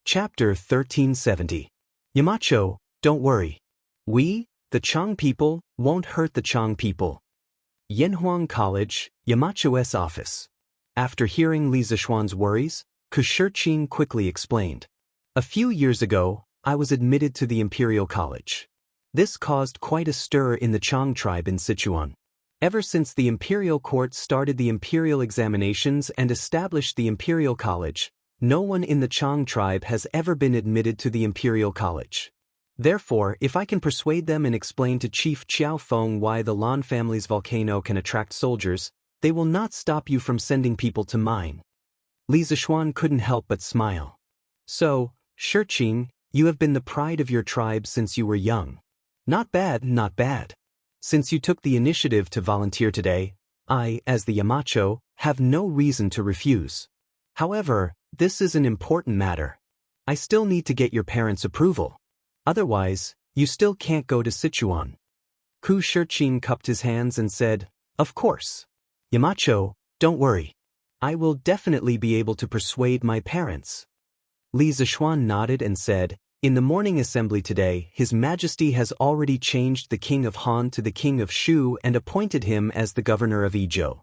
Chapter 1370. Yamacho, don't worry. We, the Chang people, won't hurt the Chang people. Yanhuang College, Yamacho's office. After hearing Li Zishuan's worries, Kushirqing quickly explained. A few years ago, I was admitted to the Imperial College. This caused quite a stir in the Chang tribe in Sichuan. Ever since the Imperial Court started the Imperial examinations and established the Imperial College, no one in the Chang tribe has ever been admitted to the Imperial College. Therefore, if I can persuade them and explain to Chief Qiao Feng why the Lan family's volcano can attract soldiers, they will not stop you from sending people to mine. Li Zishuan couldn't help but smile. So, Shirqing, you have been the pride of your tribe since you were young. Not bad, not bad. Since you took the initiative to volunteer today, I, as the Yamacho, have no reason to refuse. However, this is an important matter. I still need to get your parents' approval. Otherwise, you still can't go to Sichuan. Kushirqing cupped his hands and said, Of course. Yamacho, don't worry. I will definitely be able to persuade my parents. Li Zishuan nodded and said, In the morning assembly today, His Majesty has already changed the King of Han to the King of Shu and appointed him as the governor of Yizhou.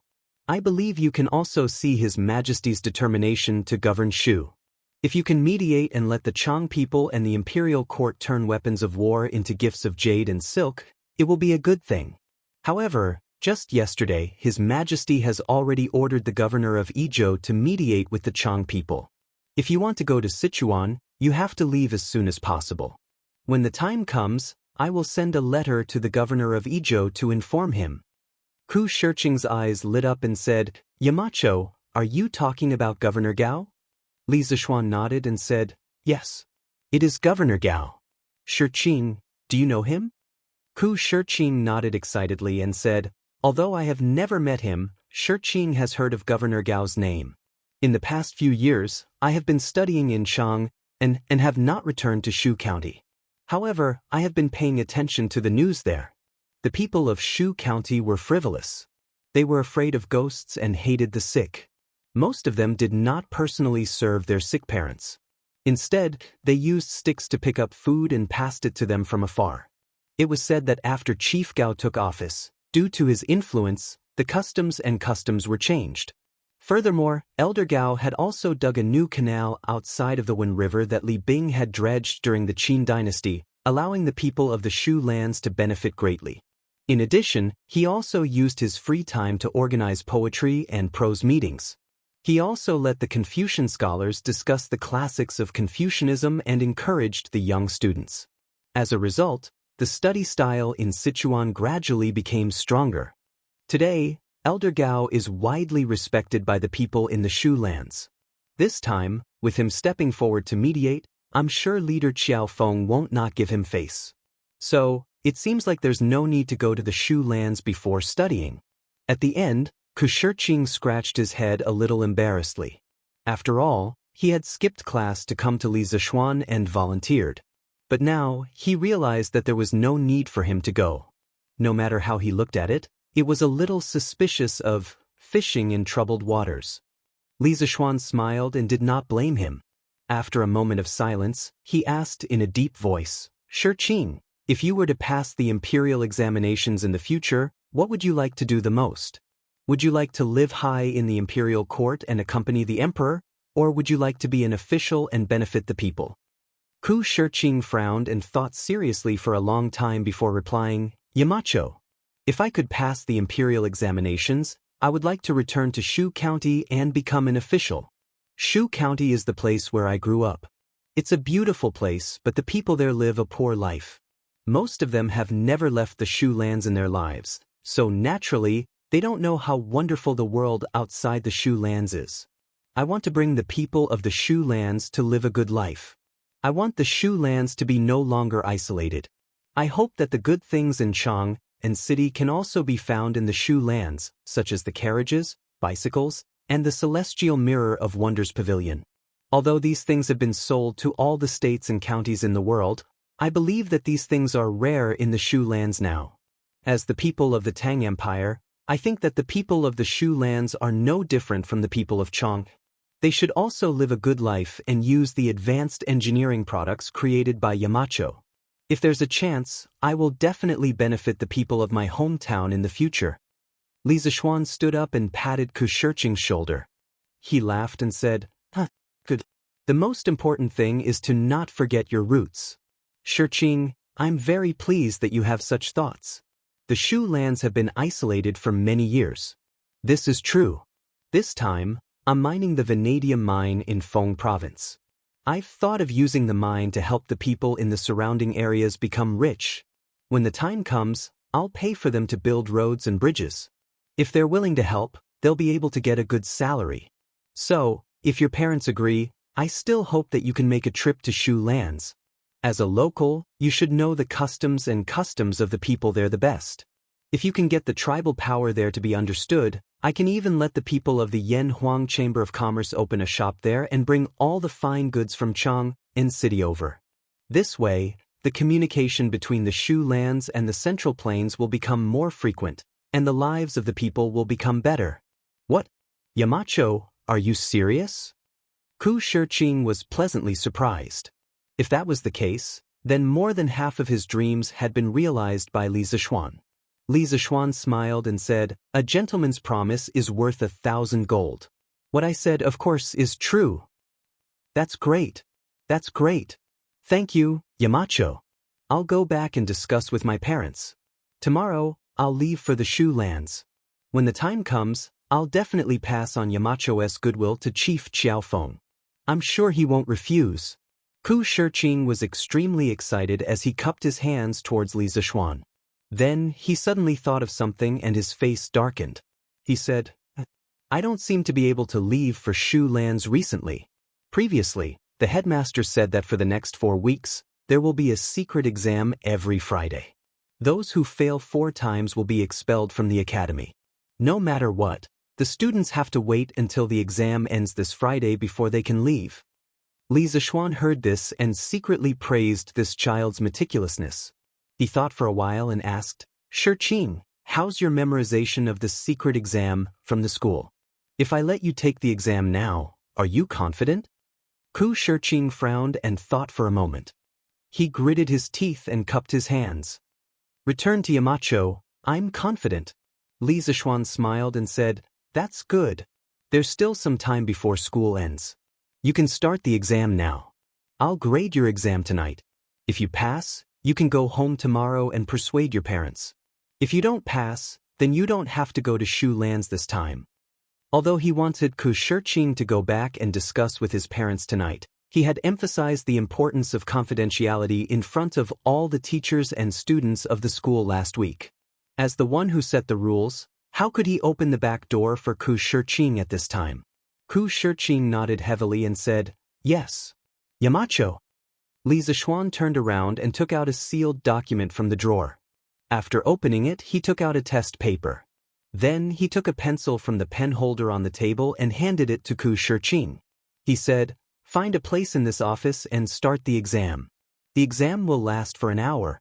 I believe you can also see His Majesty's determination to govern Shu. If you can mediate and let the Chang people and the Imperial Court turn weapons of war into gifts of jade and silk, it will be a good thing. However, just yesterday, His Majesty has already ordered the governor of Yizhou to mediate with the Chang people. If you want to go to Sichuan, you have to leave as soon as possible. When the time comes, I will send a letter to the governor of Yizhou to inform him. Kushirqing's eyes lit up and said, Yamacho, are you talking about Governor Gao? Li Zishuan nodded and said, Yes. It is Governor Gao. Shirqing, do you know him? Kushirqing nodded excitedly and said, Although I have never met him, Shirqing has heard of Governor Gao's name. In the past few years, I have been studying in Chang and have not returned to Shu County. However, I have been paying attention to the news there. The people of Shu County were frivolous. They were afraid of ghosts and hated the sick. Most of them did not personally serve their sick parents. Instead, they used sticks to pick up food and passed it to them from afar. It was said that after Chief Gao took office, due to his influence, the customs were changed. Furthermore, Elder Gao had also dug a new canal outside of the Wen River that Li Bing had dredged during the Qin dynasty, allowing the people of the Shu lands to benefit greatly. In addition, he also used his free time to organize poetry and prose meetings. He also let the Confucian scholars discuss the classics of Confucianism and encouraged the young students. As a result, the study style in Sichuan gradually became stronger. Today, Elder Gao is widely respected by the people in the Shu lands. This time, with him stepping forward to mediate, I'm sure leader Qiao Feng won't not give him face. So, it seems like there's no need to go to the Shu lands before studying. At the end, Kushirqing scratched his head a little embarrassedly. After all, he had skipped class to come to Li Zishuan and volunteered. But now, he realized that there was no need for him to go. No matter how he looked at it, it was a little suspicious of fishing in troubled waters. Li Zishuan smiled and did not blame him. After a moment of silence, he asked in a deep voice, Shirqing, if you were to pass the imperial examinations in the future, what would you like to do the most? Would you like to live high in the imperial court and accompany the emperor, or would you like to be an official and benefit the people? Kushirqing frowned and thought seriously for a long time before replying, Yamacho, if I could pass the imperial examinations, I would like to return to Shu County and become an official. Shu County is the place where I grew up. It's a beautiful place, but the people there live a poor life. Most of them have never left the Shu lands in their lives, so naturally, they don't know how wonderful the world outside the Shu lands is. I want to bring the people of the Shu lands to live a good life. I want the Shu lands to be no longer isolated. I hope that the good things in Chang and city can also be found in the Shu lands, such as the carriages, bicycles, and the Celestial Mirror of Wonders Pavilion. Although these things have been sold to all the states and counties in the world, I believe that these things are rare in the Shu lands now. As the people of the Tang Empire, I think that the people of the Shu lands are no different from the people of Chang. They should also live a good life and use the advanced engineering products created by Yamacho. If there's a chance, I will definitely benefit the people of my hometown in the future. Li Zixuan stood up and patted Ku Shirqing's shoulder. He laughed and said, good. The most important thing is to not forget your roots. Shirqing, I'm very pleased that you have such thoughts. The Shu lands have been isolated for many years. This is true. This time, I'm mining the vanadium mine in Feng province. I've thought of using the mine to help the people in the surrounding areas become rich. When the time comes, I'll pay for them to build roads and bridges. If they're willing to help, they'll be able to get a good salary. So, if your parents agree, I still hope that you can make a trip to Shu lands. As a local, you should know the customs of the people there the best. If you can get the tribal power there to be understood, I can even let the people of the Yanhuang Chamber of Commerce open a shop there and bring all the fine goods from Chang and city over. This way, the communication between the Shu lands and the Central Plains will become more frequent, and the lives of the people will become better. What? Yamacho, are you serious? Ku Shirqing was pleasantly surprised. If that was the case, then more than half of his dreams had been realized by Li Zixuan. Li Zixuan smiled and said, a gentleman's promise is worth 1,000 gold. What I said, of course, is true. That's great. That's great. Thank you, Yamacho. I'll go back and discuss with my parents. Tomorrow, I'll leave for the Shu lands. When the time comes, I'll definitely pass on Yamacho's goodwill to Chief Xiaofeng. I'm sure he won't refuse. Ku Shirqing was extremely excited as he cupped his hands towards Li Zixuan. Then, he suddenly thought of something and his face darkened. He said, I don't seem to be able to leave for Shu lands recently. Previously, the headmaster said that for the next 4 weeks, there will be a secret exam every Friday. Those who fail 4 times will be expelled from the academy. No matter what, the students have to wait until the exam ends this Friday before they can leave. Li Zixuan heard this and secretly praised this child's meticulousness. He thought for a while and asked, Shirqing, how's your memorization of the secret exam from the school? If I let you take the exam now, are you confident? Ku Shirqing frowned and thought for a moment. He gritted his teeth and cupped his hands. Return to Yamacho, I'm confident. Li Zixuan smiled and said, that's good. There's still some time before school ends. You can start the exam now. I'll grade your exam tonight. If you pass, you can go home tomorrow and persuade your parents. If you don't pass, then you don't have to go to Shu lands this time. Although he wanted Ku Shirqing to go back and discuss with his parents tonight, he had emphasized the importance of confidentiality in front of all the teachers and students of the school last week. As the one who set the rules, how could he open the back door for Ku Shirqing at this time? Ku Shirqing nodded heavily and said, yes. Yamacho. Li Zixuan turned around and took out a sealed document from the drawer. After opening it, he took out a test paper. Then he took a pencil from the pen holder on the table and handed it to Ku Shirqing. He said, find a place in this office and start the exam. The exam will last for an hour.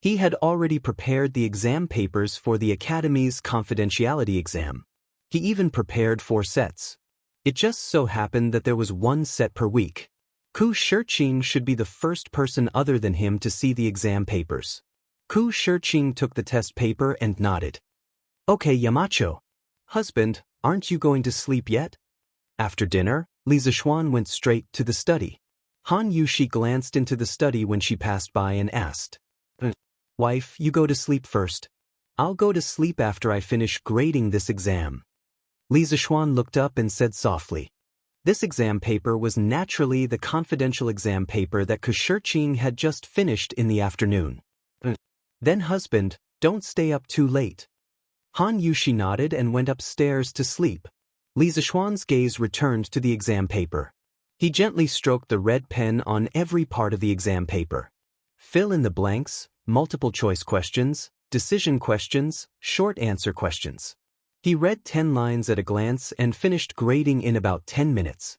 He had already prepared the exam papers for the Academy's confidentiality exam. He even prepared 4 sets. It just so happened that there was 1 set per week. Ku Shirqing should be the first person other than him to see the exam papers. Ku Shirqing took the test paper and nodded. Okay, Yamacho. Husband, aren't you going to sleep yet? After dinner, Li Zixuan went straight to the study. Han Yushi glanced into the study when she passed by and asked, Wife, you go to sleep first. I'll go to sleep after I finish grading this exam. Li Zixuan looked up and said softly. This exam paper was naturally the confidential exam paper that Ku Shirqing had just finished in the afternoon. Then husband, don't stay up too late. Han Yushi nodded and went upstairs to sleep. Li Zixuan's gaze returned to the exam paper. He gently stroked the red pen on every part of the exam paper. Fill in the blanks, multiple choice questions, decision questions, short answer questions. He read 10 lines at a glance and finished grading in about 10 minutes.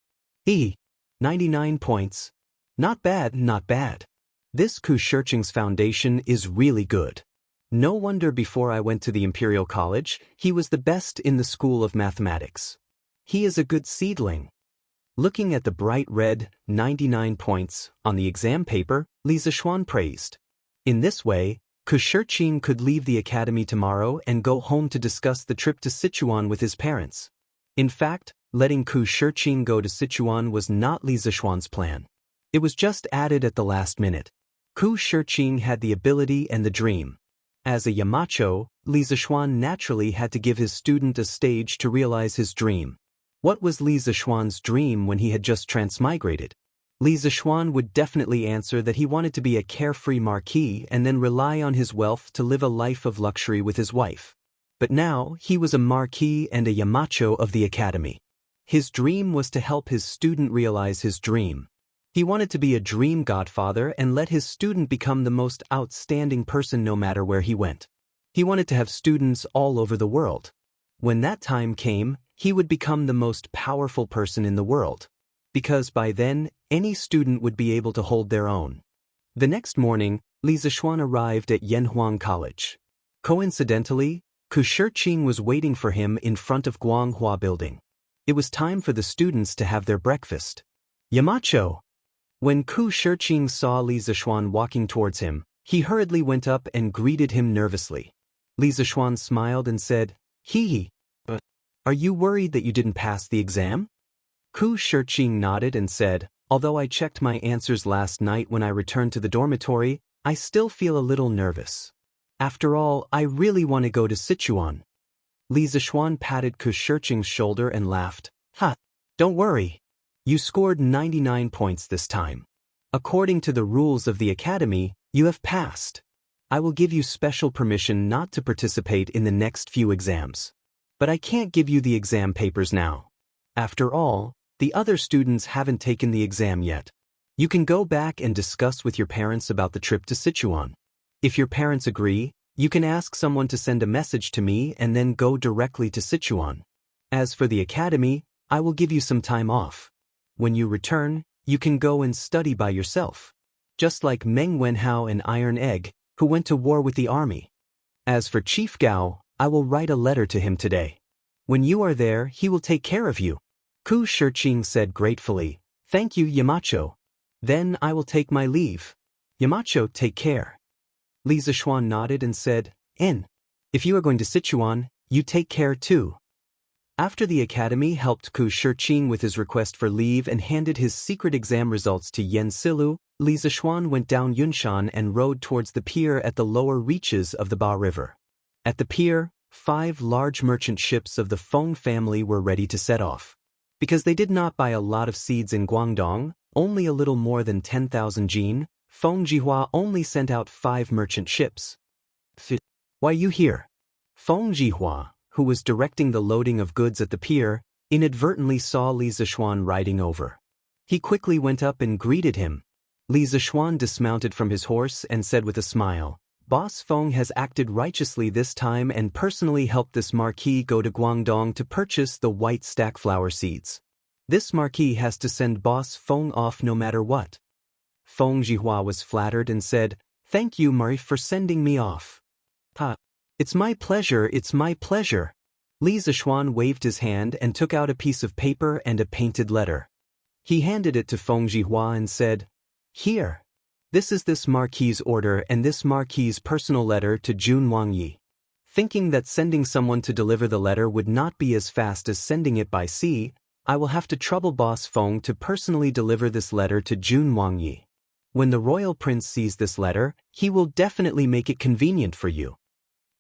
99 points. Not bad, not bad. This Ku Shirqing's foundation is really good. No wonder before I went to the Imperial College, he was the best in the school of mathematics. He is a good seedling. Looking at the bright red 99 points on the exam paper, Li Zishuan praised. In this way, Ku Shiqing could leave the academy tomorrow and go home to discuss the trip to Sichuan with his parents. In fact, letting Ku Shiqing go to Sichuan was not Li Zishuan's plan. It was just added at the last minute. Ku Shiqing had the ability and the dream. As a Yamacho, Li Zishuan naturally had to give his student a stage to realize his dream. What was Li Zishuan's dream when he had just transmigrated? Li Zishuan would definitely answer that he wanted to be a carefree marquis and then rely on his wealth to live a life of luxury with his wife. But now, he was a marquis and a Yamacho of the academy. His dream was to help his student realize his dream. He wanted to be a dream godfather and let his student become the most outstanding person no matter where he went. He wanted to have students all over the world. When that time came, he would become the most powerful person in the world. Because by then, any student would be able to hold their own. The next morning, Li Zishuan arrived at Yanhuang College. Coincidentally, Ku Shiqing was waiting for him in front of Guanghua Building. It was time for the students to have their breakfast. Yamacho! When Ku Shiqing saw Li Zishuan walking towards him, he hurriedly went up and greeted him nervously. Li Zishuan smiled and said, "Hee. But are you worried that you didn't pass the exam?" Ku Shiqing nodded and said, "Although I checked my answers last night when I returned to the dormitory, I still feel a little nervous. After all, I really want to go to Sichuan." Li Zishuan patted Ku Shiqing's shoulder and laughed. "Ha! Don't worry. You scored 99 points this time. According to the rules of the academy, you have passed. I will give you special permission not to participate in the next few exams. But I can't give you the exam papers now. After all, the other students haven't taken the exam yet. You can go back and discuss with your parents about the trip to Sichuan. If your parents agree, you can ask someone to send a message to me and then go directly to Sichuan. As for the academy, I will give you some time off. When you return, you can go and study by yourself. Just like Meng Wenhao and Iron Egg, who went to war with the army. As for Chief Gao, I will write a letter to him today. When you are there, he will take care of you." Ku Shiqing said gratefully, "Thank you, Yamacho. Then I will take my leave. Yamacho, take care." Li Zishuan nodded and said, If you are going to Sichuan, you take care too." After the academy helped Ku Shiqing with his request for leave and handed his secret exam results to Yen Silu, Li Zishuan went down Yunshan and rowed towards the pier at the lower reaches of the Ba River. At the pier, 5 large merchant ships of the Feng family were ready to set off. Because they did not buy a lot of seeds in Guangdong, only a little more than 10,000 jin, Feng Jihua only sent out 5 merchant ships. "Why you here?" Feng Jihua, who was directing the loading of goods at the pier, inadvertently saw Li Zishuan riding over. He quickly went up and greeted him. Li Zishuan dismounted from his horse and said with a smile, "Boss Feng has acted righteously this time and personally helped this marquis go to Guangdong to purchase the white stack flower seeds. This marquis has to send Boss Feng off no matter what." Feng Jihua was flattered and said, "Thank you, Mari, for sending me off." It's my pleasure, it's my pleasure." Li Zishuan waved his hand and took out a piece of paper and a painted letter. He handed it to Feng Jihua and said, "Here. This is this marquis's order and this marquis's personal letter to Jun Wangyi." Thinking that sending someone to deliver the letter would not be as fast as sending it by sea, I will have to trouble Boss Feng to personally deliver this letter to Jun Wangyi. When the royal prince sees this letter, he will definitely make it convenient for you.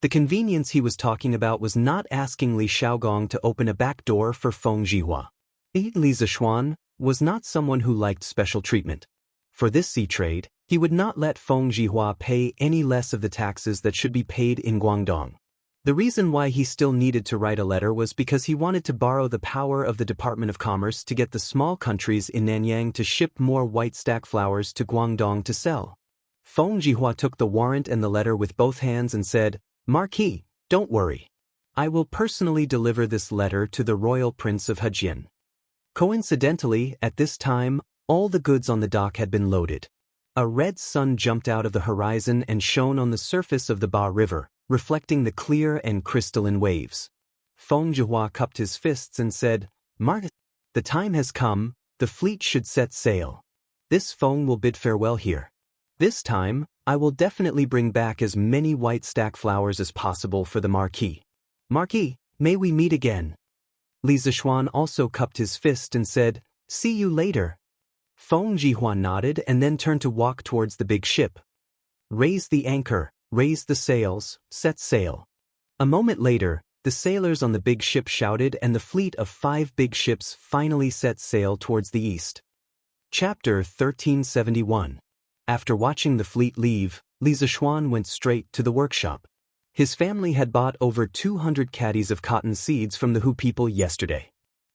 The convenience he was talking about was not asking Li Xiaogong to open a back door for Feng Jihua. Li Zishuan was not someone who liked special treatment. For this sea trade, he would not let Feng Jihua pay any less of the taxes that should be paid in Guangdong. The reason why he still needed to write a letter was because he wanted to borrow the power of the Department of Commerce to get the small countries in Nanyang to ship more white stack flowers to Guangdong to sell. Feng Jihua took the warrant and the letter with both hands and said, "Marquis, don't worry. I will personally deliver this letter to the royal prince of Hejian." Coincidentally, at this time, all the goods on the dock had been loaded. A red sun jumped out of the horizon and shone on the surface of the Ba River, reflecting the clear and crystalline waves. Feng Jihua cupped his fists and said, "Marquis, the time has come, The fleet should set sail. This Feng will bid farewell here. This time, I will definitely bring back as many white stack flowers as possible for the Marquis. Marquis, may we meet again. Li Zishuan also cupped his fist and said, see you later. Feng Jihuan nodded and then turned to walk towards the big ship. Raise the anchor, raise the sails, set sail. A moment later, the sailors on the big ship shouted and the fleet of 5 big ships finally set sail towards the east. Chapter 1371. After watching the fleet leave, Li Zishuan went straight to the workshop. His family had bought over 200 caddies of cotton seeds from the Hu people yesterday.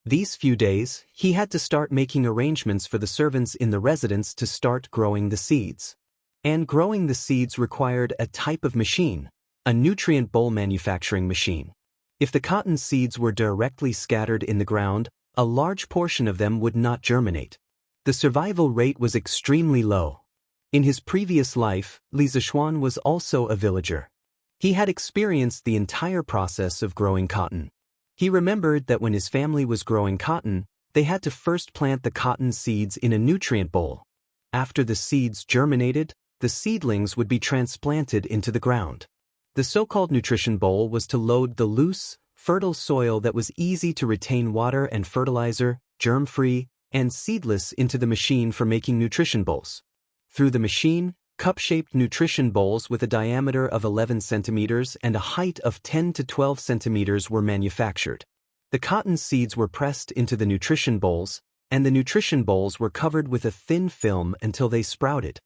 These few days, he had to start making arrangements for the servants in the residence to start growing the seeds. And growing the seeds required a type of machine, a nutrient bowl manufacturing machine. If the cotton seeds were directly scattered in the ground, a large portion of them would not germinate. The survival rate was extremely low. In his previous life, Li Zishuan was also a villager. He had experienced the entire process of growing cotton. He remembered that when his family was growing cotton, they had to first plant the cotton seeds in a nutrient bowl. After the seeds germinated, the seedlings would be transplanted into the ground. The so-called nutrition bowl was to load the loose, fertile soil that was easy to retain water and fertilizer, germ-free, and seedless into the machine for making nutrition bowls. Through the machine, cup-shaped nutrition bowls with a diameter of 11 centimeters and a height of 10 to 12 centimeters were manufactured. The cotton seeds were pressed into the nutrition bowls, and the nutrition bowls were covered with a thin film until they sprouted.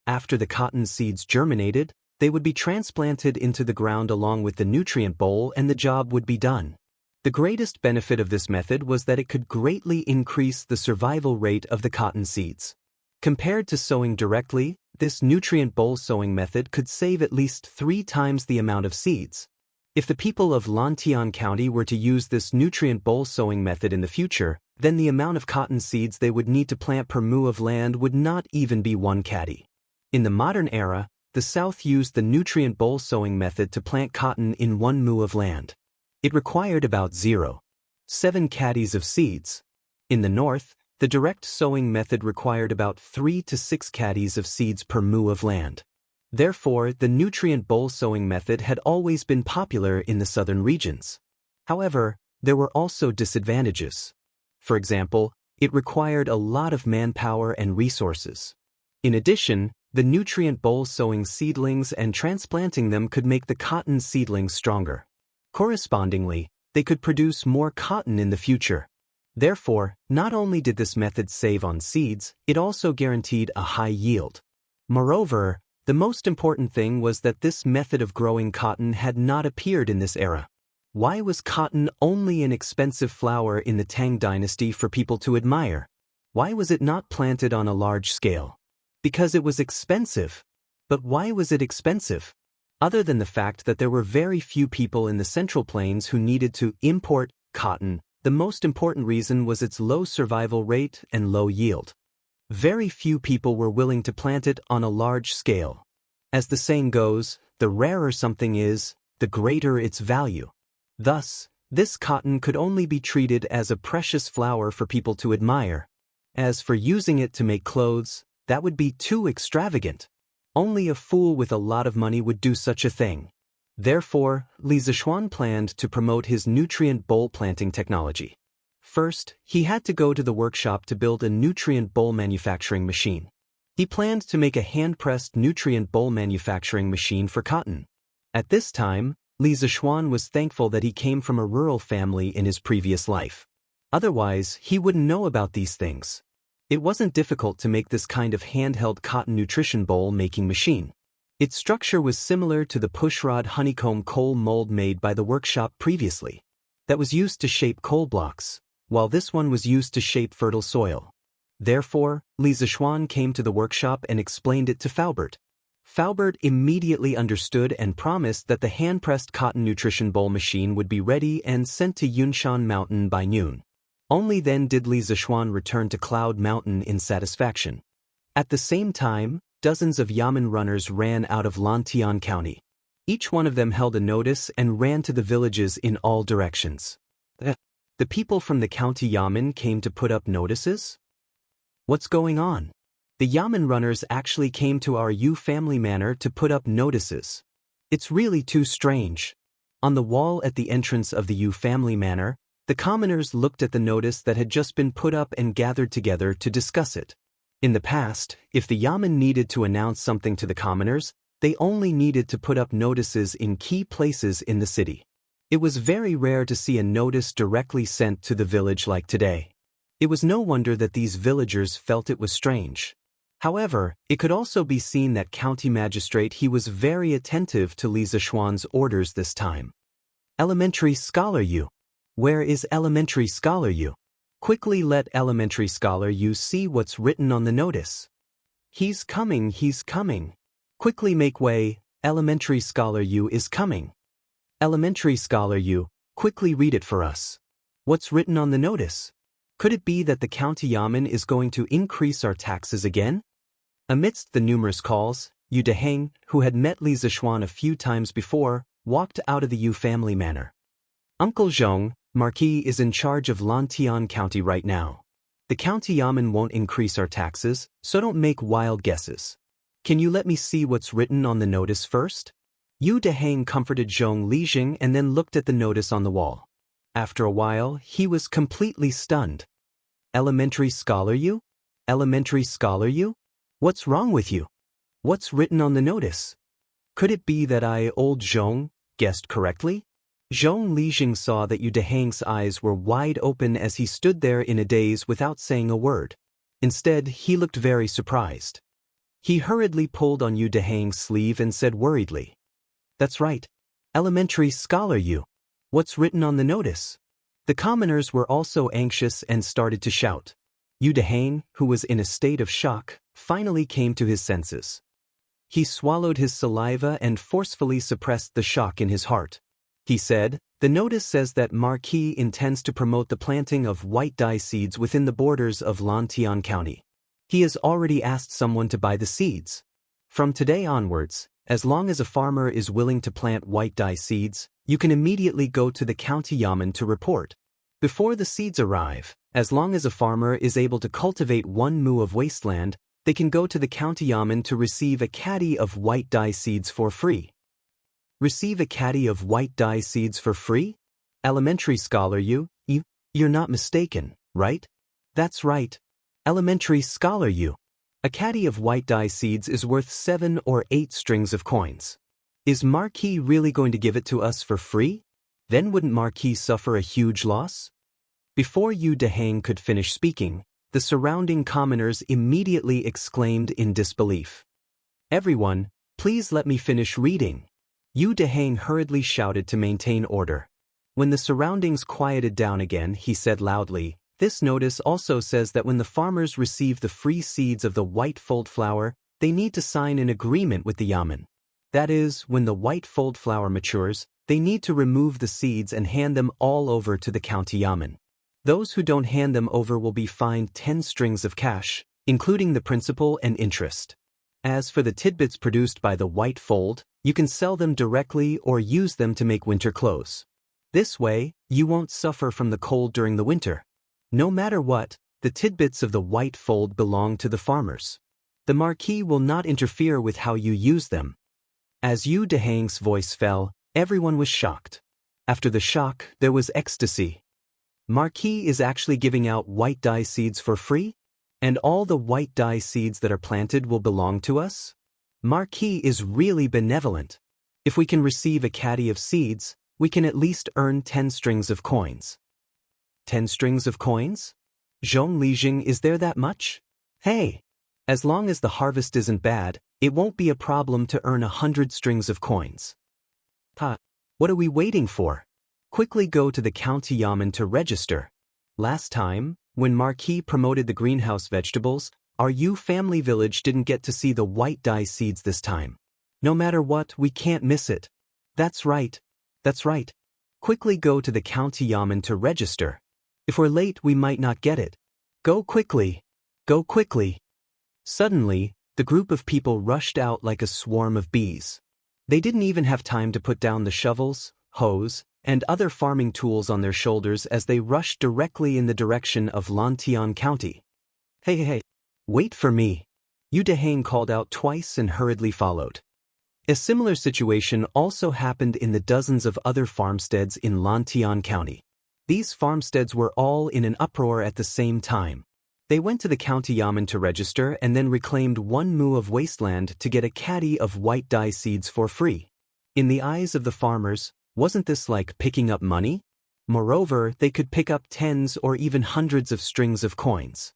After the cotton seeds germinated, they would be transplanted into the ground along with the nutrient bowl and the job would be done. The greatest benefit of this method was that it could greatly increase the survival rate of the cotton seeds. Compared to sowing directly, this nutrient bowl sowing method could save at least 3 times the amount of seeds. If the people of Lantian County were to use this nutrient bowl sowing method in the future, then the amount of cotton seeds they would need to plant per mu of land would not even be 1 caddy. In the modern era, the South used the nutrient bowl sowing method to plant cotton in 1 mu of land. It required about 0.7 caddies of seeds. In the North, the direct sowing method required about 3 to 6 caddies of seeds per mu of land. Therefore, the nutrient bowl sowing method had always been popular in the southern regions. However, there were also disadvantages. For example, it required a lot of manpower and resources. In addition, the nutrient bowl sowing seedlings and transplanting them could make the cotton seedlings stronger. Correspondingly, they could produce more cotton in the future. Therefore, not only did this method save on seeds, it also guaranteed a high yield. Moreover, the most important thing was that this method of growing cotton had not appeared in this era. Why was cotton only an expensive flower in the Tang dynasty for people to admire? Why was it not planted on a large scale? Because it was expensive. But why was it expensive? Other than the fact that there were very few people in the Central Plains who needed to import cotton, the most important reason was its low survival rate and low yield. Very few people were willing to plant it on a large scale. As the saying goes, the rarer something is, the greater its value. Thus, this cotton could only be treated as a precious flower for people to admire. As for using it to make clothes, that would be too extravagant. Only a fool with a lot of money would do such a thing. Therefore, Li Zishuan planned to promote his nutrient bowl planting technology. First, he had to go to the workshop to build a nutrient bowl manufacturing machine. He planned to make a hand-pressed nutrient bowl manufacturing machine for cotton. At this time, Li Zishuan was thankful that he came from a rural family in his previous life. Otherwise, he wouldn't know about these things. It wasn't difficult to make this kind of handheld cotton nutrition bowl making machine. Its structure was similar to the pushrod honeycomb coal mold made by the workshop previously. That was used to shape coal blocks, while this one was used to shape fertile soil. Therefore, Li Zishuan came to the workshop and explained it to Faubert. Faubert immediately understood and promised that the hand-pressed cotton nutrition bowl machine would be ready and sent to Yunshan Mountain by noon. Only then did Li Zishuan return to Cloud Mountain in satisfaction. At the same time, dozens of Yamen runners ran out of Lantian County. Each one of them held a notice and ran to the villages in all directions. The people from the county Yamen came to put up notices? What's going on? The Yamen runners actually came to our Yu family manor to put up notices. It's really too strange. On the wall at the entrance of the Yu family manor, the commoners looked at the notice that had just been put up and gathered together to discuss it. In the past, if the Yamen needed to announce something to the commoners, they only needed to put up notices in key places in the city. It was very rare to see a notice directly sent to the village like today. It was no wonder that these villagers felt it was strange. However, it could also be seen that county magistrate he was very attentive to Li Zishuan's orders this time. Elementary Scholar Yu. Where is Elementary Scholar Yu? Quickly let Elementary Scholar Yu see what's written on the notice. He's coming, he's coming. Quickly make way, Elementary Scholar Yu is coming. Elementary Scholar Yu, quickly read it for us. What's written on the notice? Could it be that the county yamen is going to increase our taxes again? Amidst the numerous calls, Yu Deheng, who had met Li Zishuan a few times before, walked out of the Yu family manor. Uncle Zhong, Marquis is in charge of Lantian County right now. The county yamen won't increase our taxes, so don't make wild guesses. Can you let me see what's written on the notice first? Yu Deheng comforted Zhong Lijing and then looked at the notice on the wall. After a while, he was completely stunned. Elementary Scholar Yu? Elementary Scholar Yu? What's wrong with you? What's written on the notice? Could it be that I, old Zhong, guessed correctly? Zhong Lijing saw that Yu Deheng's eyes were wide open as he stood there in a daze without saying a word. Instead, he looked very surprised. He hurriedly pulled on Yu Deheng's sleeve and said worriedly, "That's right. Elementary Scholar Yu. What's written on the notice?" The commoners were also anxious and started to shout. Yu Deheng, who was in a state of shock, finally came to his senses. He swallowed his saliva and forcefully suppressed the shock in his heart. He said, "The notice says that Marquis intends to promote the planting of white dye seeds within the borders of Lantian County. He has already asked someone to buy the seeds. From today onwards, as long as a farmer is willing to plant white dye seeds, you can immediately go to the county yamen to report. Before the seeds arrive, as long as a farmer is able to cultivate 1 mu of wasteland, they can go to the county yamen to receive a caddy of white dye seeds for free." Receive a caddy of white dye seeds for free? Elementary Scholar Yu, you're not mistaken, right? That's right. Elementary Scholar Yu. A caddy of white dye seeds is worth 7 or 8 strings of coins. Is Marquis really going to give it to us for free? Then wouldn't Marquis suffer a huge loss? Before Yu Deheng could finish speaking, the surrounding commoners immediately exclaimed in disbelief. "Everyone, please let me finish reading." Yu Deheng hurriedly shouted to maintain order. When the surroundings quieted down again, he said loudly, "This notice also says that when the farmers receive the free seeds of the white fold flower, they need to sign an agreement with the yamen. That is, when the white fold flower matures, they need to remove the seeds and hand them all over to the county yamen. Those who don't hand them over will be fined 10 strings of cash, including the principal and interest. As for the tidbits produced by the white fold, you can sell them directly or use them to make winter clothes. This way, you won't suffer from the cold during the winter. No matter what, the tidbits of the white fold belong to the farmers. The Marquis will not interfere with how you use them." As Yu Deheng's voice fell, everyone was shocked. After the shock, there was ecstasy. Marquis is actually giving out white dye seeds for free? And all the white dye seeds that are planted will belong to us? Marquis is really benevolent. If we can receive a caddy of seeds, we can at least earn 10 strings of coins. 10 strings of coins? Zhong Lijing, is there that much? Hey! As long as the harvest isn't bad, it won't be a problem to earn 100 strings of coins. What are we waiting for? Quickly go to the county yamen to register. Last time, when Marquis promoted the greenhouse vegetables, our Yu family village didn't get to see the white dye seeds this time. No matter what, we can't miss it. That's right. That's right. Quickly go to the county yamen to register. If we're late, we might not get it. Go quickly. Go quickly. Suddenly, the group of people rushed out like a swarm of bees. They didn't even have time to put down the shovels, hoes, and other farming tools on their shoulders as they rushed directly in the direction of Lantian County. Hey, Wait for me. Yu Dehang called out twice and hurriedly followed. A similar situation also happened in the dozens of other farmsteads in Lantian County. These farmsteads were all in an uproar at the same time. They went to the county yamen to register and then reclaimed 1 mu of wasteland to get a caddy of white dye seeds for free. In the eyes of the farmers, wasn't this like picking up money? Moreover, they could pick up tens or even hundreds of strings of coins.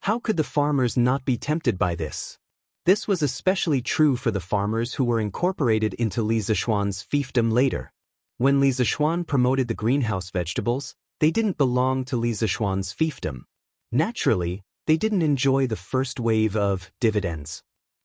How could the farmers not be tempted by this? This was especially true for the farmers who were incorporated into Li Zishuan's fiefdom later. When Li Zishuan promoted the greenhouse vegetables, they didn't belong to Li Zishuan's fiefdom. Naturally, they didn't enjoy the first wave of dividends.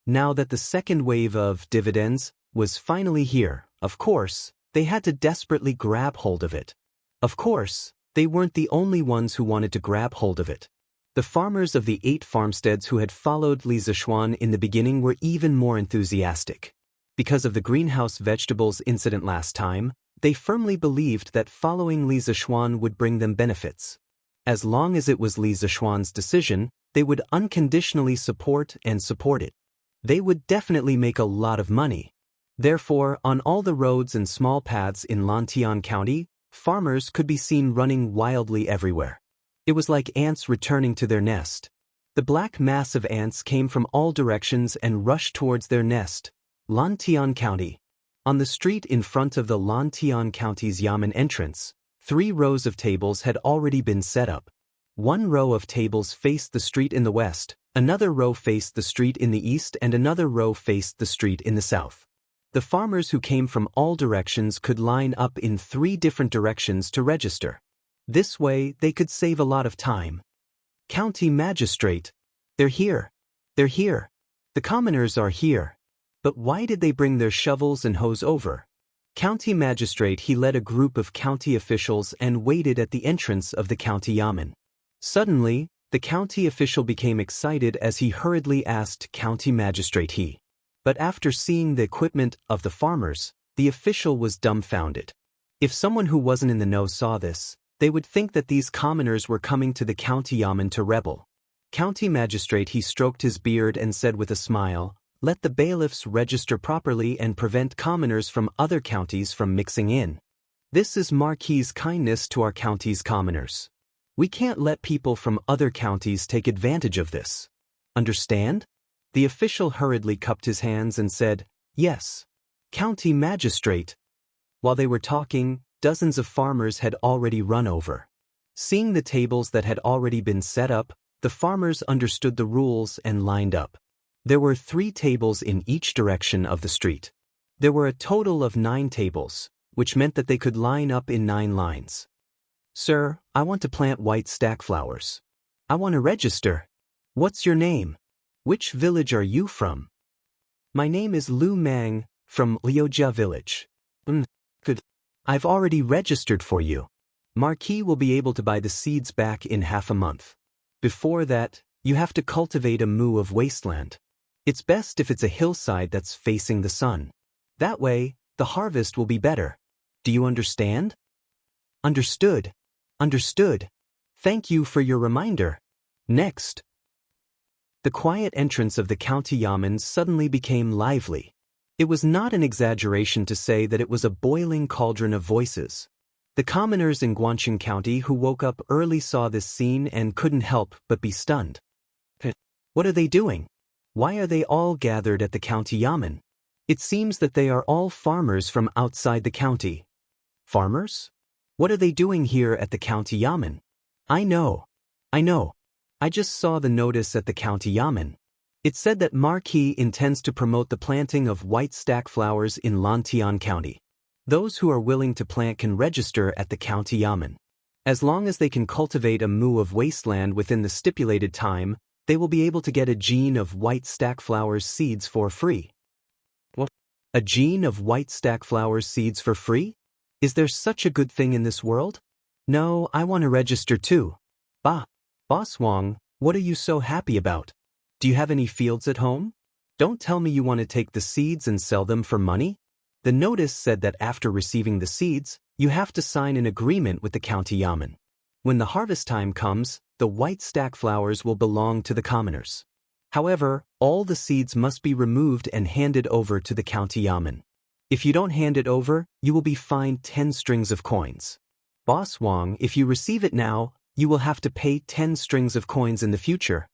Now that the second wave of dividends was finally here, of course, they had to desperately grab hold of it. Of course, they weren't the only ones who wanted to grab hold of it. The farmers of the 8 farmsteads who had followed Li Zishuan in the beginning were even more enthusiastic. Because of the greenhouse vegetables incident last time, they firmly believed that following Li Zishuan would bring them benefits. As long as it was Li Zishuan's decision, they would unconditionally support it. They would definitely make a lot of money. Therefore, on all the roads and small paths in Lantian County, farmers could be seen running wildly everywhere. It was like ants returning to their nest. The black mass of ants came from all directions and rushed towards their nest. Lantian County. On the street in front of the Lantian County's Yamen entrance, 3 rows of tables had already been set up. 1 row of tables faced the street in the west, another row faced the street in the east, and another row faced the street in the south. The farmers who came from all directions could line up in 3 different directions to register. This way, they could save a lot of time. County Magistrate. They're here. They're here. The commoners are here. But why did they bring their shovels and hoes over? County Magistrate. He led a group of county officials and waited at the entrance of the county yamen. Suddenly, the county official became excited as he hurriedly asked County Magistrate But after seeing the equipment of the farmers, the official was dumbfounded. If someone who wasn't in the know saw this, they would think that these commoners were coming to the county yamen to rebel. County Magistrate. He stroked his beard and said with a smile, "Let the bailiffs register properly and prevent commoners from other counties from mixing in. This is Marquis's kindness to our county's commoners. We can't let people from other counties take advantage of this. Understand?" The official hurriedly cupped his hands and said, "Yes, County Magistrate." While they were talking, dozens of farmers had already run over. Seeing the tables that had already been set up, the farmers understood the rules and lined up. There were 3 tables in each direction of the street. There were a total of 9 tables, which meant that they could line up in 9 lines. "Sir, I want to plant white stack flowers. I want to register. What's your name? Which village are you from?" "My name is Lu Mang, from Liujia village." Good. "I've already registered for you. Marquis will be able to buy the seeds back in half a month. Before that, you have to cultivate a mu of wasteland. It's best if it's a hillside that's facing the sun. That way, the harvest will be better. Do you understand?" "Understood. Understood. Thank you for your reminder." Next. The quiet entrance of the county yamen suddenly became lively. It was not an exaggeration to say that it was a boiling cauldron of voices. The commoners in Guangxing County who woke up early saw this scene and couldn't help but be stunned. What are they doing? Why are they all gathered at the county yamen? It seems that they are all farmers from outside the county. Farmers? What are they doing here at the county yamen? I know. I just saw the notice at the county yamen. It said that Marquis intends to promote the planting of white stack flowers in Lantian County. Those who are willing to plant can register at the county yamen. As long as they can cultivate a mu of wasteland within the stipulated time, they will be able to get a gene of white stack flowers seeds for free. What? A gene of white stack flowers seeds for free? Is there such a good thing in this world? No, I want to register too. Boss Wang, what are you so happy about? Do you have any fields at home? Don't tell me you want to take the seeds and sell them for money? The notice said that after receiving the seeds, you have to sign an agreement with the county yamen. When the harvest time comes, the white stack flowers will belong to the commoners. However, all the seeds must be removed and handed over to the county yamen. If you don't hand it over, you will be fined 10 strings of coins. Boss Wang, if you receive it now, you will have to pay 10 strings of coins in the future.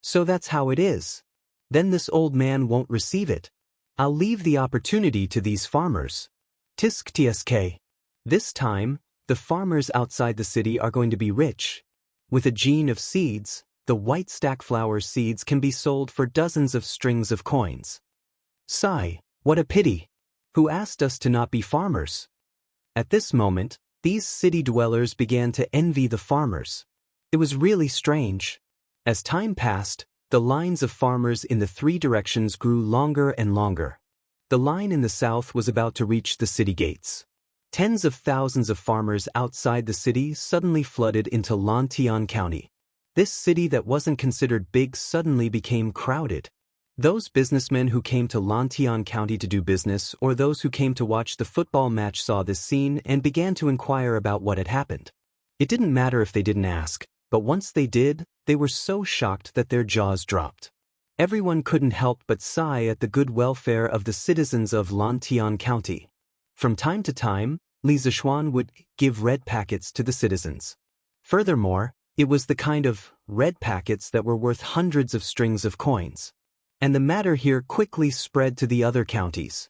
So that's how it is. Then this old man won't receive it. I'll leave the opportunity to these farmers. Tisk tsk. This time, the farmers outside the city are going to be rich. With a gene of seeds, the white stackflower seeds can be sold for dozens of strings of coins. Sigh, what a pity. Who asked us to not be farmers? At this moment, these city dwellers began to envy the farmers. It was really strange. As time passed, the lines of farmers in the 3 directions grew longer and longer. The line in the south was about to reach the city gates. Tens of thousands of farmers outside the city suddenly flooded into Lantian County. This city that wasn't considered big suddenly became crowded. Those businessmen who came to Lantian County to do business or those who came to watch the football match saw this scene and began to inquire about what had happened. It didn't matter if they didn't ask, but once they did, they were so shocked that their jaws dropped. Everyone couldn't help but sigh at the good welfare of the citizens of Lantian County. From time to time, Li Zishuan would give red packets to the citizens. Furthermore, it was the kind of red packets that were worth hundreds of strings of coins. And the matter here quickly spread to the other counties.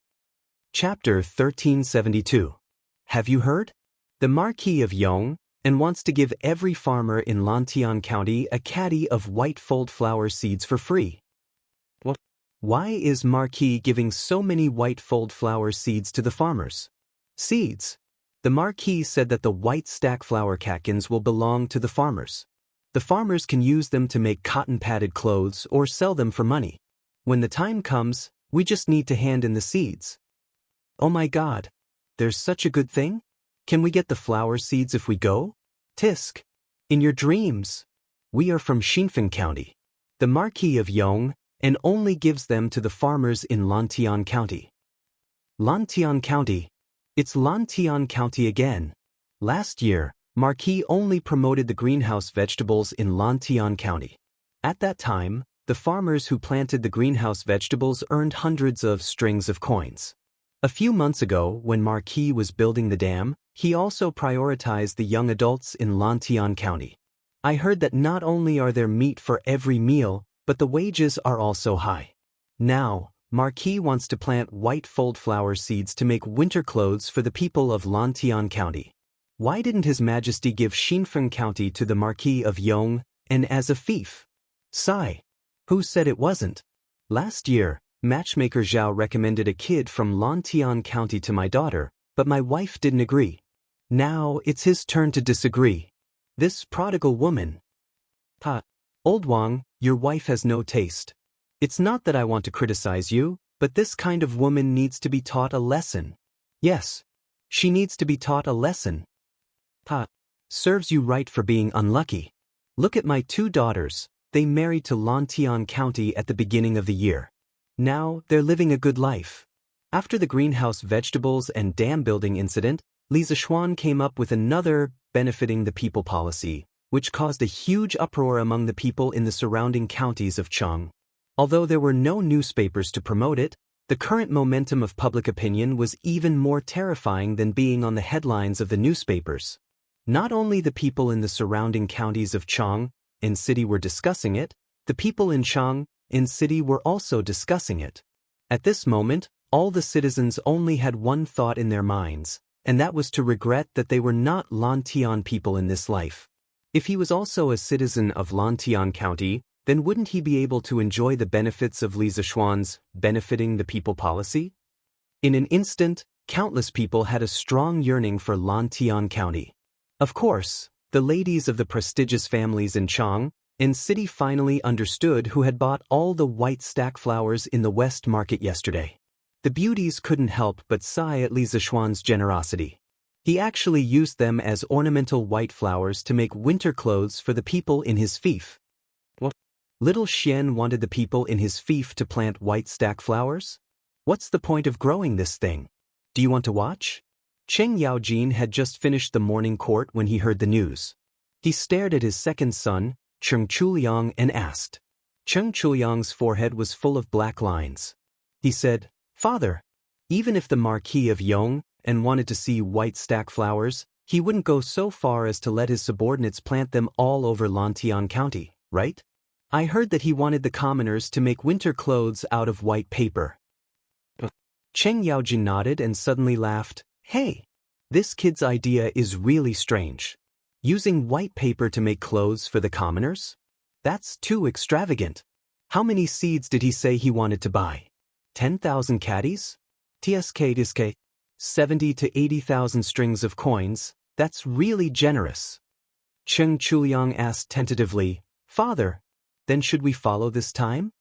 Chapter 1372. Have you heard? The Marquis of Yong and wants to give every farmer in Lantian County a caddy of white fold flower seeds for free. What? Why is Marquis giving so many white fold flower seeds to the farmers? Seeds. The Marquis said that the white stack flower catkins will belong to the farmers. The farmers can use them to make cotton-padded clothes or sell them for money. When the time comes, we just need to hand in the seeds. Oh my God! There's such a good thing? Can we get the flower seeds if we go? Tisk. In your dreams. We are from Xinfeng County. The Marquis of Yong and only gives them to the farmers in Lantian County. Lantian County. It's Lantian County again. Last year, Marquis only promoted the greenhouse vegetables in Lantian County. At that time, the farmers who planted the greenhouse vegetables earned hundreds of strings of coins. A few months ago, when Marquis was building the dam, he also prioritized the young adults in Lantian County. I heard that not only are there meat for every meal, but the wages are also high. Now, Marquis wants to plant white fold flower seeds to make winter clothes for the people of Lantian County. Why didn't His Majesty give Xinfeng County to the Marquis of Yong and as a fief? Sigh. Who said it wasn't? Last year, matchmaker Zhao recommended a kid from Lantian County to my daughter, but my wife didn't agree. Now it's his turn to disagree. This prodigal woman. Old Wang, your wife has no taste. It's not that I want to criticize you, but this kind of woman needs to be taught a lesson. Yes, she needs to be taught a lesson. Serves you right for being unlucky. Look at my 2 daughters. They married to Lantian County at the beginning of the year. Now they're living a good life. After the greenhouse vegetables and dam building incident, Li Zishuan came up with another benefiting the people policy, which caused a huge uproar among the people in the surrounding counties of Cheng. Although there were no newspapers to promote it, the current momentum of public opinion was even more terrifying than being on the headlines of the newspapers. Not only the people in the surrounding counties of Cheng and city were discussing it, the people in Cheng and city were also discussing it. At this moment, all the citizens only had one thought in their minds, and that was to regret that they were not Lantian people in this life. If he was also a citizen of Lantian County, then wouldn't he be able to enjoy the benefits of Li Zishuan's benefiting the people policy? In an instant, countless people had a strong yearning for Lantian County. Of course, the ladies of the prestigious families in Cheng and city finally understood who had bought all the white stack flowers in the West Market yesterday. The beauties couldn't help but sigh at Li Zishuan's generosity. He actually used them as ornamental white flowers to make winter clothes for the people in his fief. What? Little Xian wanted the people in his fief to plant white stack flowers? What's the point of growing this thing? Do you want to watch? Cheng Yaojin had just finished the morning court when he heard the news. He stared at his second son, Cheng Chuliang, and asked, Cheng Chuliang's forehead was full of black lines. He said, "Father, even if the Marquis of Yong and wanted to see white stack flowers, he wouldn't go so far as to let his subordinates plant them all over Lantian County, right? I heard that he wanted the commoners to make winter clothes out of white paper." Cheng Yaojin nodded and suddenly laughed. "Hey, this kid's idea is really strange. Using white paper to make clothes for the commoners? That's too extravagant. How many seeds did he say he wanted to buy? 10,000 caddies? TSK 70 to 80,000 strings of coins, that's really generous." Cheng Chuliang asked tentatively, "Father, then should we follow this time?"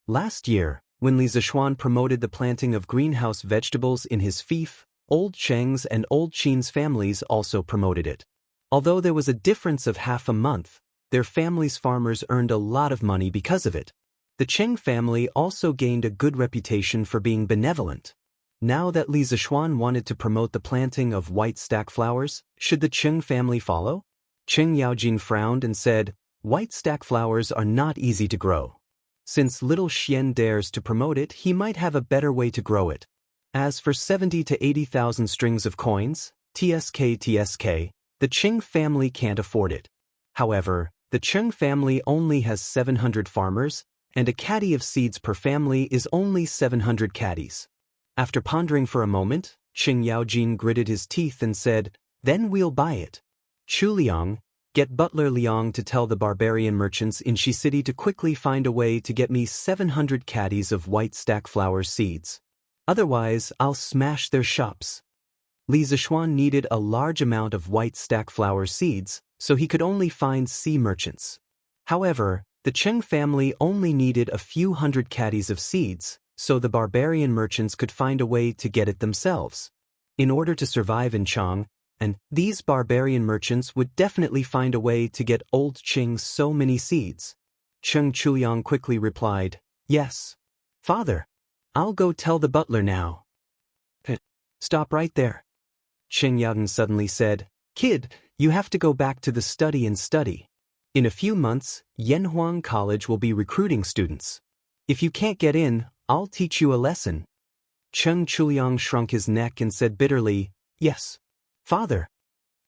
Last year, when Li Zishuan promoted the planting of greenhouse vegetables in his fief, Old Cheng's and Old Qin's families also promoted it. Although there was a difference of half a month, their families' farmers earned a lot of money because of it. The Cheng family also gained a good reputation for being benevolent. Now that Li Zishuan wanted to promote the planting of white stack flowers, should the Cheng family follow? Cheng Yaojin frowned and said, "White stack flowers are not easy to grow. Since little Xian dares to promote it, he might have a better way to grow it. As for 70 to 80,000 strings of coins, TSK, the Cheng family can't afford it. However, the Cheng family only has 700 farmers, and a caddy of seeds per family is only 700 caddies." After pondering for a moment, Cheng Yaojin gritted his teeth and said, "Then we'll buy it. Chuliang, get Butler Liang to tell the barbarian merchants in Shi City to quickly find a way to get me 700 caddies of white stack flower seeds. Otherwise, I'll smash their shops." Li Zishuan needed a large amount of white stack flower seeds, so he could only find sea merchants. However, the Cheng family only needed a few hundred caddies of seeds, so the barbarian merchants could find a way to get it themselves. In order to survive in Chang, and these barbarian merchants would definitely find a way to get Old Qing so many seeds. Cheng Chuliang quickly replied, "Yes. Father, I'll go tell the butler now." "Stop right there." Cheng Yaojin suddenly said, "Kid, you have to go back to the study and study. In a few months, Yanhuang College will be recruiting students. If you can't get in, I'll teach you a lesson." Cheng Chuliang shrunk his neck and said bitterly, "Yes. Father."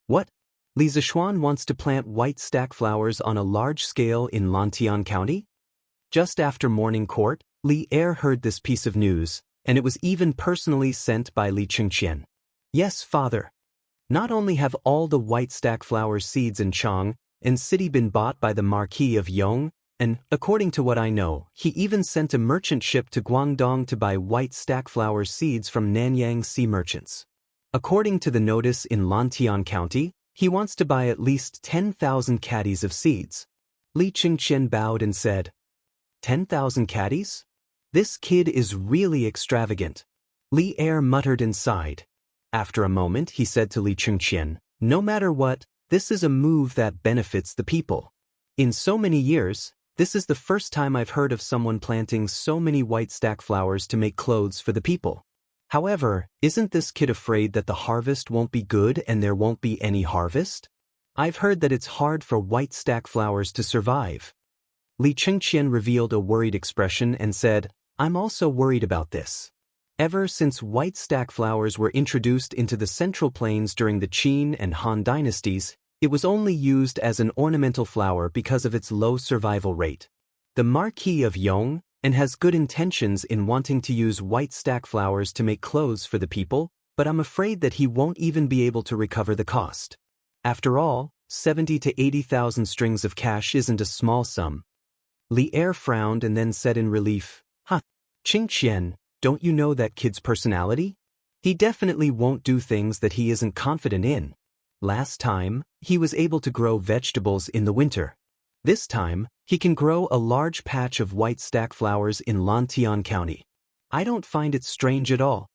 "What? Li Zishuan wants to plant white stack flowers on a large scale in Lantian County?" Just after morning court, Li Er heard this piece of news, and it was even personally sent by Li Chengqian. "Yes, father. Not only have all the white stack flower seeds in Chang and city been bought by the Marquis of Yong, and, according to what I know, he even sent a merchant ship to Guangdong to buy white stack flower seeds from Nanyang sea merchants. According to the notice in Lantian County, he wants to buy at least 10,000 caddies of seeds." Li Chengqian bowed and said, 10,000 caddies? This kid is really extravagant." Li Er muttered and sighed. After a moment, he said to Li Chengqian, "No matter what, this is a move that benefits the people. In so many years, this is the first time I've heard of someone planting so many white stack flowers to make clothes for the people. However, isn't this kid afraid that the harvest won't be good and there won't be any harvest? I've heard that it's hard for white stack flowers to survive." Li Chengqian revealed a worried expression and said, "I'm also worried about this. Ever since white stack flowers were introduced into the Central Plains during the Qin and Han dynasties, it was only used as an ornamental flower because of its low survival rate. The Marquis of Yong and has good intentions in wanting to use white stack flowers to make clothes for the people, but I'm afraid that he won't even be able to recover the cost. After all, 70 to 80,000 strings of cash isn't a small sum." Li Er frowned and then said in relief, Chengqian, don't you know that kid's personality? He definitely won't do things that he isn't confident in. Last time, he was able to grow vegetables in the winter. This time, he can grow a large patch of white stack flowers in Lantian County. I don't find it strange at all."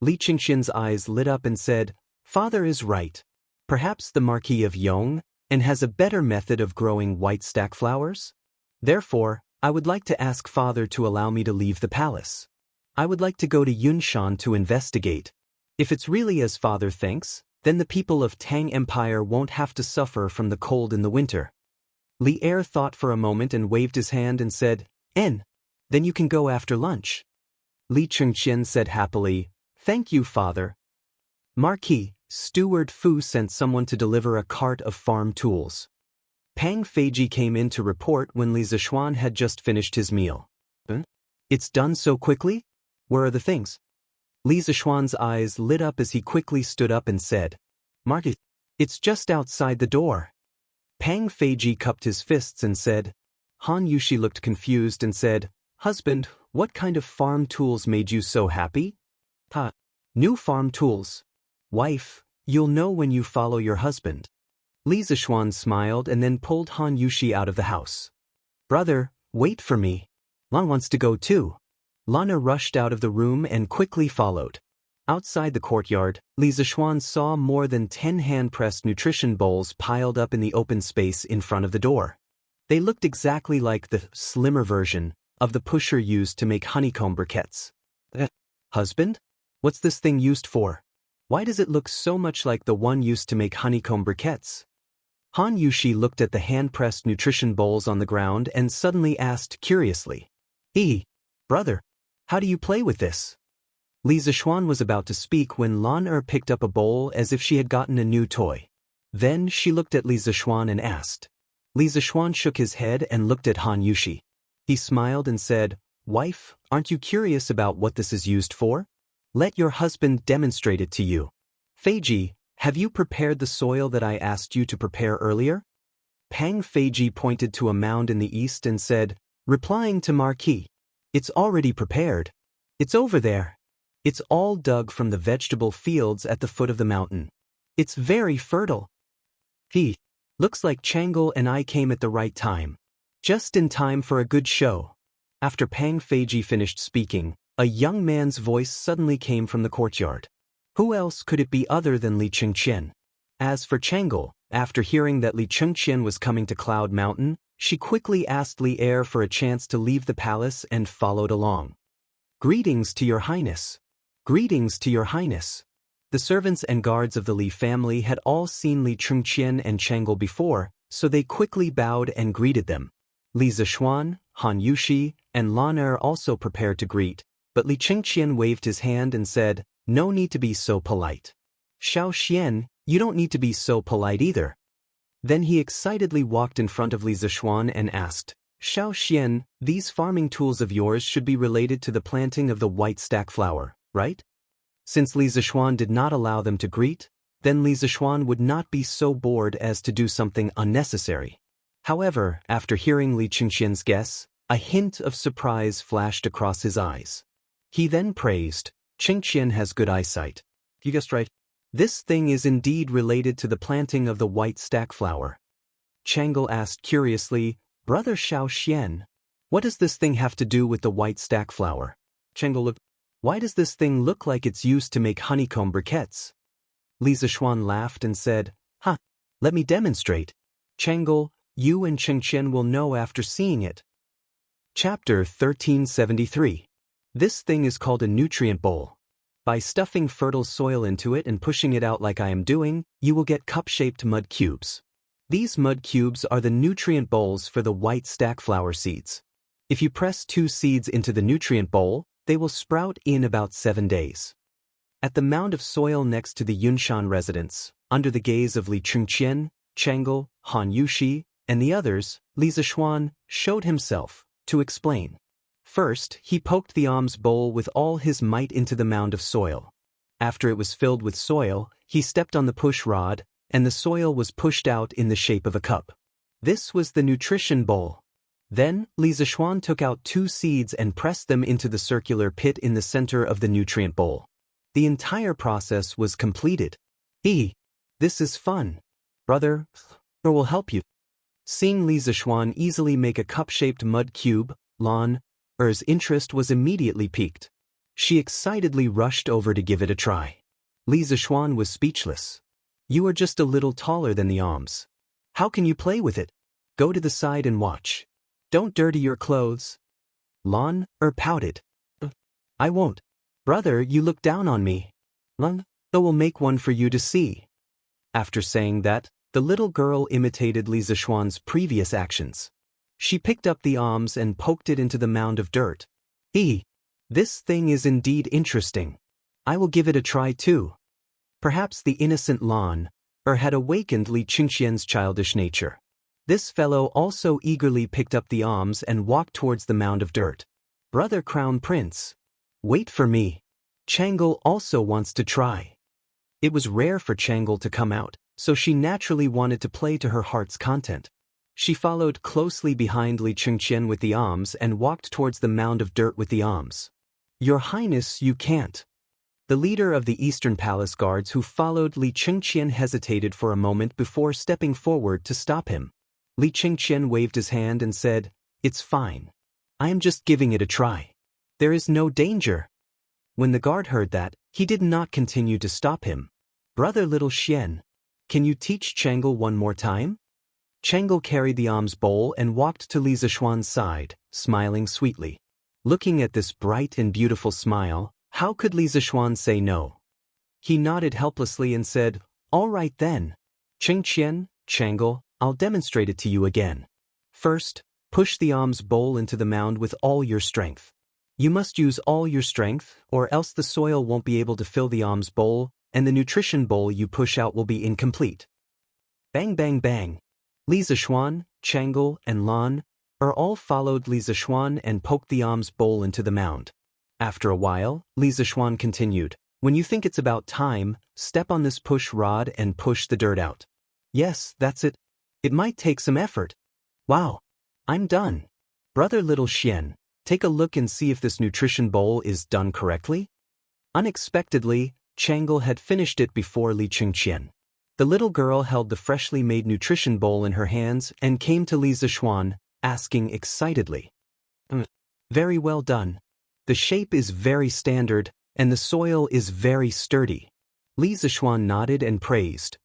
Li Chengqian's eyes lit up and said, "Father is right. Perhaps the Marquis of Yong and has a better method of growing white stack flowers? Therefore, I would like to ask Father to allow me to leave the palace. I would like to go to Yunshan to investigate. If it's really as Father thinks, then the people of Tang Empire won't have to suffer from the cold in the winter." Li Er thought for a moment and waved his hand and said, "N. Then you can go after lunch." Li Chengqian said happily, "Thank you, father." Marquis, Steward Fu sent someone to deliver a cart of farm tools. Pang Feiji came in to report when Li Zishuan had just finished his meal. It's done so quickly? Where are the things? Li Zishuan's eyes lit up as he quickly stood up and said, "Marquis, it's just outside the door." Pang Feiji cupped his fists and said, Han Yushi looked confused and said, "Husband, what kind of farm tools made you so happy?" New farm tools. Wife, you'll know when you follow your husband. Li Zishuan smiled and then pulled Han Yushi out of the house. Brother, wait for me. Lan wants to go too. Lana rushed out of the room and quickly followed. Outside the courtyard, Li Zishuan saw more than 10 hand-pressed nutrition bowls piled up in the open space in front of the door. They looked exactly like the slimmer version of the pusher used to make honeycomb briquettes. Husband? What's this thing used for? Why does it look so much like the one used to make honeycomb briquettes? Han Yushi looked at the hand-pressed nutrition bowls on the ground and suddenly asked curiously, Brother, how do you play with this?" Li Zishuan was about to speak when Lan Er picked up a bowl as if she had gotten a new toy. Then she looked at Li Zishuan and asked. Li Zishuan shook his head and looked at Han Yushi. He smiled and said, "Wife, aren't you curious about what this is used for? Let your husband demonstrate it to you. Feiji, have you prepared the soil that I asked you to prepare earlier?" Pang Feiji pointed to a mound in the east and said, replying to Marquis, "It's already prepared. It's over there. It's all dug from the vegetable fields at the foot of the mountain. It's very fertile." Looks like Changel and I came at the right time. Just in time for a good show. After Pang Feiji finished speaking, a young man's voice suddenly came from the courtyard. Who else could it be other than Li Chengqian? As for Changel, after hearing that Li Chengqian was coming to Cloud Mountain, she quickly asked Li Er for a chance to leave the palace and followed along. "Greetings to your highness. Greetings to your highness." The servants and guards of the Li family had all seen Li Chengqian and Changel before, so they quickly bowed and greeted them. Li Zishuan, Han Yushi, and Lan Er also prepared to greet, but Li Chengqian waved his hand and said, "No need to be so polite." "Xiao Xian, you don't need to be so polite either." Then he excitedly walked in front of Li Zishuan and asked, "Xiao Xian, these farming tools of yours should be related to the planting of the white stack flower, right?" Since Li Zishuan did not allow them to greet, then Li Zishuan would not be so bored as to do something unnecessary. However, after hearing Li Chengqian's guess, a hint of surprise flashed across his eyes. He then praised, "Chengqian has good eyesight. You guessed right. This thing is indeed related to the planting of the white stack flower." Changel asked curiously, "Brother Xiao Xian, what does this thing have to do with the white stack flower?" Changel looked, "Why does this thing look like it's used to make honeycomb briquettes?" Li Zishuan laughed and said, "Let me demonstrate. Changel, you and Chengqian will know after seeing it." Chapter 1373. This thing is called a nutrient bowl. By stuffing fertile soil into it and pushing it out like I am doing, you will get cup-shaped mud cubes. These mud cubes are the nutrient bowls for the white stack flower seeds. If you press 2 seeds into the nutrient bowl, they will sprout in about 7 days. At the mound of soil next to the Yunshan residence, under the gaze of Li Chengqian, Changel, Han Yushi, and the others, Li Zishuan showed himself to explain. First, he poked the alms bowl with all his might into the mound of soil. After it was filled with soil, he stepped on the push rod, and the soil was pushed out in the shape of a cup. This was the nutrition bowl. Then, Li Zishuan took out 2 seeds and pressed them into the circular pit in the center of the nutrient bowl. The entire process was completed. This is fun. Brother, or will help you." Seeing Li Zishuan easily make a cup-shaped mud cube, Lan Er's interest was immediately piqued. She excitedly rushed over to give it a try. Li Zishuan was speechless. "You are just a little taller than the alms. How can you play with it? Go to the side and watch. Don't dirty your clothes." Lan pouted. "I won't. Brother, you look down on me. Lan will make one for you to see." After saying that, The little girl imitated Li Zishuan's previous actions. She picked up the alms and poked it into the mound of dirt. This thing is indeed interesting. I will give it a try too. Perhaps the innocent Lan had awakened Li Qingxian's childish nature. This fellow also eagerly picked up the alms and walked towards the mound of dirt. Brother Crown Prince, wait for me. Changle also wants to try. It was rare for Changle to come out, so she naturally wanted to play to her heart's content. She followed closely behind Li Qingxian with the alms and walked towards the mound of dirt with the alms. Your Highness, you can't. The leader of the Eastern Palace guards who followed Li Qingxian hesitated for a moment before stepping forward to stop him. Li Qingxian waved his hand and said, "It's fine. I am just giving it a try. There is no danger." When the guard heard that, he did not continue to stop him. "Brother Little Xian, can you teach Changle one more time?" Changle carried the alms bowl and walked to Li Zishuan's side, smiling sweetly. Looking at this bright and beautiful smile, how could Li Zishuan say no? He nodded helplessly and said, "All right then. Qingxian, Changle, I'll demonstrate it to you again. First, push the alms bowl into the mound with all your strength. You must use all your strength, or else the soil won't be able to fill the alms bowl, and the nutrition bowl you push out will be incomplete." Bang bang bang. Li Zishuan, Changle, and Lan all followed Li Zishuan and poked the alms bowl into the mound. After a while, Li Zishuan continued, "When you think it's about time, step on this push rod and push the dirt out. Yes, that's it. It might take some effort. Wow. I'm done. Brother Little Xian, take a look and see if this nutrition bowl is done correctly." Unexpectedly, Changle had finished it before Li Qingxian. The little girl held the freshly made nutrition bowl in her hands and came to Li Zishuan, asking excitedly, "Very well done. The shape is very standard, and the soil is very sturdy." Li Zishuan nodded and praised.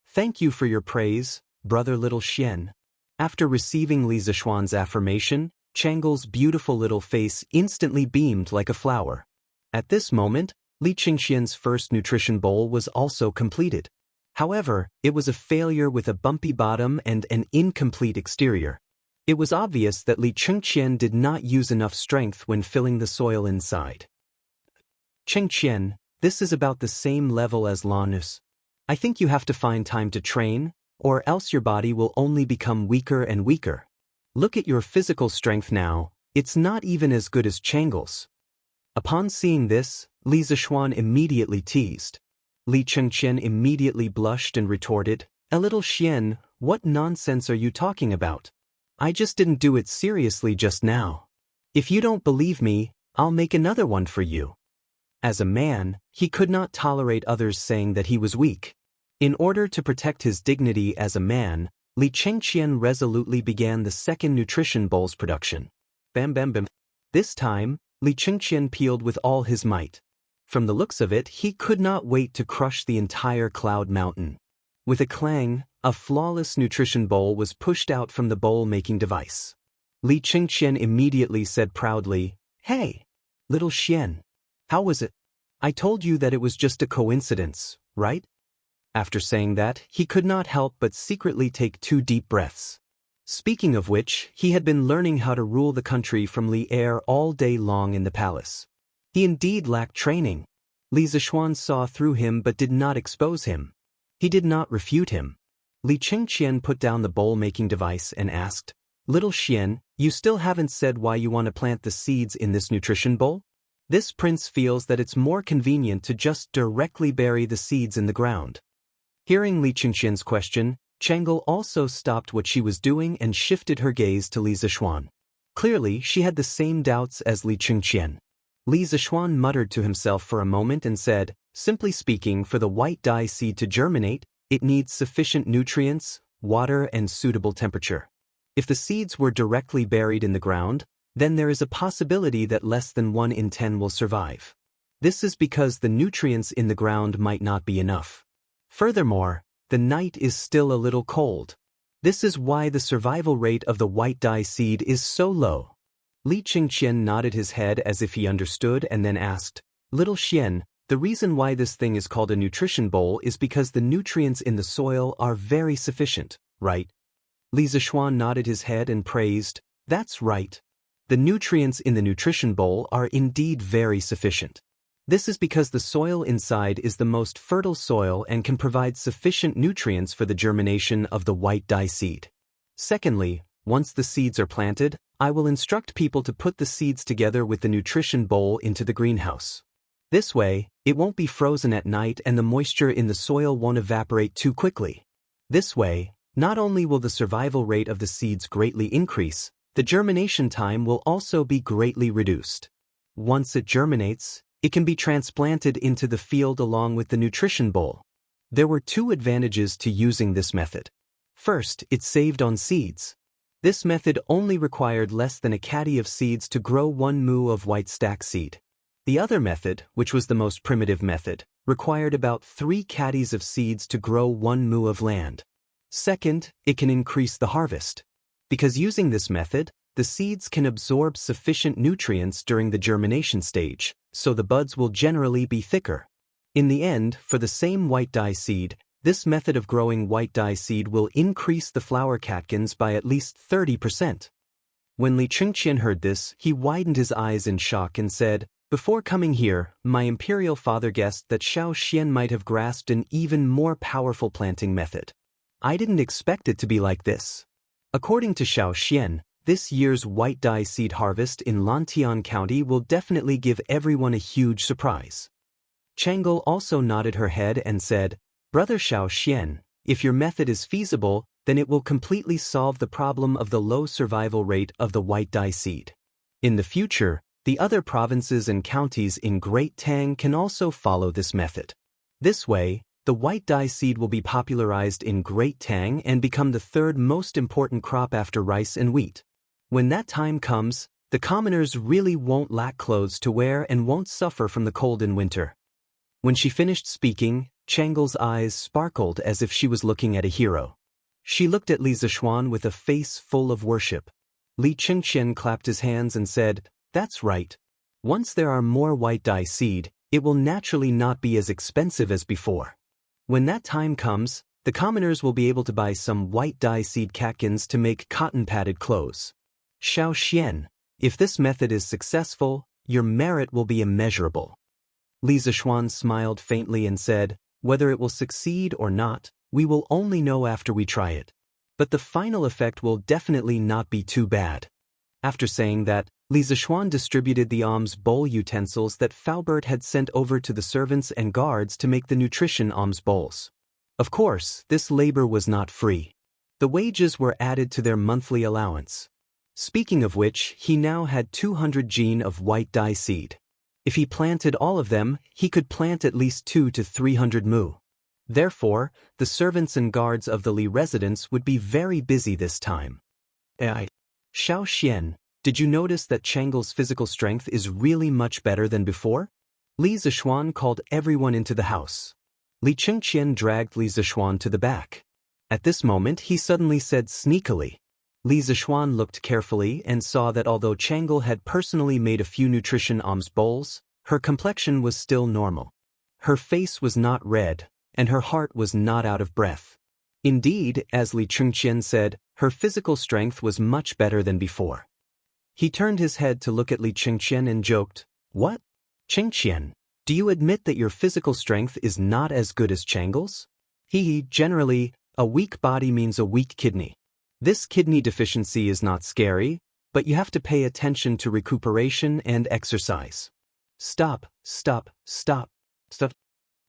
"Thank you for your praise, Brother Little Xian." After receiving Li Zishuan's affirmation, Changle's beautiful little face instantly beamed like a flower. At this moment, Li Qingxian's first nutrition bowl was also completed. However, it was a failure with a bumpy bottom and an incomplete exterior. It was obvious that Li Qingxian did not use enough strength when filling the soil inside. "Qingxian, this is about the same level as Lanus. I think you have to find time to train, or else your body will only become weaker and weaker. Look at your physical strength now, it's not even as good as Changle's." Upon seeing this, Li Zishuan immediately teased. Li Qingxian immediately blushed and retorted, "A Little Xian, what nonsense are you talking about? I just didn't do it seriously just now. If you don't believe me, I'll make another one for you." As a man, he could not tolerate others saying that he was weak. In order to protect his dignity as a man, Li Qingxian resolutely began the second nutrition bowl's production. Bam bam bam. This time, Li Qingxian peeled with all his might. From the looks of it, he could not wait to crush the entire cloud mountain. With a clang, a flawless nutrition bowl was pushed out from the bowl-making device. Li Qingxian immediately said proudly, "Hey, Little Xian, how was it? I told you that it was just a coincidence, right?" After saying that, he could not help but secretly take 2 deep breaths. Speaking of which, he had been learning how to rule the country from Li Er all day long in the palace. He indeed lacked training. Li Zishuan saw through him but did not expose him. He did not refute him. Li Qingxian put down the bowl-making device and asked, "Little Xian, you still haven't said why you want to plant the seeds in this nutrition bowl?" This prince feels that it's more convenient to just directly bury the seeds in the ground. Hearing Li Qingxian's question, Changle also stopped what she was doing and shifted her gaze to Li Zishuan. Clearly, she had the same doubts as Li Qingxian. Li Zishuan muttered to himself for a moment and said, "Simply speaking, for the white dye seed to germinate, it needs sufficient nutrients, water, and suitable temperature. If the seeds were directly buried in the ground, then there is a possibility that less than 1 in 10 will survive. This is because the nutrients in the ground might not be enough. Furthermore, the night is still a little cold. This is why the survival rate of the white dye seed is so low." Li Qingxian nodded his head as if he understood and then asked, "Little Xian, The reason why this thing is called a nutrition bowl is because the nutrients in the soil are very sufficient, right? Li Zishuan nodded his head and praised, "That's right. The nutrients in the nutrition bowl are indeed very sufficient. This is because the soil inside is the most fertile soil and can provide sufficient nutrients for the germination of the white dye seed. Secondly, once the seeds are planted, I will instruct people to put the seeds together with the nutrition bowl into the greenhouse. This way, it won't be frozen at night and the moisture in the soil won't evaporate too quickly. This way, not only will the survival rate of the seeds greatly increase, the germination time will also be greatly reduced. Once it germinates, it can be transplanted into the field along with the nutrition bowl. There were two advantages to using this method. First, it saved on seeds. This method only required less than a caddy of seeds to grow 1 mu of white stack seed. The other method, which was the most primitive method, required about 3 caddies of seeds to grow 1 mu of land. Second, it can increase the harvest. Because using this method, the seeds can absorb sufficient nutrients during the germination stage, so the buds will generally be thicker. In the end, for the same white dye seed, this method of growing white dye seed will increase the flower catkins by at least 30%. When Li Chengqian heard this, he widened his eyes in shock and said, "Before coming here, my imperial father guessed that Xianxia might have grasped an even more powerful planting method. I didn't expect it to be like this." According to Xianxia, this year's white dye seed harvest in Lantian County will definitely give everyone a huge surprise. Changel also nodded her head and said, "Brother Xianxia, if your method is feasible, then it will completely solve the problem of the low survival rate of the white dye seed. In the future, the other provinces and counties in Great Tang can also follow this method. This way, the white dye seed will be popularized in Great Tang and become the third most important crop after rice and wheat. When that time comes, the commoners really won't lack clothes to wear and won't suffer from the cold in winter." When she finished speaking, Changel's eyes sparkled as if she was looking at a hero. She looked at Li Zishuan with a face full of worship. Li Chengqian clapped his hands and said, "That's right. Once there are more white dye seed, it will naturally not be as expensive as before. When that time comes, the commoners will be able to buy some white dye seed catkins to make cotton-padded clothes. Xianxia, if this method is successful, your merit will be immeasurable." Li Zishuan smiled faintly and said, "Whether it will succeed or not, we will only know after we try it. But the final effect will definitely not be too bad." After saying that, Li Zishuan distributed the alms bowl utensils that Faubert had sent over to the servants and guards to make the nutrition alms bowls. Of course, this labor was not free. The wages were added to their monthly allowance. Speaking of which, he now had 200 jin of white dye seed. If he planted all of them, he could plant at least 200 to 300 mu. Therefore, the servants and guards of the Li residence would be very busy this time. Xiaoxian, did you notice that Changel's physical strength is really much better than before? Li Zishuan called everyone into the house. Li Chengqian dragged Li Zishuan to the back. At this moment, he suddenly said sneakily. Li Zishuan looked carefully and saw that although Changel had personally made a few nutrition alms bowls, her complexion was still normal. Her face was not red, and her heart was not out of breath. Indeed, as Li Chengqian said, her physical strength was much better than before. He turned his head to look at Li Chengqian and joked, "What? Chengqian, do you admit that your physical strength is not as good as Changel's?" Generally, a weak body means a weak kidney. This kidney deficiency is not scary, but you have to pay attention to recuperation and exercise. Stop.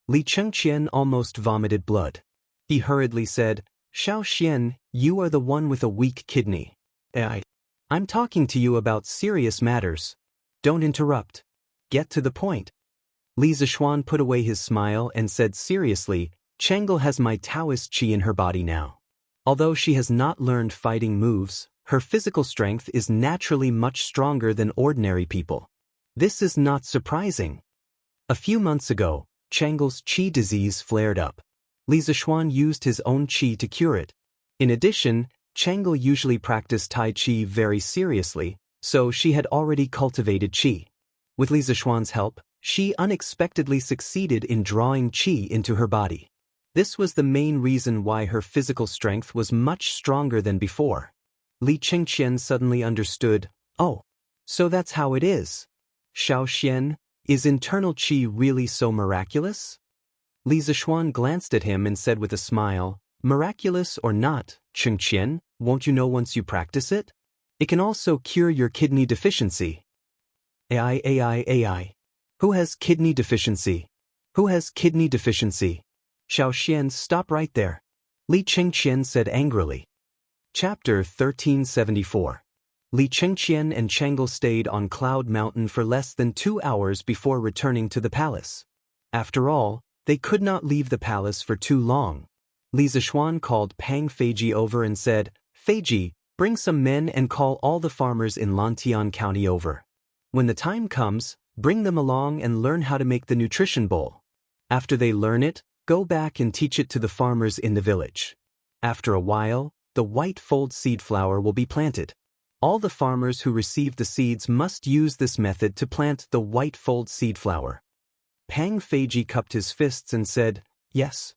Li Chengqian almost vomited blood. He hurriedly said, "Xiaoxian, you are the one with a weak kidney. I'm talking to you about serious matters. Don't interrupt. Get to the point." Li Zishuan put away his smile and said seriously, "Changel has my Taoist qi in her body now. Although she has not learned fighting moves, her physical strength is naturally much stronger than ordinary people. This is not surprising." A few months ago, Changel's qi disease flared up. Li Zishuan used his own qi to cure it. In addition, Changel usually practiced Tai Chi very seriously, so she had already cultivated qi. With Li Zishuan's help, She unexpectedly succeeded in drawing qi into her body. This was the main reason why her physical strength was much stronger than before. Li Chengqian suddenly understood, oh, so that's how it is. Xiao Xian, is internal qi really so miraculous? Li Zishuan glanced at him and said with a smile, miraculous or not, Chengqian, won't you know once you practice it? It can also cure your kidney deficiency. AI. Who has kidney deficiency? Who has kidney deficiency? Xiao Xian, stop right there. Li Chengqian said angrily. Chapter 1374. Li Chengqian and Chang'e stayed on Cloud Mountain for less than 2 hours before returning to the palace. After all, they could not leave the palace for too long. Li Zishuan called Pang Feiji over and said, Feiji, bring some men and call all the farmers in Lantian County over. When the time comes, bring them along and learn how to make the nutrition bowl. After they learn it, go back and teach it to the farmers in the village. After a while, the white fold seed flower will be planted. All the farmers who receive the seeds must use this method to plant the white fold seed flower. Pang Feiji cupped his fists and said, yes.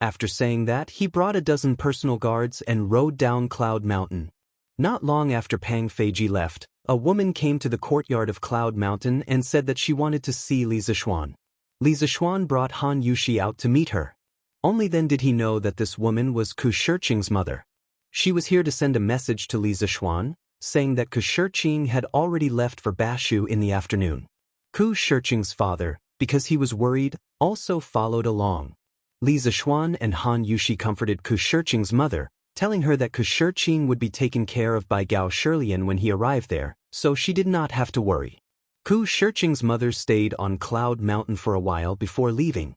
After saying that, he brought a dozen personal guards and rode down Cloud Mountain. Not long after Pang Feiji left, a woman came to the courtyard of Cloud Mountain and said that she wanted to see Li Zishuan. Li Zishuan brought Han Yushi out to meet her. Only then did he know that this woman was Ku Shiqing's mother. She was here to send a message to Li Zishuan, saying that Ku Shiqing had already left for Bashu in the afternoon. Ku Shiqing's father, because he was worried, also followed along. Li Zishuan and Han Yushi comforted Ku Shiqing's mother, telling her that Ku Shiqing would be taken care of by Gao Shilian when he arrived there, so she did not have to worry. Ku Shiqing's mother stayed on Cloud Mountain for a while before leaving.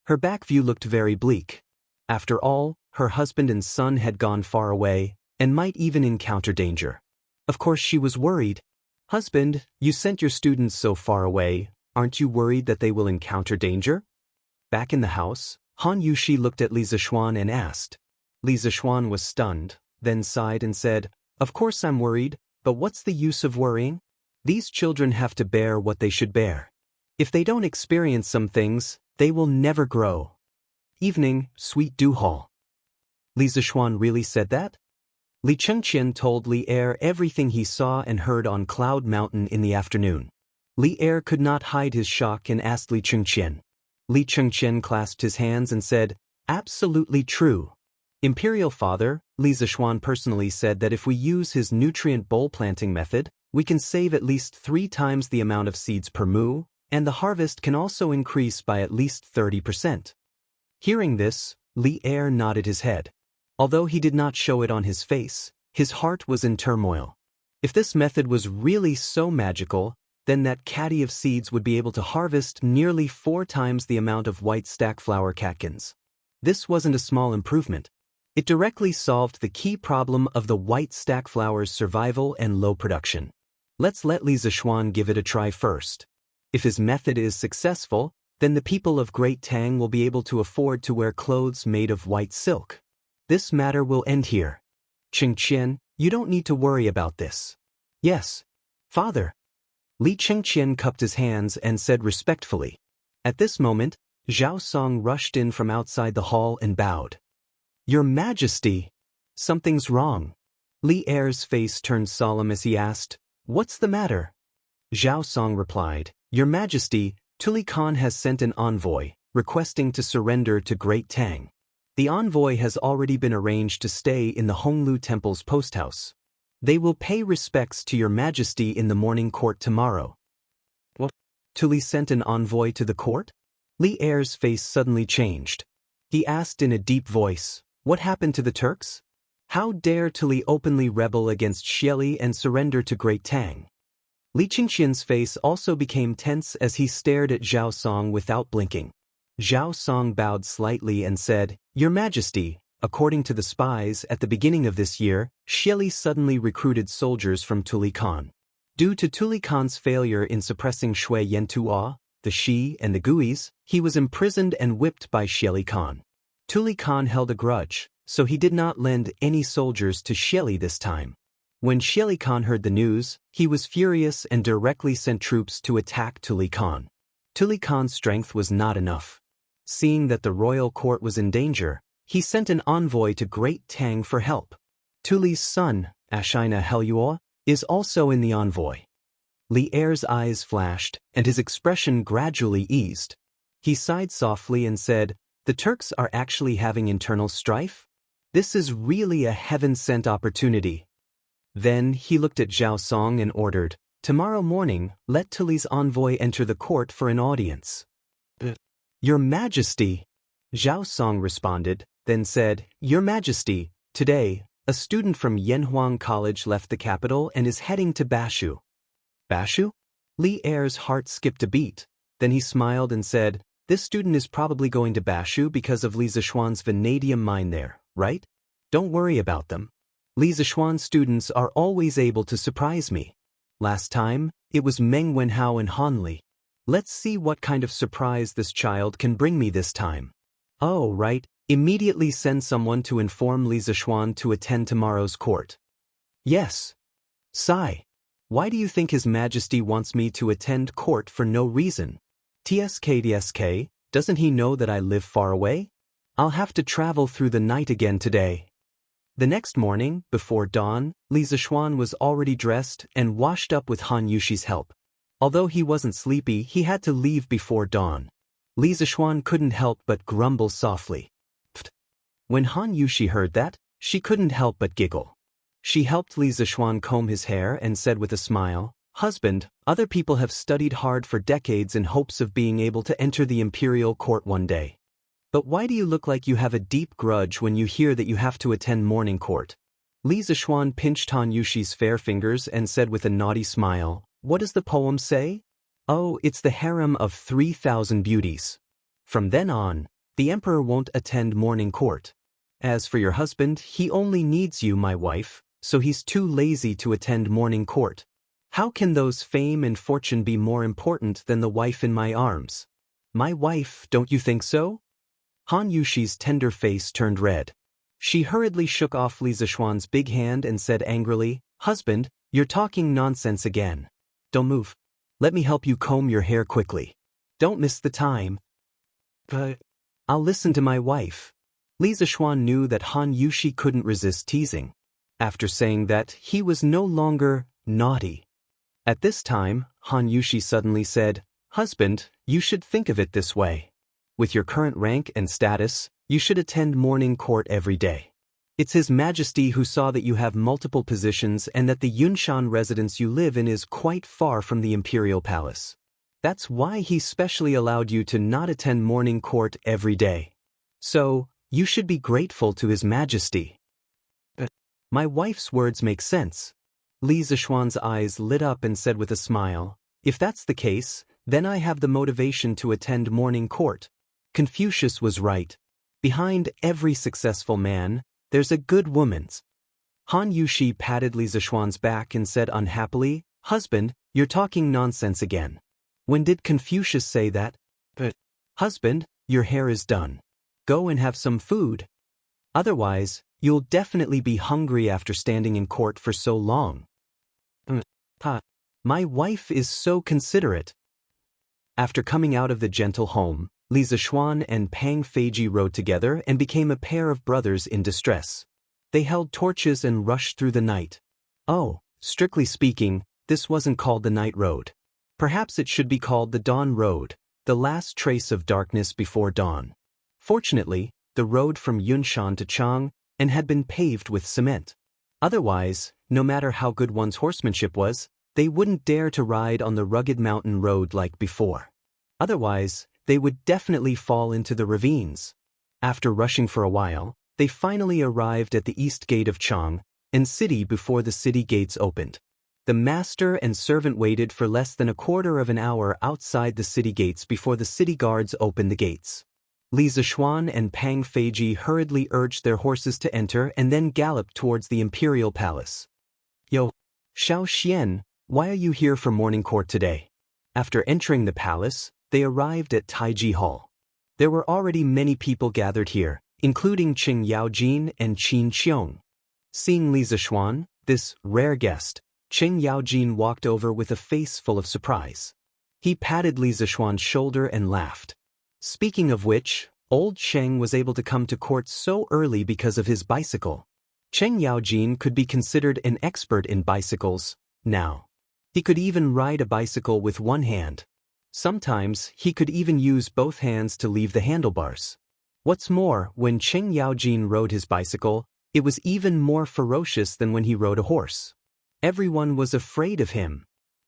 Her back view looked very bleak. After all, her husband and son had gone far away, and might even encounter danger. Of course she was worried. Husband, you sent your students so far away, aren't you worried that they will encounter danger? Back in the house, Han Yushi looked at Li Zishuan and asked. Li Zishuan was stunned, then sighed and said, of course I'm worried, but what's the use of worrying? These children have to bear what they should bear. If they don't experience some things, they will never grow. Evening, sweet dew hall. Li Zishuan really said that? Li Chengqian told Li Er everything he saw and heard on Cloud Mountain in the afternoon. Li Er could not hide his shock and asked Li Chengqian. Li Chengqian clasped his hands and said, absolutely true. Imperial Father, Li Zishuan personally said that if we use his nutrient bowl planting method, we can save at least 3 times the amount of seeds per mu, and the harvest can also increase by at least 30%. Hearing this, Li Er nodded his head. Although he did not show it on his face, his heart was in turmoil. If this method was really so magical, then that caddy of seeds would be able to harvest nearly 4 times the amount of white stack flower catkins. This wasn't a small improvement. It directly solved the key problem of the white stack flower's survival and low production. Let's let Li Zishuan give it a try first. If his method is successful, then the people of Great Tang will be able to afford to wear clothes made of white silk. This matter will end here. Chengqian, you don't need to worry about this. Yes, Father. Li Chengqian cupped his hands and said respectfully. At this moment, Zhao Song rushed in from outside the hall and bowed. Your Majesty! Something's wrong. Li Er's face turned solemn as he asked, what's the matter? Zhao Song replied, Your Majesty, Tuli Khan has sent an envoy, requesting to surrender to Great Tang. The envoy has already been arranged to stay in the Honglu Temple's post house. They will pay respects to Your Majesty in the morning court tomorrow. What? Tuli sent an envoy to the court? Li Er's face suddenly changed. He asked in a deep voice, what happened to the Turks? How dare Tuli openly rebel against Xieli and surrender to Great Tang? Li Chengqian's face also became tense as he stared at Zhao Song without blinking. Zhao Song bowed slightly and said, Your Majesty, according to the spies at the beginning of this year, Xieli suddenly recruited soldiers from Tuli Khan. Due to Tuli Khan's failure in suppressing Shui Yantua, the Shi and the Guis, he was imprisoned and whipped by Xieli Khan. Tuli Khan held a grudge, so he did not lend any soldiers to Xieli this time. When Shili Khan heard the news, he was furious and directly sent troops to attack Tuli Khan. Tuli Khan's strength was not enough. Seeing that the royal court was in danger, he sent an envoy to Great Tang for help. Tuli's son, Ashina Heluo, is also in the envoy. Li Er's eyes flashed, and his expression gradually eased. He sighed softly and said, "The Turks are actually having internal strife? This is really a heaven-sent opportunity." Then he looked at Zhao Song and ordered, "Tomorrow morning, let Tuli's envoy enter the court for an audience." "Your Majesty," Zhao Song responded, then said, "Your Majesty, today, a student from Yanhuang College left the capital and is heading to Bashu." "Bashu?" Li Er's heart skipped a beat. Then he smiled and said, "This student is probably going to Bashu because of Li Zishuan's vanadium mine there, right? Don't worry about them. Li Zishuan students are always able to surprise me. Last time, it was Meng Wenhao and Han Li. Let's see what kind of surprise this child can bring me this time." "Oh, right. Immediately send someone to inform Li Zishuan to attend tomorrow's court." "Yes." "Sai. Why do you think His Majesty wants me to attend court for no reason? TSK, doesn't he know that I live far away? I'll have to travel through the night again today." The next morning, before dawn, Li Zishuan was already dressed and washed up with Han Yushi's help. Although he wasn't sleepy, he had to leave before dawn. Li Zishuan couldn't help but grumble softly. Pfft. When Han Yushi heard that, she couldn't help but giggle. She helped Li Zishuan comb his hair and said with a smile, "Husband, other people have studied hard for decades in hopes of being able to enter the imperial court one day. But why do you look like you have a deep grudge when you hear that you have to attend morning court?" Li Zishuan pinched Han Yushi's fair fingers and said with a naughty smile, "What does the poem say? Oh, it's the harem of 3,000 beauties. From then on, the emperor won't attend morning court. As for your husband, he only needs you, my wife, so he's too lazy to attend morning court. How can those fame and fortune be more important than the wife in my arms? My wife, don't you think so?" Han Yushi's tender face turned red. She hurriedly shook off Li Zishuan's big hand and said angrily, "Husband, you're talking nonsense again. Don't move. Let me help you comb your hair quickly. Don't miss the time." "But I'll listen to my wife." Li Zishuan knew that Han Yushi couldn't resist teasing. After saying that, he was no longer naughty. At this time, Han Yushi suddenly said, "Husband, you should think of it this way. With your current rank and status, you should attend morning court every day. It's His Majesty who saw that you have multiple positions and that the Yunshan residence you live in is quite far from the imperial palace. That's why he specially allowed you to not attend morning court every day. So, you should be grateful to His Majesty." "But my wife's words make sense." Li Zishuan's eyes lit up and said with a smile, "If that's the case, then I have the motivation to attend morning court. Confucius was right. Behind every successful man, there's a good woman's." Han Yushi patted Li Zishuan's back and said unhappily, "Husband, you're talking nonsense again. When did Confucius say that?" "But, husband, your hair is done. Go and have some food. Otherwise, you'll definitely be hungry after standing in court for so long." My wife is so considerate." After coming out of the gentle home, Li Zishuan and Pang Feiji rode together and became a pair of brothers in distress. They held torches and rushed through the night. Oh, strictly speaking, this wasn't called the night road. Perhaps it should be called the dawn road, the last trace of darkness before dawn. Fortunately, the road from Yunshan to Chang and had been paved with cement. Otherwise, no matter how good one's horsemanship was, they wouldn't dare to ride on the rugged mountain road like before. Otherwise, they would definitely fall into the ravines. After rushing for a while, they finally arrived at the east gate of Chang and city before the city gates opened. The master and servant waited for less than a quarter of an hour outside the city gates before the city guards opened the gates. Li Zishuan and Pang Feiji hurriedly urged their horses to enter and then galloped towards the imperial palace. "Yo, Xiao Xian, why are you here for morning court today?" After entering the palace, they arrived at Taiji Hall. There were already many people gathered here, including Qing Yaojin and Qin Qiong. Seeing Li Zishuan, this rare guest, Cheng Yaojin walked over with a face full of surprise. He patted Li Zishuan's shoulder and laughed. Speaking of which, old Cheng was able to come to court so early because of his bicycle. Cheng Yaojin could be considered an expert in bicycles now. He could even ride a bicycle with one hand. Sometimes he could even use both hands to leave the handlebars. What's more, when Cheng Yaojin rode his bicycle, it was even more ferocious than when he rode a horse. Everyone was afraid of him.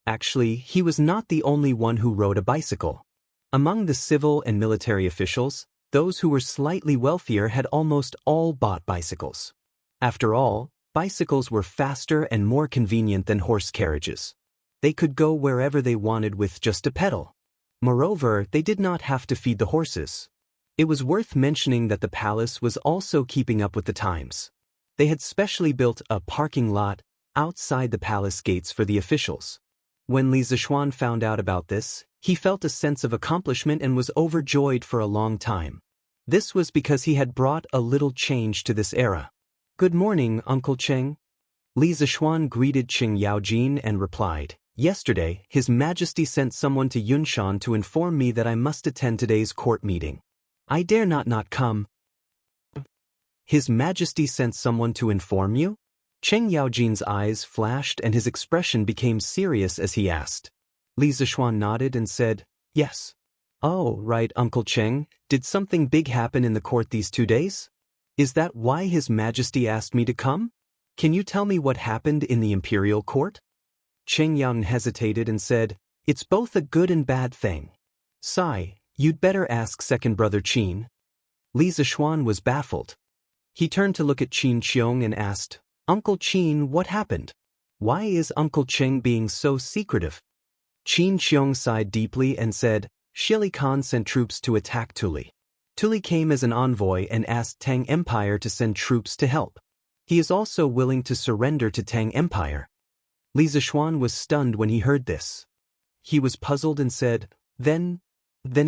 Actually, he was not the only one who rode a bicycle. Among the civil and military officials, those who were slightly wealthier had almost all bought bicycles. After all, bicycles were faster and more convenient than horse carriages. They could go wherever they wanted with just a pedal. Moreover, they did not have to feed the horses. It was worth mentioning that the palace was also keeping up with the times. They had specially built a parking lot outside the palace gates for the officials. When Li Zishuan found out about this, he felt a sense of accomplishment and was overjoyed for a long time. This was because he had brought a little change to this era. "Good morning, Uncle Cheng." Li Zishuan greeted Cheng Yaojin and replied, "Yesterday, His Majesty sent someone to Yunshan to inform me that I must attend today's court meeting. I dare not come." "His Majesty sent someone to inform you?" Cheng Yaojin's eyes flashed and his expression became serious as he asked. Li Zishuan nodded and said, "Yes." "Oh, right, Uncle Cheng. Did something big happen in the court these 2 days? Is that why His Majesty asked me to come? Can you tell me what happened in the imperial court?" Cheng Yang hesitated and said, "It's both a good and bad thing. Sai, you'd better ask second brother Qin." Li Zishuan was baffled. He turned to look at Qin Qiong and asked, "Uncle Qin, what happened? Why is Uncle Cheng being so secretive?" Qin Qiong sighed deeply and said, "Shili Khan sent troops to attack Tuli. Tuli came as an envoy and asked Tang Empire to send troops to help. He is also willing to surrender to Tang Empire." Li Zishuan was stunned when he heard this. He was puzzled and said, Then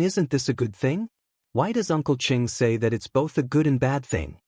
isn't this a good thing? Why does Uncle Cheng say that it's both a good and bad thing?"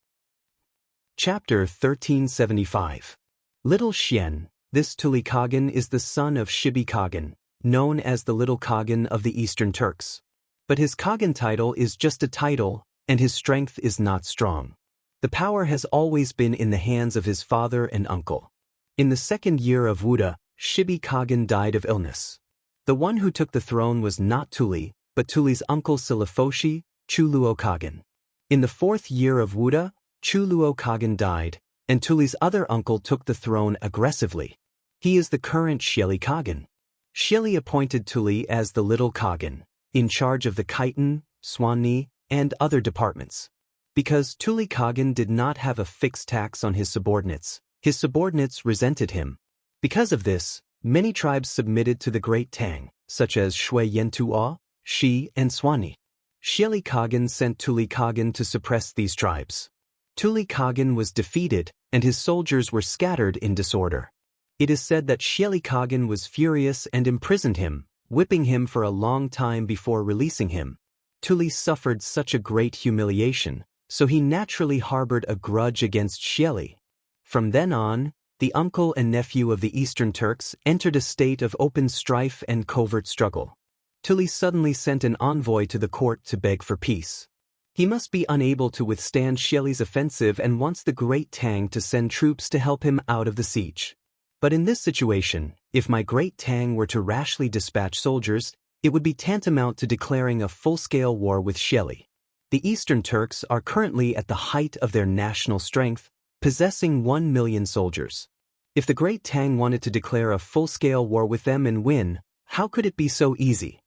Chapter 1375. Little Xian, this Tuli Khagan is the son of Shibi Khagan, known as the Little Khagan of the Eastern Turks. But his Khagan title is just a title, and his strength is not strong. The power has always been in the hands of his father and uncle. In the second year of Wuda, Shibi Khagan died of illness. The one who took the throne was not Tuli, but Tuli's uncle Silafoshi, Chuluo Khagan. In the fourth year of Wuda, Chuluo Khagan died, and Tuli's other uncle took the throne aggressively. He is the current Shili Khagan. Shili appointed Tuli as the Little Khagan, in charge of the Khitan, Swanni, and other departments. Because Tuli Khagan did not have a fixed tax on his subordinates resented him. Because of this, many tribes submitted to the Great Tang, such as Shui Yentuo, Shi, and Swanni. Shili Khagan sent Tuli Khagan to suppress these tribes. Tuli Khagan was defeated, and his soldiers were scattered in disorder. It is said that Shili Khagan was furious and imprisoned him, whipping him for a long time before releasing him. Tuli suffered such a great humiliation, so he naturally harbored a grudge against Shili. From then on, the uncle and nephew of the Eastern Turks entered a state of open strife and covert struggle. Tuli suddenly sent an envoy to the court to beg for peace. He must be unable to withstand Shili's offensive and wants the Great Tang to send troops to help him out of the siege. But in this situation, if my Great Tang were to rashly dispatch soldiers, it would be tantamount to declaring a full-scale war with Shili. The Eastern Turks are currently at the height of their national strength, possessing 1 million soldiers. If the Great Tang wanted to declare a full-scale war with them and win, how could it be so easy?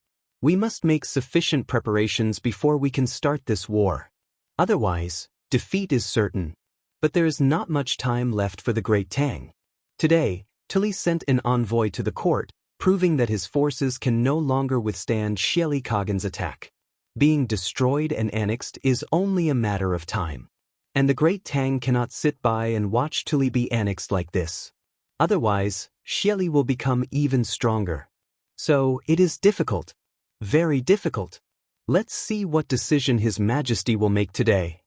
We must make sufficient preparations before we can start this war. Otherwise, defeat is certain. But there is not much time left for the Great Tang. Today, Tuli sent an envoy to the court, proving that his forces can no longer withstand Shili Khagan's attack. Being destroyed and annexed is only a matter of time. And the Great Tang cannot sit by and watch Tuli be annexed like this. Otherwise, Shili will become even stronger. So, it is difficult. Very difficult. Let's see what decision His Majesty will make today.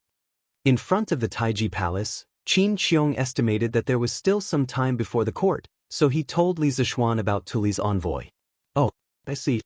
In front of the Taiji Palace, Qin Xiong estimated that there was still some time before the court, so he told Li Zixuan about Tuli's envoy. Oh, I see.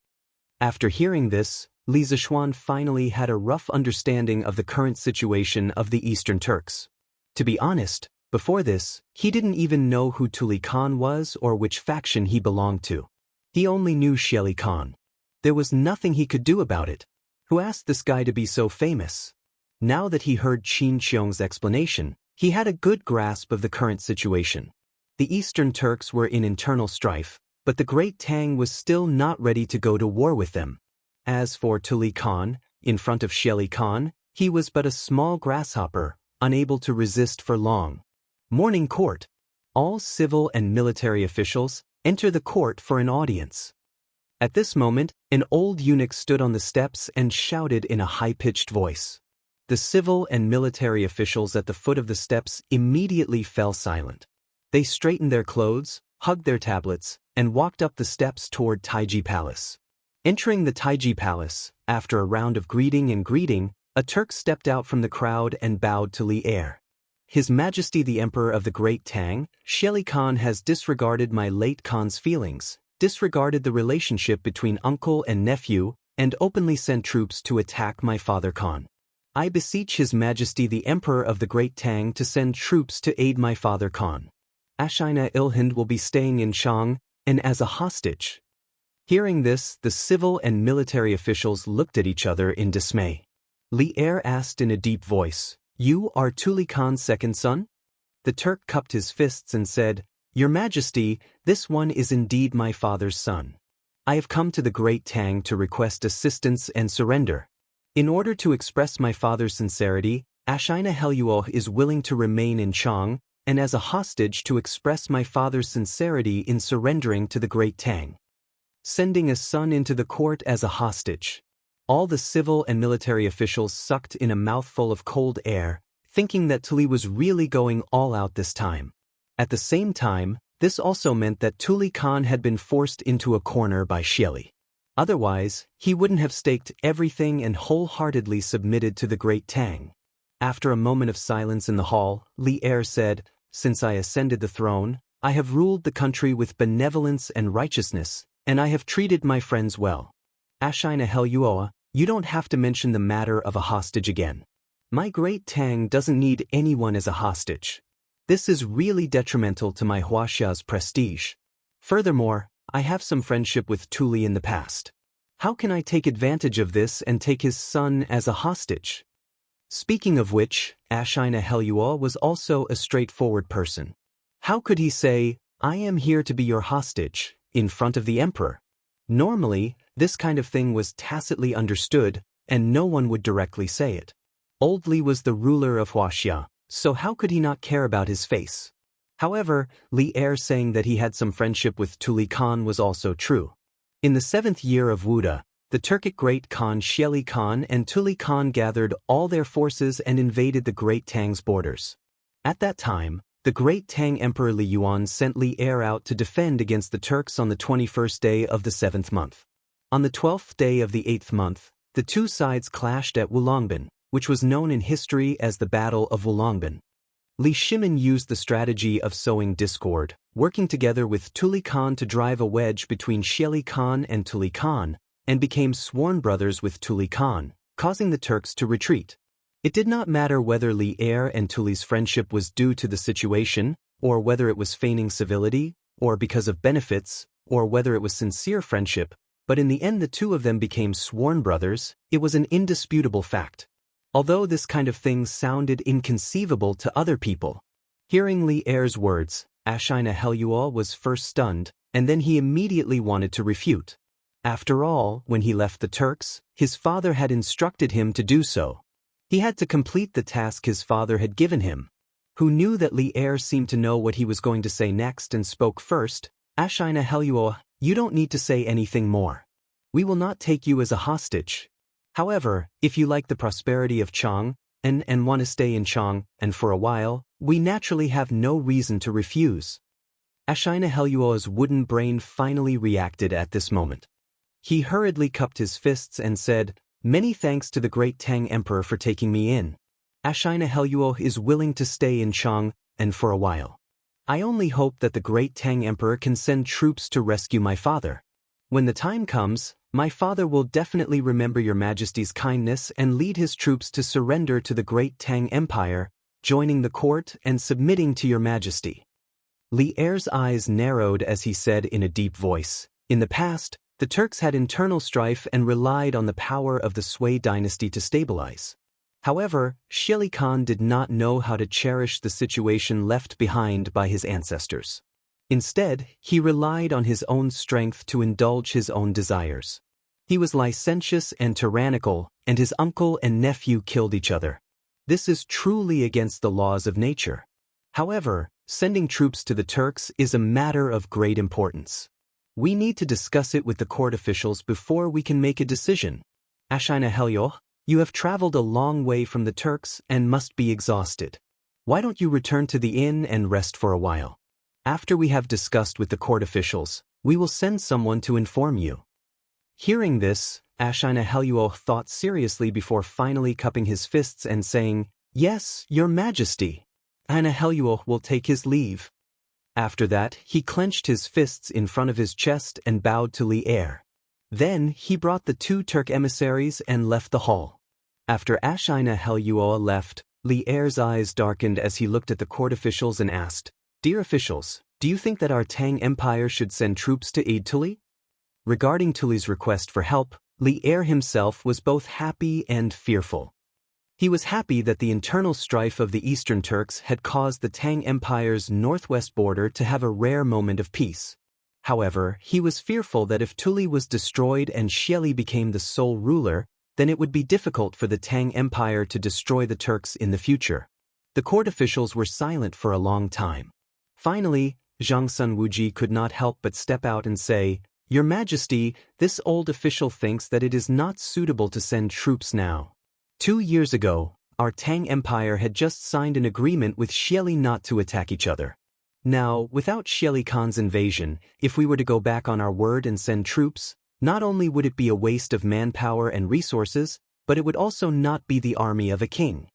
After hearing this, Li Zixuan finally had a rough understanding of the current situation of the Eastern Turks. To be honest, before this, he didn't even know who Tuli Khan was or which faction he belonged to. He only knew Xieli Khan. There was nothing he could do about it. Who asked this guy to be so famous? Now that he heard Qin Xiong's explanation, he had a good grasp of the current situation. The Eastern Turks were in internal strife, but the Great Tang was still not ready to go to war with them. As for Tuli Khan, in front of Xieli Khan, he was but a small grasshopper, unable to resist for long. Morning court. All civil and military officials enter the court for an audience. At this moment, an old eunuch stood on the steps and shouted in a high-pitched voice. The civil and military officials at the foot of the steps immediately fell silent. They straightened their clothes, hugged their tablets, and walked up the steps toward Taiji Palace. Entering the Taiji Palace, after a round of greeting, a Turk stepped out from the crowd and bowed to Li Er. His Majesty the Emperor of the Great Tang, Xieli Khan has disregarded my late Khan's feelings, disregarded the relationship between uncle and nephew, and openly sent troops to attack my father Khan. I beseech His Majesty the Emperor of the Great Tang to send troops to aid my father Khan. Ashina Ilhind will be staying in Shang, and as a hostage. Hearing this, the civil and military officials looked at each other in dismay. Li Er asked in a deep voice, "You are Tuli Khan's second son?" The Turk cupped his fists and said, "Your Majesty, this one is indeed my father's son. I have come to the Great Tang to request assistance and surrender. In order to express my father's sincerity, Ashina Heluo is willing to remain in Chang, and as a hostage to express my father's sincerity in surrendering to the Great Tang." Sending a son into the court as a hostage. All the civil and military officials sucked in a mouthful of cold air, thinking that Tuli was really going all out this time. At the same time, this also meant that Tuli Khan had been forced into a corner by Xieli. Otherwise, he wouldn't have staked everything and wholeheartedly submitted to the Great Tang. After a moment of silence in the hall, Li Er said, "Since I ascended the throne, I have ruled the country with benevolence and righteousness, and I have treated my friends well. Ashina Heluo, you don't have to mention the matter of a hostage again. My Great Tang doesn't need anyone as a hostage. This is really detrimental to my Huaxia's prestige. Furthermore, I have some friendship with Tuli in the past. How can I take advantage of this and take his son as a hostage?" Speaking of which, Ashina Heluo was also a straightforward person. How could he say, "I am here to be your hostage," in front of the emperor? Normally, this kind of thing was tacitly understood, and no one would directly say it. Old Li was the ruler of Huaxia, so how could he not care about his face? However, Li Er saying that he had some friendship with Tuli Khan was also true. In the 7th year of Wuda, the Turkic Great Khan Xieli Khan and Tuli Khan gathered all their forces and invaded the Great Tang's borders. At that time, the Great Tang Emperor Li Yuan sent Li Er out to defend against the Turks on the 21st day of the 7th month. On the 12th day of the 8th month, the two sides clashed at Wulongbin, which was known in history as the Battle of Wulongbin. Li Shimin used the strategy of sowing discord, working together with Tuli Khan to drive a wedge between Xieli Khan and Tuli Khan, and became sworn brothers with Tuli Khan, causing the Turks to retreat. It did not matter whether Li Er and Tuli's friendship was due to the situation, or whether it was feigning civility, or because of benefits, or whether it was sincere friendship, but in the end the two of them became sworn brothers. It was an indisputable fact. Although this kind of thing sounded inconceivable to other people. Hearing Li Er's words, Ashina Heluo was first stunned, and then he immediately wanted to refute. After all, when he left the Turks, his father had instructed him to do so. He had to complete the task his father had given him. Who knew that Li Er seemed to know what he was going to say next and spoke first, "Ashina Heluo, you don't need to say anything more. We will not take you as a hostage. However, if you like the prosperity of Chang, and want to stay in Chang, and for a while, we naturally have no reason to refuse." Ashina Heluo's wooden brain finally reacted at this moment. He hurriedly cupped his fists and said, "Many thanks to the Great Tang Emperor for taking me in. Ashina Heluo is willing to stay in Chang, and for a while. I only hope that the great Tang Emperor can send troops to rescue my father. When the time comes, my father will definitely remember your majesty's kindness and lead his troops to surrender to the great Tang Empire, joining the court and submitting to your majesty. Li Er's eyes narrowed as he said in a deep voice, in the past, the Turks had internal strife and relied on the power of the Sui dynasty to stabilize. However, Shili Khan did not know how to cherish the situation left behind by his ancestors. Instead, he relied on his own strength to indulge his own desires. He was licentious and tyrannical, and his uncle and nephew killed each other. This is truly against the laws of nature. However, sending troops to the Turks is a matter of great importance. We need to discuss it with the court officials before we can make a decision. Ashina Heluo, you have traveled a long way from the Turks and must be exhausted. Why don't you return to the inn and rest for a while? After we have discussed with the court officials, we will send someone to inform you. Hearing this, Ashina Heluo thought seriously before finally cupping his fists and saying, Yes, your majesty. Ashina Heluo will take his leave. After that, he clenched his fists in front of his chest and bowed to Li Er. Then, he brought the 2 Turk emissaries and left the hall. After Ashina Heluo left, Li Er's eyes darkened as he looked at the court officials and asked, Dear officials, do you think that our Tang Empire should send troops to aid Tuli? Regarding Tuli's request for help, Li Er himself was both happy and fearful. He was happy that the internal strife of the Eastern Turks had caused the Tang Empire's northwest border to have a rare moment of peace. However, he was fearful that if Tuli was destroyed and Shili became the sole ruler, then it would be difficult for the Tang Empire to destroy the Turks in the future. The court officials were silent for a long time. Finally, Xianxia Wuji could not help but step out and say, Your Majesty, this old official thinks that it is not suitable to send troops now. 2 years ago, our Tang Empire had just signed an agreement with Shili not to attack each other. Now, without Shili Khan's invasion, if we were to go back on our word and send troops, not only would it be a waste of manpower and resources, but it would also not be the army of a king.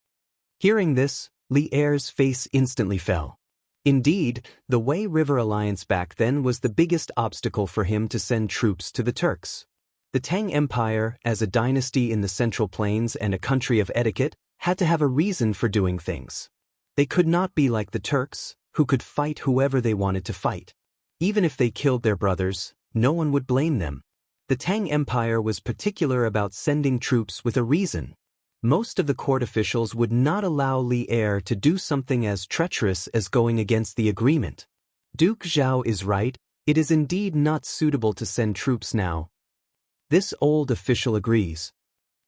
Hearing this, Li Er's face instantly fell. Indeed, the Wei River alliance back then was the biggest obstacle for him to send troops to the Turks. The Tang Empire, as a dynasty in the Central Plains and a country of etiquette, had to have a reason for doing things. They could not be like the Turks, who could fight whoever they wanted to fight. Even if they killed their brothers, no one would blame them. The Tang Empire was particular about sending troops with a reason. Most of the court officials would not allow Li Er to do something as treacherous as going against the agreement. Duke Zhao is right, it is indeed not suitable to send troops now. This old official agrees.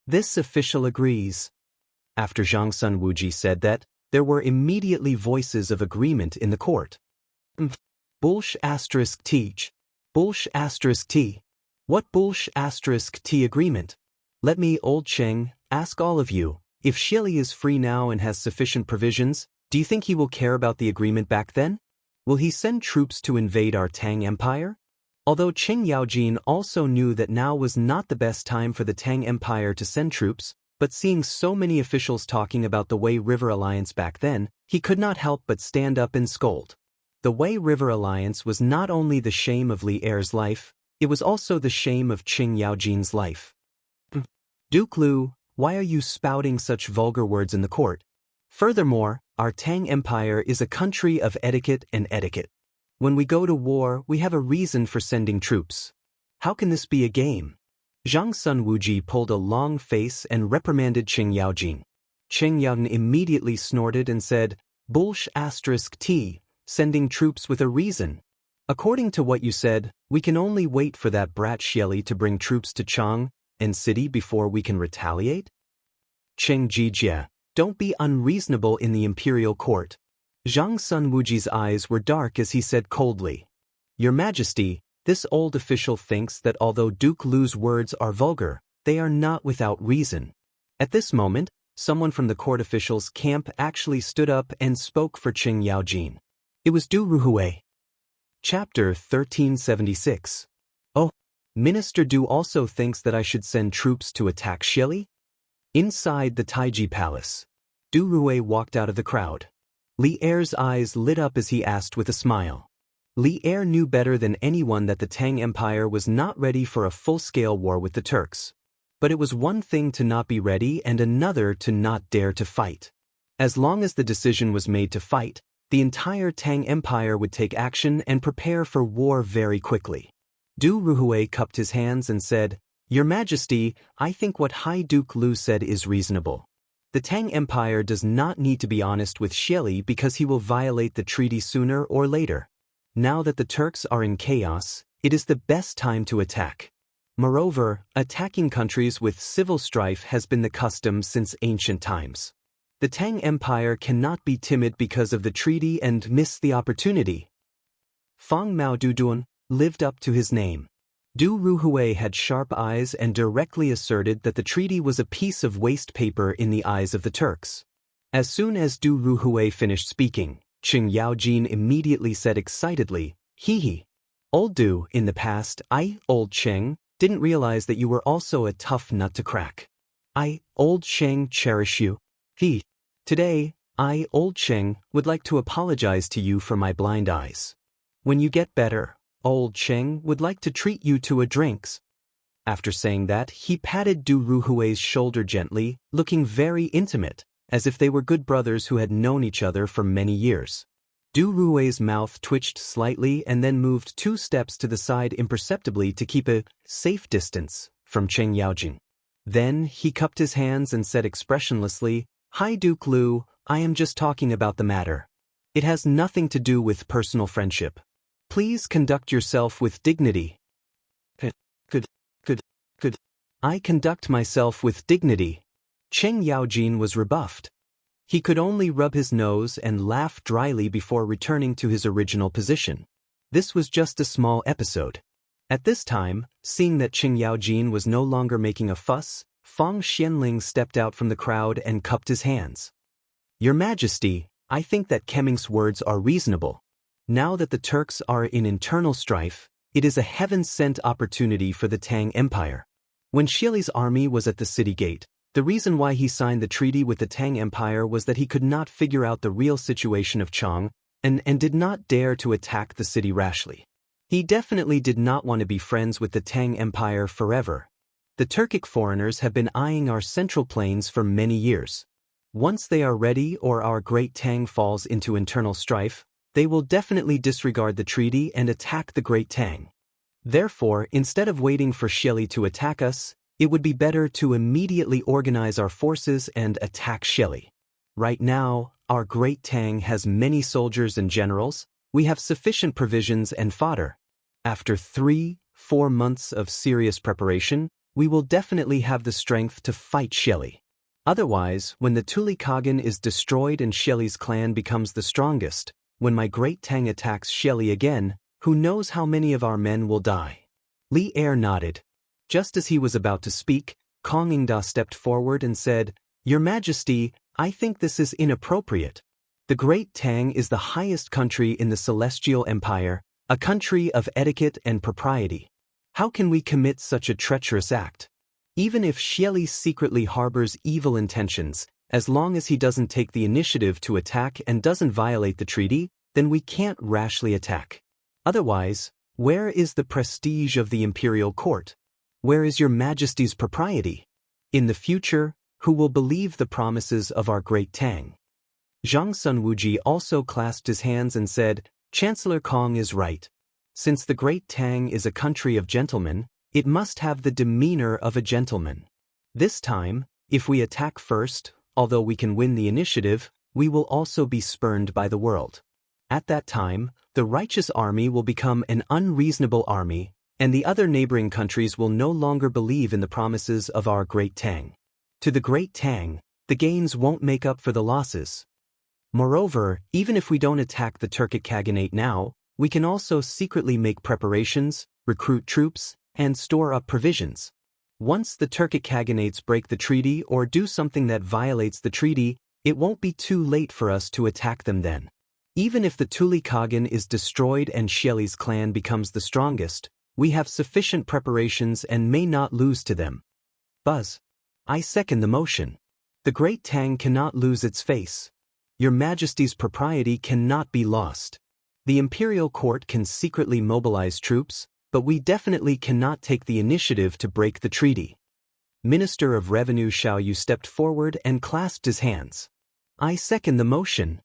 This official agrees. After Xianxia Wuji said that, there were immediately voices of agreement in the court. Bullsh asterisk teach. Bullsh asterisk t. What bullsh asterisk t agreement? Let me, Old Cheng, ask all of you, if Shili is free now and has sufficient provisions, do you think he will care about the agreement back then? Will he send troops to invade our Tang Empire? Although Qing Yaojin also knew that now was not the best time for the Tang Empire to send troops, but seeing so many officials talking about the Wei River Alliance back then, he could not help but stand up and scold. The Wei River Alliance was not only the shame of Li Er's life, it was also the shame of Qing Yaojin's life. Duke Lu, why are you spouting such vulgar words in the court? Furthermore, our Tang Empire is a country of etiquette and etiquette. When we go to war, we have a reason for sending troops. How can this be a game? Xianxia Wuji pulled a long face and reprimanded Qing Yaojin. Qing Yaojin immediately snorted and said, Bullsh asterisk t, sending troops with a reason. According to what you said, we can only wait for that brat Shili to bring troops to Chang and city before we can retaliate? Qing Jijia, don't be unreasonable in the imperial court. Xianxia Wuji's eyes were dark as he said coldly, Your Majesty, this old official thinks that although Duke Lu's words are vulgar, they are not without reason. At this moment, someone from the court officials' camp actually stood up and spoke for Qing Yaojin. It was Du Ruhui. Chapter 1376. Oh, Minister Du also thinks that I should send troops to attack Shili? Inside the Taiji Palace. Du Rui walked out of the crowd. Li Er's eyes lit up as he asked with a smile. Li Er knew better than anyone that the Tang Empire was not ready for a full-scale war with the Turks. But it was one thing to not be ready and another to not dare to fight. As long as the decision was made to fight, the entire Tang Empire would take action and prepare for war very quickly. Du Ruhui cupped his hands and said, "Your Majesty, I think what High Duke Lu said is reasonable. The Tang Empire does not need to be honest with Xieli because he will violate the treaty sooner or later. Now that the Turks are in chaos, it is the best time to attack. Moreover, attacking countries with civil strife has been the custom since ancient times. The Tang Empire cannot be timid because of the treaty and miss the opportunity." Fang Mao Dudun lived up to his name. Du Ruhui had sharp eyes and directly asserted that the treaty was a piece of waste paper in the eyes of the Turks. As soon as Du Ruhui finished speaking, Qing Yaojin immediately said excitedly, "Hee. Old Du, in the past, Old Cheng, didn't realize that you were also a tough nut to crack. Old Cheng, cherish you. Today, Old Cheng, would like to apologize to you for my blind eyes. When you get better, Old Cheng would like to treat you to a drinks." After saying that, he patted Du Ruhui's shoulder gently, looking very intimate, as if they were good brothers who had known each other for many years. Du Rui's mouth twitched slightly and then moved 2 steps to the side imperceptibly to keep a safe distance from Cheng Yaojin. Then he cupped his hands and said expressionlessly, "High Duke Lu, I am just talking about the matter. It has nothing to do with personal friendship. Please conduct yourself with dignity." Could I conduct myself with dignity? Cheng Yaojin was rebuffed. He could only rub his nose and laugh dryly before returning to his original position. This was just a small episode. At this time, seeing that Cheng Yaojin was no longer making a fuss, Fang Xianling stepped out from the crowd and cupped his hands. "Your Majesty, I think that Kemming's words are reasonable. Now that the Turks are in internal strife, it is a heaven-sent opportunity for the Tang Empire. When Xieli's army was at the city gate, the reason why he signed the treaty with the Tang Empire was that he could not figure out the real situation of Chang and did not dare to attack the city rashly. He definitely did not want to be friends with the Tang Empire forever. The Turkic foreigners have been eyeing our central plains for many years. Once they are ready or our great Tang falls into internal strife, they will definitely disregard the treaty and attack the great Tang. Therefore, instead of waiting for Xieli to attack us, it would be better to immediately organize our forces and attack Xieli. Right now, our great Tang has many soldiers and generals. We have sufficient provisions and fodder. After 3-4 months of serious preparation, we will definitely have the strength to fight Xieli. Otherwise, when the Tuli Kagan is destroyed and Xieli's clan becomes the strongest, when my great Tang attacks Xieli again, who knows how many of our men will die?" Li Er nodded. Just as he was about to speak, Kong Ingda stepped forward and said, "Your Majesty, I think this is inappropriate. The great Tang is the highest country in the Celestial Empire, a country of etiquette and propriety. How can we commit such a treacherous act? Even if Xieli secretly harbors evil intentions, as long as he doesn't take the initiative to attack and doesn't violate the treaty, then we can't rashly attack. Otherwise, where is the prestige of the imperial court? Where is your Majesty's propriety? In the future, who will believe the promises of our great Tang?" Zhang Sunwuji also clasped his hands and said, "Chancellor Kong is right. Since the great Tang is a country of gentlemen, it must have the demeanor of a gentleman. This time, if we attack first, although we can win the initiative, we will also be spurned by the world. At that time, the righteous army will become an unreasonable army, and the other neighboring countries will no longer believe in the promises of our great Tang. To the great Tang, the gains won't make up for the losses. Moreover, even if we don't attack the Turkic Khaganate now, we can also secretly make preparations, recruit troops, and store up provisions. Once the Turkic Khaganates break the treaty or do something that violates the treaty, it won't be too late for us to attack them then. Even if the Tuli Kagan is destroyed and Xieli's clan becomes the strongest, we have sufficient preparations and may not lose to them." Buzz. "I second the motion." The Great Tang cannot lose its face. Your Majesty's propriety cannot be lost. The Imperial Court can secretly mobilize troops, but we definitely cannot take the initiative to break the treaty. Minister of Revenue Xiao Yu stepped forward and clasped his hands. I second the motion.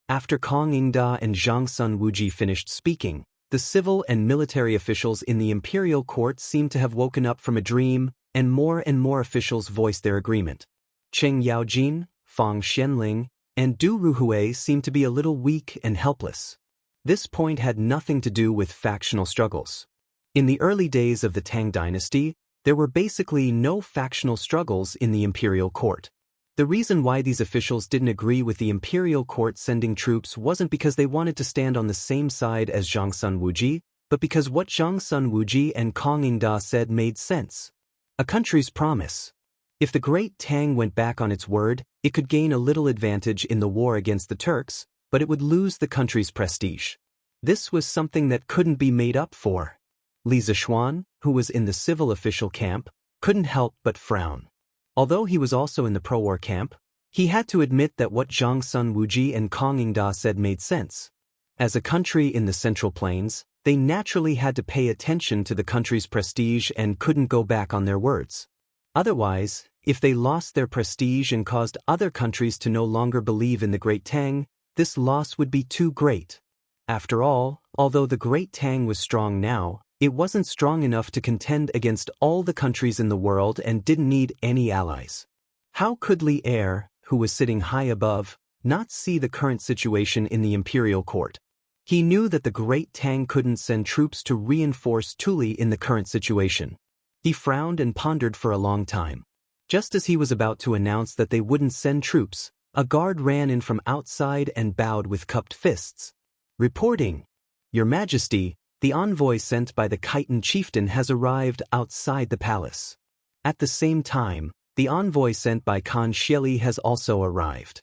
After Kong Ingda and Zhang Sun Wuji finished speaking, the civil and military officials in the Imperial Court seemed to have woken up from a dream, and more officials voiced their agreement. Cheng Yaojin, Fang Xianling, and Du Ruhui seemed to be a little weak and helpless. This point had nothing to do with factional struggles. In the early days of the Tang dynasty, there were basically no factional struggles in the Imperial Court. The reason why these officials didn't agree with the Imperial Court sending troops wasn't because they wanted to stand on the same side as Zhang Sun Wuji, but because what Zhang Sun Wuji and Kong Ingda said made sense. A country's promise. If the Great Tang went back on its word, it could gain a little advantage in the war against the Turks, but it would lose the country's prestige. This was something that couldn't be made up for. Li Zishuan, who was in the civil official camp, couldn't help but frown. Although he was also in the pro-war camp, he had to admit that what Zhang Sun Wuji and Kong Ingda said made sense. As a country in the Central Plains, they naturally had to pay attention to the country's prestige and couldn't go back on their words. Otherwise, if they lost their prestige and caused other countries to no longer believe in the Great Tang, this loss would be too great. After all, although the Great Tang was strong now, it wasn't strong enough to contend against all the countries in the world and didn't need any allies. How could Li Er, who was sitting high above, not see the current situation in the Imperial Court? He knew that the Great Tang couldn't send troops to reinforce Tuli in the current situation. He frowned and pondered for a long time. Just as he was about to announce that they wouldn't send troops, a guard ran in from outside and bowed with cupped fists. Reporting, Your Majesty, the envoy sent by the Khitan chieftain has arrived outside the palace. At the same time, the envoy sent by Khan Xieli has also arrived.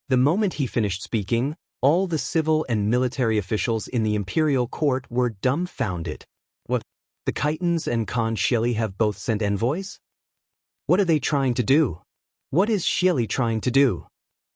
The moment he finished speaking, all the civil and military officials in the Imperial Court were dumbfounded. What? The Khitans and Khan Xieli have both sent envoys? What are they trying to do? What is Xieli trying to do?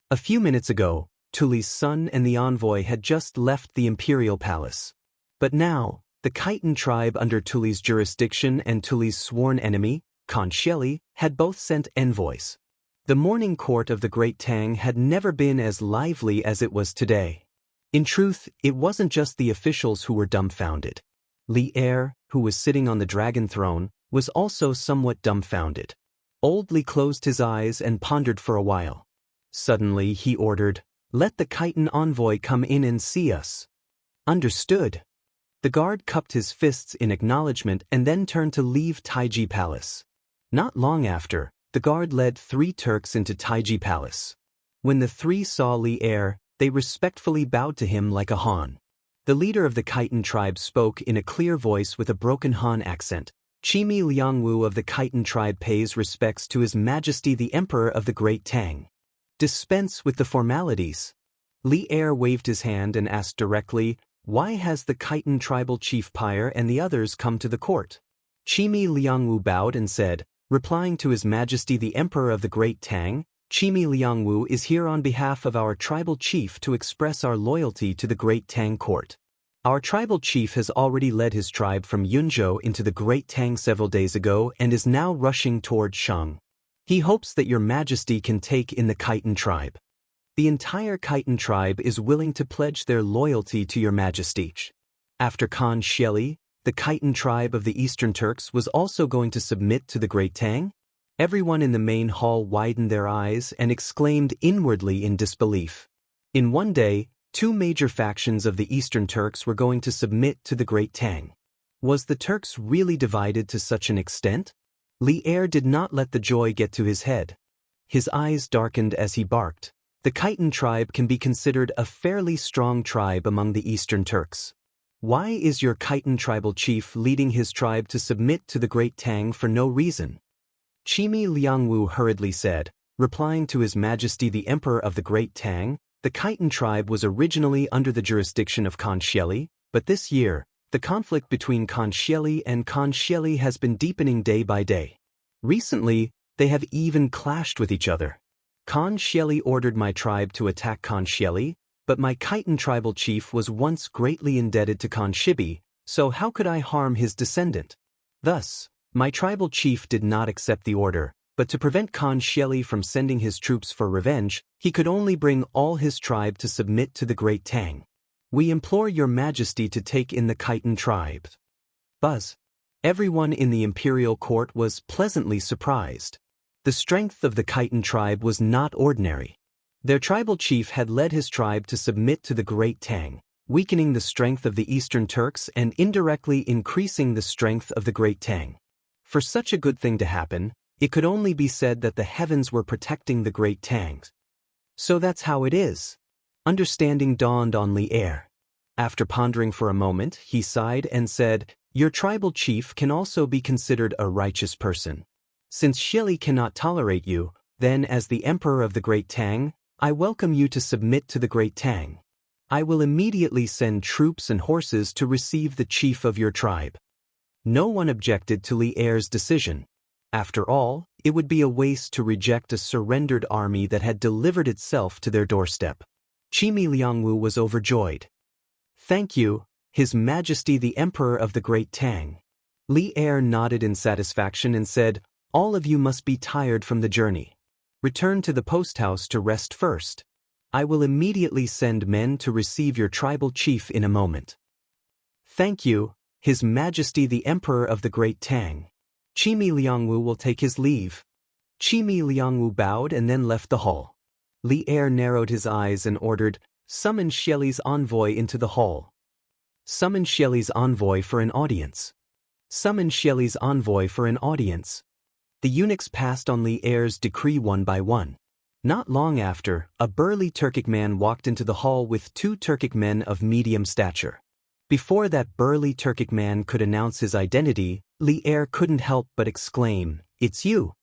A few minutes ago, Tuli's son and the envoy had just left the Imperial Palace. But now, the Khitan tribe under Tuli's jurisdiction and Tuli's sworn enemy, Khan Xieli, had both sent envoys. The morning court of the Great Tang had never been as lively as it was today. In truth, it wasn't just the officials who were dumbfounded. Li Er, who was sitting on the dragon throne, was also somewhat dumbfounded. Old Li closed his eyes and pondered for a while. Suddenly he ordered, "Let the Khitan envoy come in and see us." Understood. The guard cupped his fists in acknowledgement and then turned to leave Taiji Palace. Not long after, the guard led 3 Turks into Taiji Palace. When the 3 saw Li Er, they respectfully bowed to him like a Han. The leader of the Khitan tribe spoke in a clear voice with a broken Han accent. Chimi Liangwu of the Khitan tribe pays respects to His Majesty the Emperor of the Great Tang. Dispense with the formalities. Li Er waved his hand and asked directly, "Why has the Khitan tribal chief Pyre and the others come to the court?" Chimi Liangwu bowed and said, replying to His Majesty the Emperor of the Great Tang, "Chimi Liangwu is here on behalf of our tribal chief to express our loyalty to the Great Tang court. Our tribal chief has already led his tribe from Yunzhou into the Great Tang several days ago and is now rushing toward Shang. He hopes that Your Majesty can take in the Khitan tribe. The entire Khitan tribe is willing to pledge their loyalty to Your Majesty." After Khan Xieli, the Khitan tribe of the Eastern Turks was also going to submit to the Great Tang? Everyone in the main hall widened their eyes and exclaimed inwardly in disbelief. In one day, 2 major factions of the Eastern Turks were going to submit to the Great Tang. Was the Turks really divided to such an extent? Li Er did not let the joy get to his head. His eyes darkened as he barked. The Khitan tribe can be considered a fairly strong tribe among the Eastern Turks. Why is your Khitan tribal chief leading his tribe to submit to the Great Tang for no reason? Chimi Liangwu hurriedly said, replying to His Majesty the Emperor of the Great Tang, the Khitan tribe was originally under the jurisdiction of Khan Xieli, but this year, the conflict between Khan Xieli and Khan Xieli has been deepening day by day. Recently, they have even clashed with each other. Khan Xieli ordered my tribe to attack Khan Xieli, but my Khitan tribal chief was once greatly indebted to Khan Shibi, so how could I harm his descendant? Thus, my tribal chief did not accept the order, but to prevent Khan Xieli from sending his troops for revenge, he could only bring all his tribe to submit to the Great Tang. We implore your majesty to take in the Khitan tribe. Buzz. Everyone in the imperial court was pleasantly surprised. The strength of the Khitan tribe was not ordinary. Their tribal chief had led his tribe to submit to the Great Tang, weakening the strength of the Eastern Turks and indirectly increasing the strength of the Great Tang. For such a good thing to happen, it could only be said that the heavens were protecting the Great Tang. So that's how it is. Understanding dawned on Li Er. After pondering for a moment, he sighed and said, "Your tribal chief can also be considered a righteous person. Since Xieli cannot tolerate you, then as the emperor of the Great Tang, I welcome you to submit to the Great Tang. I will immediately send troops and horses to receive the chief of your tribe." No one objected to Li Er's decision. After all, it would be a waste to reject a surrendered army that had delivered itself to their doorstep. Qimi Liangwu was overjoyed. "Thank you, His Majesty the Emperor of the Great Tang." Li Er nodded in satisfaction and said, "All of you must be tired from the journey. Return to the post house to rest first. I will immediately send men to receive your tribal chief in a moment." "Thank you, His Majesty the Emperor of the Great Tang. Qimi Liangwu will take his leave." Qimi Liangwu bowed and then left the hall. Li Er narrowed his eyes and ordered, "Summon Xieli's envoy into the hall. Summon Xieli's envoy for an audience. Summon Xieli's envoy for an audience." The eunuchs passed on Li Er's decree one by one. Not long after, a burly Turkic man walked into the hall with two Turkic men of medium stature. Before that burly Turkic man could announce his identity, Li Er couldn't help but exclaim, "It's you!"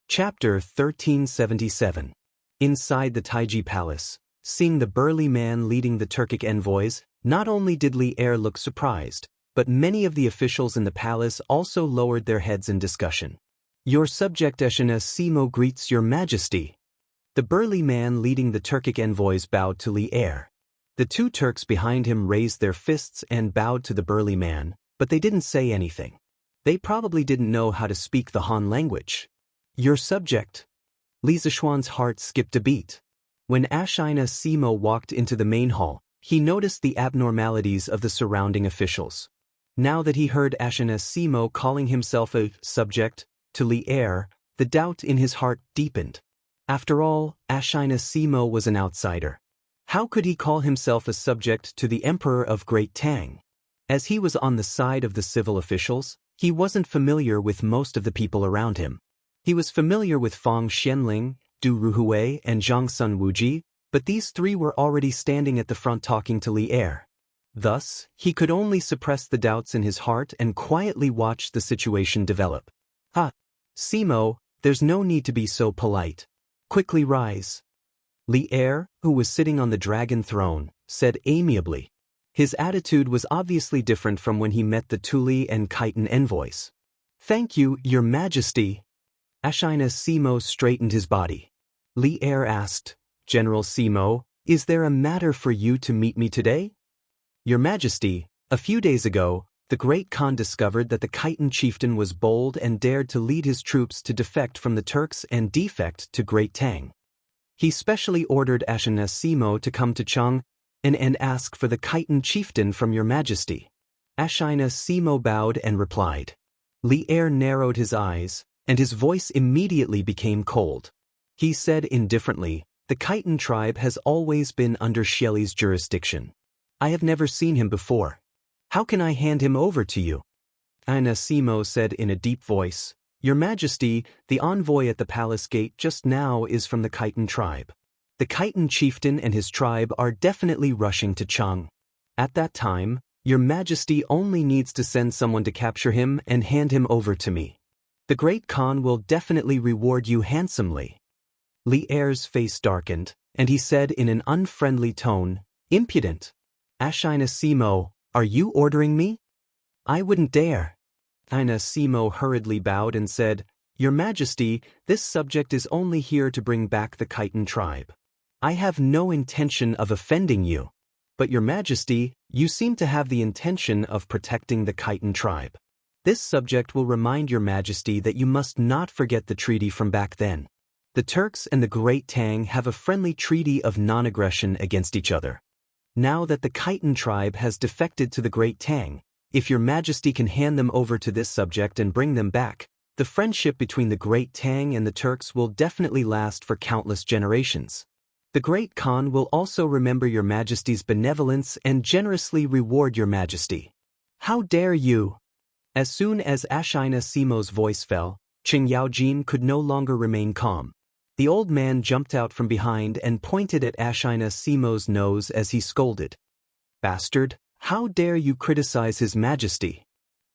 Chapter 1377. Inside the Taiji Palace, seeing the burly man leading the Turkic envoys, not only did Li Er look surprised, but many of the officials in the palace also lowered their heads in discussion. "Your subject Eshina Simo greets your majesty." The burly man leading the Turkic envoys bowed to Li Er. The two Turks behind him raised their fists and bowed to the burly man, but they didn't say anything. They probably didn't know how to speak the Han language. "Your subject." Li Zishuan's heart skipped a beat. When Ashina Simo walked into the main hall, he noticed the abnormalities of the surrounding officials. Now that he heard Ashina Simo calling himself a subject to Li Er, the doubt in his heart deepened. After all, Ashina Simo was an outsider. How could he call himself a subject to the Emperor of Great Tang? As he was on the side of the civil officials, he wasn't familiar with most of the people around him. He was familiar with Fang Xianling, Du Ruhui, and Zhang Sun Wuji, but these three were already standing at the front talking to Li Er. Thus, he could only suppress the doubts in his heart and quietly watch the situation develop. Simo, there's no need to be so polite. Quickly rise." Li Er, who was sitting on the dragon throne, said amiably. His attitude was obviously different from when he met the Tuli and Khitan envoys. "Thank you, your majesty." Ashina Simo straightened his body. Li Er asked, "General Simo, is there a matter for you to meet me today?" "Your majesty, a few days ago, the great Khan discovered that the Khitan chieftain was bold and dared to lead his troops to defect from the Turks and defect to Great Tang. He specially ordered Ashina Simo to come to Chang and ask for the Khitan chieftain from your majesty." Ashina Simo bowed and replied. Li Er narrowed his eyes, and his voice immediately became cold. He said indifferently, "The Khitan tribe has always been under Xieli's jurisdiction. I have never seen him before. How can I hand him over to you?" Ashina Simo said in a deep voice, "Your Majesty, the envoy at the palace gate just now is from the Khitan tribe. The Khitan chieftain and his tribe are definitely rushing to Chang. At that time, your Majesty only needs to send someone to capture him and hand him over to me. The great Khan will definitely reward you handsomely." Li Er's face darkened, and he said in an unfriendly tone, "Impudent. Ashina Simo, are you ordering me?" "I wouldn't dare." Ashina Simo hurriedly bowed and said, Your Majesty, this subject is only here to bring back the Khitan tribe. I have no intention of offending you. But Your Majesty, you seem to have the intention of protecting the Khitan tribe. This subject will remind Your Majesty that you must not forget the treaty from back then. The Turks and the Great Tang have a friendly treaty of non-aggression against each other. Now that the Khitan tribe has defected to the Great Tang, if Your Majesty can hand them over to this subject and bring them back, the friendship between the Great Tang and the Turks will definitely last for countless generations. The Great Khan will also remember Your Majesty's benevolence and generously reward Your Majesty. How dare you! As soon as Ashina Simo's voice fell, Qing Yaojin could no longer remain calm. The old man jumped out from behind and pointed at Ashina Simo's nose as he scolded. Bastard, how dare you criticize His Majesty?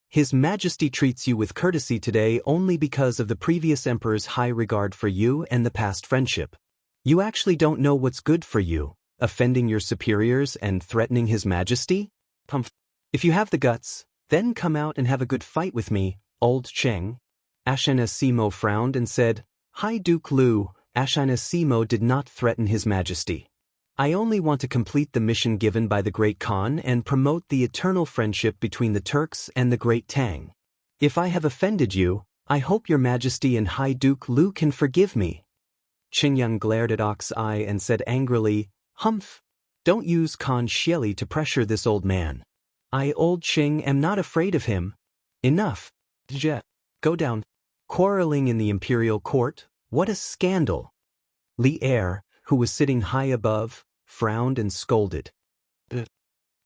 His Majesty treats you with courtesy today only because of the previous emperor's high regard for you and the past friendship. You actually don't know what's good for you, offending your superiors and threatening His Majesty? If you have the guts, then come out and have a good fight with me, old Cheng. Ashina Simo frowned and said, High Duke Lu, Ashina Simo did not threaten His Majesty. I only want to complete the mission given by the Great Khan and promote the eternal friendship between the Turks and the Great Tang. If I have offended you, I hope Your Majesty and High Duke Lu can forgive me. Qingyang glared at Ox Eye and said angrily, Humph! Don't use Khan Xieli to pressure this old man. I, old Qing, am not afraid of him. Enough. Go down. Quarreling in the imperial court? What a scandal! Li Er, who was sitting high above, frowned and scolded.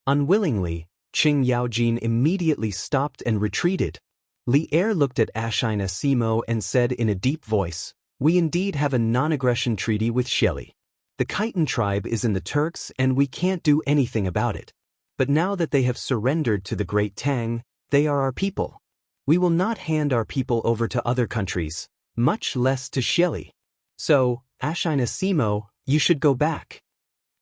Unwillingly, Qing Yaojin immediately stopped and retreated. Li Er looked at Ashina Simo and said in a deep voice, We indeed have a non-aggression treaty with Xieli. The Khitan tribe is in the Turks and we can't do anything about it. But now that they have surrendered to the Great Tang, they are our people. We will not hand our people over to other countries, much less to Xieli. So, Ashina Simo, you should go back.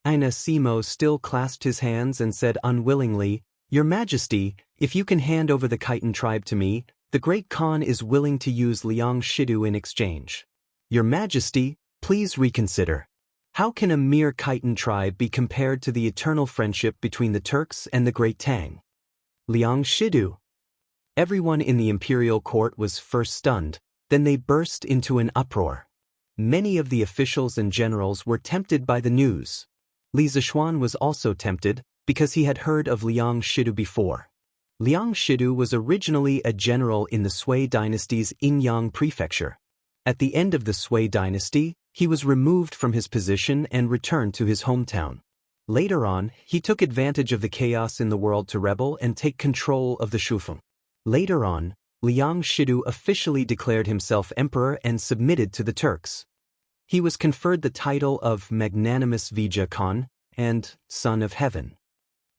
Ashina Simo still clasped his hands and said unwillingly, Your Majesty, if you can hand over the Khitan tribe to me, the Great Khan is willing to use Liang Shidu in exchange. Your Majesty, please reconsider. How can a mere Khitan tribe be compared to the eternal friendship between the Turks and the Great Tang? Liang Shidu. Everyone in the imperial court was first stunned, then they burst into an uproar. Many of the officials and generals were tempted by the news. Li Zishuan was also tempted, because he had heard of Liang Shidu before. Liang Shidu was originally a general in the Sui dynasty's Inyang prefecture. At the end of the Sui dynasty, he was removed from his position and returned to his hometown. Later on, he took advantage of the chaos in the world to rebel and take control of the Shufeng. Later on, Liang Shidu officially declared himself emperor and submitted to the Turks. He was conferred the title of Magnanimous Vijaya Khan and Son of Heaven.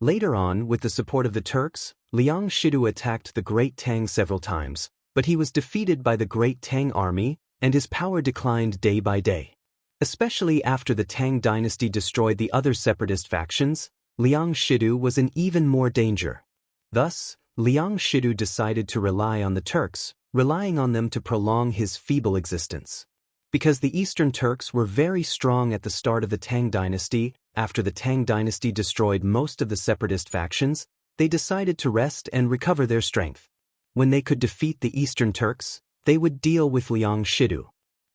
Later on, with the support of the Turks, Liang Shidu attacked the Great Tang several times, but he was defeated by the Great Tang army, and his power declined day by day. Especially after the Tang dynasty destroyed the other separatist factions, Liang Shidu was in even more danger. Thus, Liang Shidu decided to rely on the Turks, relying on them to prolong his feeble existence. Because the Eastern Turks were very strong at the start of the Tang dynasty, after the Tang dynasty destroyed most of the separatist factions, they decided to rest and recover their strength. When they could defeat the Eastern Turks, they would deal with Liang Shidu.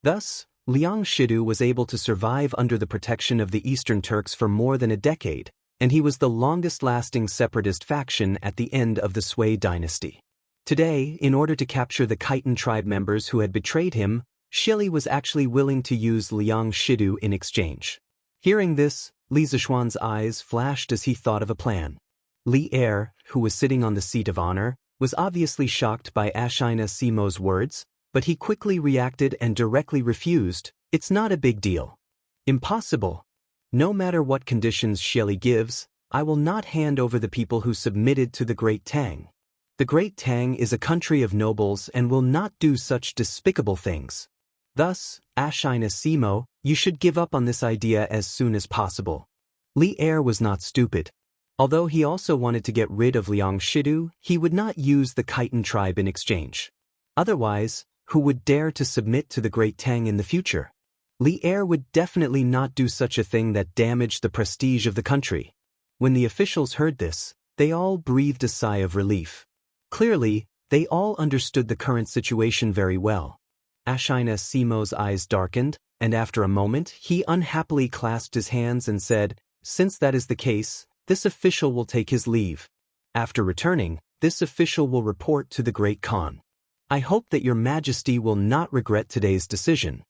Thus, Liang Shidu was able to survive under the protection of the Eastern Turks for more than a decade, and he was the longest-lasting separatist faction at the end of the Sui dynasty. Today, in order to capture the Khitan tribe members who had betrayed him, Xieli was actually willing to use Liang Shidu in exchange. Hearing this, Li Zishuan's eyes flashed as he thought of a plan. Li Er, who was sitting on the seat of honor, was obviously shocked by Ashina Simo's words, but he quickly reacted and directly refused, It's not a big deal. Impossible. No matter what conditions Xieli gives, I will not hand over the people who submitted to the Great Tang. The Great Tang is a country of nobles and will not do such despicable things. Thus, Ashina Simo, you should give up on this idea as soon as possible. Li Er was not stupid. Although he also wanted to get rid of Liang Shidu, he would not use the Khitan tribe in exchange. Otherwise, who would dare to submit to the Great Tang in the future? Li Er would definitely not do such a thing that damaged the prestige of the country. When the officials heard this, they all breathed a sigh of relief. Clearly, they all understood the current situation very well. Xianxia's eyes darkened, and after a moment he unhappily clasped his hands and said, "Since that is the case, this official will take his leave. After returning, this official will report to the Great Khan. I hope that your Majesty will not regret today's decision."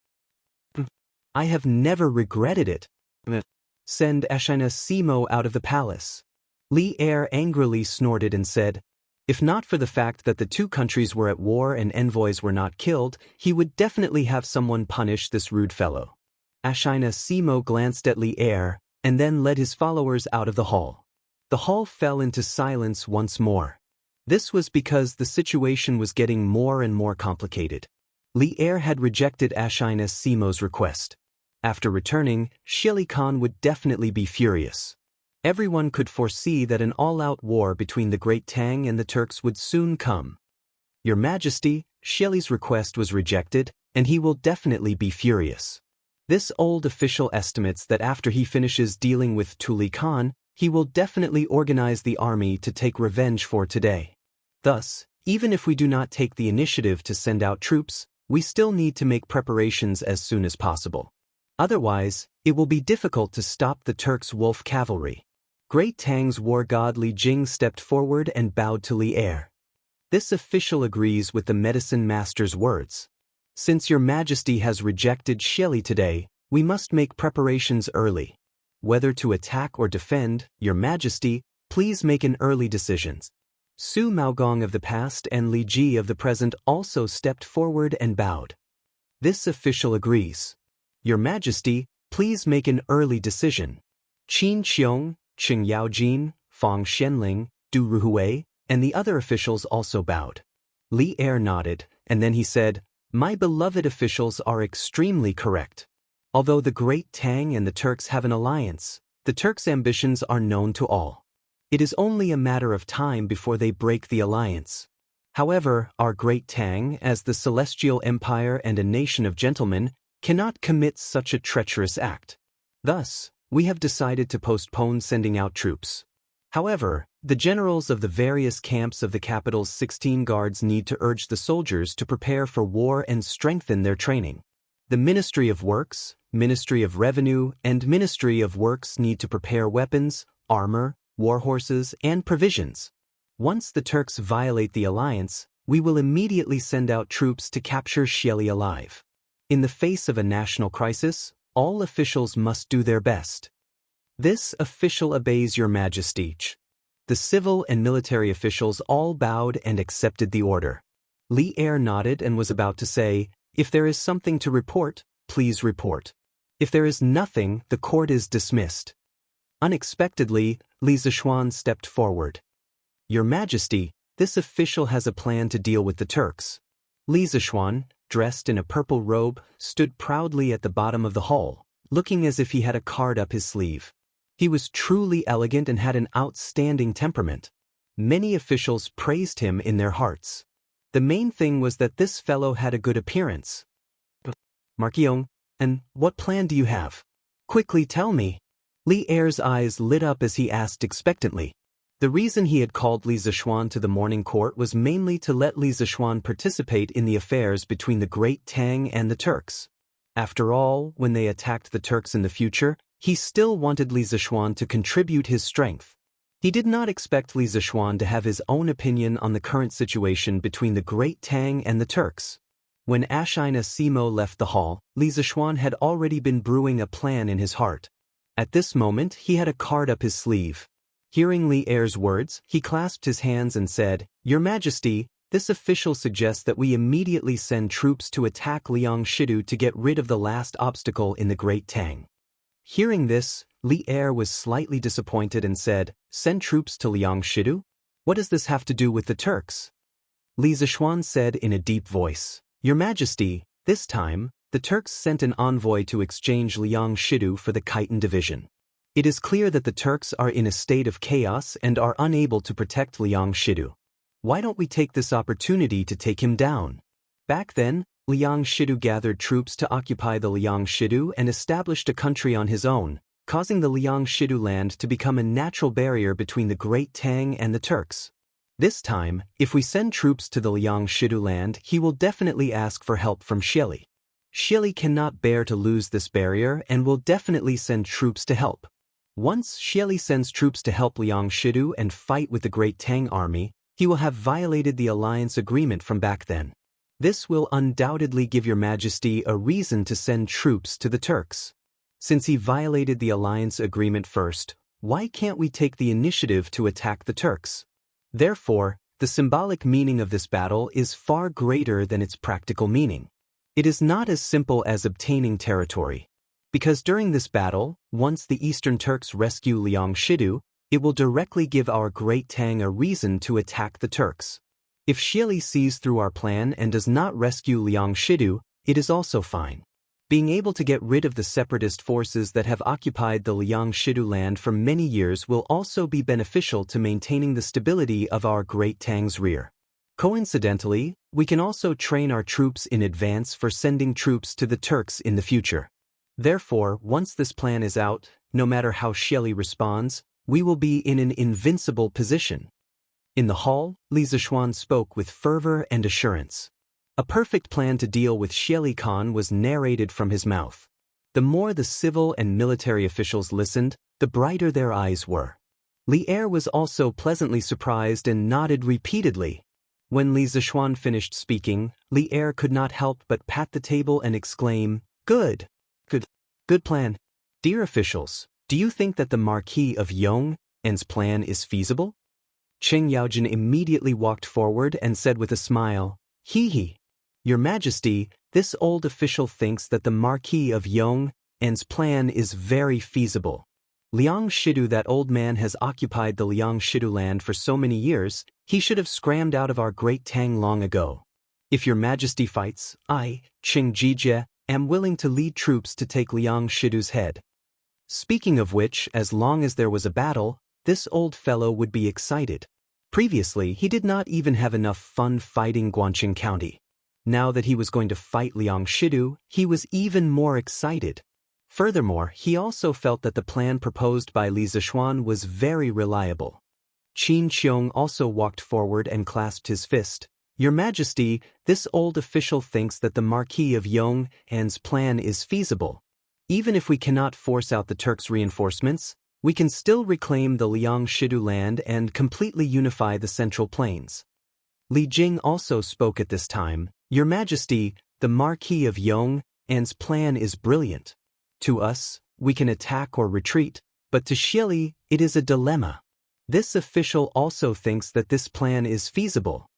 "I have never regretted it." "Send Xianxia out of the palace." Li Er angrily snorted and said, "If not for the fact that the two countries were at war and envoys were not killed, he would definitely have someone punish this rude fellow." Xianxia glanced at Li Er, and then led his followers out of the hall. The hall fell into silence once more. This was because the situation was getting more and more complicated. Li Er had rejected Xianxia's request. After returning, Shili Khan would definitely be furious. Everyone could foresee that an all-out war between the Great Tang and the Turks would soon come. "Your Majesty, Shili's request was rejected, and he will definitely be furious. This old official estimates that after he finishes dealing with Tuli Khan, he will definitely organize the army to take revenge for today. Thus, even if we do not take the initiative to send out troops, we still need to make preparations as soon as possible. Otherwise, it will be difficult to stop the Turks' wolf cavalry." Great Tang's war god Li Jing stepped forward and bowed to Li Er. This official agrees with the medicine master's words. "Since your Majesty has rejected Shili today, we must make preparations early. Whether to attack or defend, your Majesty, please make an early decision." Su Maogong of the past and Li Ji of the present also stepped forward and bowed. This official agrees. "Your Majesty, please make an early decision." Qin Qiong, Qing Yaojin, Fang Xianling, Du Ruhui, and the other officials also bowed. Li Er nodded, and then he said, "My beloved officials are extremely correct. Although the Great Tang and the Turks have an alliance, the Turks' ambitions are known to all. It is only a matter of time before they break the alliance. However, our Great Tang, as the Celestial Empire and a nation of gentlemen, cannot commit such a treacherous act. Thus, we have decided to postpone sending out troops. However, the generals of the various camps of the capital's 16 guards need to urge the soldiers to prepare for war and strengthen their training. The Ministry of Works, Ministry of Revenue, and Ministry of Works need to prepare weapons, armor, war horses, and provisions. Once the Turks violate the alliance, we will immediately send out troops to capture Shili alive. In the face of a national crisis, all officials must do their best." "This official obeys your Majesty." The civil and military officials all bowed and accepted the order. Li Er nodded and was about to say, "If there is something to report, please report. If there is nothing, the court is dismissed." Unexpectedly, Li Zishuan stepped forward. "Your Majesty, this official has a plan to deal with the Turks." Li Zishuan, dressed in a purple robe, stood proudly at the bottom of the hall, looking as if he had a card up his sleeve. He was truly elegant and had an outstanding temperament. Many officials praised him in their hearts. The main thing was that this fellow had a good appearance. "Marquion, and what plan do you have? Quickly tell me." Li Er's eyes lit up as he asked expectantly. The reason he had called Li Zishuan to the morning court was mainly to let Li Zishuan participate in the affairs between the Great Tang and the Turks. After all, when they attacked the Turks in the future, he still wanted Li Zishuan to contribute his strength. He did not expect Li Zishuan to have his own opinion on the current situation between the Great Tang and the Turks. When Xianxia left the hall, Li Zishuan had already been brewing a plan in his heart. At this moment, he had a card up his sleeve. Hearing Li Er's words, he clasped his hands and said, "Your Majesty, this official suggests that we immediately send troops to attack Liang Shidu to get rid of the last obstacle in the Great Tang." Hearing this, Li Er was slightly disappointed and said, "Send troops to Liang Shidu? What does this have to do with the Turks?" Li Zishuan said in a deep voice, "Your Majesty, this time, the Turks sent an envoy to exchange Liang Shidu for the Khitan division. It is clear that the Turks are in a state of chaos and are unable to protect Liang Shidu. Why don't we take this opportunity to take him down?" Back then, Liang Shidu gathered troops to occupy the Liang Shidu and established a country on his own, causing the Liang Shidu land to become a natural barrier between the Great Tang and the Turks. This time, if we send troops to the Liang Shidu land, he will definitely ask for help from Xili. Xili cannot bear to lose this barrier and will definitely send troops to help. Once Xili sends troops to help Liang Shidu and fight with the Great Tang army, he will have violated the alliance agreement from back then. This will undoubtedly give your majesty a reason to send troops to the Turks. Since he violated the alliance agreement first, why can't we take the initiative to attack the Turks? Therefore, the symbolic meaning of this battle is far greater than its practical meaning. It is not as simple as obtaining territory. Because during this battle, once the Eastern Turks rescue Liang Shidu, it will directly give our Great Tang a reason to attack the Turks. If Xili sees through our plan and does not rescue Liang Shidu, it is also fine. Being able to get rid of the separatist forces that have occupied the Liang Shidu land for many years will also be beneficial to maintaining the stability of our Great Tang's rear. Coincidentally, we can also train our troops in advance for sending troops to the Turks in the future. Therefore, once this plan is out, no matter how Xili responds, we will be in an invincible position. In the hall, Li Zixuan spoke with fervor and assurance. A perfect plan to deal with Xili Khan was narrated from his mouth. The more the civil and military officials listened, the brighter their eyes were. Li Er was also pleasantly surprised and nodded repeatedly. When Li Zixuan finished speaking, Li Er could not help but pat the table and exclaim, "Good! Good plan. Dear officials, do you think that the Marquis of Yong's plan is feasible?" Cheng Yaojin immediately walked forward and said with a smile, "He. Your Majesty, this old official thinks that the Marquis of Yong's plan is very feasible. Liang Shidu, that old man, has occupied the Liang Shidu land for so many years, he should have scrammed out of our Great Tang long ago. If your Majesty fights, I, Cheng Jijie, am willing to lead troops to take Liang Shidu's head." Speaking of which, as long as there was a battle, this old fellow would be excited. Previously, he did not even have enough fun fighting Guanqing County. Now that he was going to fight Liang Shidu, he was even more excited. Furthermore, he also felt that the plan proposed by Li Zixuan was very reliable. Qin Qiong also walked forward and clasped his fist. "Your Majesty, this old official thinks that the Marquis of Yong's plan is feasible. Even if we cannot force out the Turks' reinforcements, we can still reclaim the Liang Shidu land and completely unify the Central Plains." Li Jing also spoke at this time. "Your Majesty, the Marquis of Yong's plan is brilliant. To us, we can attack or retreat, but to Xili, it is a dilemma. This official also thinks that this plan is feasible."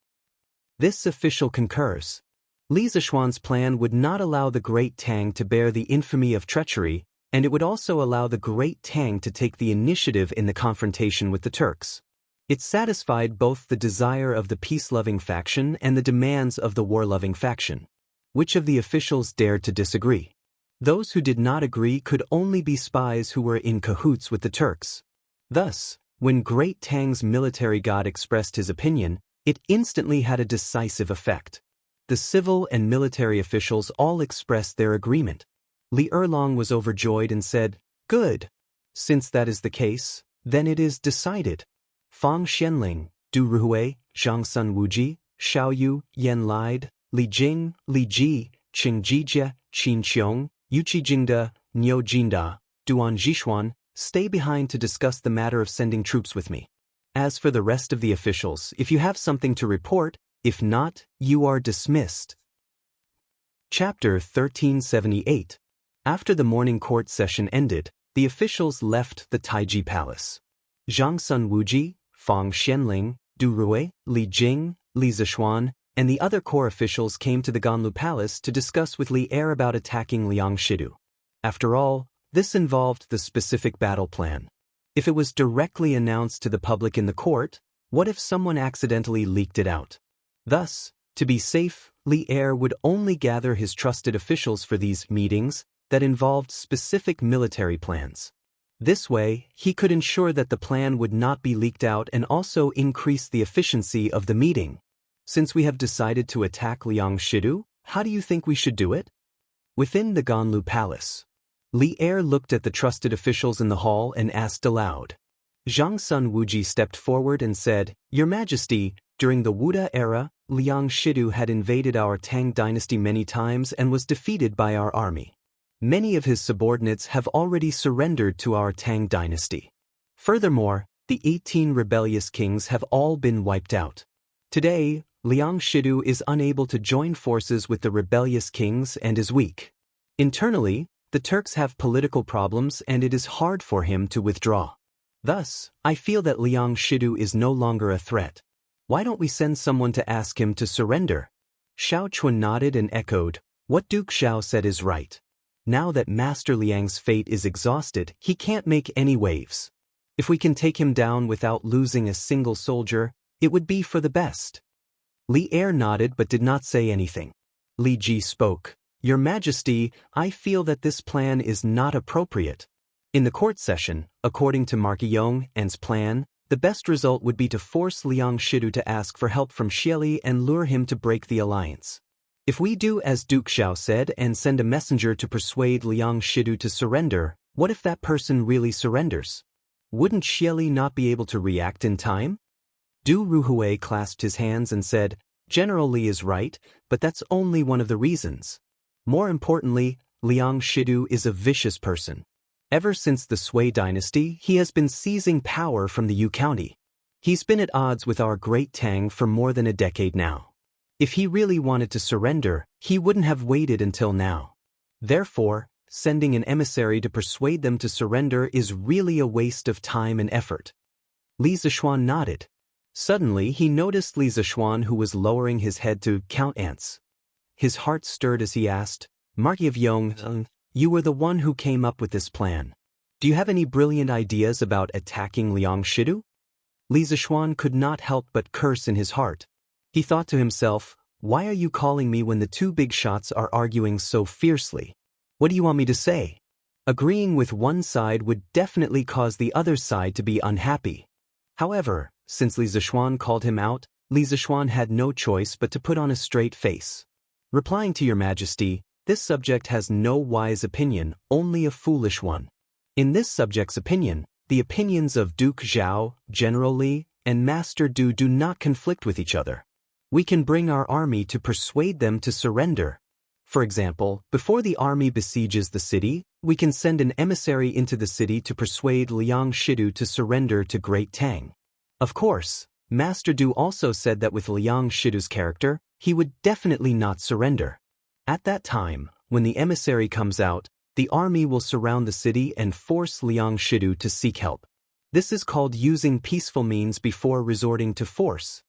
This official concurs. Li Zixuan's plan would not allow the Great Tang to bear the infamy of treachery, and it would also allow the Great Tang to take the initiative in the confrontation with the Turks. It satisfied both the desire of the peace-loving faction and the demands of the war-loving faction. Which of the officials dared to disagree? Those who did not agree could only be spies who were in cahoots with the Turks. Thus, when Great Tang's military god expressed his opinion, it instantly had a decisive effect. The civil and military officials all expressed their agreement. Li Erlong was overjoyed and said, "Good. Since that is the case, then it is decided. Fang Xianling, Du Ruhui, Zhang Sun Wuji, Xiao Yu, Yan Lide, Li Jing, Li Ji, Qing Jijie, Qin Qiong, Yuqi Jingda, Niu Jinda, Duan Zhishuan, stay behind to discuss the matter of sending troops with me. As for the rest of the officials, if you have something to report, if not, you are dismissed." Chapter 1378. After the morning court session ended, the officials left the Taiji Palace. Zhang Sun Wuji, Fang Xianling, Du Rui, Li Jing, Li Zixuan, and the other core officials came to the Ganlu Palace to discuss with Li Er about attacking Liang Shidu. After all, this involved the specific battle plan. If it was directly announced to the public in the court, what if someone accidentally leaked it out? Thus, to be safe, Li Er would only gather his trusted officials for these meetings that involved specific military plans. This way, he could ensure that the plan would not be leaked out and also increase the efficiency of the meeting. Since we have decided to attack Liang Shidu, how do you think we should do it? Within the Ganlu Palace, Li Er looked at the trusted officials in the hall and asked aloud. Zhang Sun Wuji stepped forward and said, Your Majesty, during the Wuda era, Liang Shidu had invaded our Tang dynasty many times and was defeated by our army. Many of his subordinates have already surrendered to our Tang dynasty. Furthermore, the 18 rebellious kings have all been wiped out. Today, Liang Shidu is unable to join forces with the rebellious kings and is weak. Internally, the Turks have political problems and it is hard for him to withdraw. Thus, I feel that Liang Shidu is no longer a threat. Why don't we send someone to ask him to surrender? Xiao Chun nodded and echoed, What Duke Xiao said is right. Now that Master Liang's fate is exhausted, he can't make any waves. If we can take him down without losing a single soldier, it would be for the best. Li Er nodded but did not say anything. Li Ji spoke, Your Majesty, I feel that this plan is not appropriate. In the court session, according to Marquis Yong An's plan, the best result would be to force Liang Shidu to ask for help from Xieli and lure him to break the alliance. If we do as Duke Xiao said and send a messenger to persuade Liang Shidu to surrender, what if that person really surrenders? Wouldn't Xieli not be able to react in time? Du Ruhui clasped his hands and said, General Li is right, but that's only one of the reasons. More importantly, Liang Shidu is a vicious person. Ever since the Sui dynasty, he has been seizing power from the Yu County. He's been at odds with our great Tang for more than a decade now. If he really wanted to surrender, he wouldn't have waited until now. Therefore, sending an emissary to persuade them to surrender is really a waste of time and effort. Li Zishuan nodded. Suddenly, he noticed Li Zishuan, who was lowering his head to count ants. His heart stirred as he asked, Marquis of Yong, you were the one who came up with this plan. Do you have any brilliant ideas about attacking Liang Shidu? Li Zishuan could not help but curse in his heart. He thought to himself, Why are you calling me when the two big shots are arguing so fiercely? What do you want me to say? Agreeing with one side would definitely cause the other side to be unhappy. However, since Li Zishuan called him out, Li Zishuan had no choice but to put on a straight face. Replying to Your Majesty, this subject has no wise opinion, only a foolish one. In this subject's opinion, the opinions of Duke Zhao, General Li, and Master Du do not conflict with each other. We can bring our army to persuade them to surrender. For example, before the army besieges the city, we can send an emissary into the city to persuade Liang Shidu to surrender to Great Tang. Of course, Master Du also said that with Liang Shidu's character, he would definitely not surrender. At that time, when the emissary comes out, the army will surround the city and force Liang Shidu to seek help. This is called using peaceful means before resorting to force.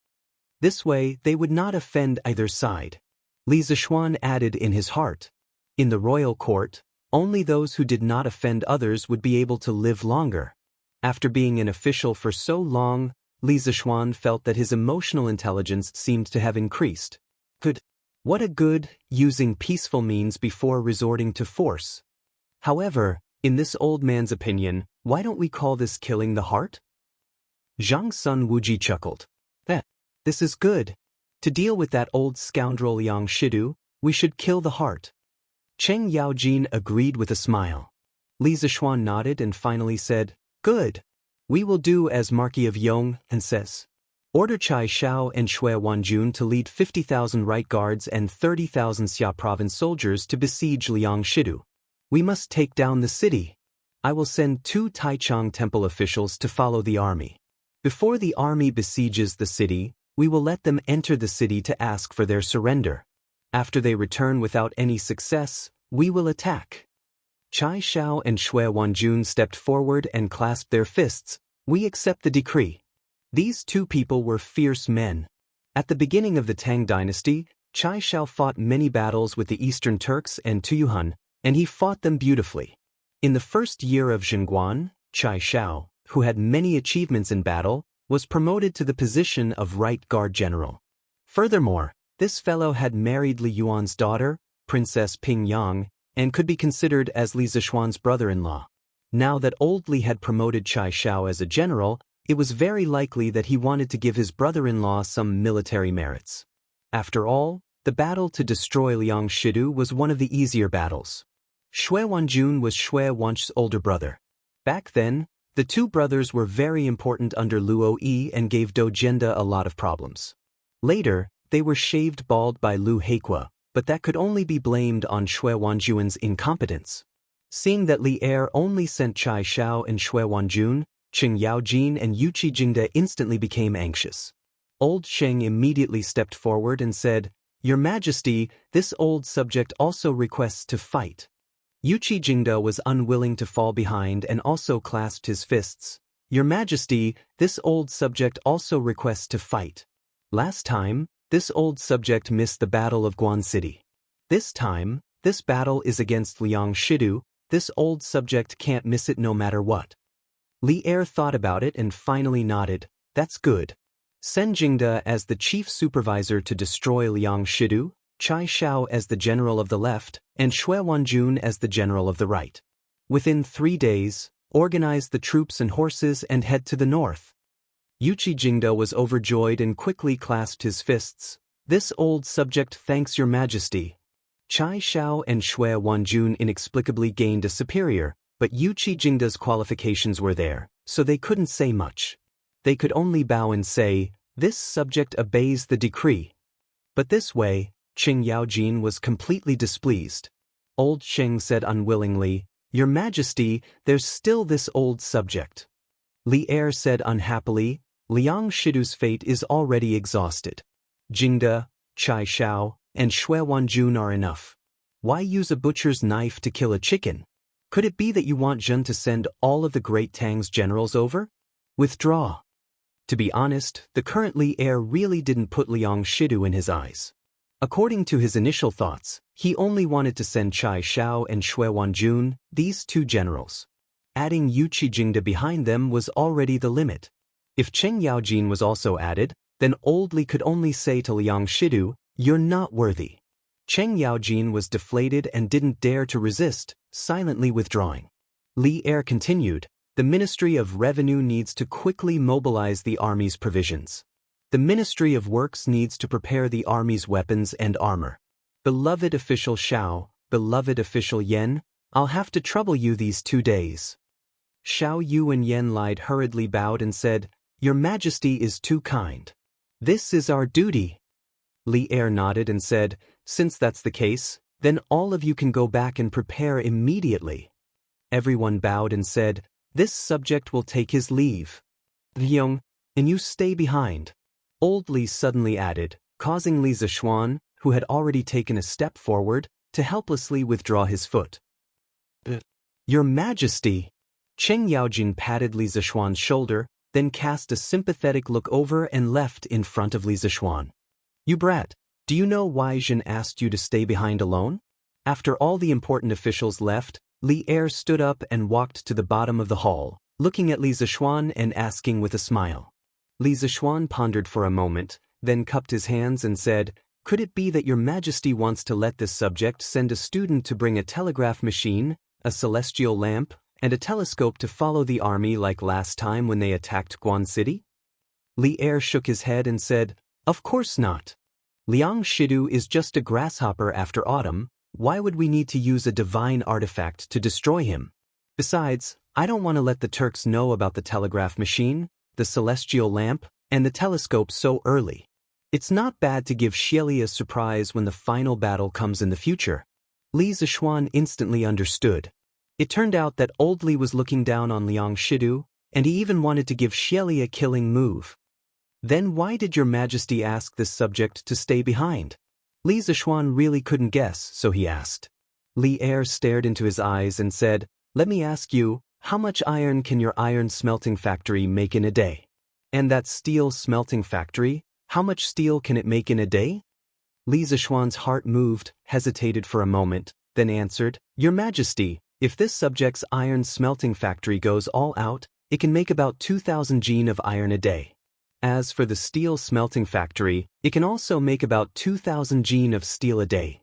This way, they would not offend either side. Li Zishuan added in his heart, In the royal court, only those who did not offend others would be able to live longer. After being an official for so long, Li Zishuan felt that his emotional intelligence seemed to have increased. What a good, using peaceful means before resorting to force. However, in this old man's opinion, why don't we call this killing the heart? Zhang Sun Wuji chuckled. This is good. To deal with that old scoundrel Liang Shidu, we should kill the heart. Cheng Yaojin agreed with a smile. Li Zishuan nodded and finally said, Good. We will do as Marquis of Yong An says. Order Chai Shao and Shui Wanjun to lead 50,000 right guards and 30,000 Xia province soldiers to besiege Liang Shidu. We must take down the city. I will send 2 Taichung temple officials to follow the army. Before the army besieges the city, we will let them enter the city to ask for their surrender. After they return without any success, we will attack. Chai Shao and Shui Wanjun stepped forward and clasped their fists. We accept the decree. These two people were fierce men. At the beginning of the Tang dynasty, Chai Shao fought many battles with the Eastern Turks and Tuyuhun, and he fought them beautifully. In the first year of Zhengguan, Chai Shao, who had many achievements in battle, was promoted to the position of right guard general. Furthermore, this fellow had married Li Yuan's daughter, Princess Ping Yang, and could be considered as Li Zishuan's brother-in-law. Now that old Li had promoted Chai Shao as a general, it was very likely that he wanted to give his brother-in-law some military merits. After all, the battle to destroy Liang Shidu was one of the easier battles. Xue Wanjun was Xue Wan's older brother. Back then, the two brothers were very important under Luo Yi and gave Dojenda a lot of problems. Later, they were shaved bald by Lu Heikua, but that could only be blamed on Xue Wanjun's incompetence. Seeing that Li Er only sent Chai Xiao and Xue Wanjun, Qing Yaojin and Yuqi Jingde instantly became anxious. Old Sheng immediately stepped forward and said, "Your Majesty, this old subject also requests to fight." Yuqi Jingde was unwilling to fall behind and also clasped his fists. "Your Majesty, this old subject also requests to fight." Last time, this old subject missed the Battle of Guan City. This time, this battle is against Liang Shidu. This old subject can't miss it no matter what. Li Er thought about it and finally nodded. "That's good. Send Jingde as the chief supervisor to destroy Liang Shidu, Chai Xiao as the general of the left, and Xue Wanjun as the general of the right. Within 3 days, organize the troops and horses and head to the north." Yuqi Jingde was overjoyed and quickly clasped his fists. "This old subject thanks your Majesty." Chai Xiao and Xue Wanjun inexplicably gained a superior, but Yuqi Jingde's qualifications were there, so they couldn't say much. They could only bow and say, "This subject obeys the decree." But this way, Qing Yaojin was completely displeased. Old Sheng said unwillingly, "Your Majesty, there's still this old subject." Li Er said unhappily, "Liang Shidu's fate is already exhausted. Jingde, Chai Xiao, and Xue Wanjun are enough. Why use a butcher's knife to kill a chicken? Could it be that you want Zhen to send all of the Great Tang's generals over? Withdraw." To be honest, the current Li Er really didn't put Liang Shidu in his eyes. According to his initial thoughts, he only wanted to send Chai Xiao and Xue Wanjun, these two generals. Adding Yuqi Jingde behind them was already the limit. If Cheng Yaojin was also added, then Old Li could only say to Liang Shidu, "You're not worthy." Cheng Yaojin was deflated and didn't dare to resist, silently withdrawing. Li Er continued, "The Ministry of Revenue needs to quickly mobilize the army's provisions. The Ministry of Works needs to prepare the army's weapons and armor. Beloved official Xiao, beloved official Yen, I'll have to trouble you these 2 days." Xiao Yu and Yen lied hurriedly bowed and said, "Your Majesty is too kind. This is our duty." Li Er nodded and said, "Since that's the case, then all of you can go back and prepare immediately." Everyone bowed and said, "This subject will take his leave. Ryong, and you stay behind." Old Li suddenly added, causing Li Zishuan, who had already taken a step forward, to helplessly withdraw his foot. "Your Majesty!" Cheng Yaojin patted Li Zishuan's shoulder, then cast a sympathetic look over and left in front of Li Zishuan. "You brat, do you know why Zhen asked you to stay behind alone?" After all the important officials left, Li Er stood up and walked to the bottom of the hall, looking at Li Zishuan and asking with a smile. Li Zishuan pondered for a moment, then cupped his hands and said, "Could it be that your Majesty wants to let this subject send a student to bring a telegraph machine, a celestial lamp, and a telescope to follow the army like last time when they attacked Guan City?" Li Er shook his head and said, "Of course not. Liang Shidu is just a grasshopper after autumn. Why would we need to use a divine artifact to destroy him? Besides, I don't want to let the Turks know about the telegraph machine, the celestial lamp, and the telescope so early. It's not bad to give Xieli a surprise when the final battle comes in the future." Li Zishuan instantly understood. It turned out that Old Li was looking down on Liang Shidu, and he even wanted to give Xieli a killing move. Then why did your Majesty ask this subject to stay behind? Li Zishuan really couldn't guess, so he asked. Li Er stared into his eyes and said, "Let me ask you, how much iron can your iron smelting factory make in a day? And that steel smelting factory, how much steel can it make in a day?" Li Zishuan's heart moved, hesitated for a moment, then answered, "Your Majesty, if this subject's iron smelting factory goes all out, it can make about 2,000 jin of iron a day. As for the steel smelting factory, it can also make about 2,000 jin of steel a day."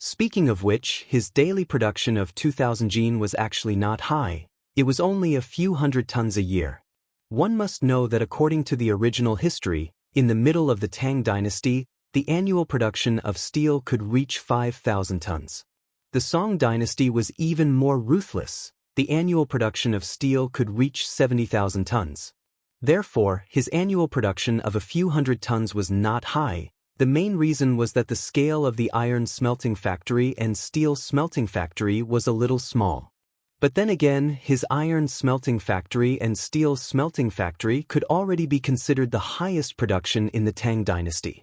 Speaking of which, his daily production of 2,000 jin was actually not high. It was only a few hundred tons a year. One must know that according to the original history, in the middle of the Tang dynasty, the annual production of steel could reach 5,000 tons. The Song dynasty was even more ruthless. The annual production of steel could reach 70,000 tons. Therefore, his annual production of a few hundred tons was not high. The main reason was that the scale of the iron smelting factory and steel smelting factory was a little small. But then again, his iron smelting factory and steel smelting factory could already be considered the highest production in the Tang dynasty.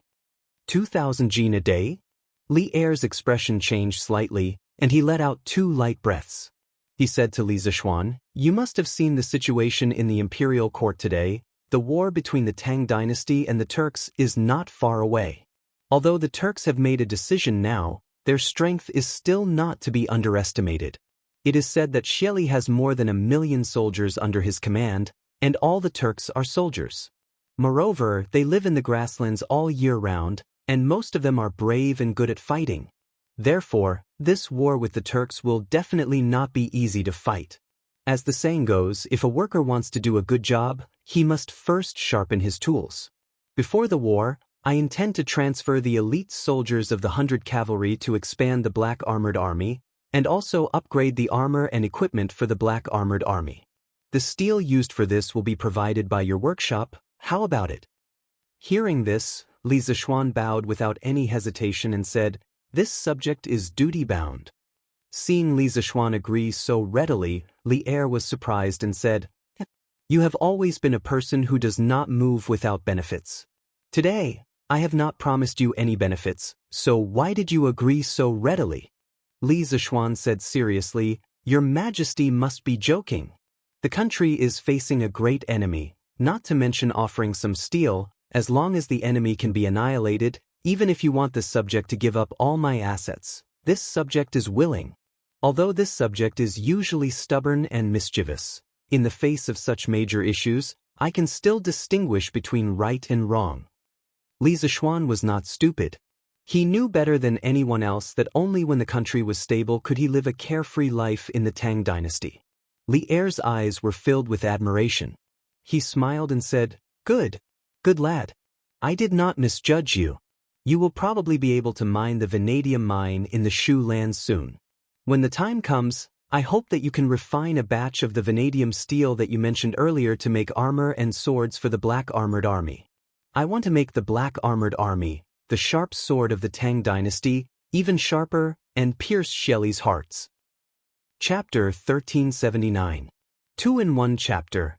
2,000 jin a day? Li Er's expression changed slightly, and he let out 2 light breaths. He said to Li Zishuan, "You must have seen the situation in the imperial court today. The war between the Tang dynasty and the Turks is not far away. Although the Turks have made a decision now, their strength is still not to be underestimated. It is said that Xieli has more than 1,000,000 soldiers under his command, and all the Turks are soldiers. Moreover, they live in the grasslands all year round, and most of them are brave and good at fighting. Therefore, this war with the Turks will definitely not be easy to fight. As the saying goes, if a worker wants to do a good job, he must first sharpen his tools. Before the war, I intend to transfer the elite soldiers of the 100 Cavalry to expand the Black Armored Army, and also upgrade the armor and equipment for the Black Armored Army. The steel used for this will be provided by your workshop. How about it?" Hearing this, Li Zishuan bowed without any hesitation and said, "This subject is duty-bound." Seeing Li Zishuan agree so readily, Li Er was surprised and said, "You have always been a person who does not move without benefits. Today, I have not promised you any benefits, so why did you agree so readily?" Li Zishuan said seriously, "Your Majesty must be joking. The country is facing a great enemy, not to mention offering some steel. As long as the enemy can be annihilated, even if you want the subject to give up all my assets, this subject is willing. Although this subject is usually stubborn and mischievous, in the face of such major issues, I can still distinguish between right and wrong." Li Zishuan was not stupid. He knew better than anyone else that only when the country was stable could he live a carefree life in the Tang dynasty. Li Er's eyes were filled with admiration. He smiled and said, Good lad. I did not misjudge you. You will probably be able to mine the vanadium mine in the Shu lands soon. When the time comes, I hope that you can refine a batch of the vanadium steel that you mentioned earlier to make armor and swords for the Black Armored Army. I want to make the Black Armored Army, the sharp sword of the Tang dynasty, even sharper, and pierce Xieli's hearts. Chapter 1379. 2-in-1 chapter.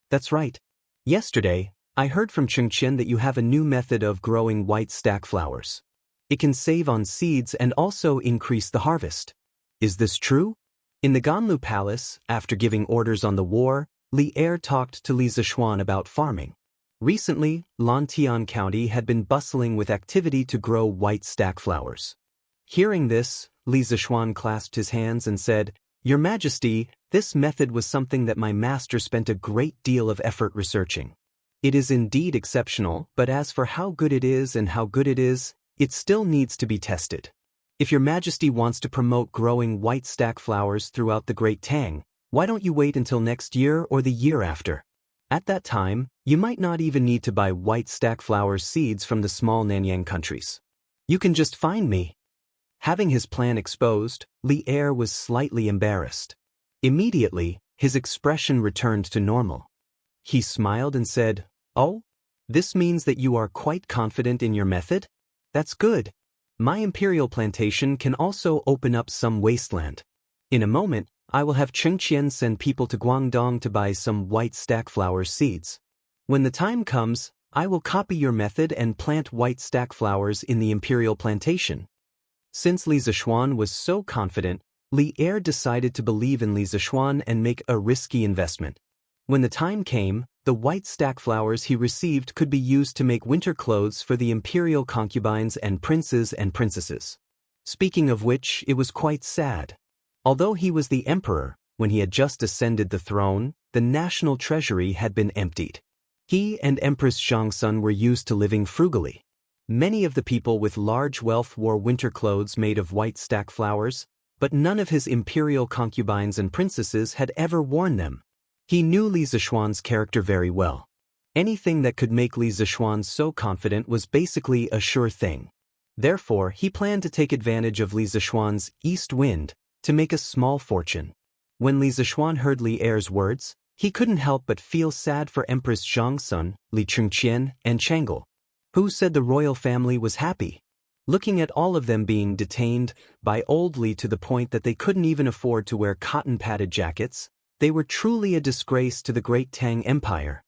That's right. Yesterday, I heard from Xianxia that you have a new method of growing white stack flowers. It can save on seeds and also increase the harvest. Is this true? In the Ganlu Palace, after giving orders on the war, Li Er talked to Li Zishuan about farming. Recently, Lantian County had been bustling with activity to grow white stack flowers. Hearing this, Li Zishuan clasped his hands and said, "Your Majesty, this method was something that my master spent a great deal of effort researching. It is indeed exceptional, but as for how good it is and how good it is, it still needs to be tested. If your Majesty wants to promote growing white stack flowers throughout the Great Tang, why don't you wait until next year or the year after? At that time, you might not even need to buy white stack flower seeds from the small Nanyang countries. You can just find me." Having his plan exposed, Li Er was slightly embarrassed. Immediately, his expression returned to normal. He smiled and said, "Oh? This means that you are quite confident in your method? That's good. My imperial plantation can also open up some wasteland. In a moment, I will have Xianxia send people to Guangdong to buy some white stack flower seeds. When the time comes, I will copy your method and plant white stack flowers in the imperial plantation." Since Li Zishuan was so confident, Li Er decided to believe in Li Zishuan and make a risky investment. When the time came, the white stack flowers he received could be used to make winter clothes for the imperial concubines and princes and princesses. Speaking of which, it was quite sad. Although he was the emperor, when he had just ascended the throne, the national treasury had been emptied. He and Empress Xianxia were used to living frugally. Many of the people with large wealth wore winter clothes made of white stack flowers, but none of his imperial concubines and princesses had ever worn them. He knew Li Zishuan's character very well. Anything that could make Li Zishuan so confident was basically a sure thing. Therefore, he planned to take advantage of Li Zishuan's east wind to make a small fortune. When Li Zishuan heard Li Er's words, he couldn't help but feel sad for Empress Zhangsun, Li Chengqian, and Chang'e, who said the royal family was happy. Looking at all of them being detained by old Li to the point that they couldn't even afford to wear cotton-padded jackets, they were truly a disgrace to the great Tang Empire.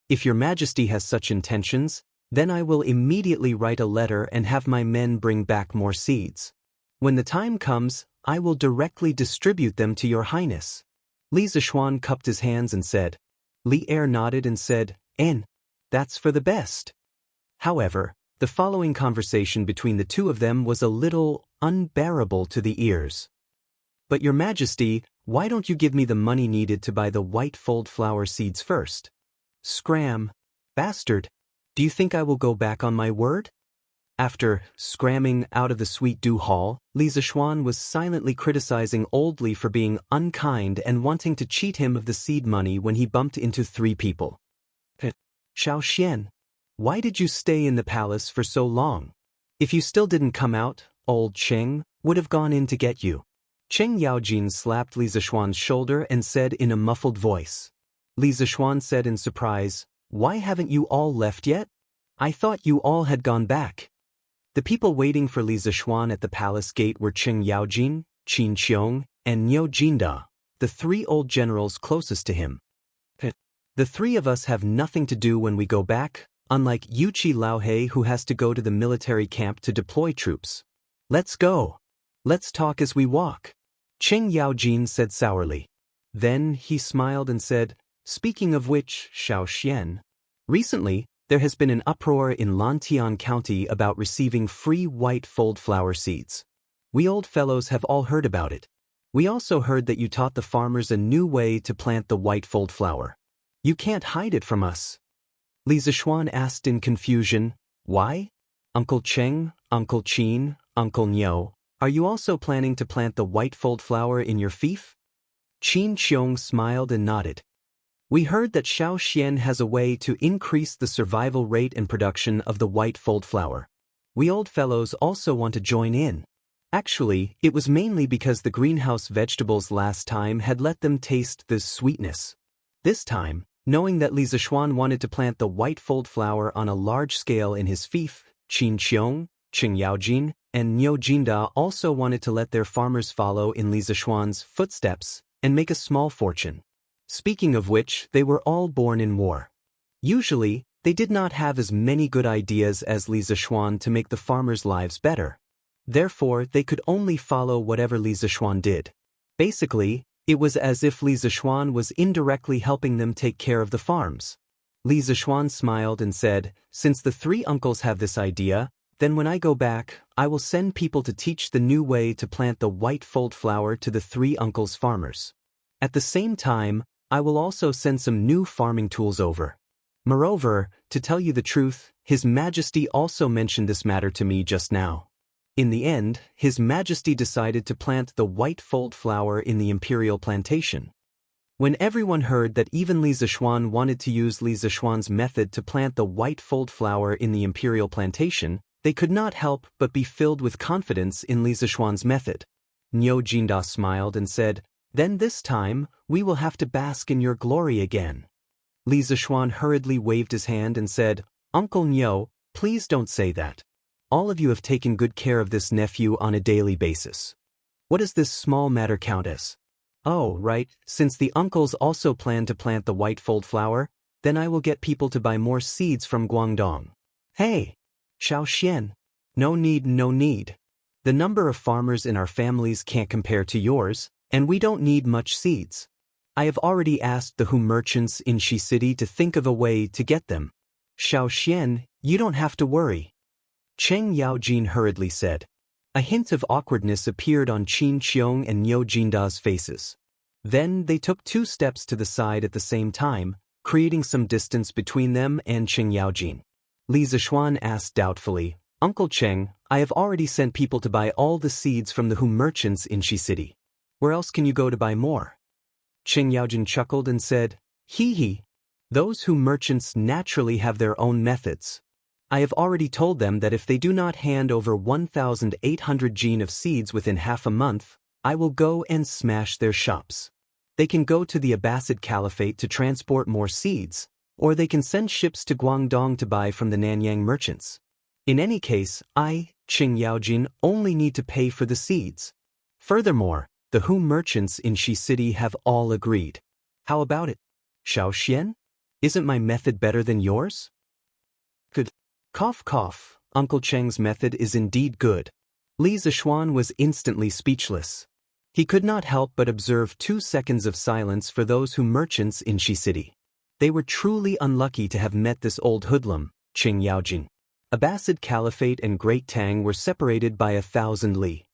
If your majesty has such intentions, then I will immediately write a letter and have my men bring back more seeds. When the time comes, I will directly distribute them to your highness. Li Zishuan cupped his hands and said. Li Er nodded and said, that's for the best. However, the following conversation between the two of them was a little unbearable to the ears. But your majesty, why don't you give me the money needed to buy the white fold flower seeds first? Scram. Bastard. Do you think I will go back on my word? After scramming out of the Sweet Dew Hall, Li Zishuan was silently criticizing old Li for being unkind and wanting to cheat him of the seed money when he bumped into 3 people. Xiao, why did you stay in the palace for so long? If you still didn't come out, old Cheng would have gone in to get you. Cheng Yaojin slapped Li Zishuan's shoulder and said in a muffled voice. Li Zishuan said in surprise, why haven't you all left yet? I thought you all had gone back. The people waiting for Li Zishuan at the palace gate were Cheng Yaojin, Qin Qiong, and Niu Jinda, the 3 old generals closest to him. The 3 of us have nothing to do when we go back, unlike Yuqi Laohe who has to go to the military camp to deploy troops. Let's go. Let's talk as we walk. Cheng Yaojin said sourly. Then he smiled and said, speaking of which, Xiao, recently, there has been an uproar in Lantian County about receiving free white fold flower seeds. We old fellows have all heard about it. We also heard that you taught the farmers a new way to plant the white fold flower. You can't hide it from us. Li Zishuan asked in confusion, why? Uncle Cheng, Uncle Qin, Uncle Niu, are you also planning to plant the white fold flower in your fief? Qin Qiong smiled and nodded. We heard that Xiao has a way to increase the survival rate and production of the white fold flower. We old fellows also want to join in. Actually, it was mainly because the greenhouse vegetables last time had let them taste the sweetness. This time, knowing that Li Zishuan wanted to plant the white fold flower on a large scale in his fief, Qin Qiong, Cheng Yaojin, and Niu Jinda also wanted to let their farmers follow in Li Zishuan's footsteps and make a small fortune. Speaking of which, they were all born in war. Usually, they did not have as many good ideas as Li Zishuan to make the farmers' lives better. Therefore, they could only follow whatever Li Zishuan did. Basically, it was as if Li Zishuan was indirectly helping them take care of the farms. Li Zishuan smiled and said, since the 3 uncles have this idea, then when I go back, I will send people to teach the new way to plant the white fold flower to the 3 uncles' farmers. At the same time, I will also send some new farming tools over. Moreover, to tell you the truth, His Majesty also mentioned this matter to me just now. In the end, His Majesty decided to plant the white fold flower in the imperial plantation. When everyone heard that even Li Zishuan wanted to use Li Zishuan's method to plant the white fold flower in the imperial plantation, they could not help but be filled with confidence in Li Zishuan's method. Niu Jinda smiled and said, then this time, we will have to bask in your glory again. Li Zishuan hurriedly waved his hand and said, Uncle Niu, please don't say that. All of you have taken good care of this nephew on a daily basis. What does this small matter count as? Oh, right, since the uncles also plan to plant the white fold flower, then I will get people to buy more seeds from Guangdong. Hey! Xiao. No need. The number of farmers in our families can't compare to yours, and we don't need much seeds. I have already asked the Hu merchants in Shi City to think of a way to get them. Xiao, you don't have to worry. Cheng Yaojin hurriedly said. A hint of awkwardness appeared on Qin Qiong and Niu Jinda's faces. Then they took 2 steps to the side at the same time, creating some distance between them and Cheng Yaojin. Li Zishuan asked doubtfully, Uncle Cheng, I have already sent people to buy all the seeds from the Hu merchants in Shi City. Where else can you go to buy more? Cheng Yaojin chuckled and said, Hee. Those who merchants naturally have their own methods. I have already told them that if they do not hand over 1,800 jin of seeds within half a month, I will go and smash their shops. They can go to the Abbasid Caliphate to transport more seeds, or they can send ships to Guangdong to buy from the Nanyang merchants. In any case, I, Qing Yaojin, only need to pay for the seeds. Furthermore, the Hu merchants in Shi City have all agreed. How about it? Xiaoxian? Isn't my method better than yours? Good. Cough cough, Uncle Cheng's method is indeed good. Li Zishuan was instantly speechless. He could not help but observe 2 seconds of silence for those Hu merchants in Shi City. They were truly unlucky to have met this old hoodlum, Qing Yaojin. Abbasid Caliphate and Great Tang were separated by 1,000 li.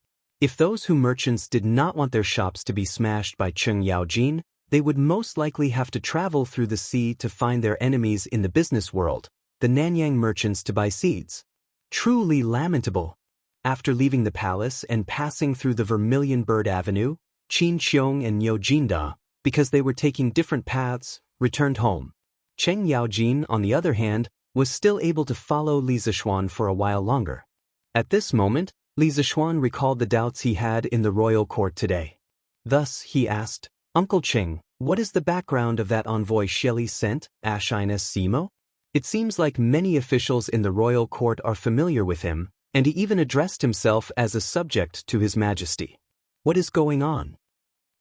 If those Hu merchants did not want their shops to be smashed by Qing Yaojin, they would most likely have to travel through the sea to find their enemies in the business world, the Nanyang merchants, to buy seeds. Truly lamentable. After leaving the palace and passing through the Vermilion Bird Avenue, Qin Qiong and Niu Jinda, because they were taking different paths, returned home. Cheng Yaojin, on the other hand, was still able to follow Li Zishuan for a while longer. At this moment, Li Zishuan recalled the doubts he had in the royal court today. Thus, he asked, Uncle Cheng, what is the background of that envoy Shelley sent, Ashines Simo? It seems like many officials in the royal court are familiar with him, and he even addressed himself as a subject to His Majesty. What is going on?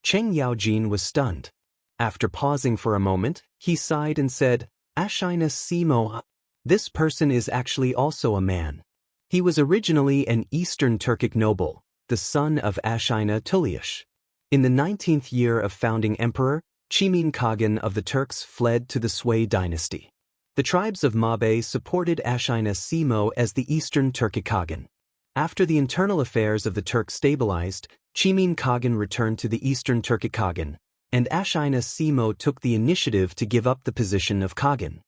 Cheng Yaojin was stunned. After pausing for a moment, he sighed and said, Ashines Simo, this person is actually also a man. He was originally an Eastern Turkic noble, the son of Ashina Tuliush. In the 19th year of founding Emperor, Chimin Khagan of the Turks fled to the Sui dynasty. The tribes of Mabe supported Ashina Simo as the Eastern Turkic Khagan. After the internal affairs of the Turks stabilized, Chimin Khagan returned to the Eastern Turkic Khagan, and Ashina Simo took the initiative to give up the position of Khagan.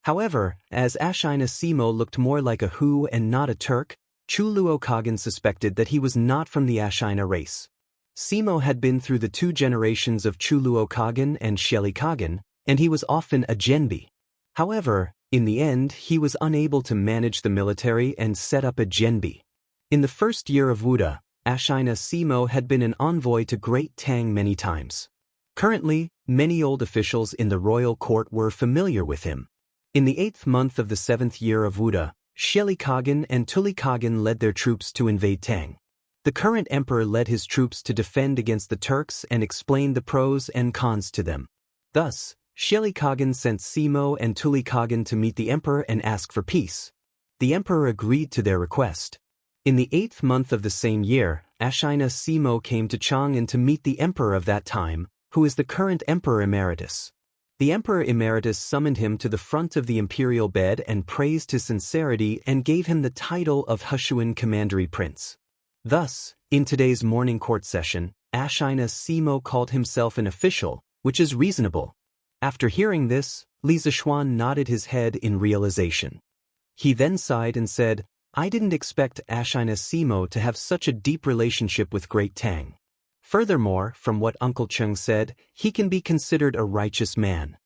However, as Ashina Simo looked more like a Hu and not a Turk, Chuluo Khagan suspected that he was not from the Ashina race. Simo had been through the 2 generations of Chuluo Khagan and Shelley Khagan, and he was often a Genbi. However, in the end, he was unable to manage the military and set up a Genbi. In the first year of Wuda, Ashina Simo had been an envoy to Great Tang many times. Currently, many old officials in the royal court were familiar with him. In the 8th month of the 7th year of Wuda, Shelley Khagan and Tuli Khagan led their troops to invade Tang. The current emperor led his troops to defend against the Turks and explained the pros and cons to them. Thus, Shelley Khagan sent Simo and Tuli Khagan to meet the emperor and ask for peace. The emperor agreed to their request. In the 8th month of the same year, Ashina Simo came to Chang'an to meet the emperor of that time, who is the current emperor emeritus. The emperor emeritus summoned him to the front of the imperial bed and praised his sincerity and gave him the title of Hushuan Commandery Prince. Thus, in today's morning court session, Ashina Simo called himself an official, which is reasonable. After hearing this, Li Zishuan nodded his head in realization. He then sighed and said, I didn't expect Ashina Simo to have such a deep relationship with Great Tang. Furthermore, from what Uncle Cheng said, he can be considered a righteous man.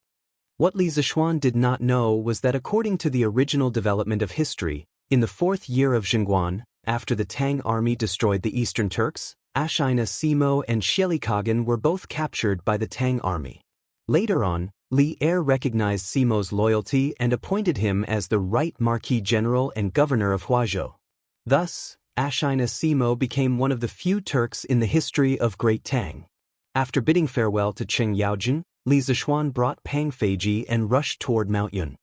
What Li Zishuan did not know was that according to the original development of history, in the 4th year of Xingguan, after the Tang army destroyed the Eastern Turks, Ashina Simo and Shelley Khagan were both captured by the Tang army. Later on, Li Er recognized Simo's loyalty and appointed him as the right Marquis General and Governor of Huazhou. Thus, Ashina Simo became one of the few Turks in the history of Great Tang. After bidding farewell to Cheng Yaojin, Li Zishuan brought Pang Feiji and rushed toward Mount Yun.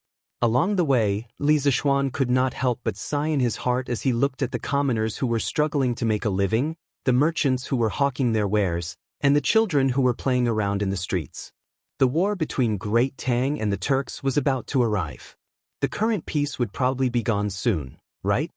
Along the way, Li Zishuan could not help but sigh in his heart as he looked at the commoners who were struggling to make a living, the merchants who were hawking their wares, and the children who were playing around in the streets. The war between Great Tang and the Turks was about to arrive. The current peace would probably be gone soon, right?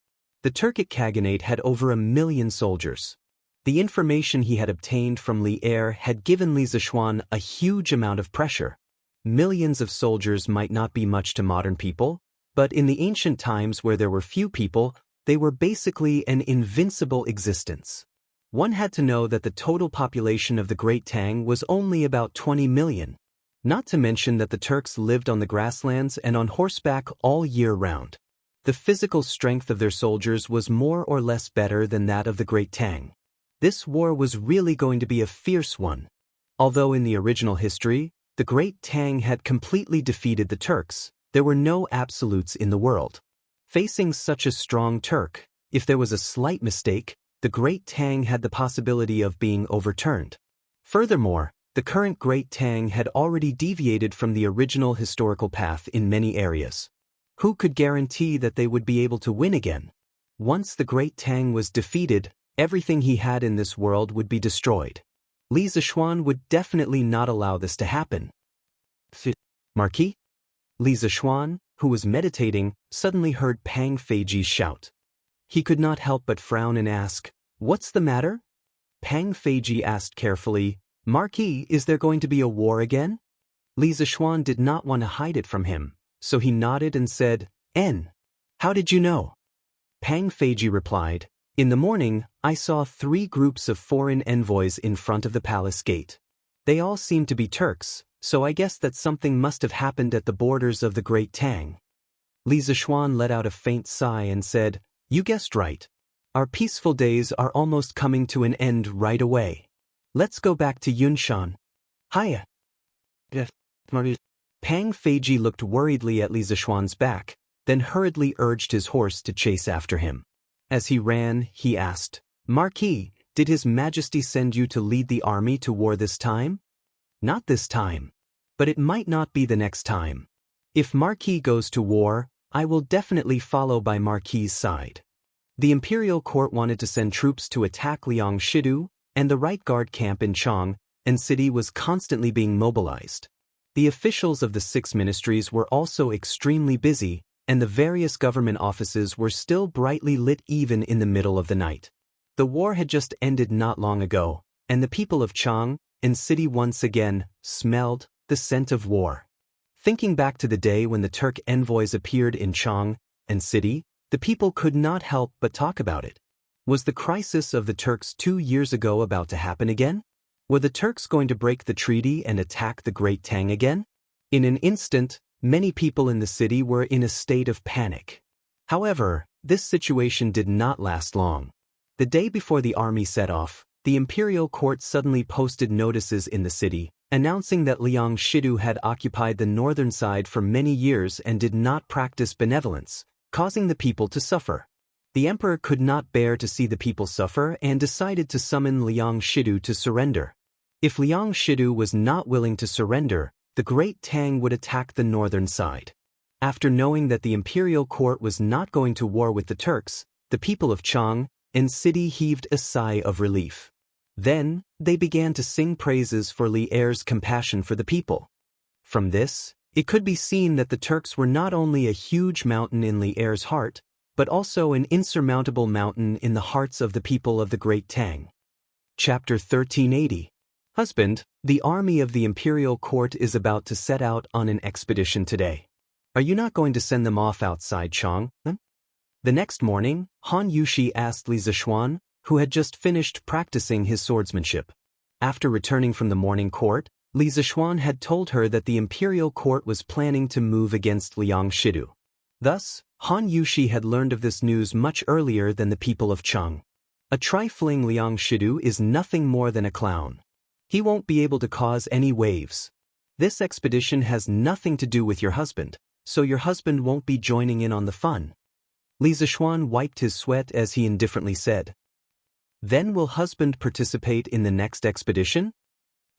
The Turkic Khaganate had over 1 million soldiers. The information he had obtained from Li Er had given Li Zishuan a huge amount of pressure. Millions of soldiers might not be much to modern people, but in the ancient times where there were few people, they were basically an invincible existence. One had to know that the total population of the Great Tang was only about 20 million. Not to mention that the Turks lived on the grasslands and on horseback all year round. The physical strength of their soldiers was more or less better than that of the Great Tang. This war was really going to be a fierce one. Although in the original history, the Great Tang had completely defeated the Turks, there were no absolutes in the world. Facing such a strong Turk, if there was a slight mistake, the Great Tang had the possibility of being overturned. Furthermore, the current Great Tang had already deviated from the original historical path in many areas. Who could guarantee that they would be able to win again? Once the Great Tang was defeated, everything he had in this world would be destroyed. Li Zishuan would definitely not allow this to happen. Marquis? Li Zishuan, who was meditating, suddenly heard Pang Feiji's shout. He could not help but frown and ask, "What's the matter?" Pang Feiji asked carefully, "Marquis, is there going to be a war again?" Li Zishuan did not want to hide it from him, so he nodded and said, How did you know?" Pang Feiji replied, "In the morning, I saw 3 groups of foreign envoys in front of the palace gate. They all seemed to be Turks, so I guess that something must have happened at the borders of the Great Tang." Li Zishuan let out a faint sigh and said, "You guessed right. Our peaceful days are almost coming to an end right away. Let's go back to Yunshan." "Hiya." Pang Feiji looked worriedly at Li Zishuan's back, then hurriedly urged his horse to chase after him. As he ran, he asked, "Marquis, did His Majesty send you to lead the army to war this time?" "Not this time. But it might not be the next time. If Marquis goes to war, I will definitely follow by Marquis's side." The imperial court wanted to send troops to attack Liang Shidu, and the right guard camp in Chang and city was constantly being mobilized. The officials of the 6 ministries were also extremely busy, and the various government offices were still brightly lit even in the middle of the night. The war had just ended not long ago, and the people of Chang and city once again smelled the scent of war. Thinking back to the day when the Turk envoys appeared in Chang and city, the people could not help but talk about it. Was the crisis of the Turks 2 years ago about to happen again? Were the Turks going to break the treaty and attack the Great Tang again? In an instant, many people in the city were in a state of panic. However, this situation did not last long. The day before the army set off, the imperial court suddenly posted notices in the city, announcing that Liang Shidu had occupied the northern side for many years and did not practice benevolence, causing the people to suffer. The emperor could not bear to see the people suffer and decided to summon Liang Shidu to surrender. If Liang Shidu was not willing to surrender, the Great Tang would attack the northern side. After knowing that the imperial court was not going to war with the Turks, the people of Chang and city heaved a sigh of relief. Then, they began to sing praises for Li Er's compassion for the people. From this, it could be seen that the Turks were not only a huge mountain in Li Er's heart, but also an insurmountable mountain in the hearts of the people of the Great Tang. Chapter 1380. Husband, the army of the imperial court is about to set out on an expedition today. Are you not going to send them off outside Chang? The next morning, Han Yushi asked Li Zishuan, who had just finished practicing his swordsmanship. After returning from the morning court, Li Zishuan had told her that the imperial court was planning to move against Liang Shidu. Thus, Han Yushi had learned of this news much earlier than the people of Chang. A trifling Liang Shidu is nothing more than a clown. He won't be able to cause any waves. This expedition has nothing to do with your husband, so your husband won't be joining in on the fun. Li Zishuan wiped his sweat as he indifferently said. Then will husband participate in the next expedition?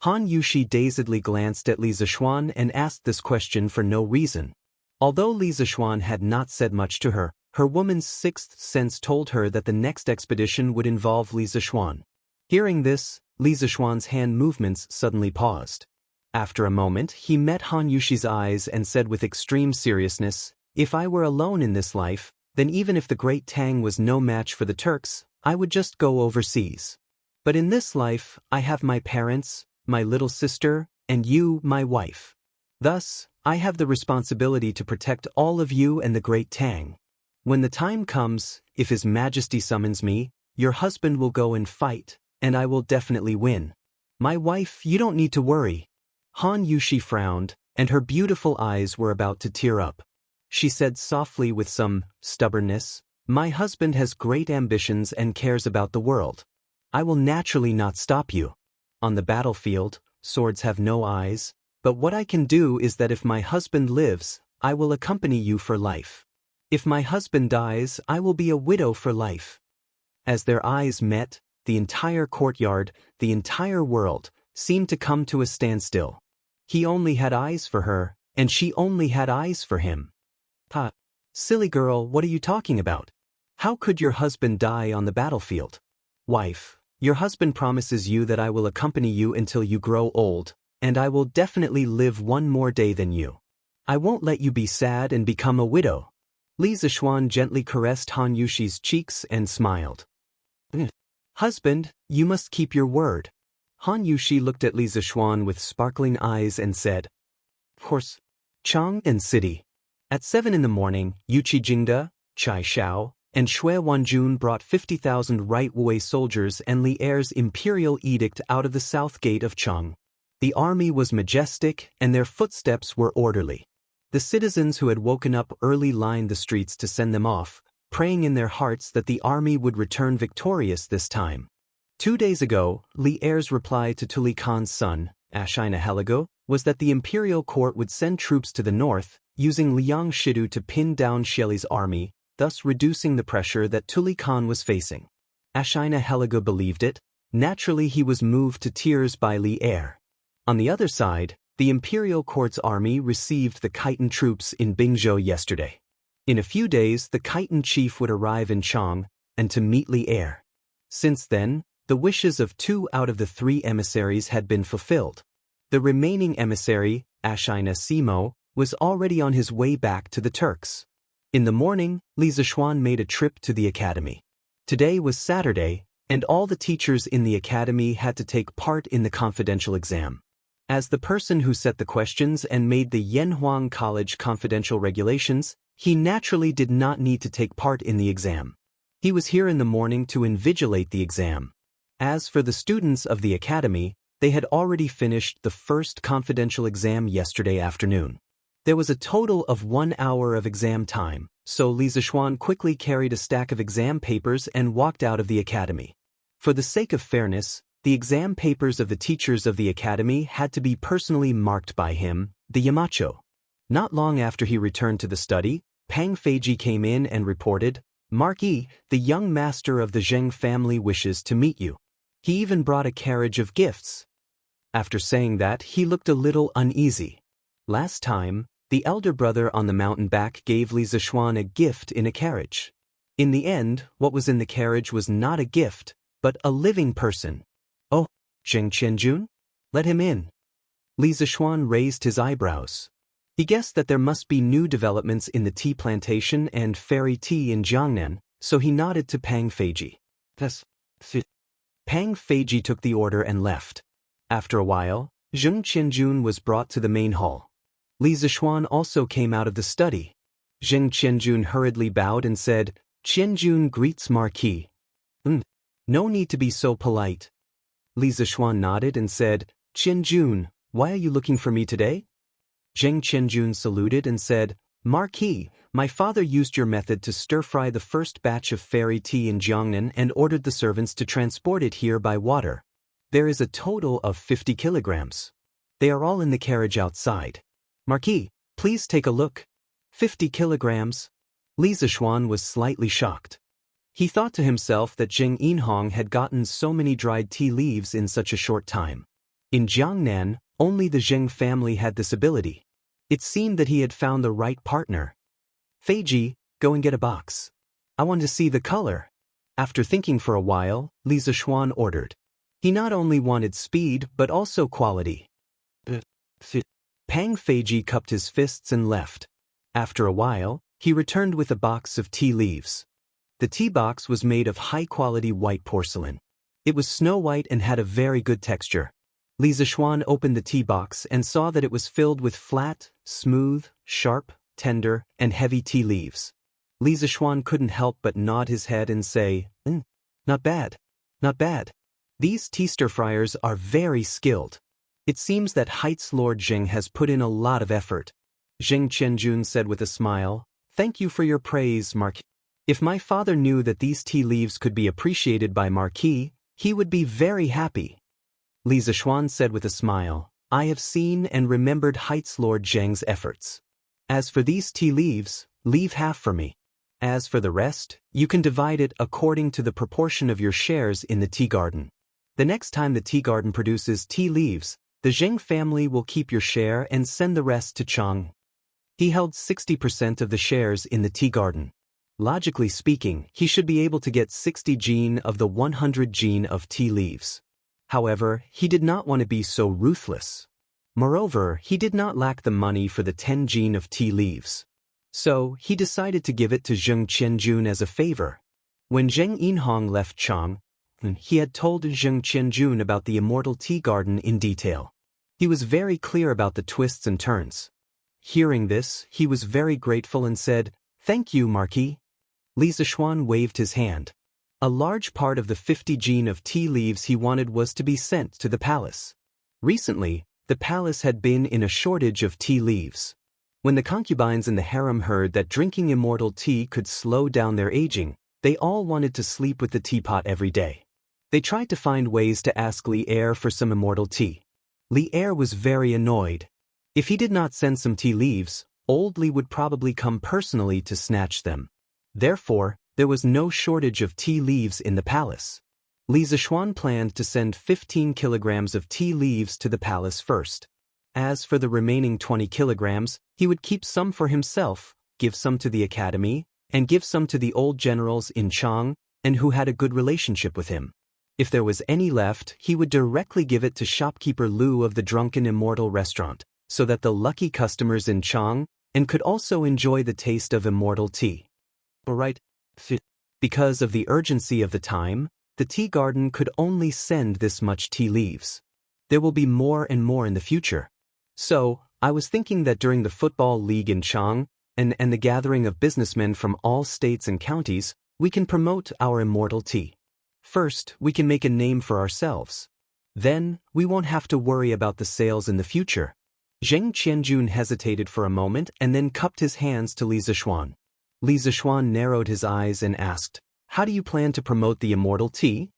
Han Yushi dazedly glanced at Li Zishuan and asked this question for no reason. Although Li Zishuan had not said much to her, her woman's 6th sense told her that the next expedition would involve Li Zishuan. Hearing this, Li Zishuan's hand movements suddenly paused. After a moment, he met Han Yushi's eyes and said with extreme seriousness, "If I were alone in this life, then even if the Great Tang was no match for the Turks, I would just go overseas. But in this life, I have my parents, my little sister, and you, my wife. Thus, I have the responsibility to protect all of you and the Great Tang. When the time comes, if His Majesty summons me, your husband will go and fight, and I will definitely win. My wife, you don't need to worry. Han Yushi frowned, and her beautiful eyes were about to tear up. She said softly with some stubbornness, "My husband has great ambitions and cares about the world. I will naturally not stop you. On the battlefield, swords have no eyes, but what I can do is that if my husband lives, I will accompany you for life. If my husband dies, I will be a widow for life." As their eyes met, the entire courtyard, the entire world, seemed to come to a standstill. He only had eyes for her, and she only had eyes for him. "Ha! Silly girl, what are you talking about? How could your husband die on the battlefield? Wife, your husband promises you that I will accompany you until you grow old, and I will definitely live one more day than you. I won't let you be sad and become a widow." Li Zishuan gently caressed Han Yushi's cheeks and smiled. "Husband, you must keep your word." Han Yushi looked at Li Zishuan with sparkling eyes and said, "Of course." Chang and City. At 7 in the morning, Yuchi Jingda, Chai Shao, and Shui Wanjun brought 50,000 Right Wei soldiers and Li Er's imperial edict out of the south gate of Chang. The army was majestic, and their footsteps were orderly. The citizens who had woken up early lined the streets to send them off, praying in their hearts that the army would return victorious this time. 2 days ago, Li Er's reply to Tuli Khan's son, Ashina Heligo, was that the imperial court would send troops to the north, using Liang Shidu to pin down Xieli's army, thus reducing the pressure that Tuli Khan was facing. Ashina Heligo believed it. Naturally, he was moved to tears by Li Er. On the other side, the imperial court's army received the Khitan troops in Bingzhou yesterday. In a few days, the Khitan chief would arrive in Chang, and to meet Li Er. Since then, the wishes of 2 out of the 3 emissaries had been fulfilled. The remaining emissary, Ashina Simo, was already on his way back to the Turks. In the morning, Li Zishuan made a trip to the academy. Today was Saturday, and all the teachers in the academy had to take part in the confidential exam. As the person who set the questions and made the Yanhuang College confidential regulations, he naturally did not need to take part in the exam. He was here in the morning to invigilate the exam. As for the students of the academy, they had already finished the first confidential exam yesterday afternoon. There was a total of 1 hour of exam time, so Li Zishuan quickly carried a stack of exam papers and walked out of the academy. For the sake of fairness, the exam papers of the teachers of the academy had to be personally marked by him, the Yamacho. Not long after he returned to the study, Pang Feiji came in and reported, "Marquis, the young master of the Zheng family wishes to meet you. He even brought a carriage of gifts." After saying that, he looked a little uneasy. Last time, the elder brother on the mountain back gave Li Zishuan a gift in a carriage. In the end, what was in the carriage was not a gift, but a living person. "Oh, Zheng Qianjun? Let him in." Li Zishuan raised his eyebrows. He guessed that there must be new developments in the tea plantation and fairy tea in Jiangnan, so he nodded to Pang Feiji. Pang Feiji took the order and left. After a while, Zheng Qianjun was brought to the main hall. Li Zishuan also came out of the study. Zheng Qianjun hurriedly bowed and said, "Qianjun greets Marquis." No need to be so polite." Li Zishuan nodded and said, "Qianjun, why are you looking for me today?" Zheng Qianjun saluted and said, "Marquis, my father used your method to stir-fry the first batch of fairy tea in Jiangnan and ordered the servants to transport it here by water. There is a total of 50 kilograms. They are all in the carriage outside. Marquis, please take a look." 50 kilograms? Li Zishuan was slightly shocked. He thought to himself that Zheng Yinhong had gotten so many dried tea leaves in such a short time. In Jiangnan, only the Zheng family had this ability. It seemed that he had found the right partner. "Feiji, go and get a box. I want to see the color." After thinking for a while, Li Zishuan ordered. He not only wanted speed, but also quality. Pang Feiji cupped his fists and left. After a while, he returned with a box of tea leaves. The tea box was made of high-quality white porcelain. It was snow-white and had a very good texture. Li Zishuan opened the tea box and saw that it was filled with flat, smooth, sharp, tender, and heavy tea leaves. Li Zishuan couldn't help but nod his head and say, "Not bad. Not bad. These tea stir-fryers are very skilled." It seems that Heights Lord Jing has put in a lot of effort. Zheng Qianjun said with a smile. Thank you for your praise, Marquis. If my father knew that these tea leaves could be appreciated by Marquis, he would be very happy. Li Zishuan said with a smile. I have seen and remembered Heights Lord Zheng's efforts. As for these tea leaves, leave half for me. As for the rest, you can divide it according to the proportion of your shares in the tea garden. The next time the tea garden produces tea leaves, the Zheng family will keep your share and send the rest to Chang. He held 60% of the shares in the tea garden. Logically speaking, he should be able to get 60 jin of the 100 jin of tea leaves. However, he did not want to be so ruthless. Moreover, he did not lack the money for the 10 jin of tea leaves. So, he decided to give it to Zheng Qianjun as a favor. When Zheng Yinhong left Chang, he had told Zheng Qianjun about the immortal tea garden in detail. He was very clear about the twists and turns. Hearing this, he was very grateful and said, Thank you, Marquis. Li Zishuan waved his hand. A large part of the 50 jin of tea leaves he wanted was to be sent to the palace. Recently, the palace had been in a shortage of tea leaves. When the concubines in the harem heard that drinking immortal tea could slow down their aging, they all wanted to sleep with the teapot every day. They tried to find ways to ask Li Er for some immortal tea. Li Er was very annoyed. If he did not send some tea leaves, old Li would probably come personally to snatch them. Therefore, there was no shortage of tea leaves in the palace. Li Zishuan planned to send 15 kilograms of tea leaves to the palace first. As for the remaining 20 kilograms, he would keep some for himself, give some to the academy, and give some to the old generals in Chang, and who had a good relationship with him. If there was any left, he would directly give it to shopkeeper Lu of the Drunken Immortal restaurant, so that the lucky customers in Chang and could also enjoy the taste of immortal tea. Alright. Because of the urgency of the time, the tea garden could only send this much tea leaves. There will be more and more in the future. So, I was thinking that during the football league in Chang, and the gathering of businessmen from all states and counties, we can promote our immortal tea. First, we can make a name for ourselves. Then, we won't have to worry about the sales in the future. Zheng Qianjun hesitated for a moment and then cupped his hands to Li Zishuan. Li Zishuan narrowed his eyes and asked, How do you plan to promote the immortal tea?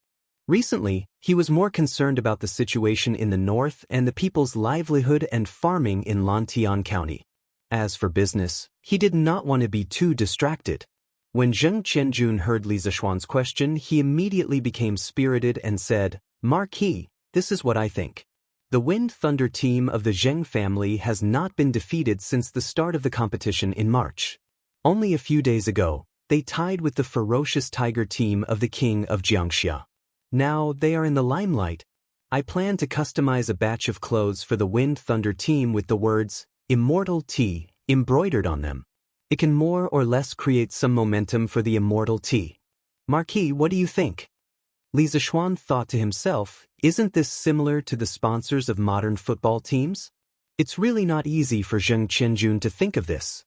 Recently, he was more concerned about the situation in the north and the people's livelihood and farming in Lantian County. As for business, he did not want to be too distracted. When Zheng Qianjun heard Li Zishuan's question, he immediately became spirited and said, Marquis, this is what I think. The Wind Thunder team of the Zheng family has not been defeated since the start of the competition in March. Only a few days ago, they tied with the ferocious tiger team of the king of Xianxia. Now they are in the limelight. I plan to customize a batch of clothes for the Wind Thunder team with the words, Immortal Tea, embroidered on them. It can more or less create some momentum for the immortal tea. Marquis, what do you think? Li Zishuan thought to himself, isn't this similar to the sponsors of modern football teams? It's really not easy for Zheng Qianjun to think of this.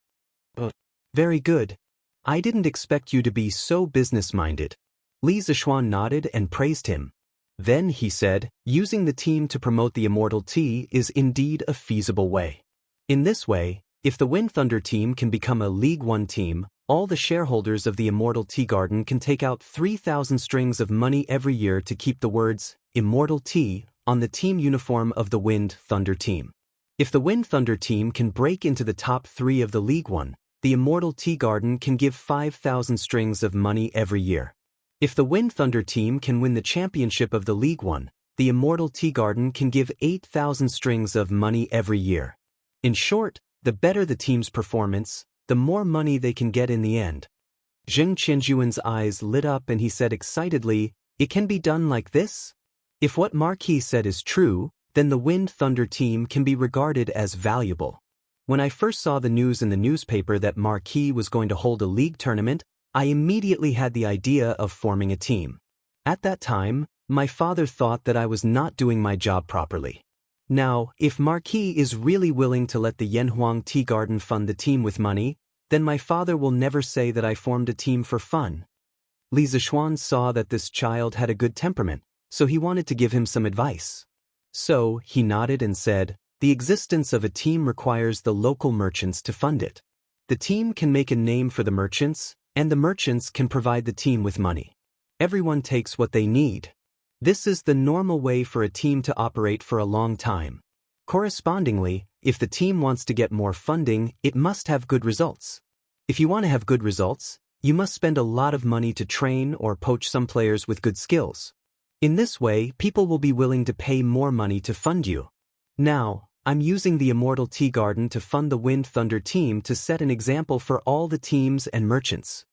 Very good. I didn't expect you to be so business-minded. Li Zishuan nodded and praised him. Then he said, using the team to promote the immortal tea is indeed a feasible way. In this way, if the Wind Thunder team can become a League One team, all the shareholders of the immortal tea garden can take out 3,000 strings of money every year to keep the words, Immortal Tea, on the team uniform of the Wind Thunder team. If the Wind Thunder team can break into the top 3 of the League One, the immortal tea garden can give 5,000 strings of money every year. If the Wind Thunder team can win the championship of the League One, the immortal tea garden can give 8,000 strings of money every year. In short, the better the team's performance, the more money they can get in the end. Zheng Qianjuan's eyes lit up and he said excitedly, It can be done like this? If what Marquis said is true, then the Wind Thunder team can be regarded as valuable. When I first saw the news in the newspaper that Marquis was going to hold a league tournament, I immediately had the idea of forming a team. At that time, my father thought that I was not doing my job properly. Now, if Marquis is really willing to let the Yanhuang Tea Garden fund the team with money, then my father will never say that I formed a team for fun. Li Zishuan saw that this child had a good temperament, so he wanted to give him some advice. So, he nodded and said, the existence of a team requires the local merchants to fund it. The team can make a name for the merchants, and the merchants can provide the team with money. Everyone takes what they need. This is the normal way for a team to operate for a long time. Correspondingly, if the team wants to get more funding, it must have good results. If you want to have good results, you must spend a lot of money to train or poach some players with good skills. In this way, people will be willing to pay more money to fund you. Now, I'm using the Immortal Tea Garden to fund the Wind Thunder team to set an example for all the teams and merchants.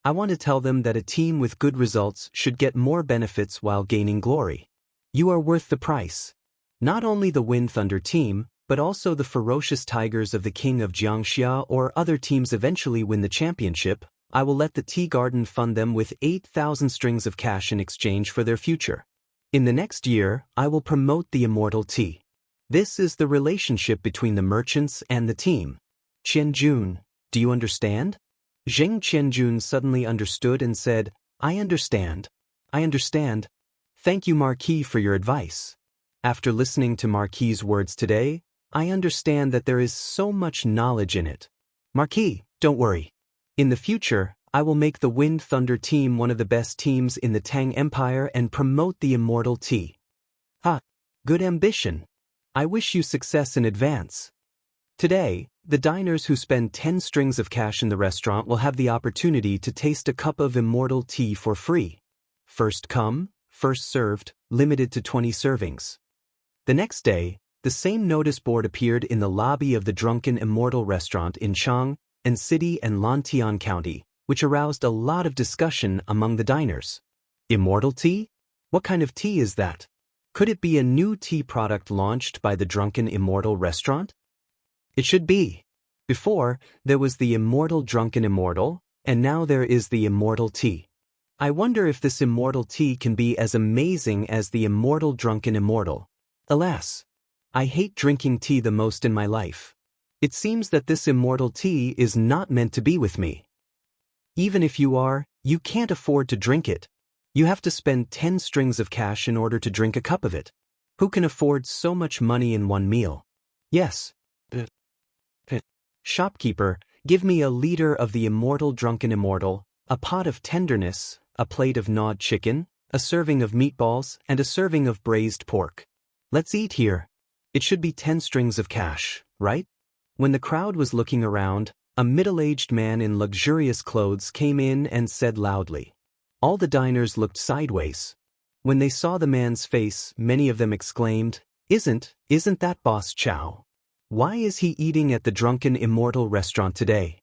I want to tell them that a team with good results should get more benefits while gaining glory. You are worth the price. Not only the Wind Thunder team, but also the ferocious tigers of the King of Xianxia or other teams eventually win the championship. I will let the tea garden fund them with 8,000 strings of cash in exchange for their future. In the next year, I will promote the Immortal Tea. This is the relationship between the merchants and the team. Qianjun, do you understand? Zheng Qianjun suddenly understood and said, I understand. I understand. Thank you, Marquis, for your advice. After listening to Marquis's words today, I understand that there is so much knowledge in it. Marquis, don't worry. In the future, I will make the Wind Thunder team one of the best teams in the Tang Empire and promote the Immortal Tea. Ha! Good ambition. I wish you success in advance. Today, the diners who spend 10 strings of cash in the restaurant will have the opportunity to taste a cup of Immortal Tea for free. First come, first served, limited to 20 servings. The next day, the same notice board appeared in the lobby of the Drunken Immortal restaurant in Chang and City and Lantian County, which aroused a lot of discussion among the diners. Immortal tea? What kind of tea is that? Could it be a new tea product launched by the Drunken Immortal restaurant? It should be. Before, there was the Immortal Drunken Immortal, and now there is the Immortal Tea. I wonder if this Immortal Tea can be as amazing as the Immortal Drunken Immortal. Alas, I hate drinking tea the most in my life. It seems that this Immortal Tea is not meant to be with me. Even if you are, you can't afford to drink it. You have to spend 10 strings of cash in order to drink a cup of it. Who can afford so much money in one meal? Yes. Shopkeeper, give me a liter of the Immortal Drunken Immortal, a pot of tenderness, a plate of gnawed chicken, a serving of meatballs, and a serving of braised pork. Let's eat here. It should be 10 strings of cash, right? When the crowd was looking around, a middle-aged man in luxurious clothes came in and said loudly. All the diners looked sideways. When they saw the man's face, many of them exclaimed, Isn't that Boss Chow? Why is he eating at the Drunken Immortal restaurant today?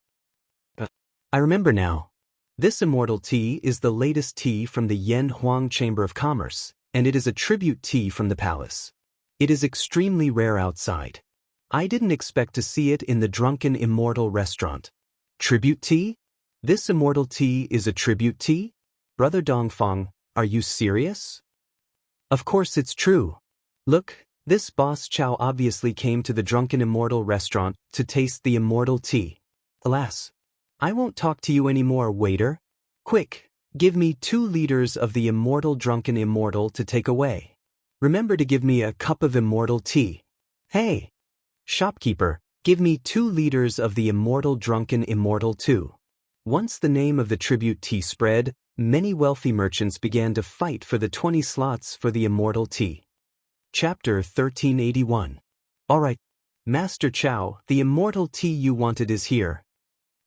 I remember now. This Immortal Tea is the latest tea from the Yan Huang Chamber of Commerce, and it is a tribute tea from the palace. It is extremely rare outside. I didn't expect to see it in the Drunken Immortal restaurant. Tribute tea? This Immortal Tea is a tribute tea? Brother Dongfang, are you serious? Of course it's true. Look. This Boss Chow obviously came to the Drunken Immortal restaurant to taste the Immortal Tea. Alas, I won't talk to you anymore, waiter. Quick, give me 2 liters of the Immortal Drunken Immortal to take away. Remember to give me a cup of Immortal Tea. Hey! Shopkeeper, give me 2 liters of the Immortal Drunken Immortal too. Once the name of the tribute tea spread, many wealthy merchants began to fight for the 20 slots for the Immortal Tea. Chapter 1381. Alright, Master Chow, the Immortal Tea you wanted is here.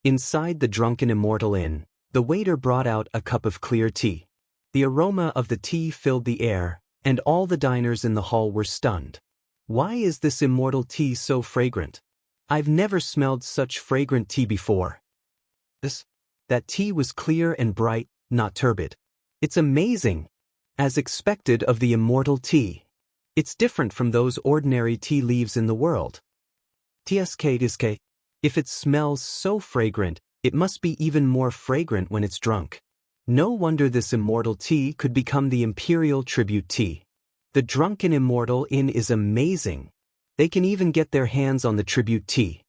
Inside the Drunken Immortal Inn, the waiter brought out a cup of clear tea. The aroma of the tea filled the air, and all the diners in the hall were stunned. Why is this Immortal Tea so fragrant? I've never smelled such fragrant tea before. That tea was clear and bright, not turbid. It's amazing. As expected of the Immortal Tea. It's different from those ordinary tea leaves in the world. Tsk. If it smells so fragrant, it must be even more fragrant when it's drunk. No wonder this Immortal Tea could become the Imperial Tribute Tea. The Drunken Immortal Inn is amazing. They can even get their hands on the Tribute Tea.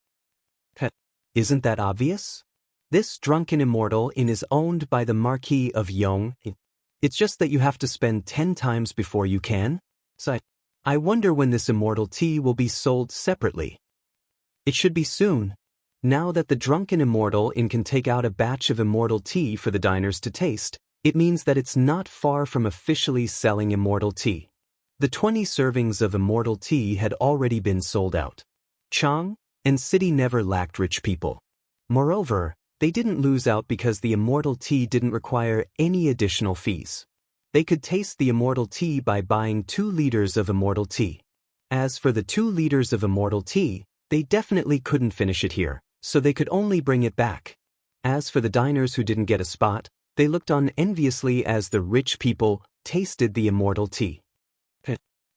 Isn't that obvious? This Drunken Immortal Inn is owned by the Marquis of Yong. It's just that you have to spend 10 times before you can. I wonder when this immortal tea will be sold separately. It should be soon. Now that the drunken immortal inn can take out a batch of immortal tea for the diners to taste, it means that it's not far from officially selling immortal tea. The 20 servings of immortal tea had already been sold out. Chang and city never lacked rich people. Moreover, they didn't lose out because the immortal tea didn't require any additional fees. They could taste the immortal tea by buying 2 liters of immortal tea. As for the 2 liters of immortal tea, they definitely couldn't finish it here, so they could only bring it back. As for the diners who didn't get a spot, they looked on enviously as the rich people tasted the immortal tea.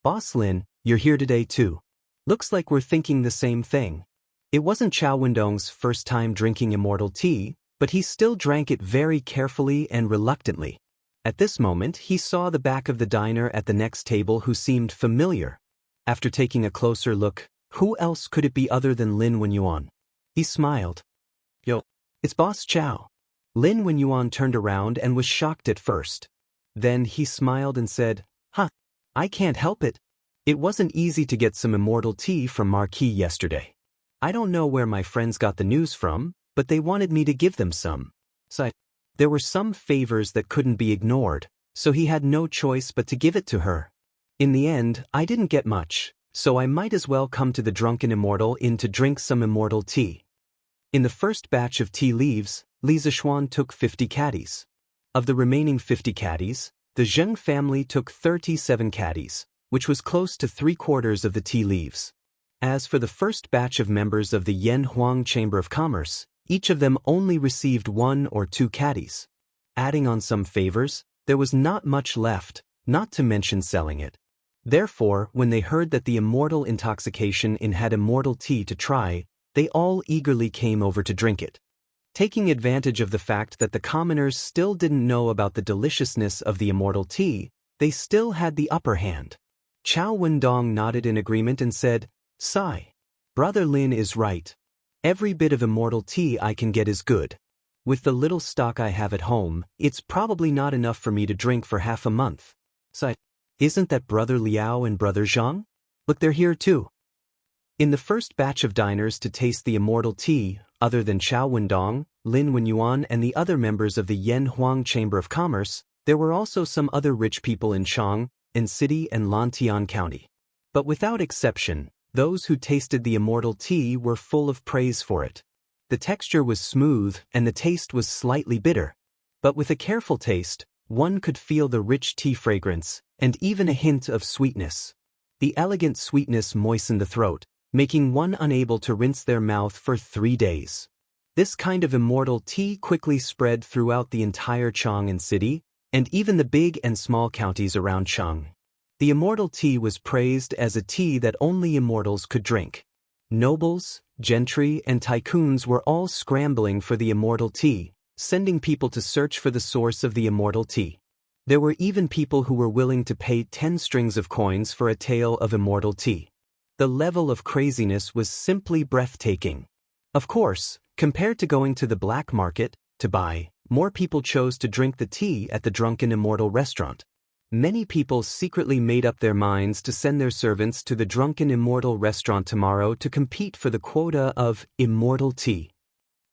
Boss Lin, you're here today too. Looks like we're thinking the same thing. It wasn't Chao Wendong's first time drinking immortal tea, but he still drank it very carefully and reluctantly. At this moment, he saw the back of the diner at the next table who seemed familiar. After taking a closer look, who else could it be other than Lin Wenyuan? He smiled. Yo, it's Boss Chao. Lin Wenyuan turned around and was shocked at first. Then he smiled and said, I can't help it. It wasn't easy to get some immortal tea from Marquis yesterday. I don't know where my friends got the news from, but they wanted me to give them some. There were some favors that couldn't be ignored, so he had no choice but to give it to her. In the end, I didn't get much, so I might as well come to the drunken immortal inn to drink some immortal tea. In the first batch of tea leaves, Li Zishuan took 50 caddies. Of the remaining 50 caddies, the Zheng family took 37 caddies, which was close to 3/4 of the tea leaves. As for the first batch of members of the Yan Huang Chamber of Commerce, each of them only received 1 or 2 caddies. Adding on some favors, there was not much left, not to mention selling it. Therefore, when they heard that the immortal intoxication inn had immortal tea to try, they all eagerly came over to drink it. Taking advantage of the fact that the commoners still didn't know about the deliciousness of the immortal tea, they still had the upper hand. Chao Wendong nodded in agreement and said, "Sigh. Brother Lin is right. Every bit of immortal tea I can get is good. With the little stock I have at home, it's probably not enough for me to drink for half a month." Isn't that Brother Liao and Brother Zhang? Look, they're here too. In the first batch of diners to taste the immortal tea, other than Chao Wendong, Lin Wenyuan and the other members of the Yan Huang Chamber of Commerce, there were also some other rich people in Chang, in City and Lantian County. But without exception, those who tasted the immortal tea were full of praise for it. The texture was smooth and the taste was slightly bitter. But with a careful taste, one could feel the rich tea fragrance and even a hint of sweetness. The elegant sweetness moistened the throat, making one unable to rinse their mouth for 3 days. This kind of immortal tea quickly spread throughout the entire Chang'an city, and even the big and small counties around Chang. The immortal tea was praised as a tea that only immortals could drink. Nobles, gentry, and tycoons were all scrambling for the immortal tea, sending people to search for the source of the immortal tea. There were even people who were willing to pay 10 strings of coins for a tale of immortal tea. The level of craziness was simply breathtaking. Of course, compared to going to the black market to buy, more people chose to drink the tea at the Drunken Immortal restaurant. Many people secretly made up their minds to send their servants to the Drunken Immortal restaurant tomorrow to compete for the quota of immortal tea.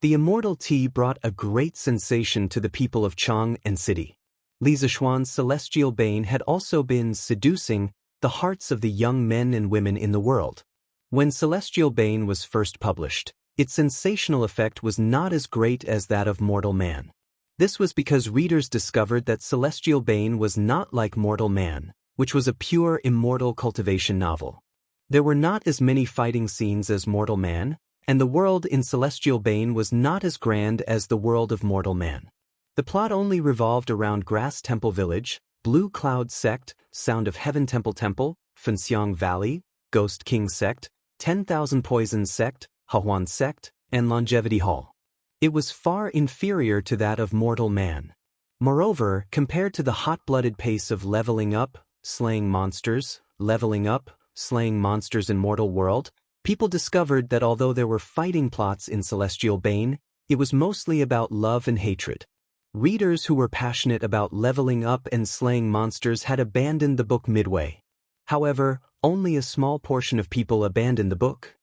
The immortal tea brought a great sensation to the people of Chang and City. Li Zishuan's celestial bane had also been seducing the hearts of the young men and women in the world. When Celestial Bane was first published, its sensational effect was not as great as that of Mortal Man. This was because readers discovered that Celestial Bane was not like Mortal Man, which was a pure immortal cultivation novel. There were not as many fighting scenes as Mortal Man, and the world in Celestial Bane was not as grand as the world of Mortal Man. The plot only revolved around Grass Temple Village, Blue Cloud Sect, Sound of Heaven Temple, Fenxiang Valley, Ghost King Sect, 10,000 Poisons Sect, Hahuan Sect, and Longevity Hall. It was far inferior to that of Mortal Man. Moreover, compared to the hot-blooded pace of leveling up, slaying monsters in Mortal World, people discovered that although there were fighting plots in Celestial Bane, it was mostly about love and hatred. Readers who were passionate about leveling up and slaying monsters had abandoned the book midway. However, only a small portion of people abandoned the book.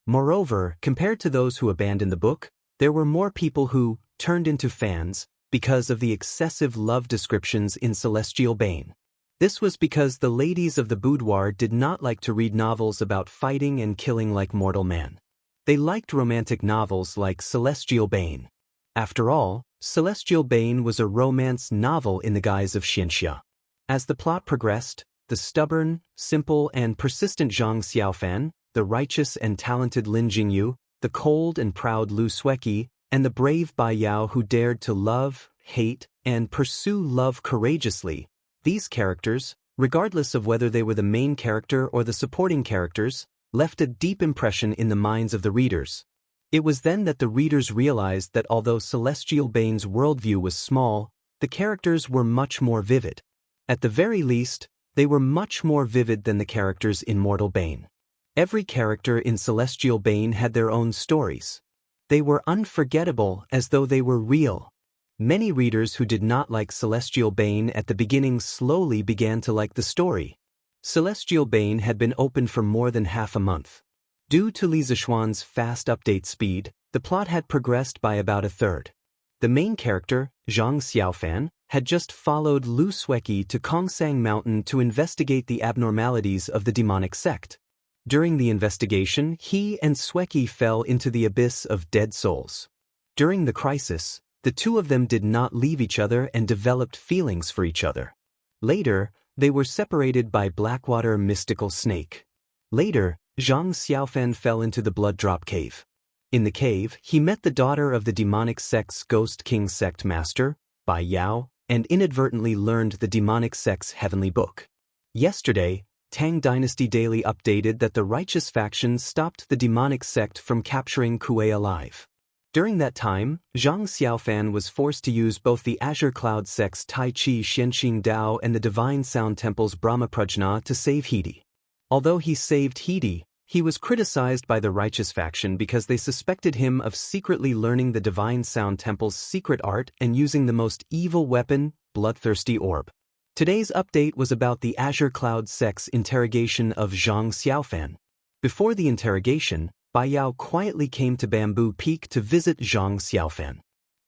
Moreover, compared to those who abandoned the book, there were more people who turned into fans because of the excessive love descriptions in Celestial Bane. This was because the ladies of the boudoir did not like to read novels about fighting and killing like mortal man. They liked romantic novels like Celestial Bane. After all, Celestial Bane was a romance novel in the guise of Xianxia. As the plot progressed, the stubborn, simple, and persistent Zhang Xiaofan, the righteous and talented Lin Jingyu, the cold and proud Lu Sueki, and the brave Bai Yao who dared to love, hate, and pursue love courageously. These characters, regardless of whether they were the main character or the supporting characters, left a deep impression in the minds of the readers. It was then that the readers realized that although Celestial Bane's worldview was small, the characters were much more vivid. At the very least, they were much more vivid than the characters in Mortal Bane. Every character in Celestial Bane had their own stories. They were unforgettable as though they were real. Many readers who did not like Celestial Bane at the beginning slowly began to like the story. Celestial Bane had been open for more than half a month. Due to Li Zixuan's fast update speed, the plot had progressed by about a third. The main character, Zhang Xiaofan, had just followed Lu Sueki to Kongsang Mountain to investigate the abnormalities of the demonic sect. During the investigation, he and Sueki fell into the abyss of dead souls. During the crisis, the two of them did not leave each other and developed feelings for each other. Later, they were separated by Blackwater Mystical Snake. Later, Zhang Xiaofan fell into the Blood Drop Cave. In the cave, he met the daughter of the demonic sect's Ghost King sect master, Bai Yao, and inadvertently learned the demonic sect's heavenly book. Yesterday, Tang Dynasty Daily updated that the righteous faction stopped the demonic sect from capturing Kuei alive. During that time, Zhang Xiaofan was forced to use both the Azure Cloud sect's Tai Chi Xianxing Dao and the Divine Sound Temple's Brahma Prajna to save Hidi. Although he saved Hidi, he was criticized by the righteous faction because they suspected him of secretly learning the Divine Sound Temple's secret art and using the most evil weapon, Bloodthirsty Orb. Today's update was about the Azure Cloud sect's interrogation of Zhang Xiaofan. Before the interrogation, Bai Yao quietly came to Bamboo Peak to visit Zhang Xiaofan.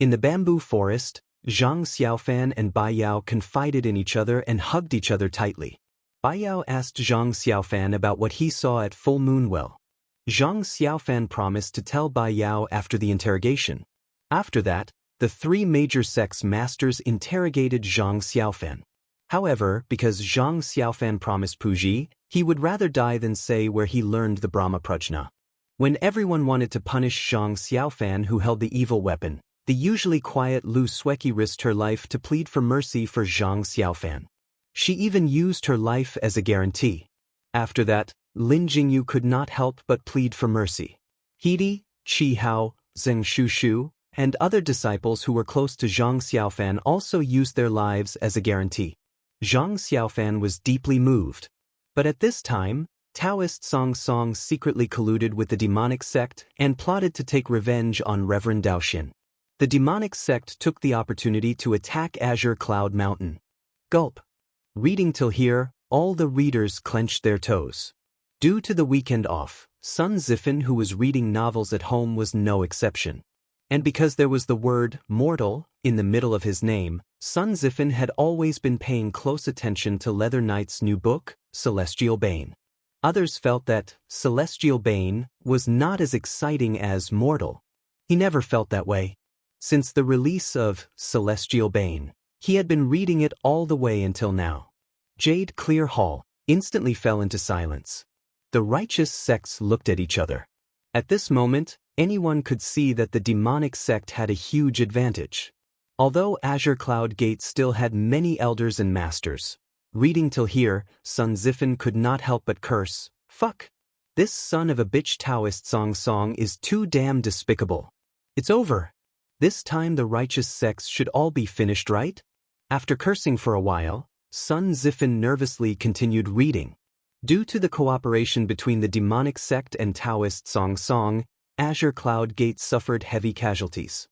In the bamboo forest, Zhang Xiaofan and Bai Yao confided in each other and hugged each other tightly. Bai Yao asked Zhang Xiaofan about what he saw at Full Moon Well. Zhang Xiaofan promised to tell Bai Yao after the interrogation. After that, the three major sects masters interrogated Zhang Xiaofan. However, because Zhang Xiaofan promised Puji, he would rather die than say where he learned the Brahma Prajna. When everyone wanted to punish Zhang Xiaofan who held the evil weapon, the usually quiet Lu Sueki risked her life to plead for mercy for Zhang Xiaofan. She even used her life as a guarantee. After that, Lin Jingyu could not help but plead for mercy. Hidi, Qi Hao, Zheng Shushu, and other disciples who were close to Zhang Xiaofan also used their lives as a guarantee. Zhang Xiaofan was deeply moved. But at this time, Taoist Song Song secretly colluded with the demonic sect and plotted to take revenge on Reverend Daoxin. The demonic sect took the opportunity to attack Azure Cloud Mountain. Gulp. Reading till here, all the readers clenched their toes. Due to the weekend off, Sun Zifan, who was reading novels at home, was no exception. And because there was the word mortal in the middle of his name, Sun Zifan had always been paying close attention to Leather Knight's new book, Celestial Bane. Others felt that Celestial Bane was not as exciting as Mortal. He never felt that way. Since the release of Celestial Bane, he had been reading it all the way until now. Jade Clear Hall instantly fell into silence. The righteous sects looked at each other. At this moment, anyone could see that the demonic sect had a huge advantage. Although Azure Cloud Gate still had many elders and masters, reading till here, Sun Zifan could not help but curse, "Fuck! This son of a bitch Taoist Song Song is too damn despicable. It's over. This time the righteous sects should all be finished, right?" After cursing for a while, Sun Zifan nervously continued reading. Due to the cooperation between the demonic sect and Taoist Song Song, Azure Cloud Gate suffered heavy casualties.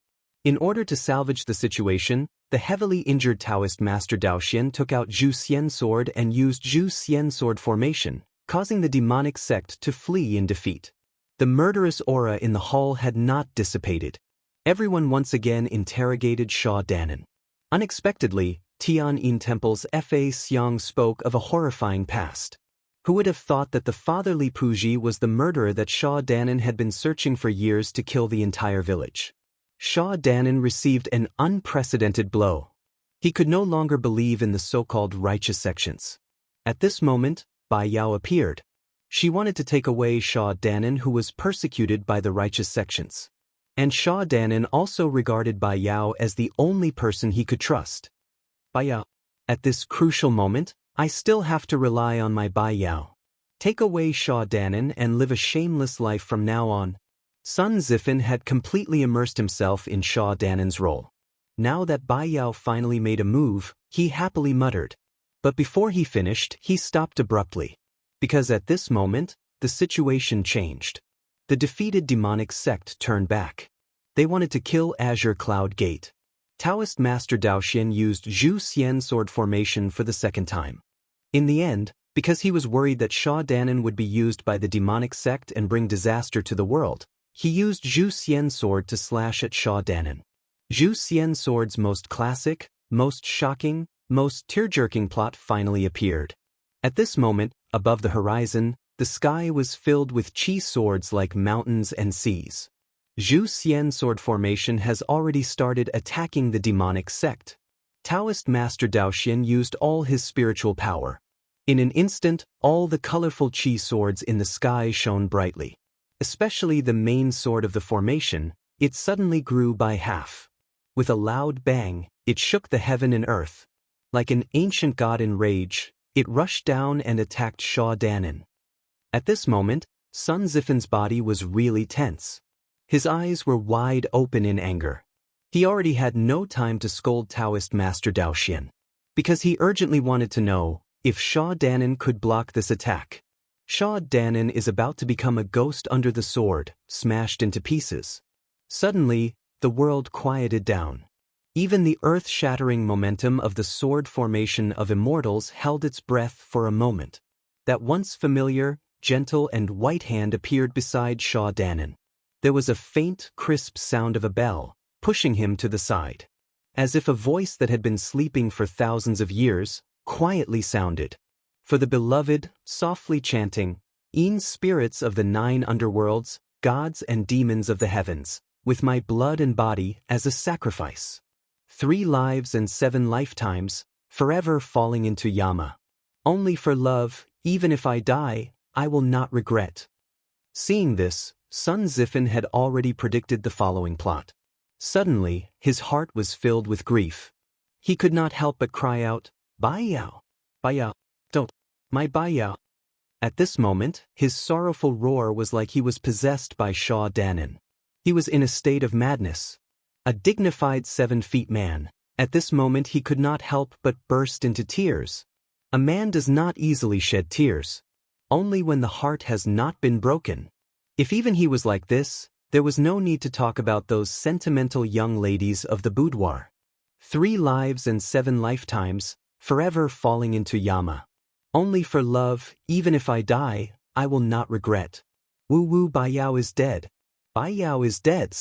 In order to salvage the situation, the heavily injured Taoist master Daoxian took out Zhu Xian sword and used Zhu Xian sword formation, causing the demonic sect to flee in defeat. The murderous aura in the hall had not dissipated. Everyone once again interrogated Sha Danan. Unexpectedly, Tian'an Temple's Fa Xiang spoke of a horrifying past. Who would have thought that the fatherly Puji was the murderer that Sha Danan had been searching for years to kill the entire village? Sha Danan received an unprecedented blow. He could no longer believe in the so-called righteous sections. At this moment, Bai Yao appeared. She wanted to take away Sha Danan, who was persecuted by the righteous sections. And Sha Danan also regarded Bai Yao as the only person he could trust. Bai Yao. At this crucial moment, I still have to rely on my Bai Yao. Take away Sha Danan and live a shameless life from now on. Sun Zifan had completely immersed himself in Sha Danan's role. Now that Bai Yao finally made a move, he happily muttered. But before he finished, he stopped abruptly. Because at this moment, the situation changed. The defeated demonic sect turned back. They wanted to kill Azure Cloud Gate. Taoist Master Daoxian used Zhu Xian sword formation for the second time. In the end, because he was worried that Sha Danan would be used by the demonic sect and bring disaster to the world, he used Zhu Xian sword to slash at Sha Danan. Zhu Xian sword's most classic, most shocking, most tear-jerking plot finally appeared. At this moment, above the horizon, the sky was filled with chi swords like mountains and seas. Zhu Xian sword formation has already started attacking the demonic sect. Taoist Master Daoxian used all his spiritual power. In an instant, all the colorful chi swords in the sky shone brightly. Especially the main sword of the formation, it suddenly grew by half. With a loud bang, it shook the heaven and earth. Like an ancient god in rage, it rushed down and attacked Sha Danan. At this moment, Sun Zifan's body was really tense. His eyes were wide open in anger. He already had no time to scold Taoist Master Daoxian, because he urgently wanted to know if Sha Danan could block this attack. Sha Danan is about to become a ghost under the sword, smashed into pieces. Suddenly, the world quieted down. Even the earth-shattering momentum of the sword formation of immortals held its breath for a moment. That once familiar, gentle and white hand appeared beside Sha Danan. There was a faint, crisp sound of a bell, pushing him to the side. As if a voice that had been sleeping for thousands of years, quietly sounded. For the beloved, softly chanting, "E'en spirits of the 9 underworlds, gods and demons of the heavens, with my blood and body as a sacrifice. 3 lives and 7 lifetimes, forever falling into Yama. Only for love, even if I die, I will not regret." Seeing this, Sun Zifan had already predicted the following plot. Suddenly, his heart was filled with grief. He could not help but cry out, "Bai Yao! Bai Yao! Don't! My Bai Yao!" At this moment, his sorrowful roar was like he was possessed by Sha Danan. He was in a state of madness. A dignified 7-feet man, at this moment he could not help but burst into tears. A man does not easily shed tears. Only when the heart has not been broken. If even he was like this, there was no need to talk about those sentimental young ladies of the boudoir. 3 lives and 7 lifetimes, forever falling into Yama. Only for love, even if I die, I will not regret. Woo woo, Bai Yao is dead. Bai Yao is dead.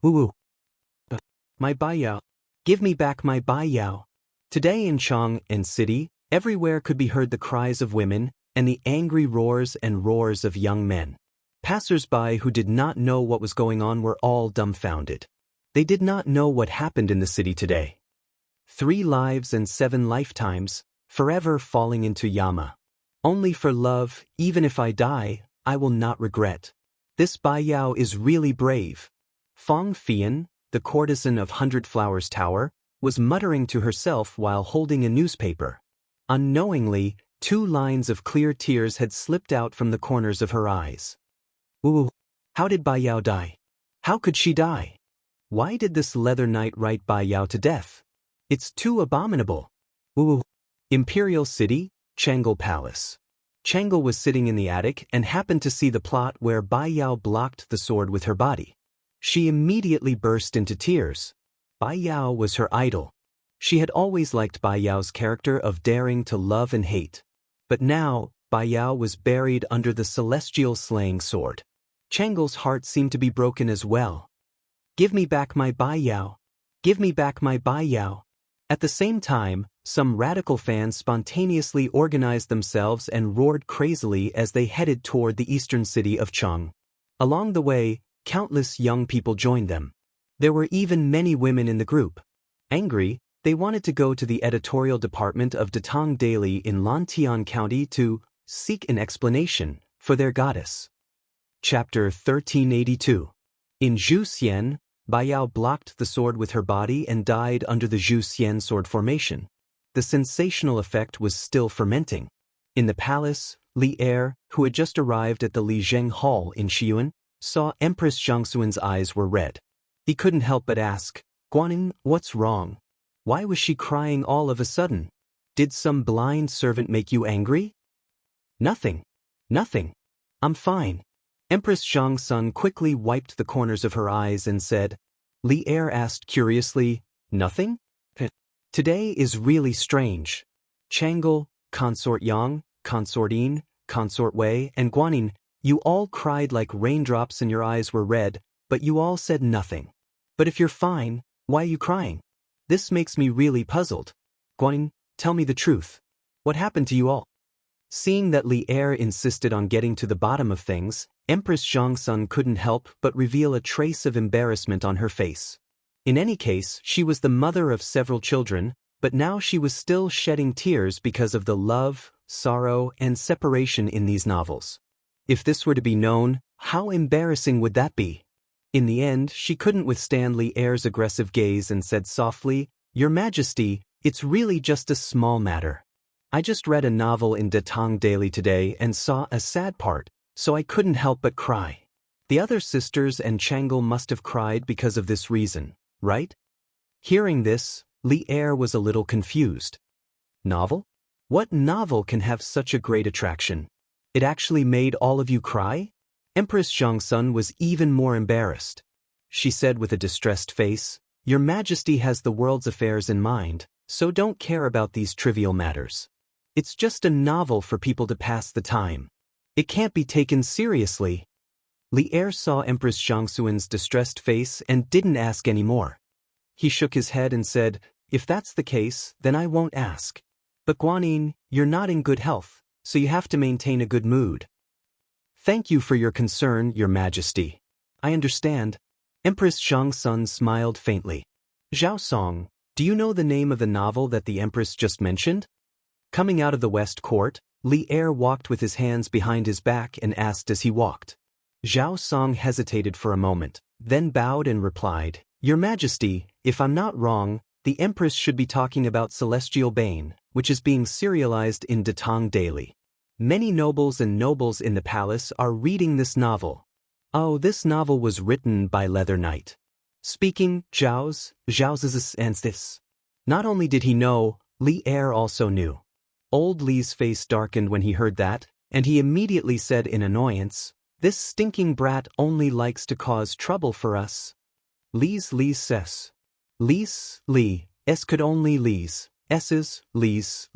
Woo woo. My Bai Yao. Give me back my Bai Yao. Today in Chang'an City, everywhere could be heard the cries of women and the angry roars and roars of young men. Passers-by who did not know what was going on were all dumbfounded. They did not know what happened in the city today. 3 lives and 7 lifetimes, forever falling into Yama. Only for love, even if I die, I will not regret. This Bai Yao is really brave. Fong Fian, the courtesan of 100 Flowers Tower, was muttering to herself while holding a newspaper. Unknowingly, 2 lines of clear tears had slipped out from the corners of her eyes. Ooh, how did Bai Yao die? How could she die? Why did this leather knight write Bai Yao to death? It's too abominable. Ooh. Imperial City, Chang'an Palace. Chang'an was sitting in the attic and happened to see the plot where Bai Yao blocked the sword with her body. She immediately burst into tears. Bai Yao was her idol. She had always liked Bai Yao's character of daring to love and hate. But now, Bai Yao was buried under the celestial slaying sword. Changle's heart seemed to be broken as well. "Give me back my Bai Yao! Give me back my Bai Yao!" At the same time, some radical fans spontaneously organized themselves and roared crazily as they headed toward the eastern city of Cheng. Along the way, countless young people joined them. There were even many women in the group. Angry, they wanted to go to the editorial department of Datong Daily in Lantian County to seek an explanation for their goddess. Chapter 1382. In Zhu Xian, Bai Yao blocked the sword with her body and died under the Zhu Xian sword formation. The sensational effect was still fermenting. In the palace, Li Er, who had just arrived at the Li Zheng Hall in Xiyuan, saw Empress Xiangxuan's eyes were red. He couldn't help but ask, "Guanin, what's wrong? Why was she crying all of a sudden? Did some blind servant make you angry?" "Nothing. Nothing. I'm fine." Empress Xiangxun quickly wiped the corners of her eyes and said. Li Er asked curiously, "Nothing? Today is really strange. Changle, Consort Yang, Consort Yin, Consort Wei, and Guanin, you all cried like raindrops and your eyes were red, but you all said nothing. But if you're fine, why are you crying? This makes me really puzzled. Guanin, tell me the truth. What happened to you all?" Seeing that Li Er insisted on getting to the bottom of things, Empress Xiangxun couldn't help but reveal a trace of embarrassment on her face. In any case, she was the mother of several children, but now she was still shedding tears because of the love, sorrow, and separation in these novels. If this were to be known, how embarrassing would that be? In the end, she couldn't withstand Li Er's aggressive gaze and said softly, "Your Majesty, it's really just a small matter. I just read a novel in Datong Daily today and saw a sad part, so I couldn't help but cry. The other sisters and Changle must have cried because of this reason, right?" Hearing this, Li Er was a little confused. "Novel? What novel can have such a great attraction? It actually made all of you cry?" Empress Xiangxun was even more embarrassed. She said with a distressed face, "Your Majesty has the world's affairs in mind, so don't care about these trivial matters. It's just a novel for people to pass the time. It can't be taken seriously." Li Er saw Empress Xiangxuan's distressed face and didn't ask any more. He shook his head and said, "If that's the case, then I won't ask. But Guanin, you're not in good health, so you have to maintain a good mood." "Thank you for your concern, Your Majesty. I understand." Empress Xiangxun smiled faintly. "Zhao Song, do you know the name of the novel that the Empress just mentioned?" Coming out of the West Court, Li Er walked with his hands behind his back and asked as he walked. Zhao Song hesitated for a moment, then bowed and replied, "Your Majesty, if I'm not wrong, the Empress should be talking about Celestial Bane, which is being serialized in Datong Daily. Many nobles and nobles in the palace are reading this novel. Oh, this novel was written by Leather Knight." Speaking Zhao's and this. Not only did he know, Li Er also knew. Old Li's face darkened when he heard that, and he immediately said in annoyance, "This stinking brat only likes to cause trouble for us." Li's ses. Li, s could only Li's, s's, Li's,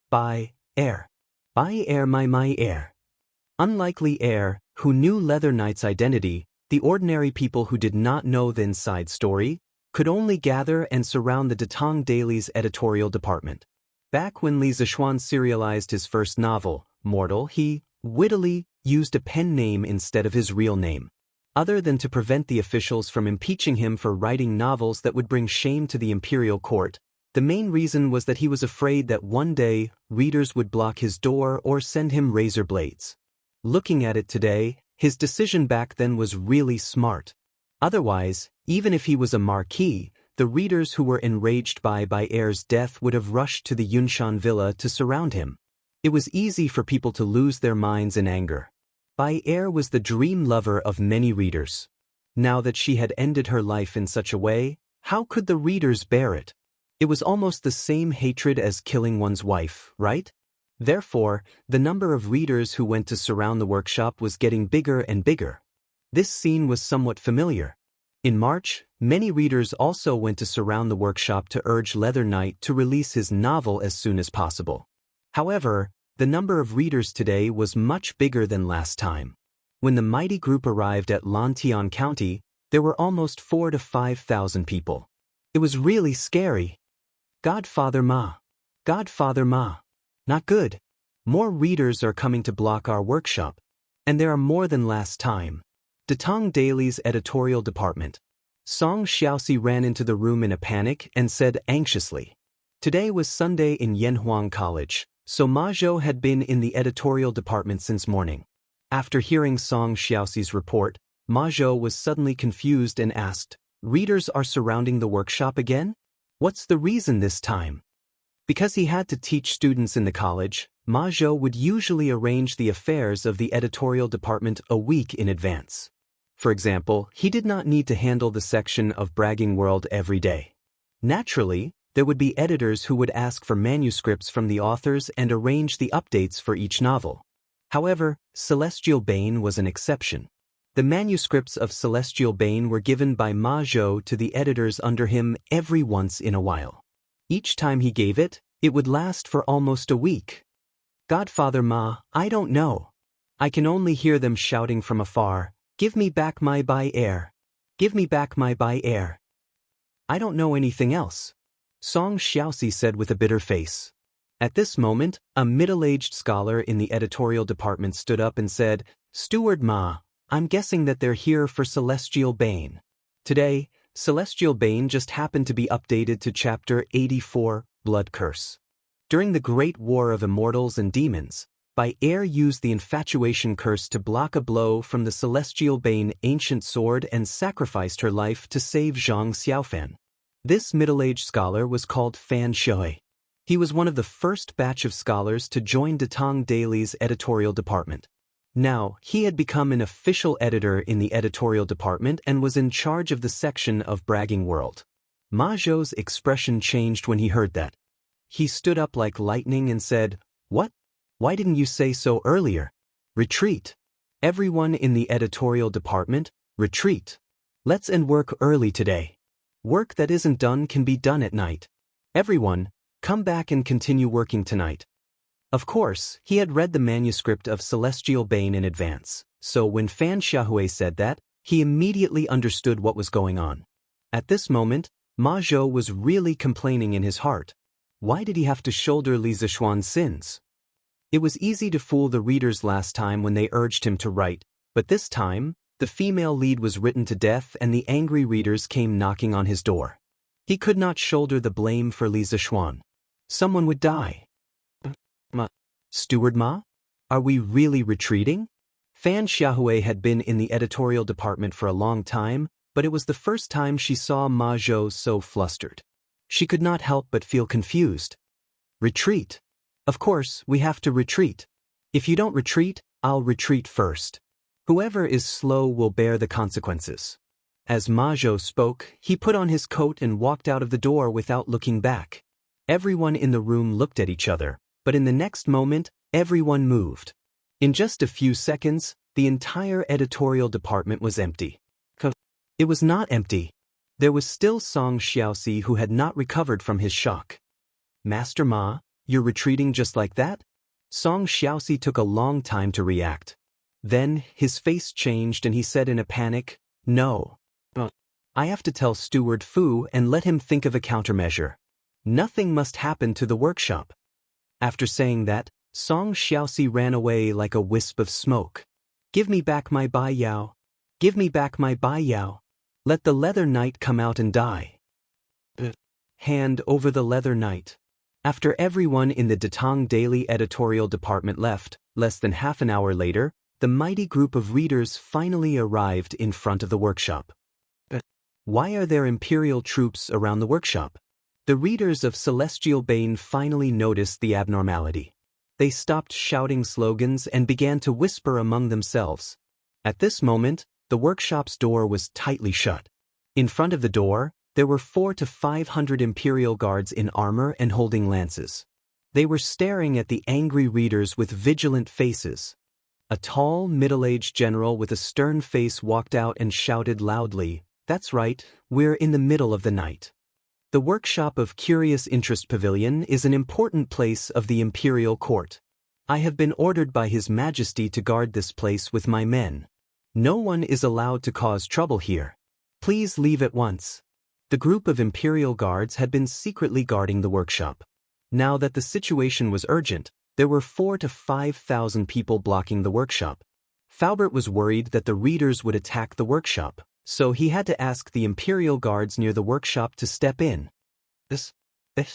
by air. By air my air. Unlike Li Er, who knew Leather Knight's identity, the ordinary people who did not know the inside story could only gather and surround the Datong Daily's editorial department. Back when Li Zishuan serialized his first novel, Mortal, he, wittily, used a pen name instead of his real name. Other than to prevent the officials from impeaching him for writing novels that would bring shame to the imperial court, the main reason was that he was afraid that one day, readers would block his door or send him razor blades. Looking at it today, his decision back then was really smart. Otherwise, even if he was a marquis, the readers who were enraged by Er's death would have rushed to the Yunshan villa to surround him. It was easy for people to lose their minds in anger. Bai Er was the dream lover of many readers. Now that she had ended her life in such a way, how could the readers bear it? It was almost the same hatred as killing one's wife, right? Therefore, the number of readers who went to surround the workshop was getting bigger and bigger. This scene was somewhat familiar. In March, Many readers also went to surround the workshop to urge Leather Knight to release his novel as soon as possible. However, the number of readers today was much bigger than last time. When the mighty group arrived at Lantian County, there were almost 4,000 to 5,000 people. It was really scary. Godfather Ma. Godfather Ma. Not good. More readers are coming to block our workshop. And there are more than last time. Detang Daily's editorial department. Song Xiaoxi ran into the room in a panic and said anxiously. Today was Sunday in Yanhuang College, so Ma Zhou had been in the editorial department since morning. After hearing Song Xiaoxi's report, Ma Zhou was suddenly confused and asked, "Readers are surrounding the workshop again? What's the reason this time?" Because he had to teach students in the college, Ma Zhou would usually arrange the affairs of the editorial department a week in advance. For example, he did not need to handle the section of Bragging World every day. Naturally, there would be editors who would ask for manuscripts from the authors and arrange the updates for each novel. However, Celestial Bane was an exception. The manuscripts of Celestial Bane were given by Ma Zhou to the editors under him every once in a while. Each time he gave it, it would last for almost a week. Godfather Ma, I don't know. I can only hear them shouting from afar, "Give me back my Bai Air. Give me back my Bai Air." I don't know anything else, Song Xiaoxi said with a bitter face. At this moment, a middle-aged scholar in the editorial department stood up and said, "Steward Ma, I'm guessing that they're here for Celestial Bane." Today, Celestial Bane just happened to be updated to Chapter 84, Blood Curse. During the Great War of Immortals and Demons, Bai Air used the Infatuation Curse to block a blow from the Celestial Bane ancient sword and sacrificed her life to save Zhang Xiaofan. This middle-aged scholar was called Fan Shui. He was one of the first batch of scholars to join Detang Daily's editorial department. Now, he had become an official editor in the editorial department and was in charge of the section of Bragging World. Ma Zhou's expression changed when he heard that. He stood up like lightning and said, "What? Why didn't you say so earlier? Retreat. Everyone in the editorial department, retreat. Let's end work early today. Work that isn't done can be done at night. Everyone, come back and continue working tonight." Of course, he had read the manuscript of Celestial Bane in advance, so when Fan Xiaohui said that, he immediately understood what was going on. At this moment, Ma Zhou was really complaining in his heart. Why did he have to shoulder Li Zishuan's sins? It was easy to fool the readers last time when they urged him to write, but this time, the female lead was written to death and the angry readers came knocking on his door. He could not shoulder the blame for Li Zishuan. Someone would die. Steward Ma? Are we really retreating? Fan Xiaohui had been in the editorial department for a long time, but it was the first time she saw Ma Zhou so flustered. She could not help but feel confused. Retreat. Of course, we have to retreat. If you don't retreat, I'll retreat first. Whoever is slow will bear the consequences. As Ma Zhou spoke, he put on his coat and walked out of the door without looking back. Everyone in the room looked at each other, but in the next moment, everyone moved. In just a few seconds, the entire editorial department was empty. It was not empty. There was still Song Xiaoxi who had not recovered from his shock. "Master Ma, you're retreating just like that?" Song Xiaoxi took a long time to react. Then, his face changed and he said in a panic, "No. I have to tell Steward Fu and let him think of a countermeasure. Nothing must happen to the workshop." After saying that, Song Xiaoxi ran away like a wisp of smoke. "Give me back my Bai Yao. Give me back my Bai Yao. Let the Leather Knight come out and die." Hand over the Leather Knight. After everyone in the Detang Daily editorial department left, less than half an hour later, the mighty group of readers finally arrived in front of the workshop. Why are there Imperial troops around the workshop? The readers of Celestial Bane finally noticed the abnormality. They stopped shouting slogans and began to whisper among themselves. At this moment, the workshop's door was tightly shut. In front of the door, there were 400 to 500 Imperial guards in armor and holding lances. They were staring at the angry readers with vigilant faces. A tall, middle-aged general with a stern face walked out and shouted loudly, That's right, we're in the middle of the night. The workshop of Curious Interest Pavilion is an important place of the imperial court. I have been ordered by His Majesty to guard this place with my men. No one is allowed to cause trouble here. Please leave at once. The group of imperial guards had been secretly guarding the workshop. Now that the situation was urgent, there were 4,000 to 5,000 people blocking the workshop. Faubert was worried that the readers would attack the workshop, so he had to ask the imperial guards near the workshop to step in.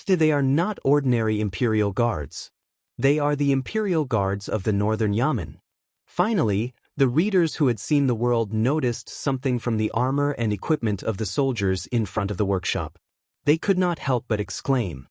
They are not ordinary imperial guards. They are the imperial guards of the Northern Yamen. Finally, the readers who had seen the world noticed something from the armor and equipment of the soldiers in front of the workshop. They could not help but exclaim,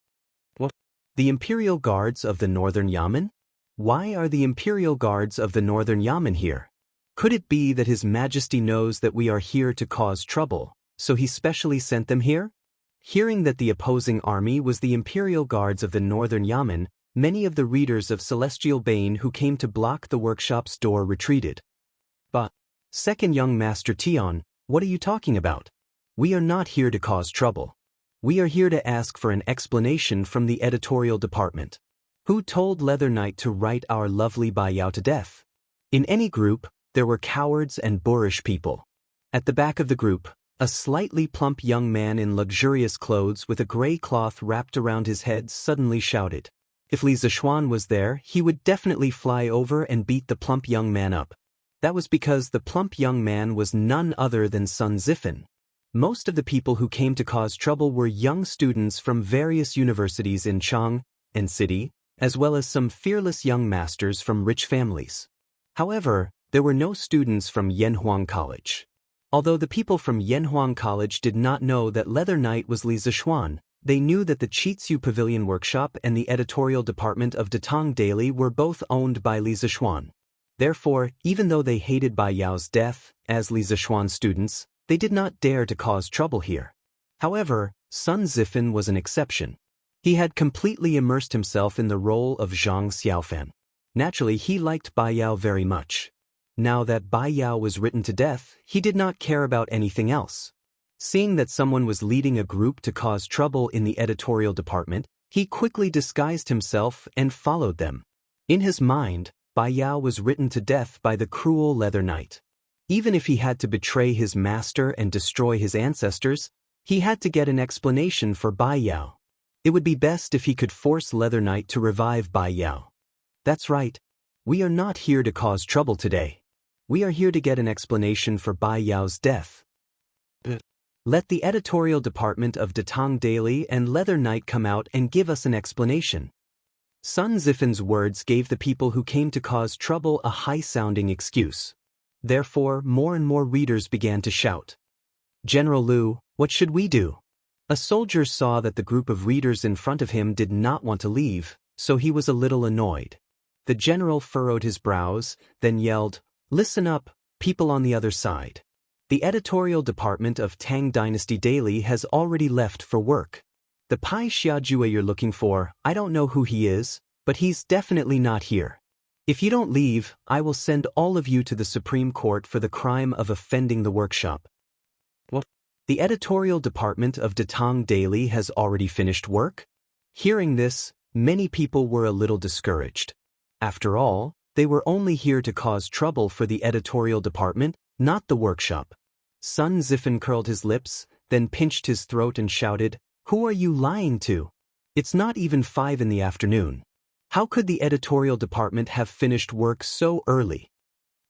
"What? The imperial guards of the Northern Yamen? Why are the imperial guards of the Northern Yamen here? Could it be that His Majesty knows that we are here to cause trouble, so he specially sent them here?" Hearing that the opposing army was the imperial guards of the Northern Yamen, many of the readers of Celestial Bane who came to block the workshop's door retreated. But, second young Master Tion, what are you talking about? We are not here to cause trouble. We are here to ask for an explanation from the editorial department. Who told Leather Knight to write our lovely Bai Yao to death? In any group, there were cowards and boorish people. At the back of the group, a slightly plump young man in luxurious clothes with a gray cloth wrapped around his head suddenly shouted. If Li Zishuan was there, he would definitely fly over and beat the plump young man up. That was because the plump young man was none other than Sun Zifan. Most of the people who came to cause trouble were young students from various universities in Chang and City, as well as some fearless young masters from rich families. However, there were no students from Yanhuang College. Although the people from Yanhuang College did not know that Leather Knight was Li Zishuan, they knew that the Chitsu Pavilion Workshop and the editorial department of Datang Daily were both owned by Li Zishuan. Therefore, even though they hated Bai Yao's death, as Li Zishuan students, they did not dare to cause trouble here. However, Sun Zifan was an exception. He had completely immersed himself in the role of Zhang Xiaofan. Naturally, he liked Bai Yao very much. Now that Bai Yao was written to death, he did not care about anything else. Seeing that someone was leading a group to cause trouble in the editorial department, he quickly disguised himself and followed them. In his mind, Bai Yao was written to death by the cruel Leather Knight. Even if he had to betray his master and destroy his ancestors, he had to get an explanation for Bai Yao. It would be best if he could force Leather Knight to revive Bai Yao. That's right. We are not here to cause trouble today. We are here to get an explanation for Bai Yao's death. Let the editorial department of Datang Daily and Leather Knight come out and give us an explanation. Sun Zifan's words gave the people who came to cause trouble a high-sounding excuse. Therefore, more and more readers began to shout. General Liu, what should we do? A soldier saw that the group of readers in front of him did not want to leave, so he was a little annoyed. The general furrowed his brows, then yelled, "Listen up, people on the other side. The editorial department of Tang Dynasty Daily has already left for work. The Pai Xiajue you're looking for, I don't know who he is, but he's definitely not here. If you don't leave, I will send all of you to the Supreme Court for the crime of offending the workshop." What? The editorial department of Datang Daily has already finished work? Hearing this, many people were a little discouraged. After all, they were only here to cause trouble for the editorial department, not the workshop. Sun Zifan curled his lips, then pinched his throat and shouted, "Who are you lying to? It's not even 5 in the afternoon. How could the editorial department have finished work so early?"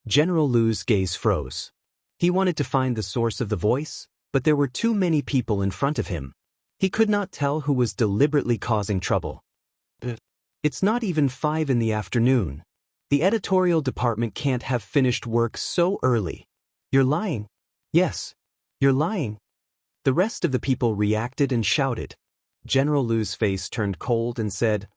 General Liu's gaze froze. He wanted to find the source of the voice, but there were too many people in front of him. He could not tell who was deliberately causing trouble. It's not even 5 in the afternoon. The editorial department can't have finished work so early. You're lying. Yes, you're lying. The rest of the people reacted and shouted. General Liu's face turned cold and said,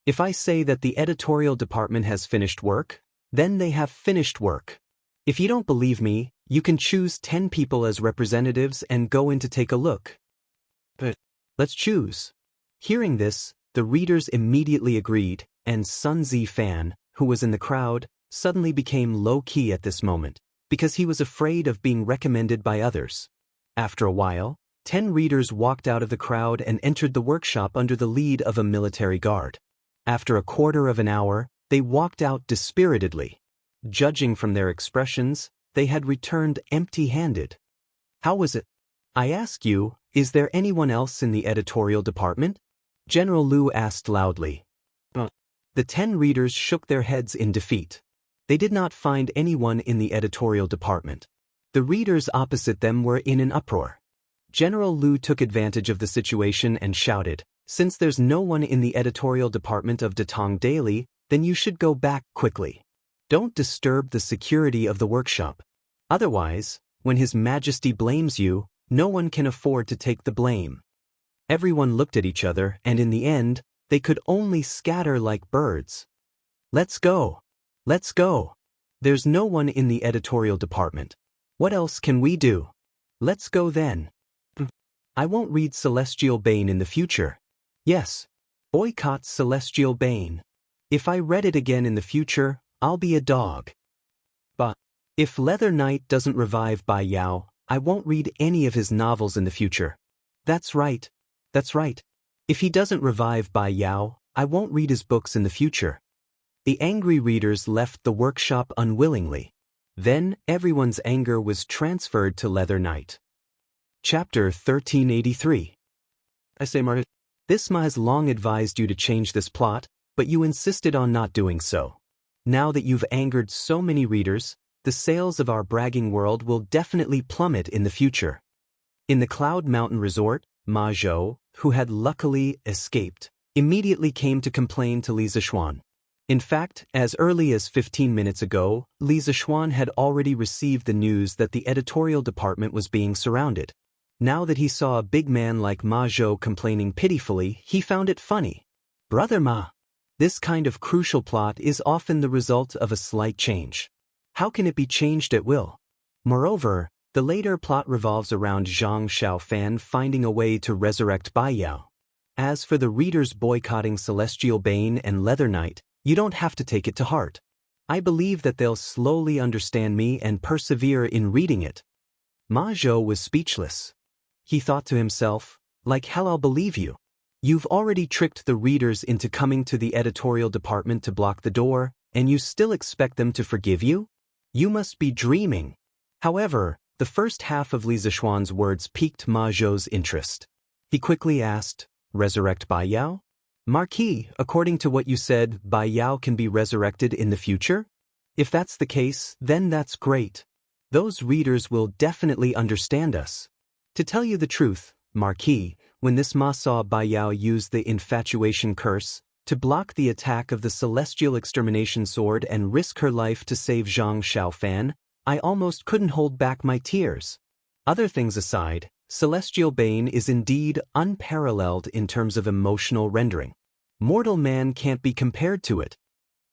If I say that the editorial department has finished work, then they have finished work. If you don't believe me, you can choose 10 people as representatives and go in to take a look. But let's choose. Hearing this, the readers immediately agreed, and Sun Zifan, who was in the crowd, suddenly became low-key at this moment, because he was afraid of being recommended by others. After a while, 10 readers walked out of the crowd and entered the workshop under the lead of a military guard. After a quarter of an hour, they walked out dispiritedly. Judging from their expressions, they had returned empty-handed. How was it? I ask you, is there anyone else in the editorial department? General Liu asked loudly. The 10 readers shook their heads in defeat. They did not find anyone in the editorial department. The readers opposite them were in an uproar. General Liu took advantage of the situation and shouted, "Since there's no one in the editorial department of Datong Daily, then you should go back quickly. Don't disturb the security of the workshop. Otherwise, when His Majesty blames you, no one can afford to take the blame." Everyone looked at each other, and in the end, they could only scatter like birds. Let's go. Let's go. There's no one in the editorial department. What else can we do? Let's go then. I won't read Celestial Bane in the future. Yes. Boycott Celestial Bane. If I read it again in the future, I'll be a dog. But if Leather Knight doesn't revive Bai Yao, I won't read any of his novels in the future. That's right. That's right. If he doesn't revive Bai Yao, I won't read his books in the future. The angry readers left the workshop unwillingly. Then everyone's anger was transferred to Leather Knight. Chapter 1383. I say, Martin, this Ma has long advised you to change this plot, but you insisted on not doing so. Now that you've angered so many readers, the sales of our bragging world will definitely plummet in the future. In the Cloud Mountain Resort, Ma Zhou, who had luckily escaped, immediately came to complain to Li Zishuan. In fact, as early as 15 minutes ago, Li Zishuan had already received the news that the editorial department was being surrounded. Now that he saw a big man like Ma Zhou complaining pitifully, he found it funny. Brother Ma, this kind of crucial plot is often the result of a slight change. How can it be changed at will? Moreover, the later plot revolves around Zhang Xiaofan finding a way to resurrect Bai Yao. As for the readers boycotting Celestial Bane and Leather Knight, you don't have to take it to heart. I believe that they'll slowly understand me and persevere in reading it. Ma Zhou was speechless. He thought to himself, like hell I'll believe you. You've already tricked the readers into coming to the editorial department to block the door, and you still expect them to forgive you? You must be dreaming. However, the first half of Li Zishuan's words piqued Ma Zhou's interest. He quickly asked, "Resurrect Bai Yao?" "Marquis, according to what you said, Bai Yao can be resurrected in the future? If that's the case, then that's great. Those readers will definitely understand us. To tell you the truth, Marquis, when this Ma saw Bai Yao use the infatuation curse to block the attack of the celestial extermination sword and risk her life to save Zhang Xiaofan, I almost couldn't hold back my tears. Other things aside, Celestial Bane is indeed unparalleled in terms of emotional rendering. Mortal man can't be compared to it."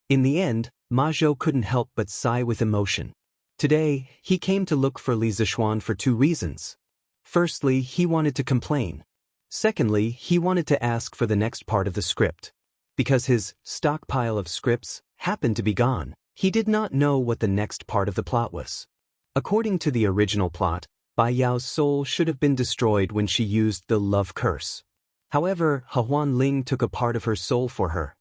In the end, Ma Zhou couldn't help but sigh with emotion. Today, he came to look for Li Zishuan for 2 reasons. Firstly, he wanted to complain. Secondly, he wanted to ask for the next part of the script. Because his stockpile of scripts happened to be gone, he did not know what the next part of the plot was. According to the original plot, Bai Yao's soul should have been destroyed when she used the love curse. However, Huan Ling took a part of her soul for her.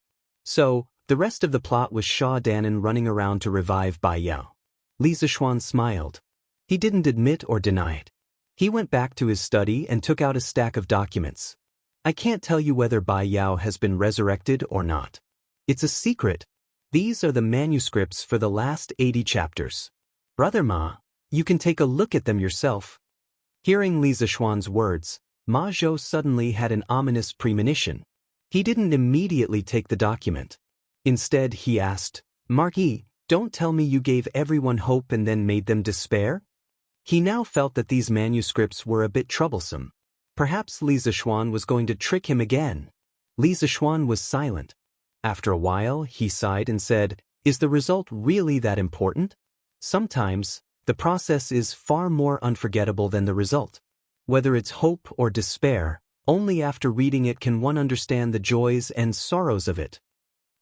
So, the rest of the plot was Sha Danan running around to revive Bai Yao. Li Zishuan smiled. He didn't admit or deny it. He went back to his study and took out a stack of documents. I can't tell you whether Bai Yao has been resurrected or not. It's a secret. These are the manuscripts for the last 80 chapters. Brother Ma, you can take a look at them yourself. Hearing Li Zishuan's words, Ma Zhou suddenly had an ominous premonition. He didn't immediately take the document. Instead, he asked, "Marquis, don't tell me you gave everyone hope and then made them despair?" He now felt that these manuscripts were a bit troublesome. Perhaps Li Zishuan was going to trick him again. Li Zishuan was silent. After a while, he sighed and said, "Is the result really that important? Sometimes, the process is far more unforgettable than the result. Whether it's hope or despair, only after reading it can one understand the joys and sorrows of it."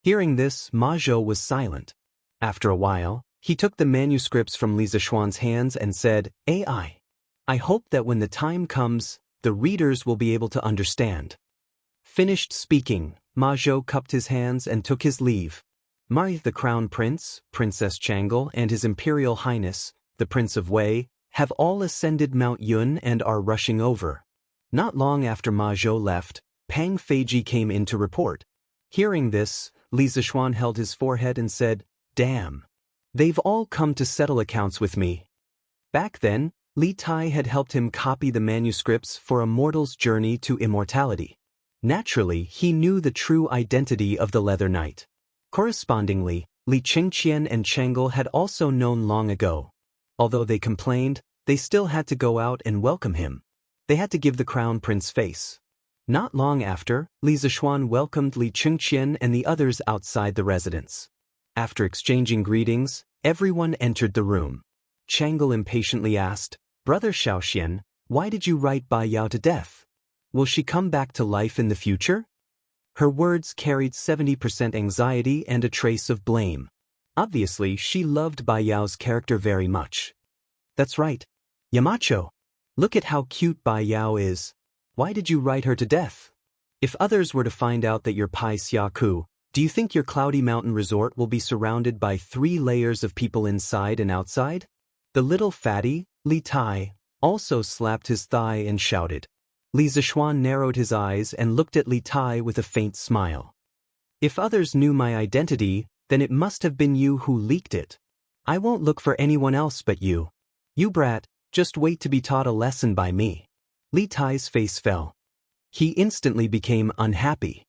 Hearing this, Ma Zhou was silent. After a while, he took the manuscripts from Li Zishuan's hands and said, "AI, I hope that when the time comes, the readers will be able to understand. Finished speaking, Ma Zhou cupped his hands and took his leave. The Crown Prince, Princess Changle, and His Imperial Highness, the Prince of Wei, have all ascended Mount Yun and are rushing over. Not long after Ma Zhou left, Pang Feiji came in to report. Hearing this, Li Zishuan held his forehead and said, "Damn. They've all come to settle accounts with me." Back then, Li Tai had helped him copy the manuscripts for A Mortal's Journey to Immortality. Naturally, he knew the true identity of the Leather Knight. Correspondingly, Li Qingqian and Changle had also known long ago. Although they complained, they still had to go out and welcome him. They had to give the Crown Prince face. Not long after, Li Zishuan welcomed Li Qingqian and the others outside the residence. After exchanging greetings, everyone entered the room. Changle impatiently asked, "Brother Xiaoxian, why did you write Bai Yao to death? Will she come back to life in the future?" Her words carried 70% anxiety and a trace of blame. Obviously, she loved Bai Yao's character very much. "That's right. Yamacho. Look at how cute Bai Yao is. Why did you write her to death? If others were to find out that you're Pai Xiaku, do you think your Cloudy Mountain resort will be surrounded by 3 layers of people inside and outside?" The little fatty, Li Tai, also slapped his thigh and shouted. Li Zishuan narrowed his eyes and looked at Li Tai with a faint smile. "If others knew my identity, then it must have been you who leaked it. I won't look for anyone else but you. You brat, just wait to be taught a lesson by me." Li Tai's face fell. He instantly became unhappy.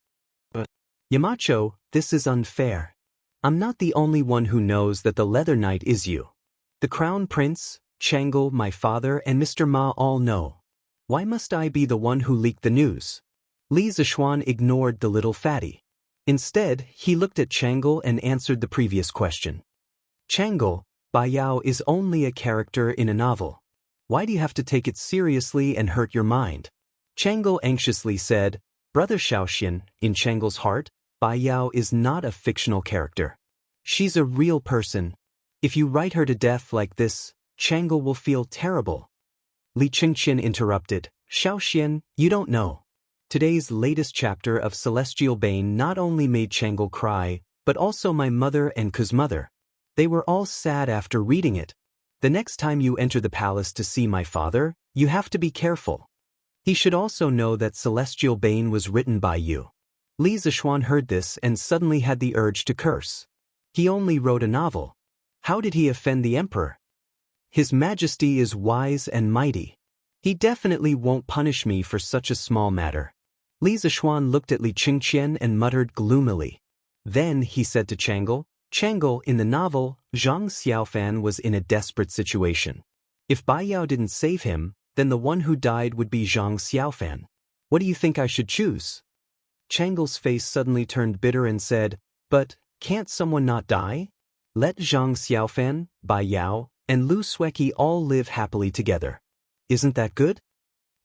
"But, Yamacho, this is unfair. I'm not the only one who knows that the Leather Knight is you. The Crown Prince, Changle, my father, and Mr. Ma all know. Why must I be the one who leaked the news?" Li Zishuan ignored the little fatty. Instead, he looked at Changle and answered the previous question. "Changle, Bai Yao is only a character in a novel. Why do you have to take it seriously and hurt your mind?" Changle anxiously said, "Brother Xiaoxian, in Changle's heart, Bai Yao is not a fictional character. She's a real person. If you write her to death like this, Changle will feel terrible." Li Qingqian interrupted, "Xiaoxian, you don't know. Today's latest chapter of Celestial Bane not only made Changle cry, but also my mother and Ku's mother. They were all sad after reading it. The next time you enter the palace to see my father, you have to be careful. He should also know that Celestial Bane was written by you." Li Zishuan heard this and suddenly had the urge to curse. He only wrote a novel. How did he offend the emperor? His Majesty is wise and mighty. He definitely won't punish me for such a small matter. Li Zishuan looked at Li Qingqian and muttered gloomily. Then he said to Changle, "Changle, in the novel, Zhang Xiaofan was in a desperate situation. If Bai Yao didn't save him, then the one who died would be Zhang Xiaofan. What do you think I should choose?" Changle's face suddenly turned bitter and said, "But, can't someone not die? Let Zhang Xiaofan, Bai Yao, and Lu Sueki all live happily together. Isn't that good?"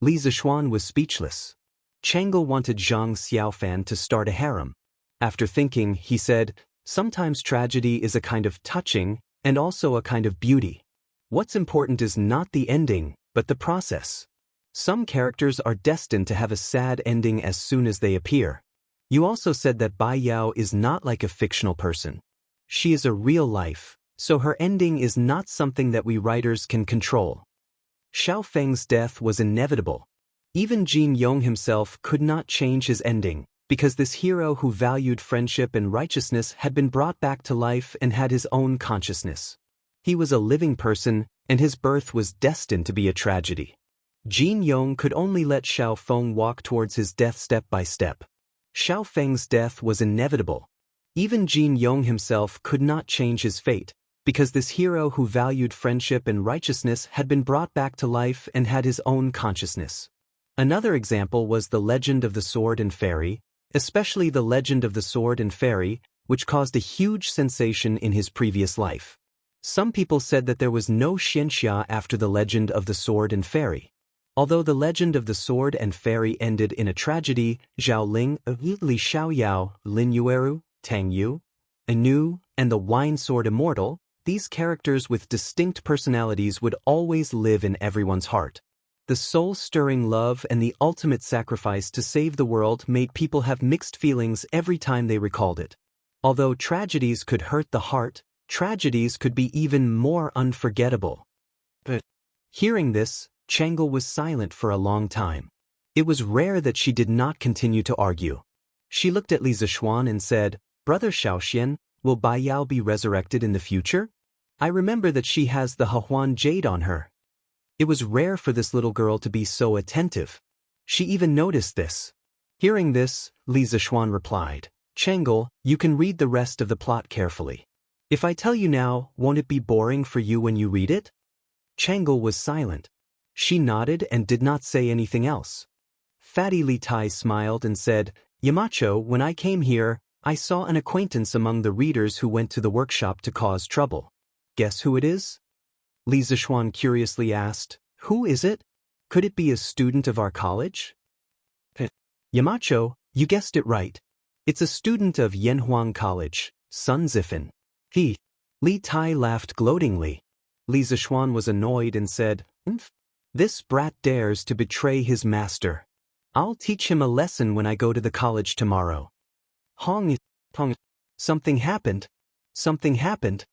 Li Zishuan was speechless. Changle wanted Zhang Xiaofan to start a harem. After thinking, he said, "Sometimes tragedy is a kind of touching, and also a kind of beauty. What's important is not the ending, but the process. Some characters are destined to have a sad ending as soon as they appear. You also said that Bai Yao is not like a fictional person. She is a real life, so her ending is not something that we writers can control." Xiao Feng's death was inevitable. Even Jin Yong himself could not change his ending, because this hero who valued friendship and righteousness had been brought back to life and had his own consciousness. He was a living person, and his birth was destined to be a tragedy. Jin Yong could only let Xiao Feng walk towards his death step by step. Xiao Feng's death was inevitable. Even Jin Yong himself could not change his fate, because this hero who valued friendship and righteousness had been brought back to life and had his own consciousness. Another example was the Legend of the Sword and Fairy, especially the Legend of the Sword and Fairy, which caused a huge sensation in his previous life. Some people said that there was no Xianxia after the Legend of the Sword and Fairy. Although the Legend of the Sword and Fairy ended in a tragedy, Zhao Ling, Li Xiaoyao, Lin Yueru, Tang Yu, Anu, and the Wine Sword Immortal, these characters with distinct personalities would always live in everyone's heart. The soul-stirring love and the ultimate sacrifice to save the world made people have mixed feelings every time they recalled it. Although tragedies could hurt the heart, tragedies could be even more unforgettable. But hearing this, Changel was silent for a long time. It was rare that she did not continue to argue. She looked at Li Zixuan and said, "Brother Xiaoxian, will Bai Yao be resurrected in the future? I remember that she has the Hehuan jade on her." It was rare for this little girl to be so attentive. She even noticed this. Hearing this, Li Zixuan replied, "Changel, you can read the rest of the plot carefully. If I tell you now, won't it be boring for you when you read it?" Changel was silent. She nodded and did not say anything else. Fatty Li Tai smiled and said, "Yamacho, when I came here, I saw an acquaintance among the readers who went to the workshop to cause trouble. Guess who it is?" Li Zixuan curiously asked, "Who is it? Could it be a student of our college?" "Yamacho, you guessed it right. It's a student of Yanhuang College, Sun Zifan." Li Tai laughed gloatingly. Li Zixuan was annoyed and said, "This brat dares to betray his master. I'll teach him a lesson when I go to the college tomorrow." Something happened. Something happened.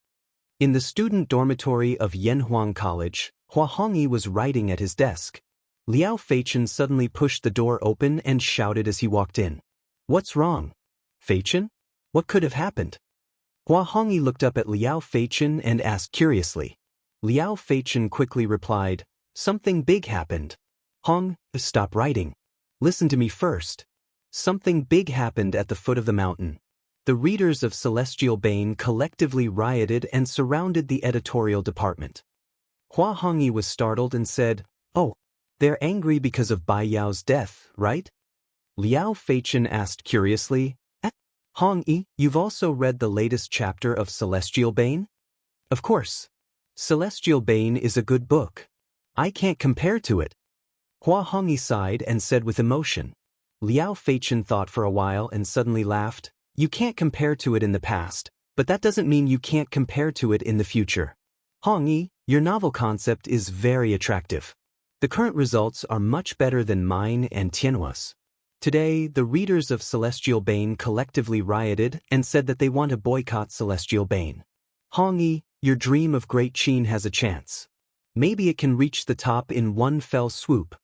In the student dormitory of Yanhuang College, Hua Hongyi was writing at his desk. Liao Feichen suddenly pushed the door open and shouted as he walked in, "What's wrong? Feichen? What could have happened?" Hua Hongyi looked up at Liao Feichen and asked curiously. Liao Feichen quickly replied, "Something big happened." "Hong, stop writing. Listen to me first. Something big happened at the foot of the mountain." The readers of Celestial Bane collectively rioted and surrounded the editorial department. Hua Hongyi was startled and said, "Oh, they're angry because of Bai Yao's death, right?" Liao Feichen asked curiously, "Hongyi, you've also read the latest chapter of Celestial Bane?" "Of course. Celestial Bane is a good book. I can't compare to it." Hua Hongyi sighed and said with emotion. Liao Feichen thought for a while and suddenly laughed, "You can't compare to it in the past, but that doesn't mean you can't compare to it in the future. Hongyi, your novel concept is very attractive. The current results are much better than mine and Tianhua's." Today, the readers of Celestial Bane collectively rioted and said that they want to boycott Celestial Bane. "Hongyi, your dream of Great Qin has a chance. Maybe it can reach the top in one fell swoop."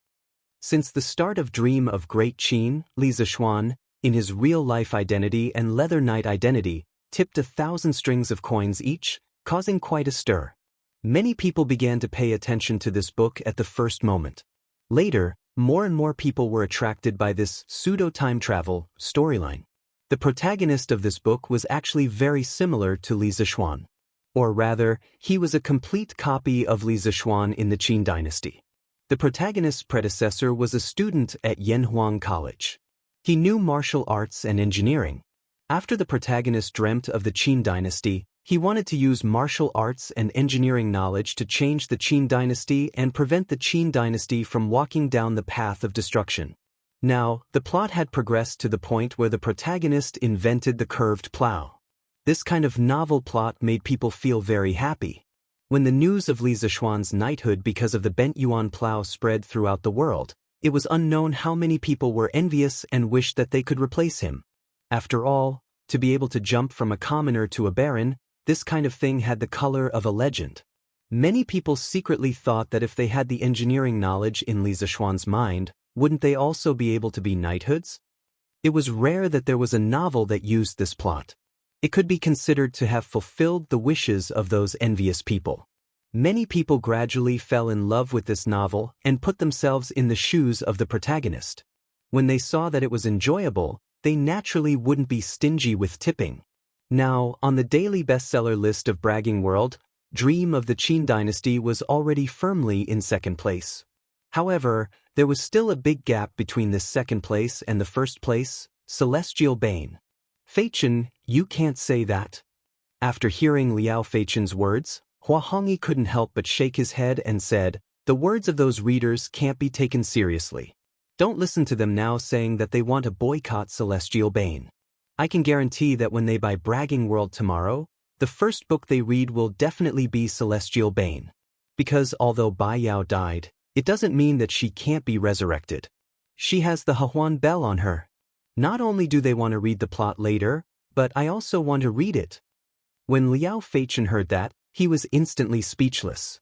Since the start of Dream of Great Qin, Li Zixuan, in his real-life identity and Leather Knight identity, tipped 1,000 strings of coins each, causing quite a stir. Many people began to pay attention to this book at the first moment. Later, more and more people were attracted by this pseudo-time travel storyline. The protagonist of this book was actually very similar to Li Zixuan. Or rather, he was a complete copy of Li Zixuan in the Qin dynasty. The protagonist's predecessor was a student at Yanhuang College. He knew martial arts and engineering. After the protagonist dreamt of the Qin dynasty, he wanted to use martial arts and engineering knowledge to change the Qin dynasty and prevent the Qin dynasty from walking down the path of destruction. Now, the plot had progressed to the point where the protagonist invented the curved plow. This kind of novel plot made people feel very happy. When the news of Li Zixuan's knighthood because of the bent yuan plow spread throughout the world, it was unknown how many people were envious and wished that they could replace him. After all, to be able to jump from a commoner to a baron, this kind of thing had the color of a legend. Many people secretly thought that if they had the engineering knowledge in Li Zixuan's mind, wouldn't they also be able to be knighthoods? It was rare that there was a novel that used this plot. It could be considered to have fulfilled the wishes of those envious people. Many people gradually fell in love with this novel and put themselves in the shoes of the protagonist. When they saw that it was enjoyable, they naturally wouldn't be stingy with tipping. Now, on the daily bestseller list of Bragging World, Dream of the Qin Dynasty was already firmly in second place. However, there was still a big gap between this second place and the first place, Celestial Bane. "Feichen, you can't say that." After hearing Liao Feichen's words, Hua Hongyi couldn't help but shake his head and said, "The words of those readers can't be taken seriously. Don't listen to them now saying that they want to boycott Celestial Bane. I can guarantee that when they buy Bragging World tomorrow, The first book they read will definitely be Celestial Bane. Because although Bai Yao died, it doesn't mean that she can't be resurrected. She has the Hehuan bell on her. Not only do they want to read the plot later, but I also want to read it. When Liao Feichen heard that, he was instantly speechless.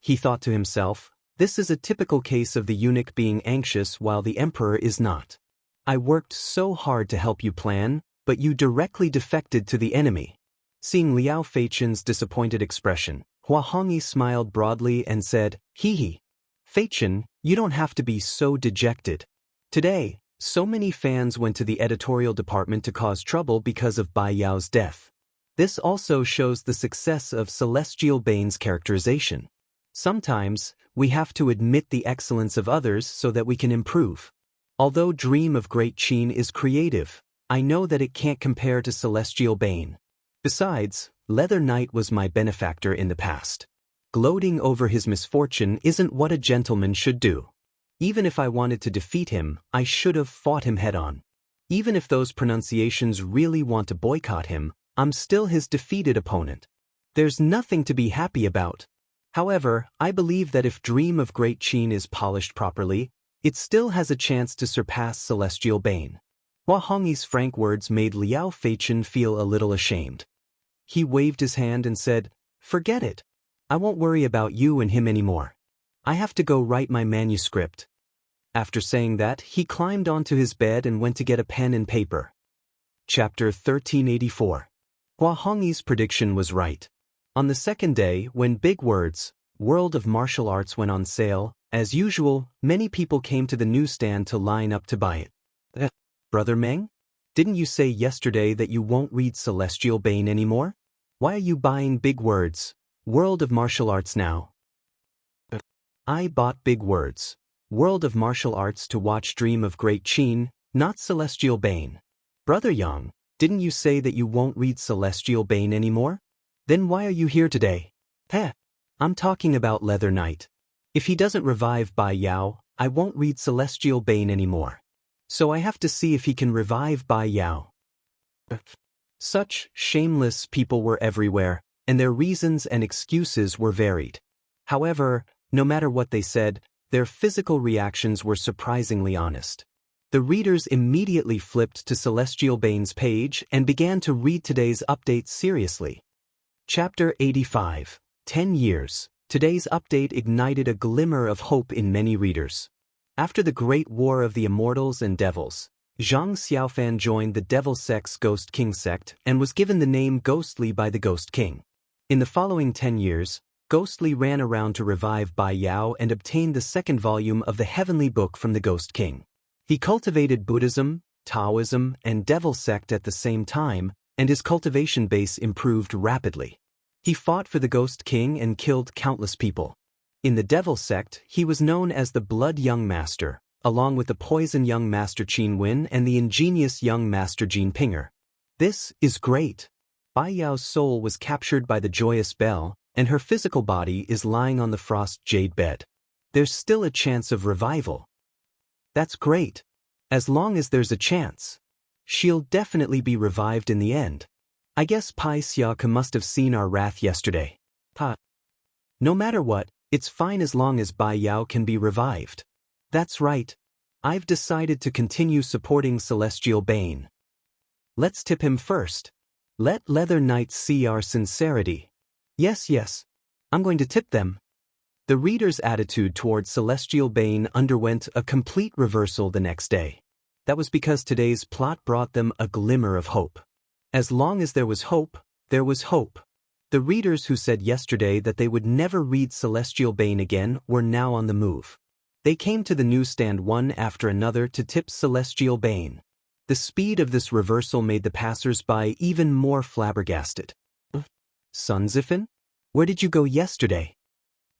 He thought to himself, this is a typical case of the eunuch being anxious while the emperor is not. I worked so hard to help you plan, but you directly defected to the enemy. Seeing Liao Feichen's disappointed expression, Hua Hongyi smiled broadly and said, Hee hee. Feichen, you don't have to be so dejected. Today, so many fans went to the editorial department to cause trouble because of Bai Yao's death. This also shows the success of Celestial Bane's characterization. Sometimes, we have to admit the excellence of others so that we can improve. Although Dream of Great Qin is creative, I know that it can't compare to Celestial Bane. Besides, Leather Knight was my benefactor in the past. Gloating over his misfortune isn't what a gentleman should do. Even if I wanted to defeat him, I should have fought him head-on. Even if those pronunciations really want to boycott him, I'm still his defeated opponent. There's nothing to be happy about. However, I believe that if Dream of Great Qin is polished properly, it still has a chance to surpass Celestial Bane. Hua Hongyi's frank words made Liao Feichen feel a little ashamed. He waved his hand and said, Forget it. I won't worry about you and him anymore. I have to go write my manuscript. After saying that, he climbed onto his bed and went to get a pen and paper. Chapter 1384. Hua Hongyi's prediction was right. On the second day, when Big Words, World of Martial Arts went on sale, as usual, many people came to the newsstand to line up to buy it. Brother Meng? Didn't you say yesterday that you won't read Celestial Bane anymore? Why are you buying Big Words, World of Martial Arts now? I bought Big Words, World of Martial Arts to watch Dream of Great Qin, not Celestial Bane. Brother Yang, didn't you say that you won't read Celestial Bane anymore? Then why are you here today? I'm talking about Leather Knight. If he doesn't revive Bai Yao, I won't read Celestial Bane anymore. So I have to see if he can revive Bai Yao. Such shameless people were everywhere, and their reasons and excuses were varied. However, no matter what they said, their physical reactions were surprisingly honest. The readers immediately flipped to Celestial Bane's page and began to read today's update seriously. Chapter 85, 10 Years. Today's update ignited a glimmer of hope in many readers. After the Great War of the Immortals and Devils, Zhang Xiaofan joined the Devil Sect's Ghost King sect and was given the name Ghostly by the Ghost King. In the following 10 years, Ghostly ran around to revive Bai Yao and obtained the second volume of the Heavenly Book from the Ghost King. He cultivated Buddhism, Taoism, and Devil Sect at the same time, and his cultivation base improved rapidly. He fought for the Ghost King and killed countless people. In the Devil Sect, he was known as the Blood Young Master, along with the Poison Young Master Qin Wen and the ingenious Young Master Jin Pinger. This is great. Bai Yao's soul was captured by the Joyous Bell, and her physical body is lying on the Frost Jade bed. There's still a chance of revival. That's great. As long as there's a chance. She'll definitely be revived in the end. I guess Pai Xiaoke must have seen our wrath yesterday. No matter what, it's fine as long as Bai Yao can be revived. That's right. I've decided to continue supporting Celestial Bane. Let's tip him first. Let Leather Knight see our sincerity. Yes. I'm going to tip them. The reader's attitude towards Celestial Bane underwent a complete reversal the next day. That was because today's plot brought them a glimmer of hope. As long as there was hope, there was hope. The readers who said yesterday that they would never read Celestial Bane again were now on the move. They came to the newsstand one after another to tip Celestial Bane. The speed of this reversal made the passers-by even more flabbergasted. Sun Zifan? Where did you go yesterday?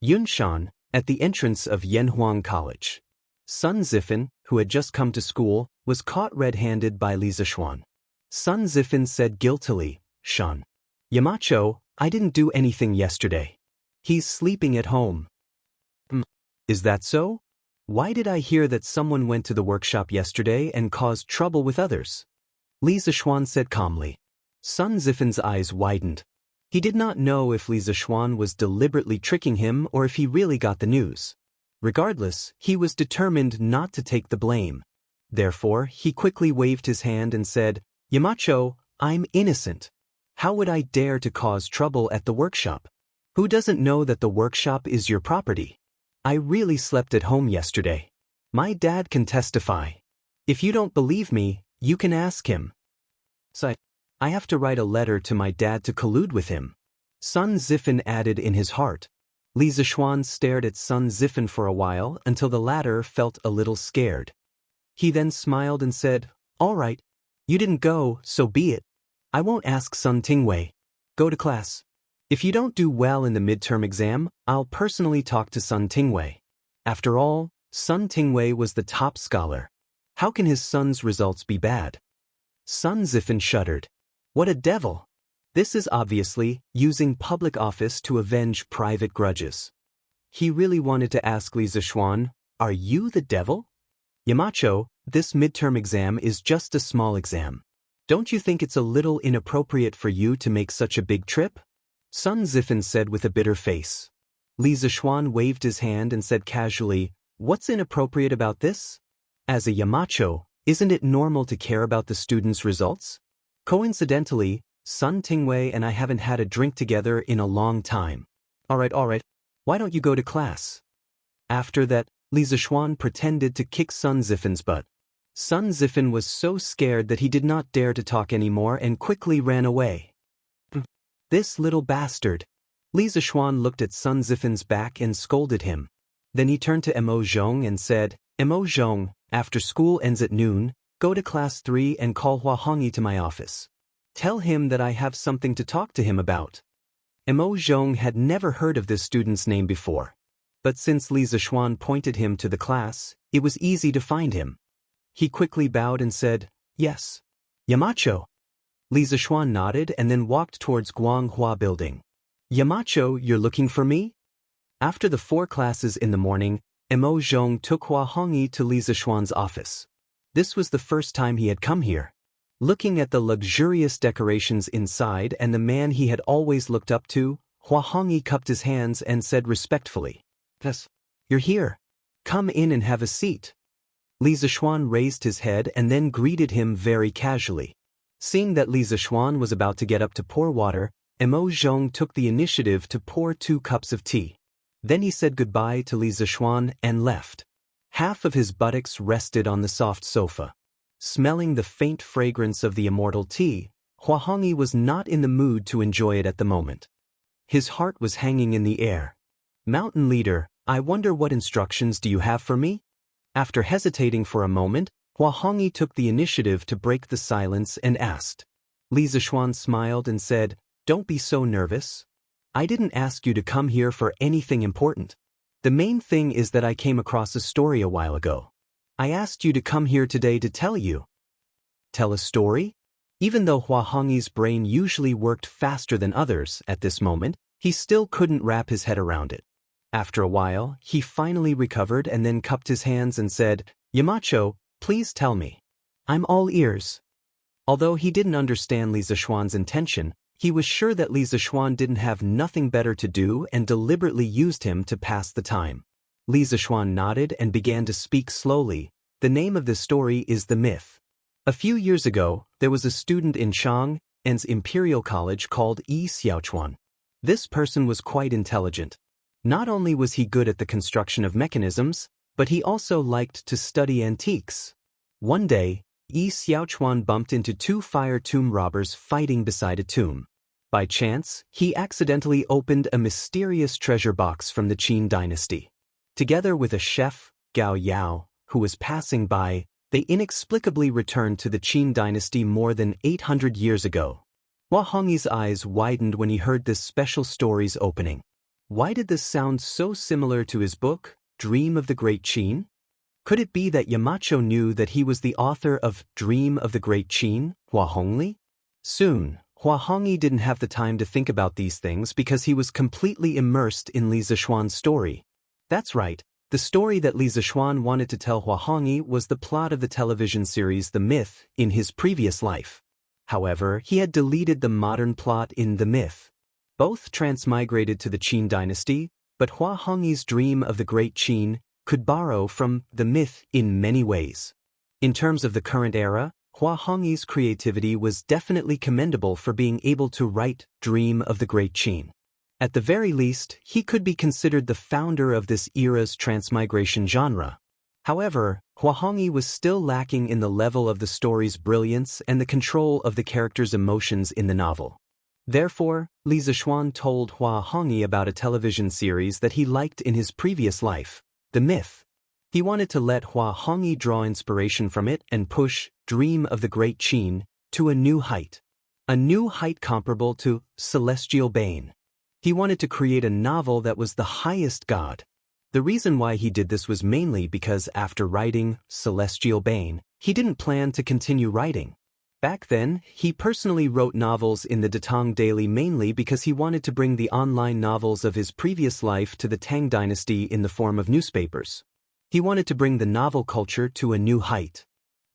Yunshan, at the entrance of Yanhuang College. Sun Zifan, who had just come to school, was caught red-handed by Li Zishuan. Sun Zifan said guiltily, Shan. Yamacho, I didn't do anything yesterday. He's sleeping at home. Is that so? Why did I hear that someone went to the workshop yesterday and caused trouble with others? Li Zishuan said calmly. Sun Zifan's eyes widened. He did not know if Li Zixuan was deliberately tricking him or if he really got the news. Regardless, he was determined not to take the blame. Therefore, he quickly waved his hand and said, "Yamacho, I'm innocent. How would I dare to cause trouble at the workshop? Who doesn't know that the workshop is your property? I really slept at home yesterday. My dad can testify. If you don't believe me, you can ask him. So, I have to write a letter to my dad to collude with him." Sun Zifan added in his heart. Li Zixuan stared at Sun Zifan for a while until the latter felt a little scared. He then smiled and said, "All right. You didn't go, so be it. I won't ask Sun Tingwei. Go to class. If you don't do well in the midterm exam, I'll personally talk to Sun Tingwei." After all, Sun Tingwei was the top scholar. How can his son's results be bad? Sun Zifan shuddered. What a devil! This is obviously using public office to avenge private grudges. He really wanted to ask Li Zixuan, "Are you the devil?" "Yamacho, this midterm exam is just a small exam. Don't you think it's a little inappropriate for you to make such a big trip?" Sun Zifan said with a bitter face. Li Zixuan waved his hand and said casually, "What's inappropriate about this? As a Yamacho, isn't it normal to care about the students' results? Coincidentally, Sun Tingwei and I haven't had a drink together in a long time. All right. Why don't you go to class?" After that, Li Zixuan pretended to kick Sun Zifan's butt. Sun Zifan was so scared that he did not dare to talk anymore and quickly ran away. This little bastard. Li Zixuan looked at Sun Zifan's back and scolded him. Then he turned to Mo Zhong and said, "Mo Zhong, after school ends at noon, go to class 3 and call Hua Hongyi to my office. Tell him that I have something to talk to him about." Mo Zhong had never heard of this student's name before. But since Li Zixuan pointed him to the class, it was easy to find him. He quickly bowed and said, "Yes. Yamacho." Li Zixuan nodded and then walked towards Guanghua Building. "Yamacho, you're looking for me?" After the 4 classes in the morning, Mo Zhong took Hua Hongyi to Li Zixuan's office. This was the first time he had come here. Looking at the luxurious decorations inside and the man he had always looked up to, Hua Hongyi cupped his hands and said respectfully, "Yes, you're here. Come in and have a seat." Li Zixuan raised his head and then greeted him very casually. Seeing that Li Zixuan was about to get up to pour water, Mo Zhong took the initiative to pour 2 cups of tea. Then he said goodbye to Li Zixuan and left. Half of his buttocks rested on the soft sofa. Smelling the faint fragrance of the immortal tea, Hua Hongyi was not in the mood to enjoy it at the moment. His heart was hanging in the air. "Mountain leader, I wonder what instructions do you have for me?" After hesitating for a moment, Hua Hongyi took the initiative to break the silence and asked. Li Zixuan smiled and said, "Don't be so nervous. I didn't ask you to come here for anything important. The main thing is that I came across a story a while ago. I asked you to come here today to tell you." Tell a story? Even though Hua Hongyi's brain usually worked faster than others at this moment, he still couldn't wrap his head around it. After a while, he finally recovered and then cupped his hands and said, "Yamacho, please tell me. I'm all ears." Although he didn't understand Li Zixuan's intention, he was sure that Li Zixuan didn't have nothing better to do and deliberately used him to pass the time. Li Zixuan nodded and began to speak slowly. The name of this story is The Myth. A few years ago, there was a student in Chang'an's Imperial College called Yi Xiaochuan. This person was quite intelligent. Not only was he good at the construction of mechanisms, but he also liked to study antiques. One day, Yi Xiaochuan bumped into 2 fire tomb robbers fighting beside a tomb. By chance, he accidentally opened a mysterious treasure box from the Qin dynasty. Together with a chef, Gao Yao, who was passing by, they inexplicably returned to the Qin dynasty more than 800 years ago. Hua Hongyi's eyes widened when he heard this special story's opening. Why did this sound so similar to his book, Dream of the Great Qin? Could it be that Yamacho knew that he was the author of Dream of the Great Qin, Hua Hongyi? Soon, Hua Hongyi didn't have the time to think about these things because he was completely immersed in Li Zixuan's story. That's right, the story that Li Zixuan wanted to tell Hua Hongyi was the plot of the television series The Myth in his previous life. However, he had deleted the modern plot in The Myth. Both transmigrated to the Qin dynasty, but Hua Hongyi's dream of the Great Qin could borrow from the myth in many ways. In terms of the current era, Hua Hongyi's creativity was definitely commendable for being able to write Dream of the Great Qin. At the very least, he could be considered the founder of this era's transmigration genre. However, Hua Hongyi was still lacking in the level of the story's brilliance and the control of the characters' emotions in the novel. Therefore, Li Zixuan told Hua Hongyi about a television series that he liked in his previous life, The Myth. He wanted to let Hua Hongyi draw inspiration from it and push Dream of the Great Qin to a new height comparable to Celestial Bane. He wanted to create a novel that was the highest god. The reason why he did this was mainly because after writing Celestial Bane, he didn't plan to continue writing. Back then, he personally wrote novels in the Datang Daily mainly because he wanted to bring the online novels of his previous life to the Tang dynasty in the form of newspapers. He wanted to bring the novel culture to a new height.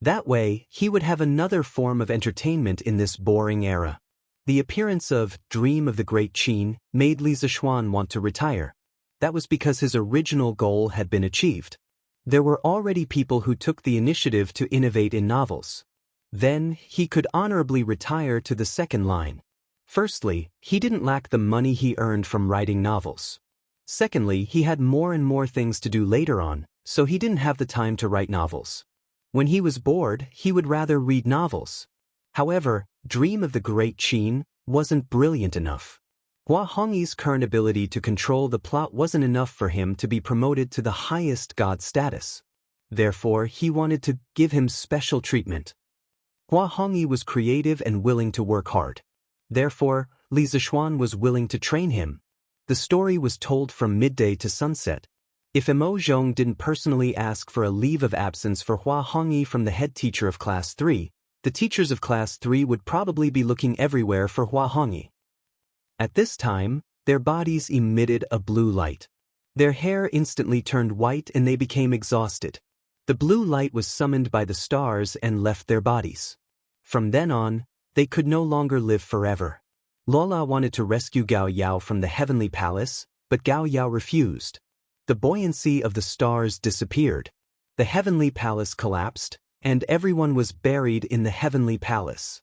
That way, he would have another form of entertainment in this boring era. The appearance of Dream of the Great Qin made Li Zixuan want to retire. That was because his original goal had been achieved. There were already people who took the initiative to innovate in novels. Then, he could honorably retire to the second line. Firstly, he didn't lack the money he earned from writing novels. Secondly, he had more and more things to do later on, so he didn't have the time to write novels. When he was bored, he would rather read novels. However, Dream of the Great Qin wasn't brilliant enough. Hua Hongyi's current ability to control the plot wasn't enough for him to be promoted to the highest god status. Therefore, he wanted to give him special treatment. Hua Hongyi was creative and willing to work hard. Therefore, Li Zixuan was willing to train him. The story was told from midday to sunset. If Mo Zhong didn't personally ask for a leave of absence for Hua Hongyi from the head teacher of Class 3, the teachers of Class 3 would probably be looking everywhere for Hua Hongyi. At this time, their bodies emitted a blue light. Their hair instantly turned white and they became exhausted. The blue light was summoned by the stars and left their bodies. From then on, they could no longer live forever. Lola wanted to rescue Gao Yao from the heavenly palace, but Gao Yao refused. The buoyancy of the stars disappeared. The heavenly palace collapsed, and everyone was buried in the heavenly palace.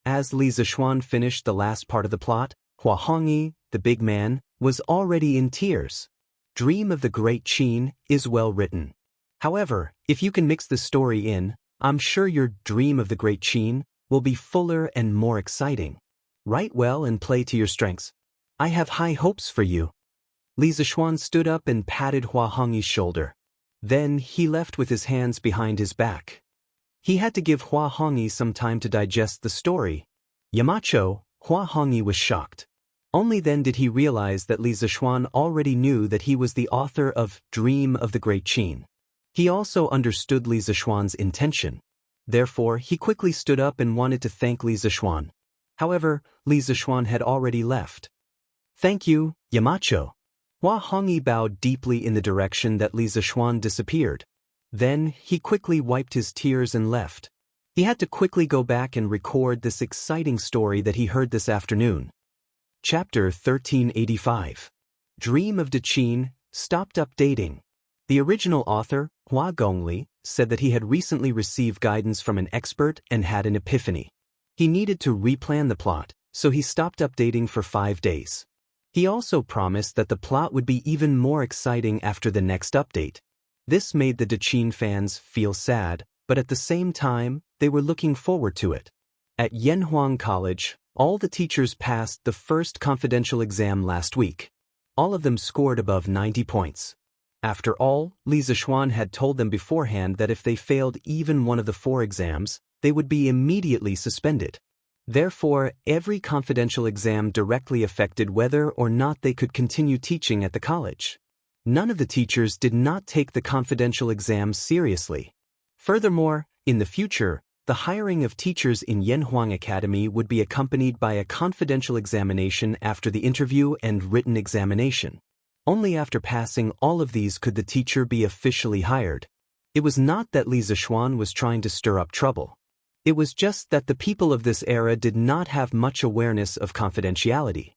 As Li Zixuan finished the last part of the plot, Hua Hongyi, the big man, was already in tears. Dream of the Great Qin is well written. However, if you can mix the story in, I'm sure your Dream of the Great Qin will be fuller and more exciting. Write well and play to your strengths. I have high hopes for you. Li Zixuan stood up and patted Hua Hongyi's shoulder. Then he left with his hands behind his back. He had to give Hua Hongyi some time to digest the story. Yamacho, Hua Hongyi was shocked. Only then did he realize that Li Zixuan already knew that he was the author of Dream of the Great Qin. He also understood Li Zixuan's intention. Therefore, he quickly stood up and wanted to thank Li Zixuan. However, Li Zixuan had already left. Thank you, Yamacho. Hua Hongyi bowed deeply in the direction that Li Zixuan disappeared. Then, he quickly wiped his tears and left. He had to quickly go back and record this exciting story that he heard this afternoon. Chapter 1385. Dream of the Qin stopped updating. The original author, Hua Gongli, said that he had recently received guidance from an expert and had an epiphany. He needed to replan the plot, so he stopped updating for 5 days. He also promised that the plot would be even more exciting after the next update. This made the Qin fans feel sad, but at the same time, they were looking forward to it. At Yanhuang College, all the teachers passed the first confidential exam last week. All of them scored above 90 points. After all, Li Zixuan had told them beforehand that if they failed even one of the 4 exams, they would be immediately suspended. Therefore, every confidential exam directly affected whether or not they could continue teaching at the college. None of the teachers did not take the confidential exams seriously. Furthermore, in the future, the hiring of teachers in Yanhuang Academy would be accompanied by a confidential examination after the interview and written examination. Only after passing all of these could the teacher be officially hired. It was not that Li Zixuan was trying to stir up trouble. It was just that the people of this era did not have much awareness of confidentiality.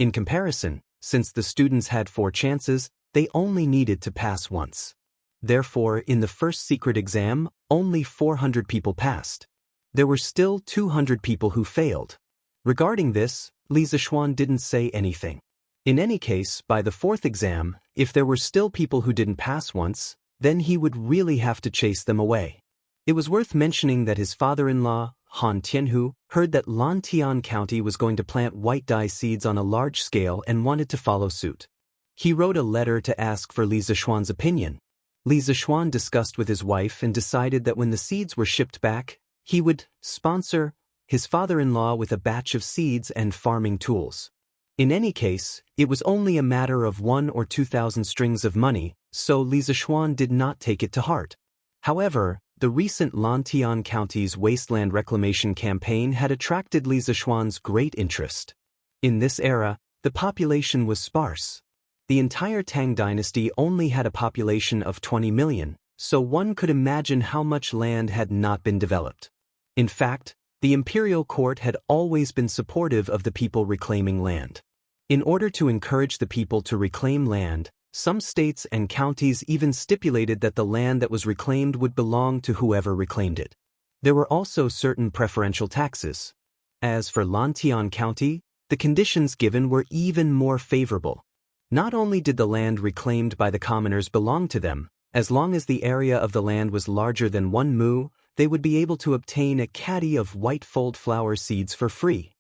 In comparison, since the students had 4 chances, they only needed to pass once. Therefore, in the first secret exam, only 400 people passed. There were still 200 people who failed. Regarding this, Li Zishuan didn't say anything. In any case, by the 4th exam, if there were still people who didn't pass once, then he would really have to chase them away. It was worth mentioning that his father-in-law, Han Tianhu, heard that Lantian County was going to plant white dye seeds on a large scale and wanted to follow suit. He wrote a letter to ask for Li Zishuan's opinion. Li Zishuan discussed with his wife and decided that when the seeds were shipped back, he would sponsor his father-in-law with a batch of seeds and farming tools. In any case, it was only a matter of 1 or 2,000 strings of money, so Li Zishuan did not take it to heart. However, the recent Lantian County's wasteland reclamation campaign had attracted Li Zishuan's great interest. In this era, the population was sparse. The entire Tang dynasty only had a population of 20 million, so one could imagine how much land had not been developed. In fact, the imperial court had always been supportive of the people reclaiming land. In order to encourage the people to reclaim land, some states and counties even stipulated that the land that was reclaimed would belong to whoever reclaimed it. There were also certain preferential taxes. As for Lantian County, the conditions given were even more favorable. Not only did the land reclaimed by the commoners belong to them, as long as the area of the land was larger than 1 mu, they would be able to obtain a caddy of white fold flower seeds for free.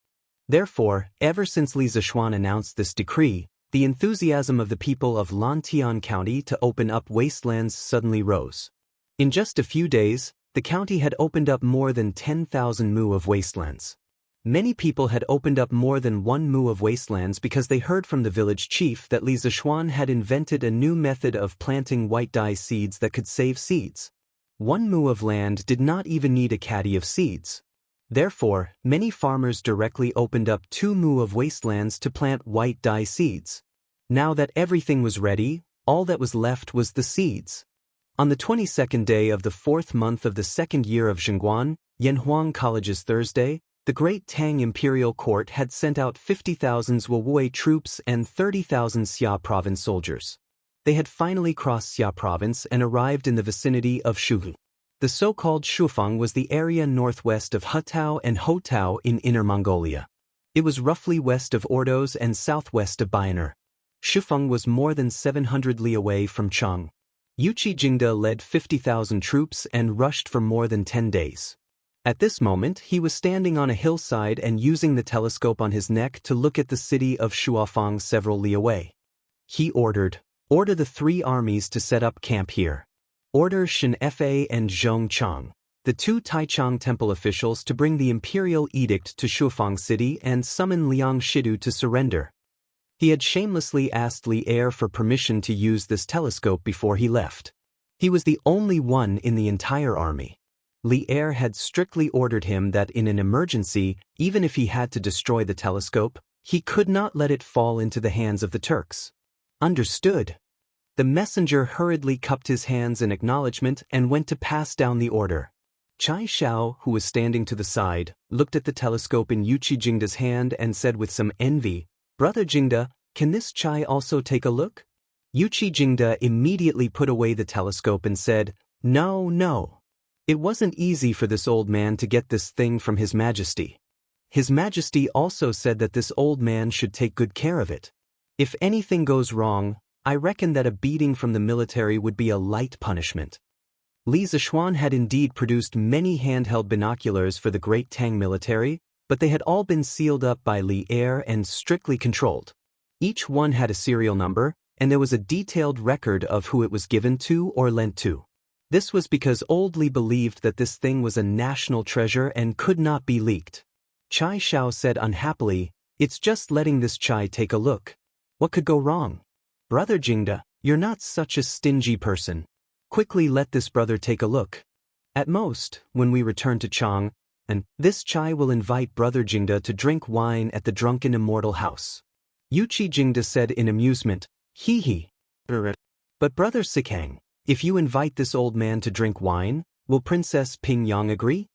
Therefore, ever since Li Zishuan announced this decree, the enthusiasm of the people of Lantian County to open up wastelands suddenly rose. In just a few days, the county had opened up more than 10,000 mu of wastelands. Many people had opened up more than 1 mu of wastelands because they heard from the village chief that Li Zishuan had invented a new method of planting white dye seeds that could save seeds. 1 mu of land did not even need a caddy of seeds. Therefore, many farmers directly opened up 2 mu of wastelands to plant white dye seeds. Now that everything was ready, all that was left was the seeds. On the 22nd day of the 4th month of the 2nd year of Zhengguan, Yanhuang College's Thursday, the Great Tang Imperial Court had sent out 50,000 Wuwei troops and 30,000 Xia Province soldiers. They had finally crossed Xia Province and arrived in the vicinity of Shuhu. The so-called Shufeng was the area northwest of Hutao and Hotao in Inner Mongolia. It was roughly west of Ordos and southwest of Baianar. Shufeng was more than 700 li away from Cheng. Yuqi Jingde led 50,000 troops and rushed for more than 10 days. At this moment, he was standing on a hillside and using the telescope on his neck to look at the city of Shuafang several li away. He ordered the 3 armies to set up camp here. Order Shen Fa and Zhong Chang, the 2 Taichang temple officials, to bring the imperial edict to Shuafang city and summon Liang Shidu to surrender. He had shamelessly asked Li Er for permission to use this telescope before he left. He was the only one in the entire army. Li Er had strictly ordered him that in an emergency, even if he had to destroy the telescope, he could not let it fall into the hands of the Turks. Understood. The messenger hurriedly cupped his hands in acknowledgement and went to pass down the order. Chai Xiao, who was standing to the side, looked at the telescope in Yuqi Jingde's hand and said with some envy, "Brother Jingde, can this Chai also take a look?" Yuqi Jingde immediately put away the telescope and said, "No, no." It wasn't easy for this old man to get this thing from His Majesty. His Majesty also said that this old man should take good care of it. If anything goes wrong, I reckon that a beating from the military would be a light punishment. Li Zishuan had indeed produced many handheld binoculars for the Great Tang military, but they had all been sealed up by Li Er and strictly controlled. Each one had a serial number, and there was a detailed record of who it was given to or lent to. This was because old Li believed that this thing was a national treasure and could not be leaked. Chai Xiao said unhappily, "It's just letting this Chai take a look. What could go wrong? Brother Jingde, you're not such a stingy person. Quickly let this brother take a look. At most, when we return to Chang, and this Chai will invite Brother Jingde to drink wine at the drunken immortal house." Yuqi Jingde said in amusement, "Hee. But Brother Sikang, if you invite this old man to drink wine, will Princess Ping Yang agree?"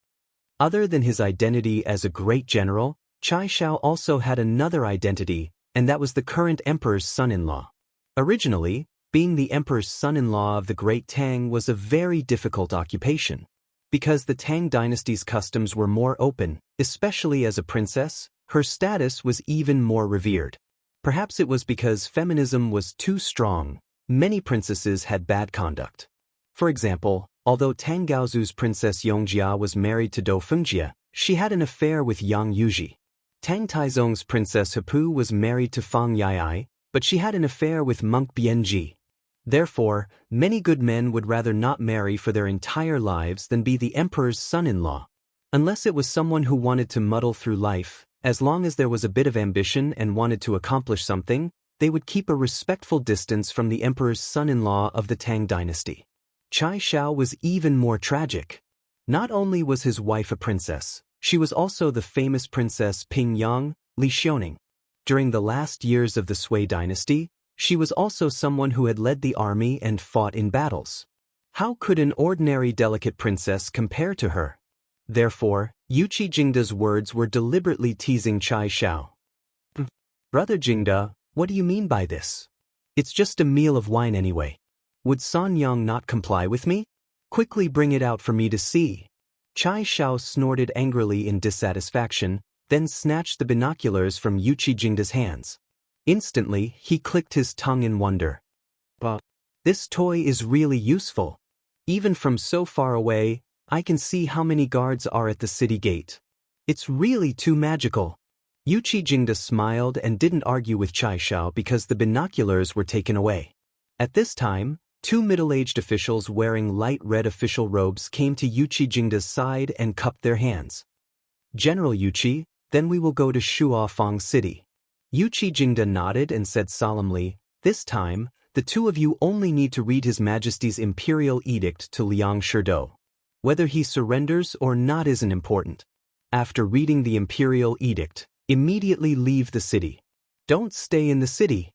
Other than his identity as a great general, Chai Xiao also had another identity, and that was the current emperor's son-in-law. Originally, being the emperor's son-in-law of the Great Tang was a very difficult occupation. Because the Tang dynasty's customs were more open, especially as a princess, her status was even more revered. Perhaps it was because feminism was too strong. Many princesses had bad conduct. For example, although Tang Gaozu's princess Xianxia was married to Do Fengjie, she had an affair with Yang Yuji. Tang Taizong's princess Hepu was married to Fang Yai, but she had an affair with monk Bianji. Therefore, many good men would rather not marry for their entire lives than be the emperor's son-in-law. Unless it was someone who wanted to muddle through life, as long as there was a bit of ambition and wanted to accomplish something, they would keep a respectful distance from the emperor's son-in-law of the Tang dynasty. Chai Xiao was even more tragic. Not only was his wife a princess, she was also the famous princess Ping Yang, Li Xiaoning. During the last years of the Sui dynasty, she was also someone who had led the army and fought in battles. How could an ordinary delicate princess compare to her? Therefore, Yuqi Jingda's words were deliberately teasing Chai Xiao. Brother Jingda, what do you mean by this? It's just a meal of wine anyway. Would San Yang not comply with me? Quickly bring it out for me to see. Chai Xiao snorted angrily in dissatisfaction, then snatched the binoculars from Yuqi Jingda's hands. Instantly, he clicked his tongue in wonder. But this toy is really useful. Even from so far away, I can see how many guards are at the city gate. It's really too magical. Yuqi Jingda smiled and didn't argue with Chai Xiao because the binoculars were taken away. At this time, two middle-aged officials wearing light red official robes came to Yuqi Jingda's side and cupped their hands. General Yuqi, then we will go to Shuafang City. Yuqi Jingda nodded and said solemnly, this time, the two of you only need to read His Majesty's Imperial Edict to Liang Shidou. Whether he surrenders or not isn't important. After reading the Imperial Edict, immediately leave the city. Don't stay in the city.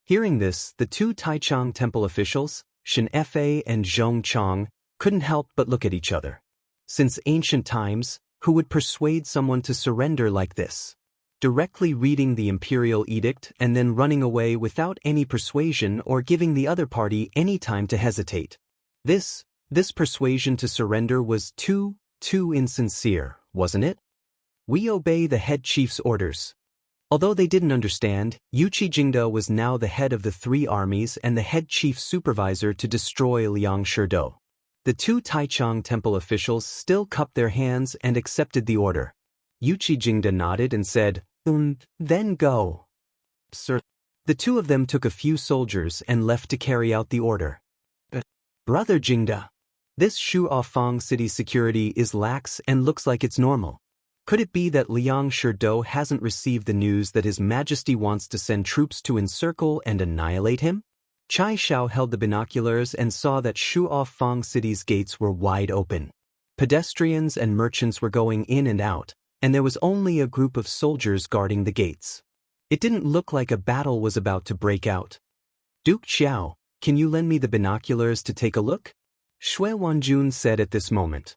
Hearing this, the two Taichang temple officials, Shen Fei and Zhong Chong, couldn't help but look at each other. Since ancient times, who would persuade someone to surrender like this? Directly reading the Imperial Edict and then running away without any persuasion or giving the other party any time to hesitate. This persuasion to surrender was too insincere, wasn't it? We obey the head chief's orders. Although they didn't understand, Yuqi Jingda was now the head of the three armies and the head chief supervisor to destroy Liang Shidou. The two Taichang temple officials still cupped their hands and accepted the order. Yuqi Jingda nodded and said, then go. Sir. The two of them took a few soldiers and left to carry out the order. Brother Jingda, this Shuafang city's security is lax and looks like it's normal. Could it be that Liang Shidou hasn't received the news that His Majesty wants to send troops to encircle and annihilate him? Chai Xiao held the binoculars and saw that Shuafang city's gates were wide open. Pedestrians and merchants were going in and out, and there was only a group of soldiers guarding the gates. It didn't look like a battle was about to break out. Duke Xiao, can you lend me the binoculars to take a look? Shui Wanjun said at this moment.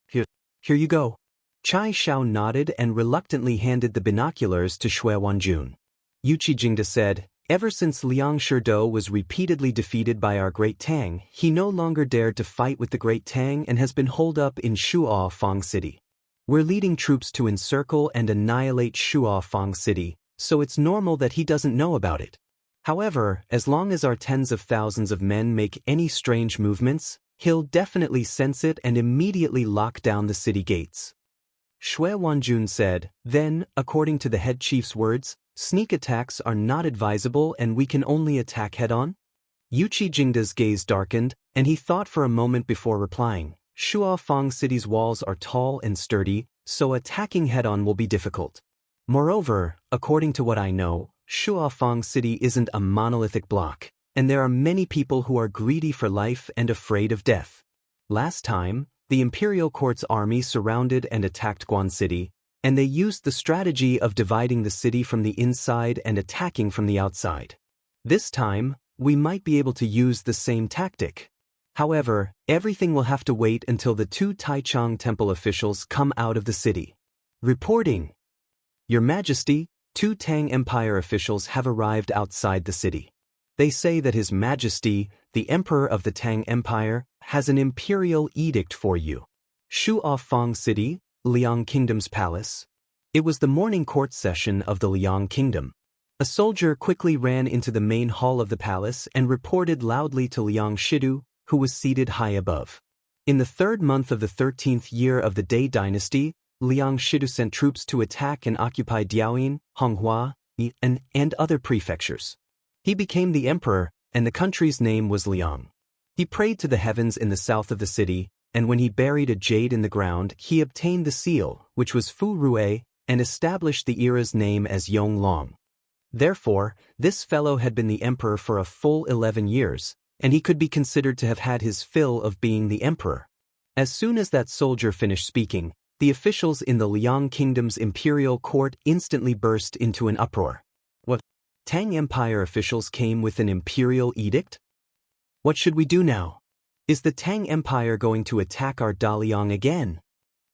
Here you go. Chai Xiao nodded and reluctantly handed the binoculars to Shui Wanjun. Yuqi Jingda said, ever since Liang Shidou was repeatedly defeated by our Great Tang, he no longer dared to fight with the Great Tang and has been holed up in Shuafang City. We're leading troops to encircle and annihilate Shuafang City, so it's normal that he doesn't know about it. However, as long as our tens of thousands of men make any strange movements, he'll definitely sense it and immediately lock down the city gates. Shui Wanjun said, then, according to the head chief's words, sneak attacks are not advisable and we can only attack head-on? Yuqi Jingda's gaze darkened, and he thought for a moment before replying. Shuafang City's walls are tall and sturdy, so attacking head-on will be difficult. Moreover, according to what I know, Shuafang City isn't a monolithic block, and there are many people who are greedy for life and afraid of death. Last time, the Imperial Court's army surrounded and attacked Guan City, and they used the strategy of dividing the city from the inside and attacking from the outside. This time, we might be able to use the same tactic. However, everything will have to wait until the two Taichang temple officials come out of the city. Reporting. Your Majesty, Two Tang Empire officials have arrived outside the city. They say that His Majesty, the Emperor of the Tang Empire, has an imperial edict for you. Shuofang City, Liang Kingdom's palace. It was the morning court session of the Liang Kingdom. A soldier quickly ran into the main hall of the palace and reported loudly to Liang Shidu, who was seated high above. In the 3rd month of the 13th year of the Dai dynasty, Liang Shidu sent troops to attack and occupy Diaoyin, Honghua, and other prefectures. He became the emperor, and the country's name was Liang. He prayed to the heavens in the south of the city, and when he buried a jade in the ground, he obtained the seal, which was Fu Rue, and established the era's name as Yong Long. Therefore, this fellow had been the emperor for a full 11 years, and he could be considered to have had his fill of being the emperor. As soon as that soldier finished speaking, the officials in the Liang Kingdom's imperial court instantly burst into an uproar. What? Tang Empire officials came with an imperial edict? What should we do now? Is the Tang Empire going to attack our Daliang again?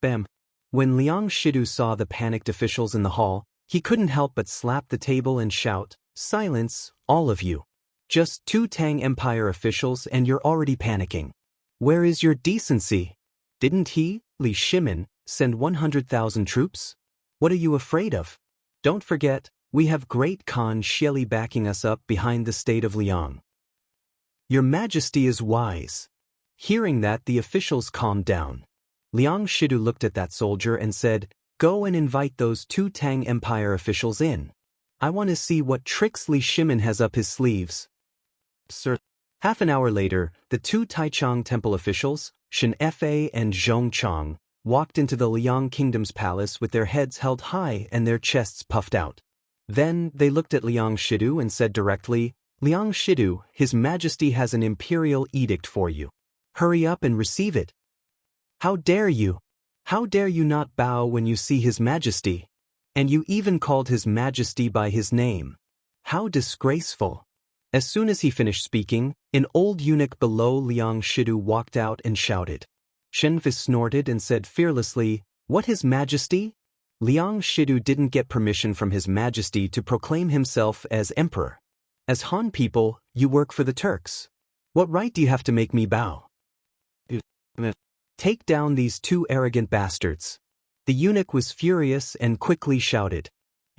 Bam! When Liang Shidu saw the panicked officials in the hall, he couldn't help but slap the table and shout, "Silence, all of you. Just 2 Tang Empire officials and you're already panicking. Where is your decency? Didn't he, Li Shimin, send 100,000 troops? What are you afraid of? Don't forget, we have Great Khan Xieli backing us up behind the state of Liang. Your Majesty is wise." Hearing that, the officials calmed down. Liang Shidu looked at that soldier and said, "Go and invite those 2 Tang Empire officials in. I want to see what tricks Li Shimin has up his sleeves." Sir. Half an hour later, the 2 Taichung temple officials, Xianxia and Zhongchang, walked into the Liang Kingdom's palace with their heads held high and their chests puffed out. Then they looked at Liang Shidu and said directly, "Liang Shidu, His Majesty has an imperial edict for you. Hurry up and receive it." "How dare you? How dare you not bow when you see His Majesty? And you even called His Majesty by his name. How disgraceful." As soon as he finished speaking, an old eunuch below Liang Shidu walked out and shouted. Shenfi snorted and said fearlessly, "What, His Majesty?" Liang Shidu didn't get permission from His Majesty to proclaim himself as emperor. "As Han people, you work for the Turks. What right do you have to make me bow? Take down these 2 arrogant bastards." The eunuch was furious and quickly shouted.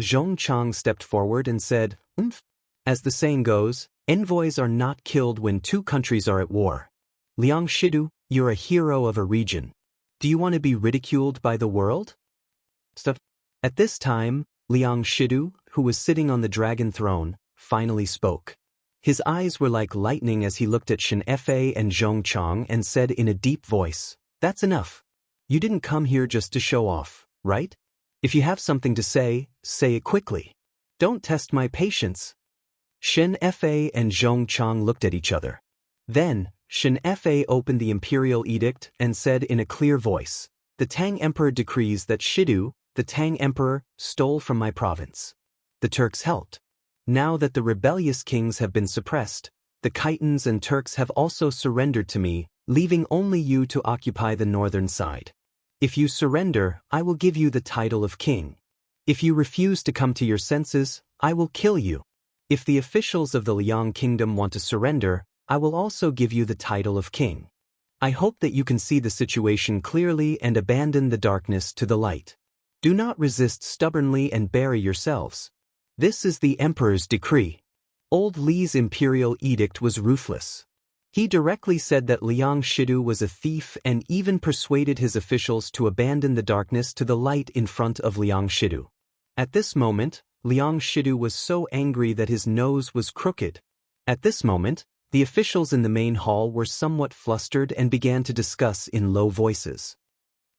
Zhongchang stepped forward and said, "Umph. As the saying goes, envoys are not killed when 2 countries are at war. Liang Shidu, you're a hero of a region. Do you want to be ridiculed by the world?" Stop. At this time, Liang Shidu, who was sitting on the dragon throne, finally spoke. His eyes were like lightning as he looked at Xianxia and Zhongchang and said in a deep voice, "That's enough. You didn't come here just to show off, right? If you have something to say it quickly. Don't test my patience." Xianxia and Zhongchang looked at each other. Then, Xianxia opened the imperial edict and said in a clear voice, "The Tang Emperor decrees that Shidu, the Tang Emperor, stole from my province. The Turks helped. Now that the rebellious kings have been suppressed, the Khitans and Turks have also surrendered to me, leaving only you to occupy the northern side. If you surrender, I will give you the title of king. If you refuse to come to your senses, I will kill you. If the officials of the Liang Kingdom want to surrender, I will also give you the title of king. I hope that you can see the situation clearly and abandon the darkness to the light. Do not resist stubbornly and bury yourselves. This is the emperor's decree." Old Li's imperial edict was ruthless. He directly said that Liang Shidu was a thief and even persuaded his officials to abandon the darkness to the light in front of Liang Shidu. At this moment, Liang Shidu was so angry that his nose was crooked. At this moment, the officials in the main hall were somewhat flustered and began to discuss in low voices.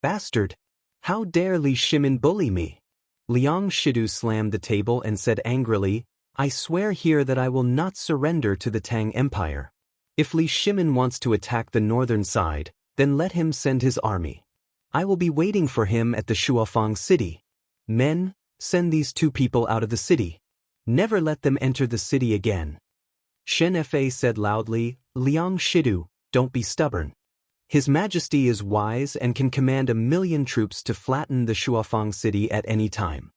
"Bastard! How dare Li Shimin bully me?" Liang Shidu slammed the table and said angrily, "I swear here that I will not surrender to the Tang Empire. If Li Shimin wants to attack the northern side, then let him send his army. I will be waiting for him at the Shuofang city. Men, send these 2 people out of the city. Never let them enter the city again." Xianxia said loudly, "Liang Shidu, don't be stubborn. His Majesty is wise and can command 1,000,000 troops to flatten the Shuofang city at any time."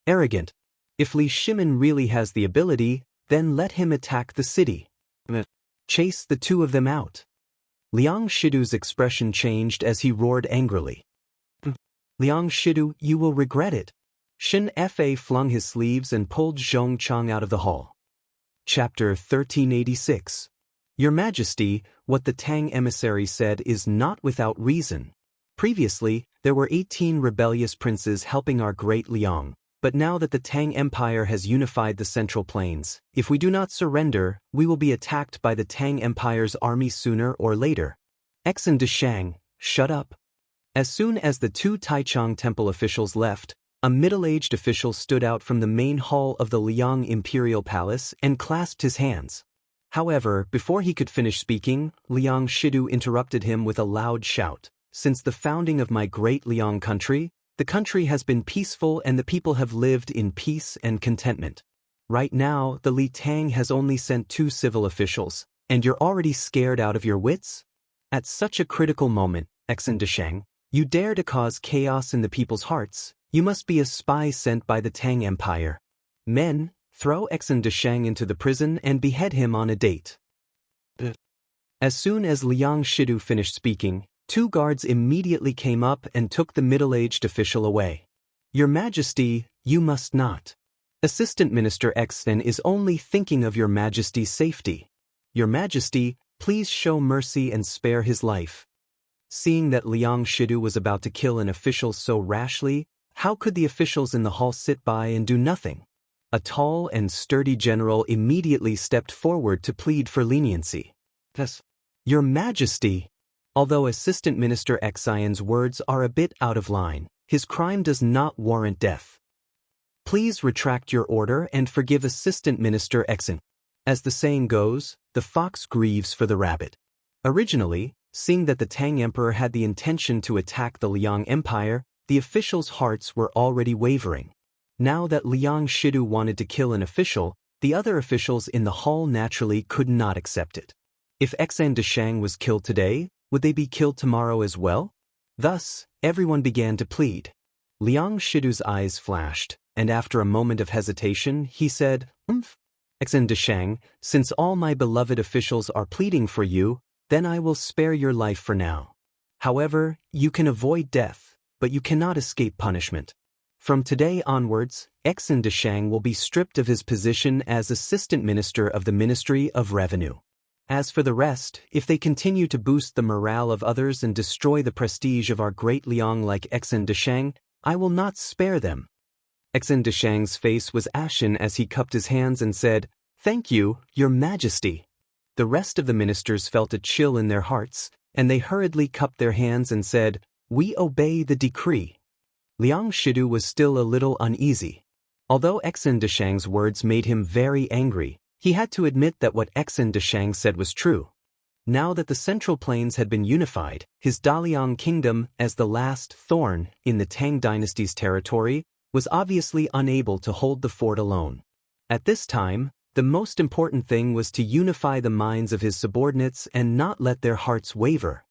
Arrogant. If Li Shimin really has the ability, then let him attack the city. Chase the two of them out. Liang Shidu's expression changed as he roared angrily. Liang Shidu, you will regret it. Shin Fa flung his sleeves and pulled Zhong Chang out of the hall. Chapter 1386. Your Majesty, what the Tang emissary said is not without reason. Previously, there were 18 rebellious princes helping our great Liang, but now that the Tang Empire has unified the Central Plains, if we do not surrender, we will be attacked by the Tang Empire's army sooner or later. Exon Deshang, shut up. As soon as the two Taichung Temple officials left, a middle-aged official stood out from the main hall of the Liang Imperial Palace and clasped his hands. However, before he could finish speaking, Liang Shidu interrupted him with a loud shout. Since the founding of my great Liang country, the country has been peaceful and the people have lived in peace and contentment. Right now, the Li Tang has only sent 2 civil officials, and you're already scared out of your wits? At such a critical moment, Exon Deshang, you dare to cause chaos in the people's hearts. You must be a spy sent by the Tang Empire. Men, throw Exon Deshang into the prison and behead him on a date. As soon as Liang Shidu finished speaking, 2 guards immediately came up and took the middle-aged official away. Your Majesty, you must not. Assistant Minister Exon is only thinking of Your Majesty's safety. Your Majesty, please show mercy and spare his life. Seeing that Liang Shidu was about to kill an official so rashly, how could the officials in the hall sit by and do nothing? A tall and sturdy general immediately stepped forward to plead for leniency. Yes. Your Majesty. Although Assistant Minister Xion's words are a bit out of line, his crime does not warrant death. Please retract your order and forgive Assistant Minister Xion. As the saying goes, the fox grieves for the rabbit. Originally, seeing that the Tang Emperor had the intention to attack the Liang Empire, the officials' hearts were already wavering. Now that Liang Shidu wanted to kill an official, the other officials in the hall naturally could not accept it. If Exon Deshang was killed today, would they be killed tomorrow as well? Thus, everyone began to plead. Liang Shidu's eyes flashed, and after a moment of hesitation, he said, Exon Deshang, since all my beloved officials are pleading for you, then I will spare your life for now. However, you can avoid death, but you cannot escape punishment. From today onwards, Exon Deshang will be stripped of his position as Assistant Minister of the Ministry of Revenue. As for the rest, if they continue to boost the morale of others and destroy the prestige of our great Liang like Exon Deshang, I will not spare them. Exon Deshang's face was ashen as he cupped his hands and said, Thank you, Your Majesty. The rest of the ministers felt a chill in their hearts, and they hurriedly cupped their hands and said, We obey the decree. Liang Shidu was still a little uneasy. Although Exon Deshang's words made him very angry, he had to admit that what Exon Deshang said was true. Now that the Central Plains had been unified, his Daliang kingdom, as the last thorn in the Tang dynasty's territory, was obviously unable to hold the fort alone. At this time, the most important thing was to unify the minds of his subordinates and not let their hearts waver.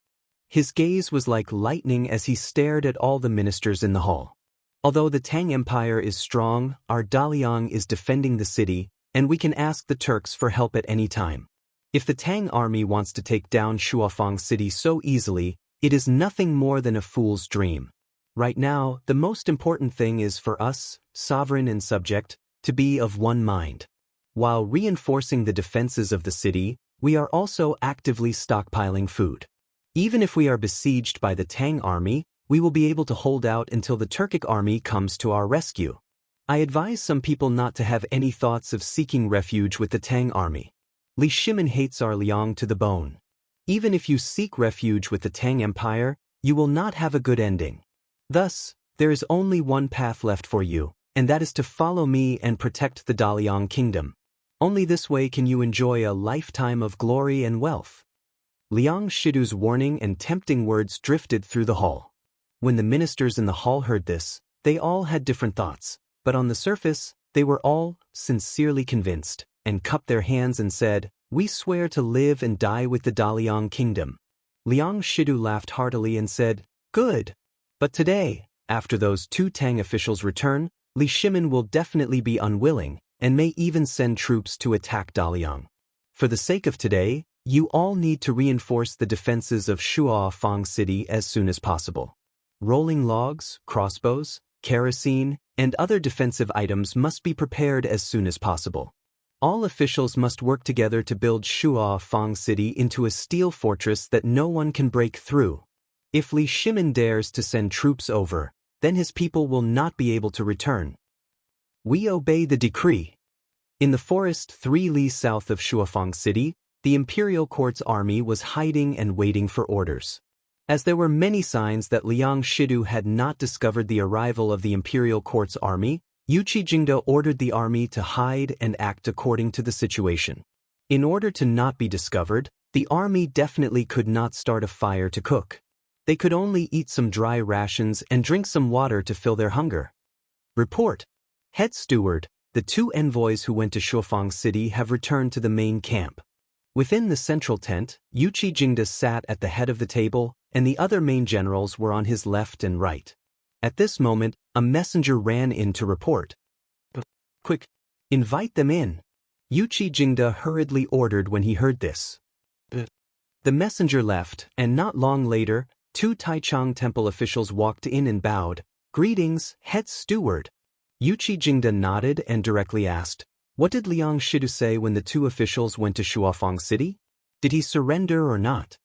His gaze was like lightning as he stared at all the ministers in the hall. Although the Tang Empire is strong, our Daliang is defending the city, and we can ask the Turks for help at any time. If the Tang army wants to take down Shuafang City so easily, it is nothing more than a fool's dream. Right now, the most important thing is for us, sovereign and subject, to be of one mind. While reinforcing the defenses of the city, we are also actively stockpiling food. Even if we are besieged by the Tang army, we will be able to hold out until the Turkic army comes to our rescue. I advise some people not to have any thoughts of seeking refuge with the Tang army. Li Shimin hates our Liang to the bone. Even if you seek refuge with the Tang Empire, you will not have a good ending. Thus, there is only one path left for you, and that is to follow me and protect the Daliang kingdom. Only this way can you enjoy a lifetime of glory and wealth. Liang Shidu's warning and tempting words drifted through the hall. When the ministers in the hall heard this, they all had different thoughts, but on the surface, they were all sincerely convinced, and cupped their hands and said, We swear to live and die with the Daliang kingdom. Liang Shidu laughed heartily and said, Good. But today, after those 2 Tang officials return, Li Shimin will definitely be unwilling, and may even send troops to attack Daliang. For the sake of today, you all need to reinforce the defenses of Shuafang City as soon as possible. Rolling logs, crossbows, kerosene, and other defensive items must be prepared as soon as possible. All officials must work together to build Shuafang City into a steel fortress that no one can break through. If Li Shimin dares to send troops over, then his people will not be able to return. We obey the decree. In the forest 3 li south of Shuafang City, the imperial court's army was hiding and waiting for orders. As there were many signs that Liang Shidu had not discovered the arrival of the imperial court's army, Yuqi Jingde ordered the army to hide and act according to the situation. In order to not be discovered, the army definitely could not start a fire to cook. They could only eat some dry rations and drink some water to fill their hunger. Report. Head steward, the 2 envoys who went to Shuafang City have returned to the main camp. Within the central tent, Yuqi Jingde sat at the head of the table, and the other main generals were on his left and right. At this moment, a messenger ran in to report. Quick, invite them in. Yuqi Jingde hurriedly ordered when he heard this. The messenger left, and not long later, 2 Taichung temple officials walked in and bowed. Greetings, head steward. Yuqi Jingde nodded and directly asked, what did Liang Shidu say when the 2 officials went to Shuafang City? Did he surrender or not?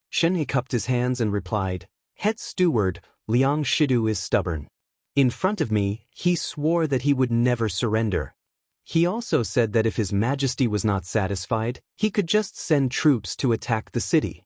Shen cupped his hands and replied, head steward, Liang Shidu is stubborn. In front of me, he swore that he would never surrender. He also said that if His Majesty was not satisfied, he could just send troops to attack the city.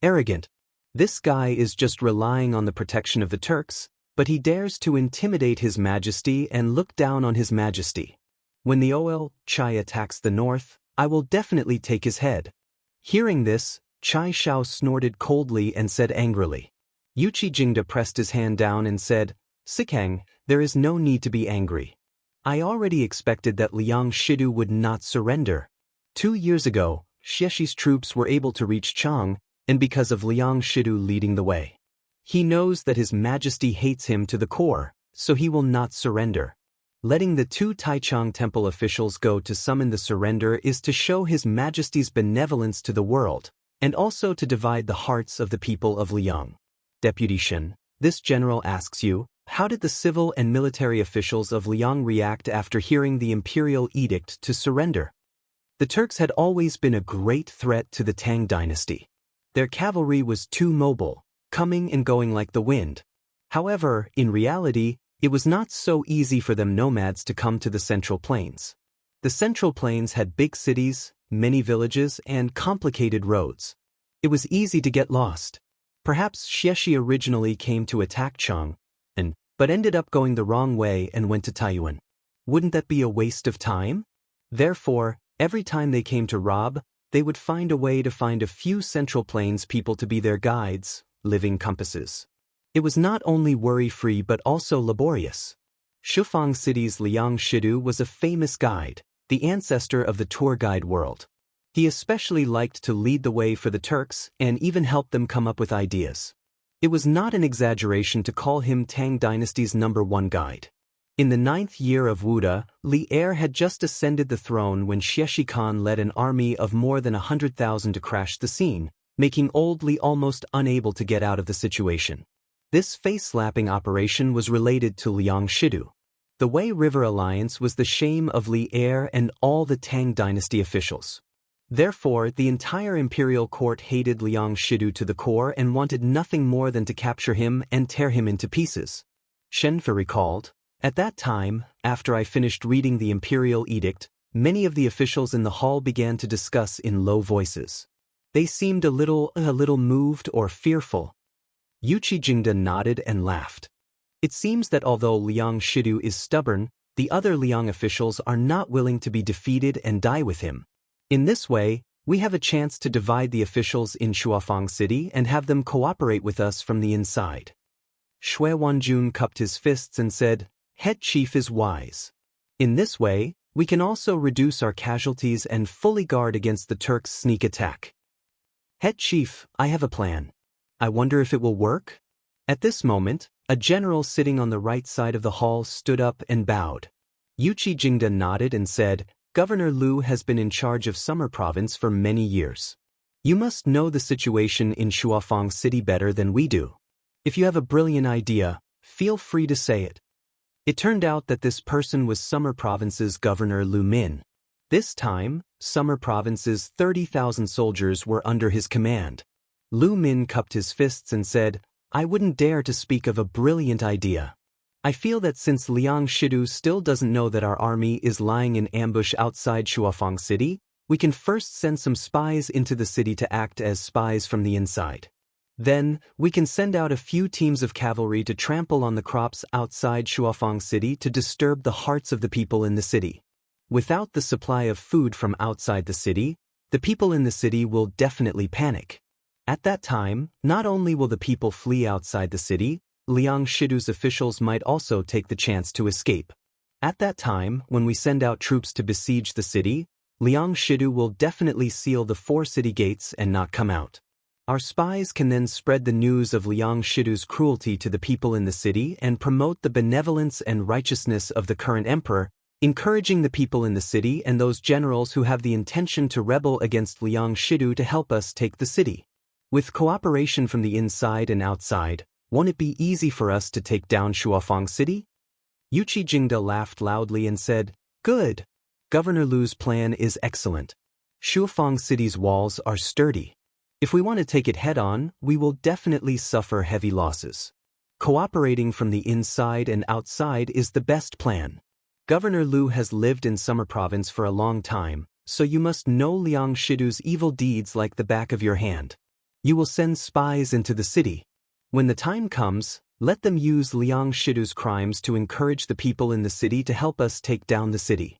Arrogant. This guy is just relying on the protection of the Turks, but he dares to intimidate His Majesty and look down on His Majesty. When the Ol Chai attacks the north, I will definitely take his head. Hearing this, Chai Shao snorted coldly and said angrily. Yuqi Jingde pressed his hand down and said, Sikang, there is no need to be angry. I already expected that Liang Shidu would not surrender. 2 years ago, Xiexi's troops were able to reach Chang, and because of Liang Shidu leading the way. He knows that His Majesty hates him to the core, so he will not surrender. Letting the 2 Taichung temple officials go to summon the surrender is to show His Majesty's benevolence to the world, and also to divide the hearts of the people of Liang. Deputy Shen, this general asks you, how did the civil and military officials of Liang react after hearing the imperial edict to surrender? The Turks had always been a great threat to the Tang dynasty. Their cavalry was too mobile, coming and going like the wind. However, in reality, it was not so easy for them nomads to come to the Central Plains. The Central Plains had big cities, many villages, and complicated roads. It was easy to get lost. Perhaps Xiexi originally came to attack Chang, but ended up going the wrong way and went to Taiyuan. Wouldn't that be a waste of time? Therefore, every time they came to rob, they would find a way to find a few Central Plains people to be their guides, living compasses. It was not only worry-free but also laborious. Shufang City's Liang Shidu was a famous guide, the ancestor of the tour guide world. He especially liked to lead the way for the Turks and even help them come up with ideas. It was not an exaggeration to call him Tang Dynasty's #1 guide. In the 9th year of Wuda, Li Er had just ascended the throne when Xieshi Khan led an army of more than 100,000 to crash the scene, making old Li almost unable to get out of the situation. This face-slapping operation was related to Liang Shidu. The Wei River Alliance was the shame of Li Er and all the Tang Dynasty officials. Therefore, the entire imperial court hated Liang Shidu to the core and wanted nothing more than to capture him and tear him into pieces. Shenfa recalled, at that time, after I finished reading the imperial edict, many of the officials in the hall began to discuss in low voices. They seemed a little moved or fearful. Yuqi Jingde nodded and laughed. It seems that although Liang Shidu is stubborn, the other Liang officials are not willing to be defeated and die with him. In this way, we have a chance to divide the officials in Shuafang City and have them cooperate with us from the inside. Shui Wanjun cupped his fists and said, Head Chief is wise. In this way, we can also reduce our casualties and fully guard against the Turks' sneak attack. Head Chief, I have a plan. I wonder if it will work? At this moment, a general sitting on the right side of the hall stood up and bowed. Yuchi Jingda nodded and said, Governor Lu has been in charge of Summer Province for many years. You must know the situation in Shuafang City better than we do. If you have a brilliant idea, feel free to say it. It turned out that this person was Summer Province's Governor Lu Min. This time, Summer Province's 30,000 soldiers were under his command. Lu Min cupped his fists and said, I wouldn't dare to speak of a brilliant idea. I feel that since Liang Shidu still doesn't know that our army is lying in ambush outside Shuafang City, we can first send some spies into the city to act as spies from the inside. Then, we can send out a few teams of cavalry to trample on the crops outside Shuafang City to disturb the hearts of the people in the city. Without the supply of food from outside the city, the people in the city will definitely panic. At that time, not only will the people flee outside the city, Liang Shidu's officials might also take the chance to escape. At that time, when we send out troops to besiege the city, Liang Shidu will definitely seal the 4 city gates and not come out. Our spies can then spread the news of Liang Shidu's cruelty to the people in the city and promote the benevolence and righteousness of the current emperor, encouraging the people in the city and those generals who have the intention to rebel against Liang Shidu to help us take the city. With cooperation from the inside and outside, won't it be easy for us to take down Shuafang City? Yuchi Jingda laughed loudly and said, Good. Governor Lu's plan is excellent. Shuafang City's walls are sturdy. If we want to take it head-on, we will definitely suffer heavy losses. Cooperating from the inside and outside is the best plan. Governor Lu has lived in Summer Province for a long time, so you must know Liang Shidu's evil deeds like the back of your hand. You will send spies into the city. When the time comes, let them use Liang Shidu's crimes to encourage the people in the city to help us take down the city.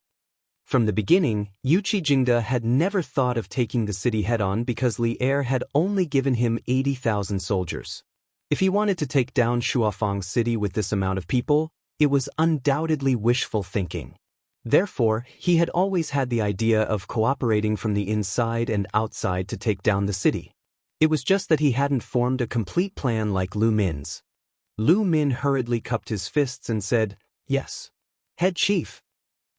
From the beginning, Yuchi Jingda had never thought of taking the city head-on because Li Er had only given him 80,000 soldiers. If he wanted to take down Shuafang City with this amount of people, it was undoubtedly wishful thinking. Therefore, he had always had the idea of cooperating from the inside and outside to take down the city. It was just that he hadn't formed a complete plan like Lu Min's. Lu Min hurriedly cupped his fists and said, Yes. Head Chief.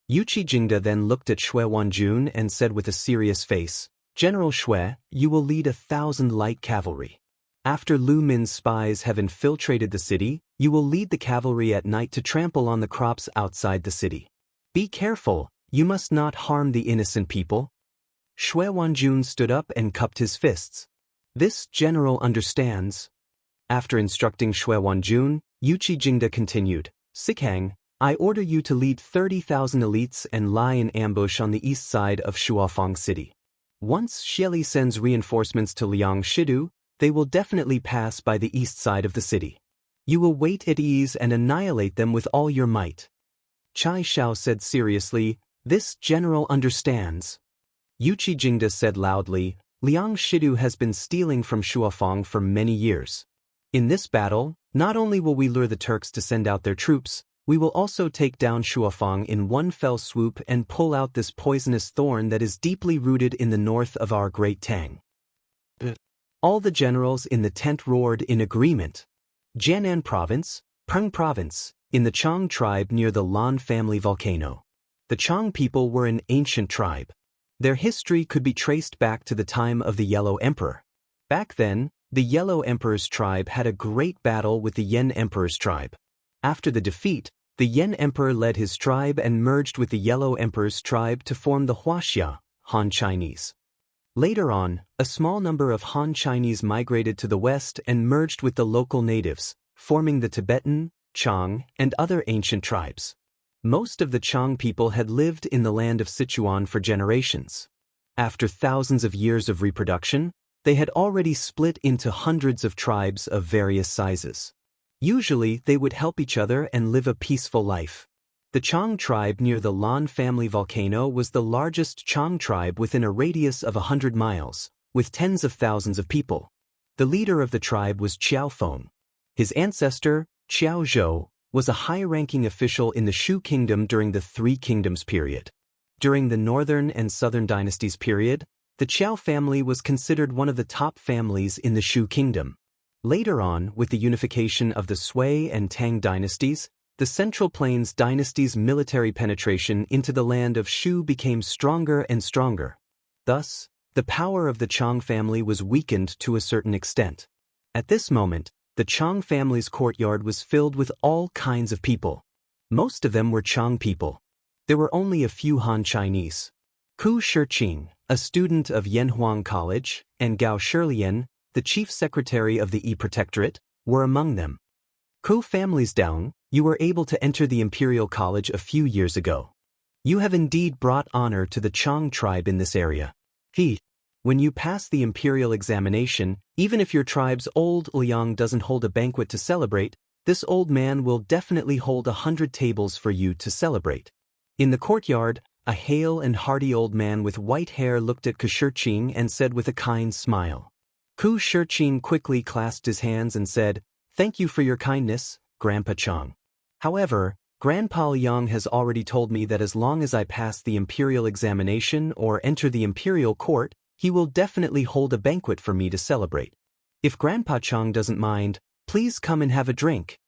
Yuchi Jingda then looked at Xue Wanjun and said with a serious face, General Xue, you will lead 1,000 light cavalry. After Lu Min's spies have infiltrated the city, you will lead the cavalry at night to trample on the crops outside the city. Be careful, you must not harm the innocent people. Xue Wanjun stood up and cupped his fists. This general understands. After instructing Xue Wanjun, Yuchi Jingda continued, Sikhang, I order you to lead 30,000 elites and lie in ambush on the east side of Shuafang City. Once Xieli sends reinforcements to Liang Shidu, they will definitely pass by the east side of the city. You will wait at ease and annihilate them with all your might. Chai Xiao said seriously, This general understands. Yuchi Jingda said loudly, Liang Shidu has been stealing from Shuafang for many years. In this battle, not only will we lure the Turks to send out their troops, we will also take down Shuafang in one fell swoop and pull out this poisonous thorn that is deeply rooted in the north of our great Tang. All the generals in the tent roared in agreement. Jianan Province, Peng Province, in the Chang tribe near the Lan family volcano. The Chang people were an ancient tribe. Their history could be traced back to the time of the Yellow Emperor. Back then, the Yellow Emperor's tribe had a great battle with the Yan Emperor's tribe. After the defeat, the Yan Emperor led his tribe and merged with the Yellow Emperor's tribe to form the Wuxia, Han Chinese. Later on, a small number of Han Chinese migrated to the west and merged with the local natives, forming the Tibetan, Chang, and other ancient tribes. Most of the Chang people had lived in the land of Sichuan for generations. After thousands of years of reproduction, they had already split into hundreds of tribes of various sizes. Usually, they would help each other and live a peaceful life. The Chang tribe near the Lan family volcano was the largest Chang tribe within a radius of 100 miles, with tens of thousands of people. The leader of the tribe was Qiao Feng. His ancestor, Qiao Zhou, was a high-ranking official in the Shu Kingdom during the Three Kingdoms period. During the Northern and Southern Dynasties period, the Qiao family was considered one of the top families in the Shu Kingdom. Later on, with the unification of the Sui and Tang dynasties, the Central Plains dynasty's military penetration into the land of Shu became stronger and stronger. Thus, the power of the Chang family was weakened to a certain extent. At this moment, the Chang family's courtyard was filled with all kinds of people. Most of them were Chang people. There were only a few Han Chinese. Ku Shiqing, a student of Yanhuang College, and Gao Shilian, the chief secretary of the Protectorate, were among them. Ku family's Dong, you were able to enter the Imperial College a few years ago. You have indeed brought honor to the Chang tribe in this area. When you pass the Imperial examination, even if your tribe's old Liang doesn't hold a banquet to celebrate, this old man will definitely hold 100 tables for you to celebrate. In the courtyard, a hale and hearty old man with white hair looked at Ku Shiqing and said with a kind smile. Ku Shiqing quickly clasped his hands and said, "Thank you for your kindness, Grandpa Chang. However, Grandpa Liang has already told me that as long as I pass the Imperial examination or enter the Imperial court, he will definitely hold a banquet for me to celebrate. If Grandpa Chang doesn't mind, please come and have a drink."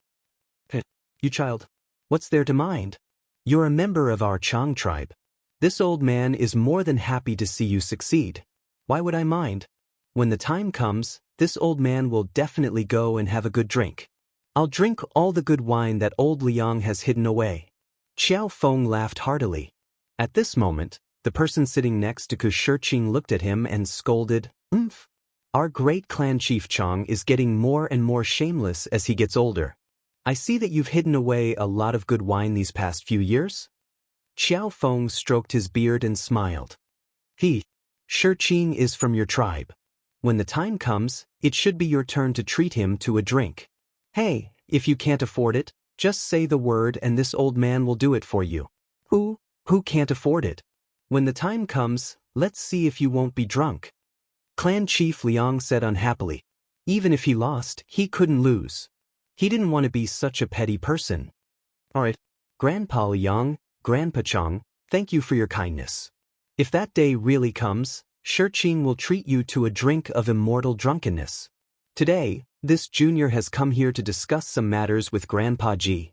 "You child, what's there to mind? You're a member of our Chang tribe. This old man is more than happy to see you succeed. Why would I mind? When the time comes, this old man will definitely go and have a good drink. I'll drink all the good wine that old Liang has hidden away." Xiao Feng laughed heartily. At this moment, the person sitting next to Ku Shiqing looked at him and scolded, "Umph! Our great clan chief Chang is getting more and more shameless as he gets older. I see that you've hidden away a lot of good wine these past few years." Xiao Feng stroked his beard and smiled. Shiqing is from your tribe. When the time comes, it should be your turn to treat him to a drink. Hey, if you can't afford it, just say the word and this old man will do it for you. Who can't afford it? When the time comes, let's see if you won't be drunk. Clan Chief Liang said unhappily. Even if he lost, he couldn't lose. He didn't want to be such a petty person. Alright, Grandpa Liang, Grandpa Chang, thank you for your kindness. If that day really comes, Shiqing will treat you to a drink of immortal drunkenness. Today, this junior has come here to discuss some matters with Grandpa Ji.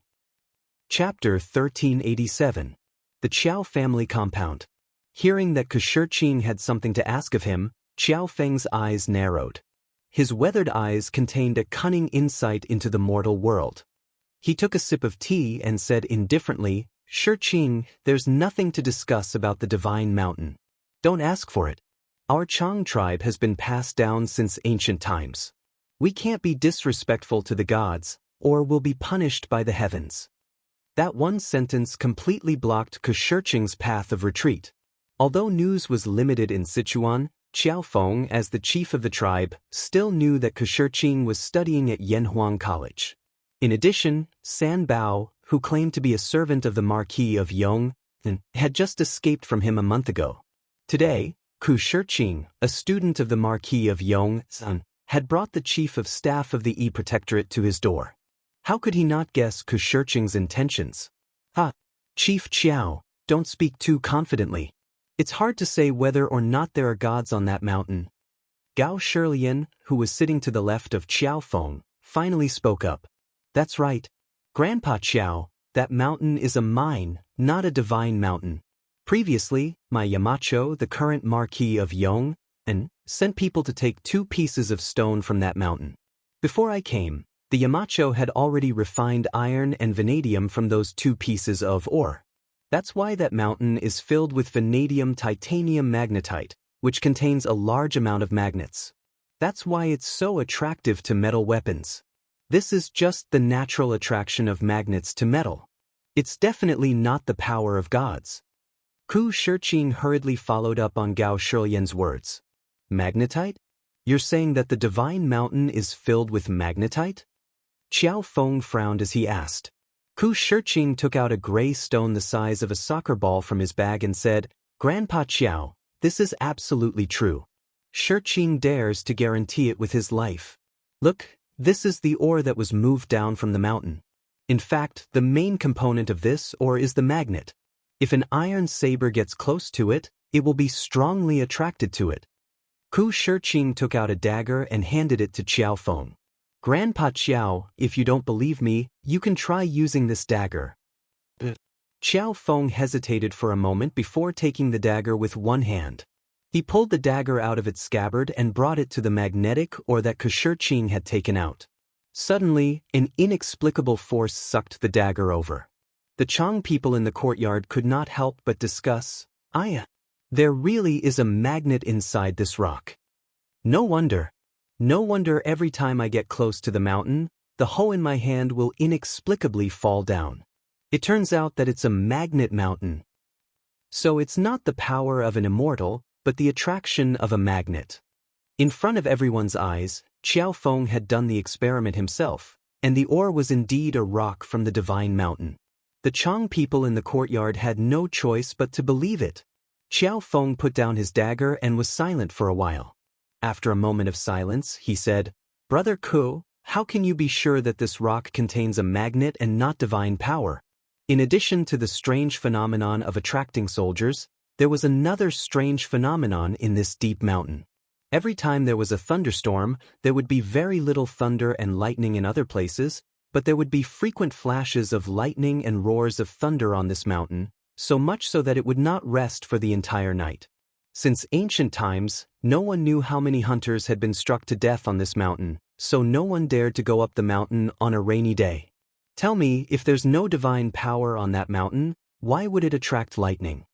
Chapter 1387. The Qiao Family Compound. Hearing that Ku Shiqing had something to ask of him, Xiao Feng's eyes narrowed. His weathered eyes contained a cunning insight into the mortal world. He took a sip of tea and said indifferently, "Shiqing, there's nothing to discuss about the Divine Mountain. Don't ask for it. Our Chang tribe has been passed down since ancient times. We can't be disrespectful to the gods, or we'll be punished by the heavens." That one sentence completely blocked Ku Shiqing's path of retreat. Although news was limited in Sichuan, Xiao Feng, as the chief of the tribe, still knew that Ku Shiqing was studying at Yanhuang College. In addition, San Bao, who claimed to be a servant of the Marquis of Yong, had just escaped from him a month ago. Today, Ku Shiqing, a student of the Marquis of Yong, had brought the chief of staff of the Protectorate to his door. How could he not guess Ku Shiqing's intentions? Chief Qiao, don't speak too confidently. It's hard to say whether or not there are gods on that mountain. Gao Shilian, who was sitting to the left of Xiao Feng, finally spoke up. That's right. Grandpa Qiao, that mountain is a mine, not a divine mountain. Previously, my Yamacho, the current Marquis of Yong, sent people to take 2 pieces of stone from that mountain. Before I came, the Yamacho had already refined iron and vanadium from those 2 pieces of ore. That's why that mountain is filled with vanadium titanium magnetite, which contains a large amount of magnets. That's why it's so attractive to metal weapons. This is just the natural attraction of magnets to metal. It's definitely not the power of gods. Ku Shiqing hurriedly followed up on Gao Shilian's words. Magnetite? You're saying that the divine mountain is filled with magnetite? Xiao Feng frowned as he asked. Ku Shiqing took out a gray stone the size of a soccer ball from his bag and said, Grandpa Qiao, this is absolutely true. Shiqing dares to guarantee it with his life. Look, this is the ore that was moved down from the mountain. In fact, the main component of this ore is the magnet. If an iron saber gets close to it, it will be strongly attracted to it. Ku Shiqing took out a dagger and handed it to Xiao Feng. Grandpa Qiao, if you don't believe me, you can try using this dagger. Qiao Feng hesitated for a moment before taking the dagger with one hand. He pulled the dagger out of its scabbard and brought it to the magnetic ore that Kushirqing had taken out. Suddenly, an inexplicable force sucked the dagger over. The Chang people in the courtyard could not help but discuss, there really is a magnet inside this rock. No wonder every time I get close to the mountain, the hoe in my hand will inexplicably fall down. It turns out that it's a magnet mountain. So it's not the power of an immortal, but the attraction of a magnet. In front of everyone's eyes, Qiao Feng had done the experiment himself, and the ore was indeed a rock from the divine mountain. The Chang people in the courtyard had no choice but to believe it. Qiao Feng put down his dagger and was silent for a while. After a moment of silence, he said, "Brother Ku, how can you be sure that this rock contains a magnet and not divine power?" In addition to the strange phenomenon of attracting soldiers, there was another strange phenomenon in this deep mountain. Every time there was a thunderstorm, there would be very little thunder and lightning in other places, but there would be frequent flashes of lightning and roars of thunder on this mountain, so much so that it would not rest for the entire night. Since ancient times, no one knew how many hunters had been struck to death on this mountain, so no one dared to go up the mountain on a rainy day. Tell me, if there's no divine power on that mountain, why would it attract lightning?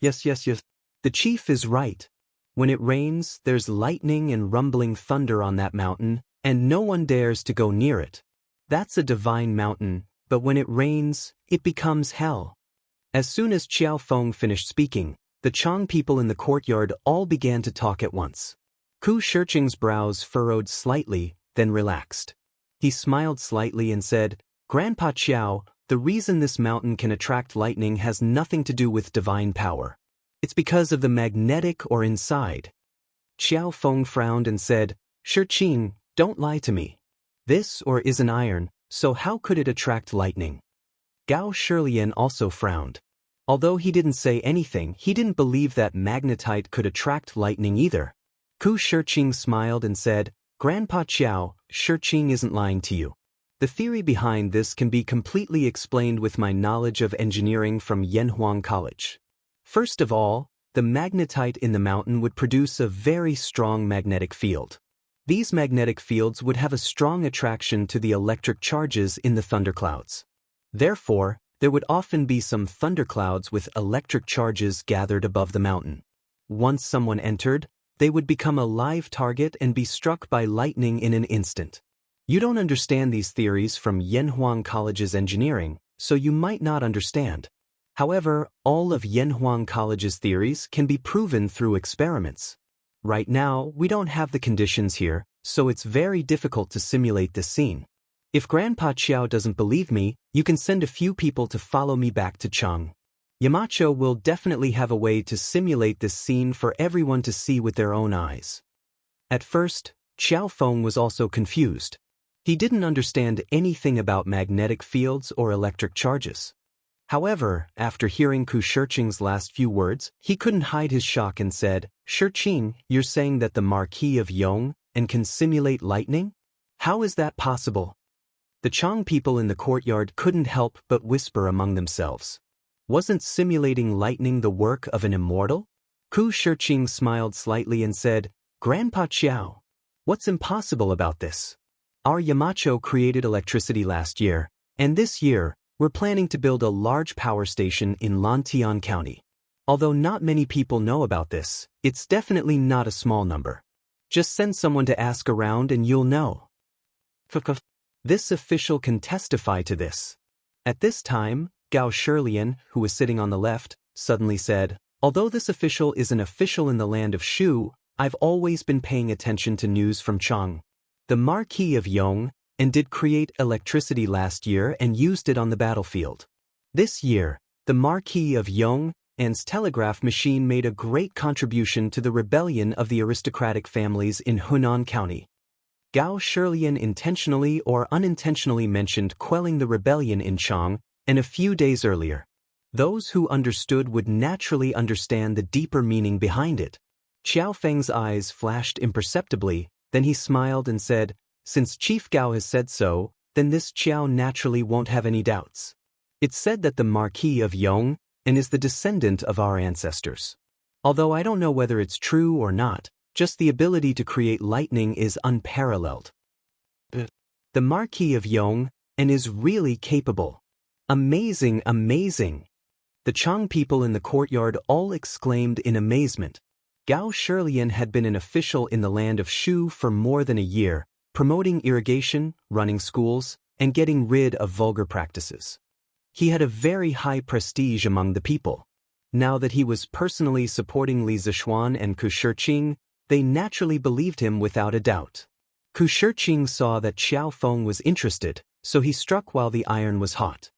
Yes. The chief is right. When it rains, there's lightning and rumbling thunder on that mountain, and no one dares to go near it. That's a divine mountain, but when it rains, it becomes hell. As soon as Qiao Feng finished speaking, the Chang people in the courtyard all began to talk at once. Kushirqing's brows furrowed slightly, then relaxed. He smiled slightly and said, "Grandpa Qiao, the reason this mountain can attract lightning has nothing to do with divine power. It's because of the magnetic ore inside." Qiao Feng frowned and said, "Shirqing, don't lie to me. This ore isn't iron, so how could it attract lightning?" Gao Shilian also frowned. Although he didn't say anything, he didn't believe that magnetite could attract lightning either. Kushirqing smiled and said, "Grandpa Qiao, Shirqing isn't lying to you. The theory behind this can be completely explained with my knowledge of engineering from Yanhuang College. First of all, the magnetite in the mountain would produce a very strong magnetic field. These magnetic fields would have a strong attraction to the electric charges in the thunderclouds. Therefore, there would often be some thunderclouds with electric charges gathered above the mountain. Once someone entered, they would become a live target and be struck by lightning in an instant. You don't understand these theories from Yanhuang College's engineering, so you might not understand. However, all of Yanhuang College's theories can be proven through experiments. Right now, we don't have the conditions here, so it's very difficult to simulate this scene. If Grandpa Qiao doesn't believe me, you can send a few people to follow me back to Chang. Yamacho will definitely have a way to simulate this scene for everyone to see with their own eyes. At first, Qiao Feng was also confused. He didn't understand anything about magnetic fields or electric charges. However, after hearing Kushirqing's last few words, he couldn't hide his shock and said, "Shirqing, you're saying that the Marquis of Yong and can simulate lightning? How is that possible?" The Chang people in the courtyard couldn't help but whisper among themselves. Wasn't simulating lightning the work of an immortal? Kushirqing smiled slightly and said, "Grandpa Qiao, what's impossible about this? Our Yamacho created electricity last year, and this year, we're planning to build a large power station in Lantian County. Although not many people know about this, it's definitely not a small number. Just send someone to ask around and you'll know. This official can testify to this." At this time, Gao Shilian, who was sitting on the left, suddenly said, "Although this official is an official in the land of Shu, I've always been paying attention to news from Chang. The Marquis of Yong and did create electricity last year and used it on the battlefield. This year, the Marquis of Yong and's telegraph machine made a great contribution to the rebellion of the aristocratic families in Hunan County." Gao Shilian intentionally or unintentionally mentioned quelling the rebellion in Chang, and a few days earlier. Those who understood would naturally understand the deeper meaning behind it. Qiao Feng's eyes flashed imperceptibly, then he smiled and said, Since Chief Gao has said so, then this Qiao naturally won't have any doubts. It's said that the Marquis of Yong and is the descendant of our ancestors. Although I don't know whether it's true or not, just the ability to create lightning is unparalleled. The Marquis of Yong and is really capable. Amazing, amazing. The Chang people in the courtyard all exclaimed in amazement. Gao Shilian had been an official in the land of Shu for more than a year, promoting irrigation, running schools, and getting rid of vulgar practices. He had a very high prestige among the people. Now that he was personally supporting Li Zishuan and Ku Shiqing, they naturally believed him without a doubt. Ku Shiqing saw that Xiao Feng was interested, so he struck while the iron was hot.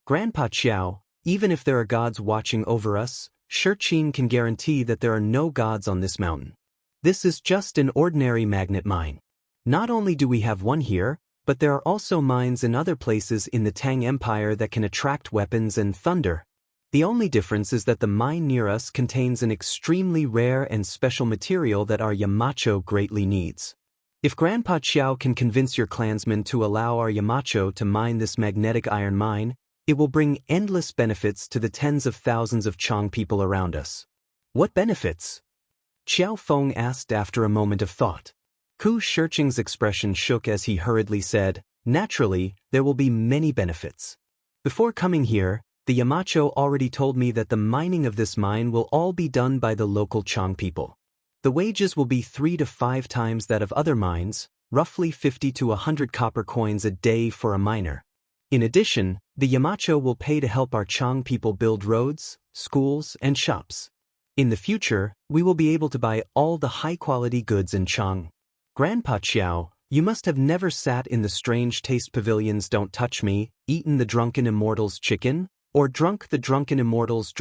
Grandpa Xiao, even if there are gods watching over us, Shiqing can guarantee that there are no gods on this mountain. This is just an ordinary magnet mine. Not only do we have one here, but there are also mines in other places in the Tang Empire that can attract weapons and thunder. The only difference is that the mine near us contains an extremely rare and special material that our Yamacho greatly needs. If Grandpa Xiao can convince your clansmen to allow our Yamacho to mine this magnetic iron mine, it will bring endless benefits to the tens of thousands of Chang people around us. What benefits? Xiao Feng asked after a moment of thought. Ku Shiqing's expression shook as he hurriedly said, "Naturally, there will be many benefits. Before coming here, the Yamacho already told me that the mining of this mine will all be done by the local Chang people. The wages will be 3 to 5 times that of other mines, roughly 50 to 100 copper coins a day for a miner. In addition, the Yamacho will pay to help our Chang people build roads, schools, and shops. In the future, we will be able to buy all the high-quality goods in Chang. Grandpa Xiao, you must have never sat in the strange taste pavilion's Don't Touch Me, eaten the Drunken Immortal's chicken, or drunk the Drunken Immortal's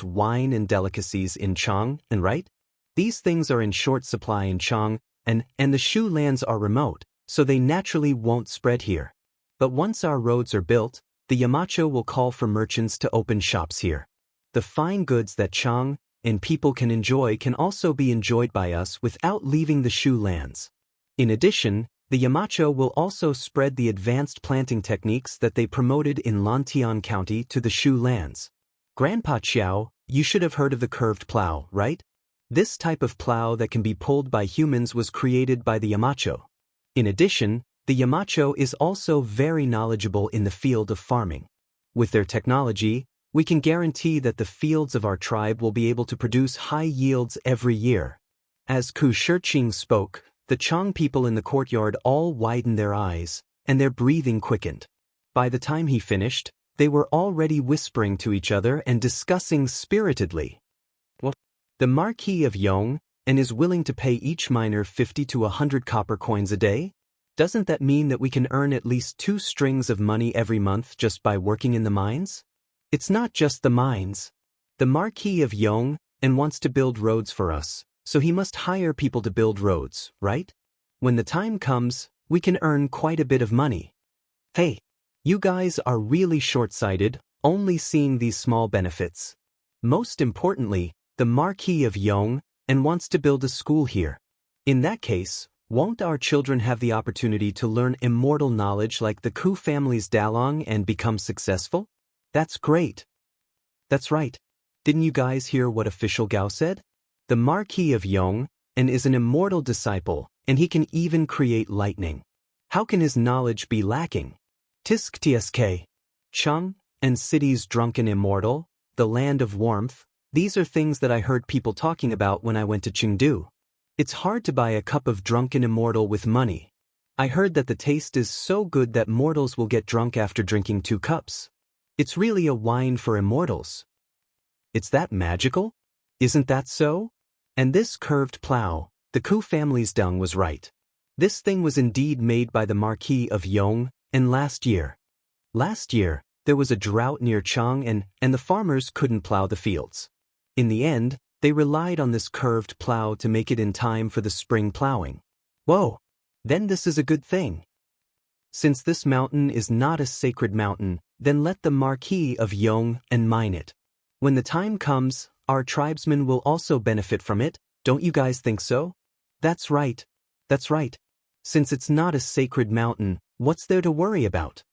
wine and delicacies in Chang, and right? These things are in short supply in Chang, and the Shu lands are remote, so they naturally won't spread here. But once our roads are built, the Yamacho will call for merchants to open shops here. The fine goods that Chang and people can enjoy can also be enjoyed by us without leaving the Shu lands. In addition, the Yamacho will also spread the advanced planting techniques that they promoted in Lantian County to the Shu lands. Grandpa Xiao, you should have heard of the curved plow, right? This type of plow that can be pulled by humans was created by the Yamacho. In addition, the Yamacho is also very knowledgeable in the field of farming. With their technology, we can guarantee that the fields of our tribe will be able to produce high yields every year. As Ku Shiqing spoke, the Chang people in the courtyard all widened their eyes, and their breathing quickened. By the time he finished, they were already whispering to each other and discussing spiritedly. What? The Marquis of Yong and is willing to pay each miner 50 to 100 copper coins a day? Doesn't that mean that we can earn at least 2 strings of money every month just by working in the mines? It's not just the mines. The Marquis of Yong and wants to build roads for us, so he must hire people to build roads, right? When the time comes, we can earn quite a bit of money. Hey, you guys are really short-sighted, only seeing these small benefits. Most importantly, the Marquis of Yong and wants to build a school here. In that case, won't our children have the opportunity to learn immortal knowledge like the Ku family's Dalong and become successful? That's great. That's right. Didn't you guys hear what Official Gao said? The Marquis of Yong and is an immortal disciple, and he can even create lightning. How can his knowledge be lacking? Tisk tsk. Chang and city's drunken immortal, the land of warmth, these are things that I heard people talking about when I went to Chengdu. It's hard to buy a cup of drunken immortal with money. I heard that the taste is so good that mortals will get drunk after drinking 2 cups. It's really a wine for immortals. It's that magical? Isn't that so? And this curved plow, the Ku family's dung was right. This thing was indeed made by the Marquis of Yong, and last year, there was a drought near Chang and the farmers couldn't plow the fields. In the end, they relied on this curved plow to make it in time for the spring plowing. Whoa! Then this is a good thing. Since this mountain is not a sacred mountain, then let the Marquis of Yong and mine it. When the time comes, our tribesmen will also benefit from it, don't you guys think so? That's right. That's right. Since it's not a sacred mountain, what's there to worry about?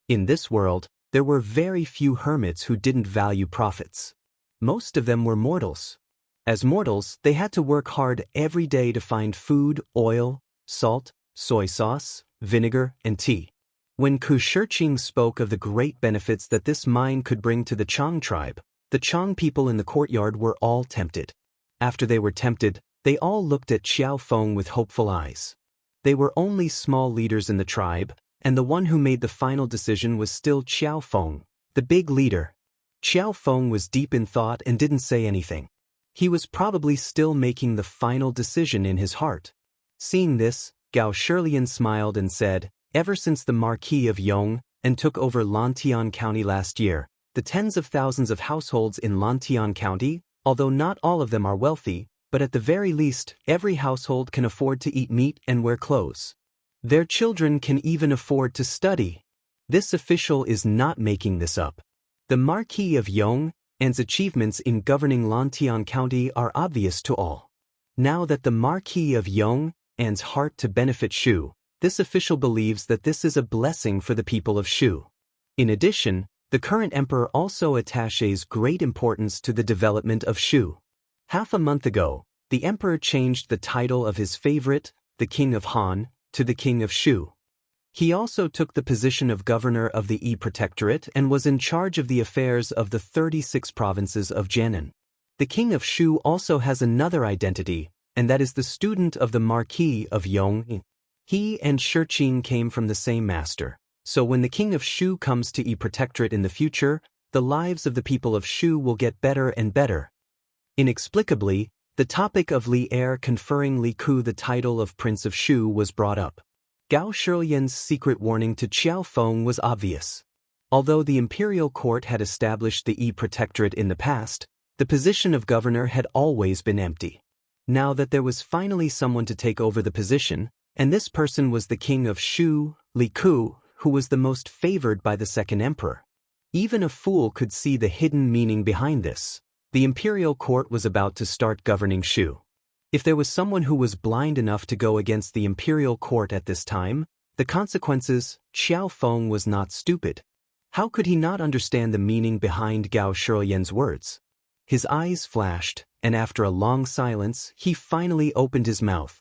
In this world, there were very few hermits who didn't value profits. Most of them were mortals. As mortals, they had to work hard every day to find food, oil, salt, soy sauce, vinegar, and tea. When Ku Shiqing spoke of the great benefits that this mine could bring to the Chang tribe, the Chang people in the courtyard were all tempted. After they were tempted, they all looked at Xiao Feng with hopeful eyes. They were only small leaders in the tribe, and the one who made the final decision was still Xiao Feng, the big leader. Xiao Feng was deep in thought and didn't say anything. He was probably still making the final decision in his heart. Seeing this, Gao Shilian smiled and said, "Ever since the Marquis of Yong and took over Lantian County last year, the tens of thousands of households in Lantian County, although not all of them are wealthy, but at the very least, every household can afford to eat meat and wear clothes. Their children can even afford to study. This official is not making this up. The Marquis of Yong and's achievements in governing Lantian County are obvious to all. Now that the Marquis of Yong and's heart to benefit Shu, this official believes that this is a blessing for the people of Shu. In addition, the current emperor also attaches great importance to the development of Shu. Half a month ago, the emperor changed the title of his favorite, the King of Han, to the King of Shu. He also took the position of governor of the Yi Protectorate and was in charge of the affairs of the 36 provinces of Jiangnan. The King of Shu also has another identity, and that is the student of the Marquis of Yong. He and Shiqing came from the same master, so when the King of Shu comes to Yi Protectorate in the future, the lives of the people of Shu will get better and better. Inexplicably, the topic of Li Er conferring Li Ku the title of Prince of Shu was brought up. Gao Shilian's secret warning to Xiao Feng was obvious. Although the imperial court had established the Yi Protectorate in the past, the position of governor had always been empty. Now that there was finally someone to take over the position, and this person was the king of Shu, Li Ku, who was the most favored by the second emperor. Even a fool could see the hidden meaning behind this. The imperial court was about to start governing Shu. If there was someone who was blind enough to go against the imperial court at this time, the consequences, Xiao Feng was not stupid. How could he not understand the meaning behind Gao Shilian's words? His eyes flashed, and after a long silence, he finally opened his mouth.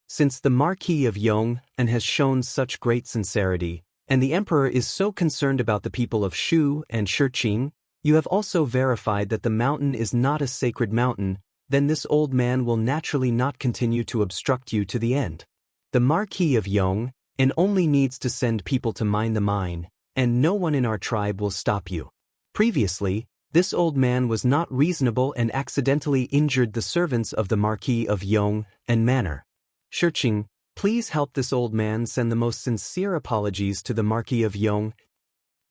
Since the Marquis of Yong and has shown such great sincerity, and the emperor is so concerned about the people of Shu and Shiqing, you have also verified that the mountain is not a sacred mountain, then this old man will naturally not continue to obstruct you to the end. The Marquis of Yong and only needs to send people to mine the mine, and no one in our tribe will stop you. Previously, this old man was not reasonable and accidentally injured the servants of the Marquis of Yong and Manor. Shiqing, please help this old man send the most sincere apologies to the Marquis of Yong.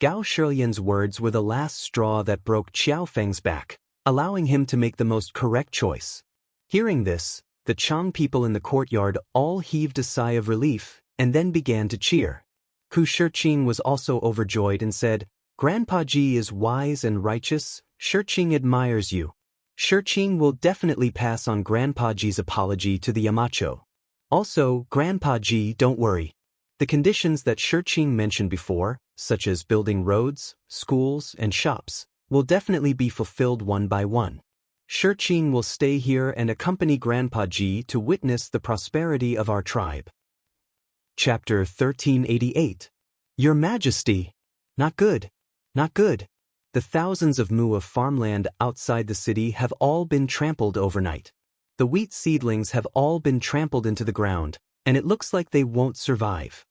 Gao Shilian's words were the last straw that broke Xiao Feng's back, allowing him to make the most correct choice. Hearing this, the Chang people in the courtyard all heaved a sigh of relief and then began to cheer. Ku Shiqing was also overjoyed and said, "Grandpa Ji is wise and righteous, Shiqing admires you. Shiqing will definitely pass on Grandpa Ji's apology to the Yamacho. Also, Grandpa Ji, don't worry. The conditions that Shiqing mentioned before, such as building roads, schools, and shops, will definitely be fulfilled one by one. Shiqing will stay here and accompany Grandpa Ji to witness the prosperity of our tribe." Chapter 1388. Your Majesty. Not good. Not good. The thousands of mu of farmland outside the city have all been trampled overnight. The wheat seedlings have all been trampled into the ground, and it looks like they won't survive.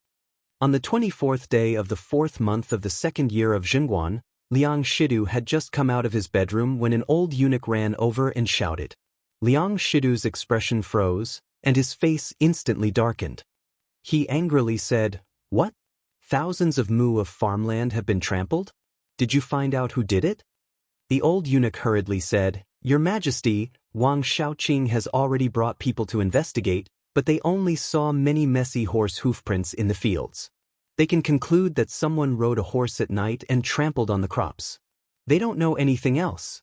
On the 24th day of the 4th month of the 2nd year of Zhenguan, Liang Shidu had just come out of his bedroom when an old eunuch ran over and shouted. Liang Shidu's expression froze, and his face instantly darkened. He angrily said, "What? Thousands of mu of farmland have been trampled? Did you find out who did it?" The old eunuch hurriedly said, "Your Majesty, Wang Shaoqing has already brought people to investigate, but they only saw many messy horse hoofprints in the fields. They can conclude that someone rode a horse at night and trampled on the crops. They don't know anything else."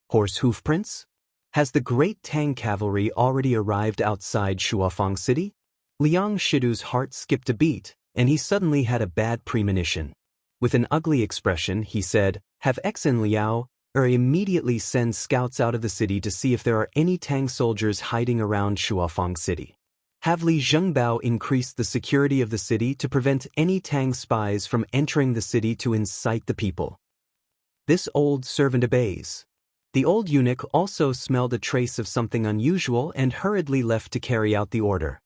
Horse hoofprints? Has the great Tang cavalry already arrived outside Shuafang City? Liang Shidu's heart skipped a beat, and he suddenly had a bad premonition. With an ugly expression, he said, "Have Xen Liao, immediately send scouts out of the city to see if there are any Tang soldiers hiding around Shuafang City. Have Li Zhengbao increase the security of the city to prevent any Tang spies from entering the city to incite the people." This old servant obeys. The old eunuch also smelled a trace of something unusual and hurriedly left to carry out the order.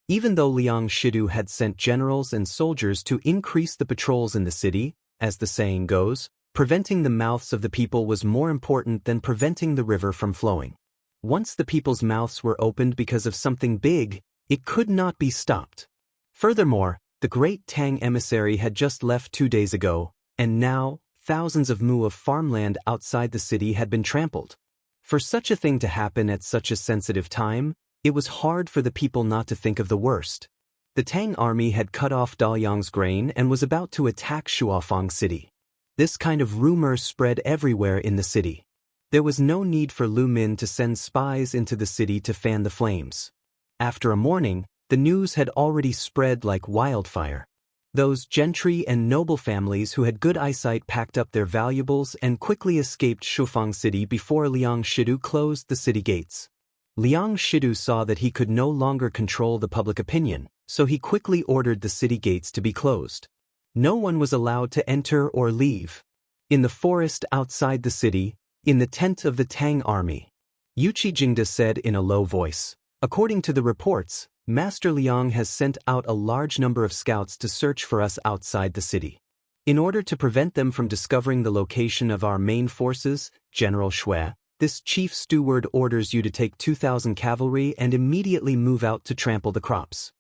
Even though Liang Shidu had sent generals and soldiers to increase the patrols in the city, as the saying goes, preventing the mouths of the people was more important than preventing the river from flowing. Once the people's mouths were opened because of something big, it could not be stopped. Furthermore, the great Tang emissary had just left 2 days ago, and now, thousands of mu of farmland outside the city had been trampled. For such a thing to happen at such a sensitive time, it was hard for the people not to think of the worst. The Tang army had cut off Daoyang's grain and was about to attack Shuafang City. This kind of rumor spread everywhere in the city. There was no need for Lu Min to send spies into the city to fan the flames. After a morning, the news had already spread like wildfire. Those gentry and noble families who had good eyesight packed up their valuables and quickly escaped Shufang City before Liang Shidu closed the city gates. Liang Shidu saw that he could no longer control the public opinion, so he quickly ordered the city gates to be closed. No one was allowed to enter or leave. In the forest outside the city, in the tent of the Tang army, Yuchi Jingda said in a low voice, "According to the reports, Master Liang has sent out a large number of scouts to search for us outside the city. In order to prevent them from discovering the location of our main forces, General Shui, this chief steward orders you to take 2,000 cavalry and immediately move out to trample the crops.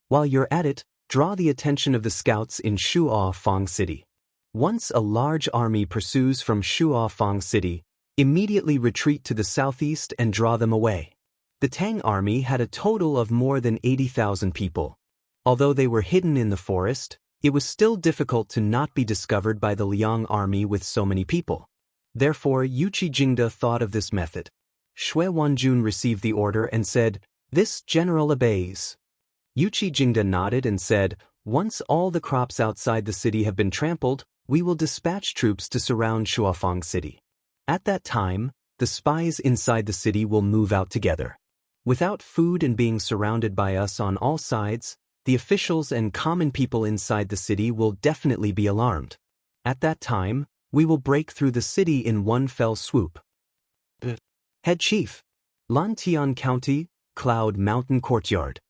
While you're at it, draw the attention of the scouts in Shuafang City. Once a large army pursues from Shuafang City, immediately retreat to the southeast and draw them away." The Tang army had a total of more than 80,000 people. Although they were hidden in the forest, it was still difficult to not be discovered by the Liang army with so many people. Therefore, Yuchi Jingda thought of this method. Shui Wanjun received the order and said, "This general obeys." Yuchi Jingda nodded and said, "Once all the crops outside the city have been trampled, we will dispatch troops to surround Shuafang City. At that time, the spies inside the city will move out together. Without food and being surrounded by us on all sides, the officials and common people inside the city will definitely be alarmed. At that time, we will break through the city in one fell swoop." Head Chief, Lantian County, Cloud Mountain Courtyard.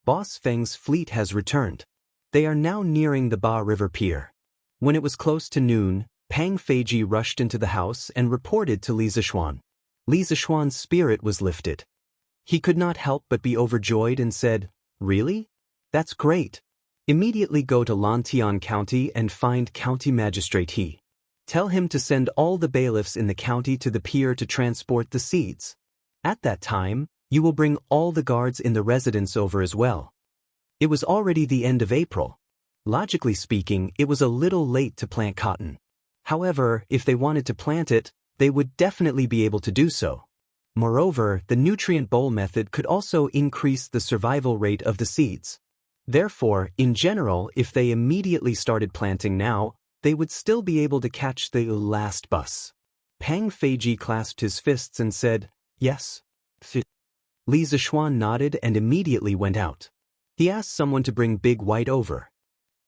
Boss Feng's fleet has returned. They are now nearing the Ba River Pier. When it was close to noon, Pang Feiji rushed into the house and reported to Li Zishuan. Li Zishuan's spirit was lifted. He could not help but be overjoyed and said, "Really? That's great. Immediately go to Lantian County and find County Magistrate He. Tell him to send all the bailiffs in the county to the pier to transport the seeds. At that time, you will bring all the guards in the residence over as well." It was already the end of April. Logically speaking, it was a little late to plant cotton. However, if they wanted to plant it, they would definitely be able to do so. Moreover, the nutrient bowl method could also increase the survival rate of the seeds. Therefore, in general, if they immediately started planting now, they would still be able to catch the last bus. Pang Feiji clasped his fists and said, "Yes." Li Zishuan nodded and immediately went out. He asked someone to bring Big White over.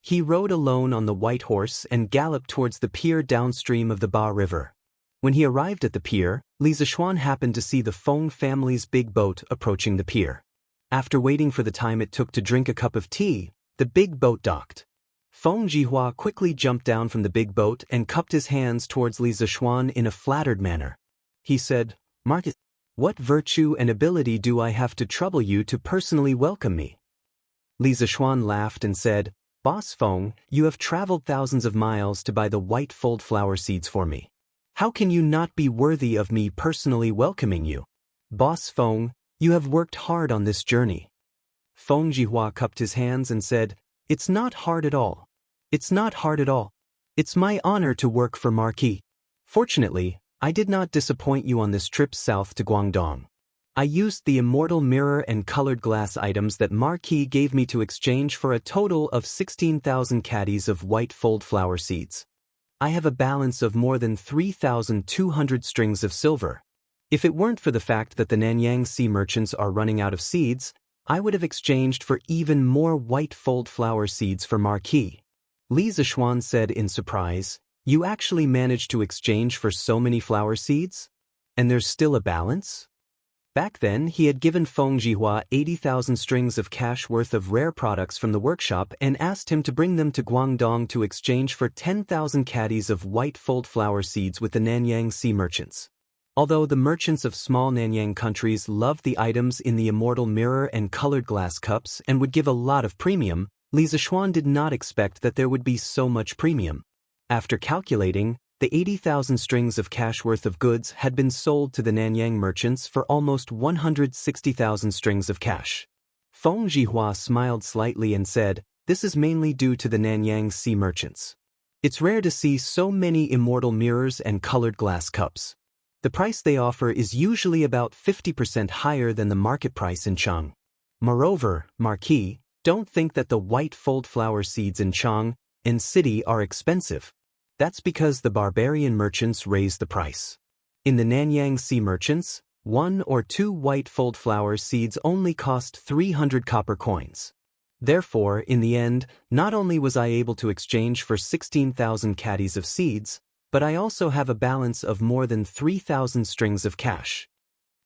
He rode alone on the white horse and galloped towards the pier downstream of the Ba River. When he arrived at the pier, Li Zishuan happened to see the Feng family's big boat approaching the pier. After waiting for the time it took to drink a cup of tea, the big boat docked. Feng Jihua quickly jumped down from the big boat and cupped his hands towards Li Zishuan in a flattered manner. He said, "Marcus, what virtue and ability do I have to trouble you to personally welcome me?" Li Zishuan laughed and said, "Boss Feng, you have traveled thousands of miles to buy the white fold flower seeds for me. How can you not be worthy of me personally welcoming you? Boss Feng, you have worked hard on this journey." Feng Jihua cupped his hands and said, "It's not hard at all. It's not hard at all. It's my honor to work for Marquis. Fortunately, I did not disappoint you on this trip south to Guangdong. I used the immortal mirror and colored glass items that Marquis gave me to exchange for a total of 16,000 caddies of white fold flower seeds. I have a balance of more than 3,200 strings of silver. If it weren't for the fact that the Nanyang Sea merchants are running out of seeds, I would have exchanged for even more white fold flower seeds for Marquis. Li Zishuan said in surprise, "You actually managed to exchange for so many flower seeds? And there's still a balance?" Back then, he had given Feng Jihua 80,000 strings of cash worth of rare products from the workshop and asked him to bring them to Guangdong to exchange for 10,000 caddies of white fold flower seeds with the Nanyang Sea merchants. Although the merchants of small Nanyang countries loved the items in the immortal mirror and colored glass cups and would give a lot of premium, Li Zishuan did not expect that there would be so much premium. After calculating, the 80,000 strings of cash worth of goods had been sold to the Nanyang merchants for almost 160,000 strings of cash. Feng Jihua smiled slightly and said, "This is mainly due to the Nanyang Sea merchants. It's rare to see so many immortal mirrors and colored glass cups. The price they offer is usually about 50% higher than the market price in Chang. Moreover, Marquis, don't think that the white fold flower seeds in Chang and city are expensive. That's because the barbarian merchants raise the price. In the Nanyang Sea merchants, 1 or 2 white fold flower seeds only cost 300 copper coins. Therefore, in the end, not only was I able to exchange for 16,000 caddies of seeds, but I also have a balance of more than 3,000 strings of cash."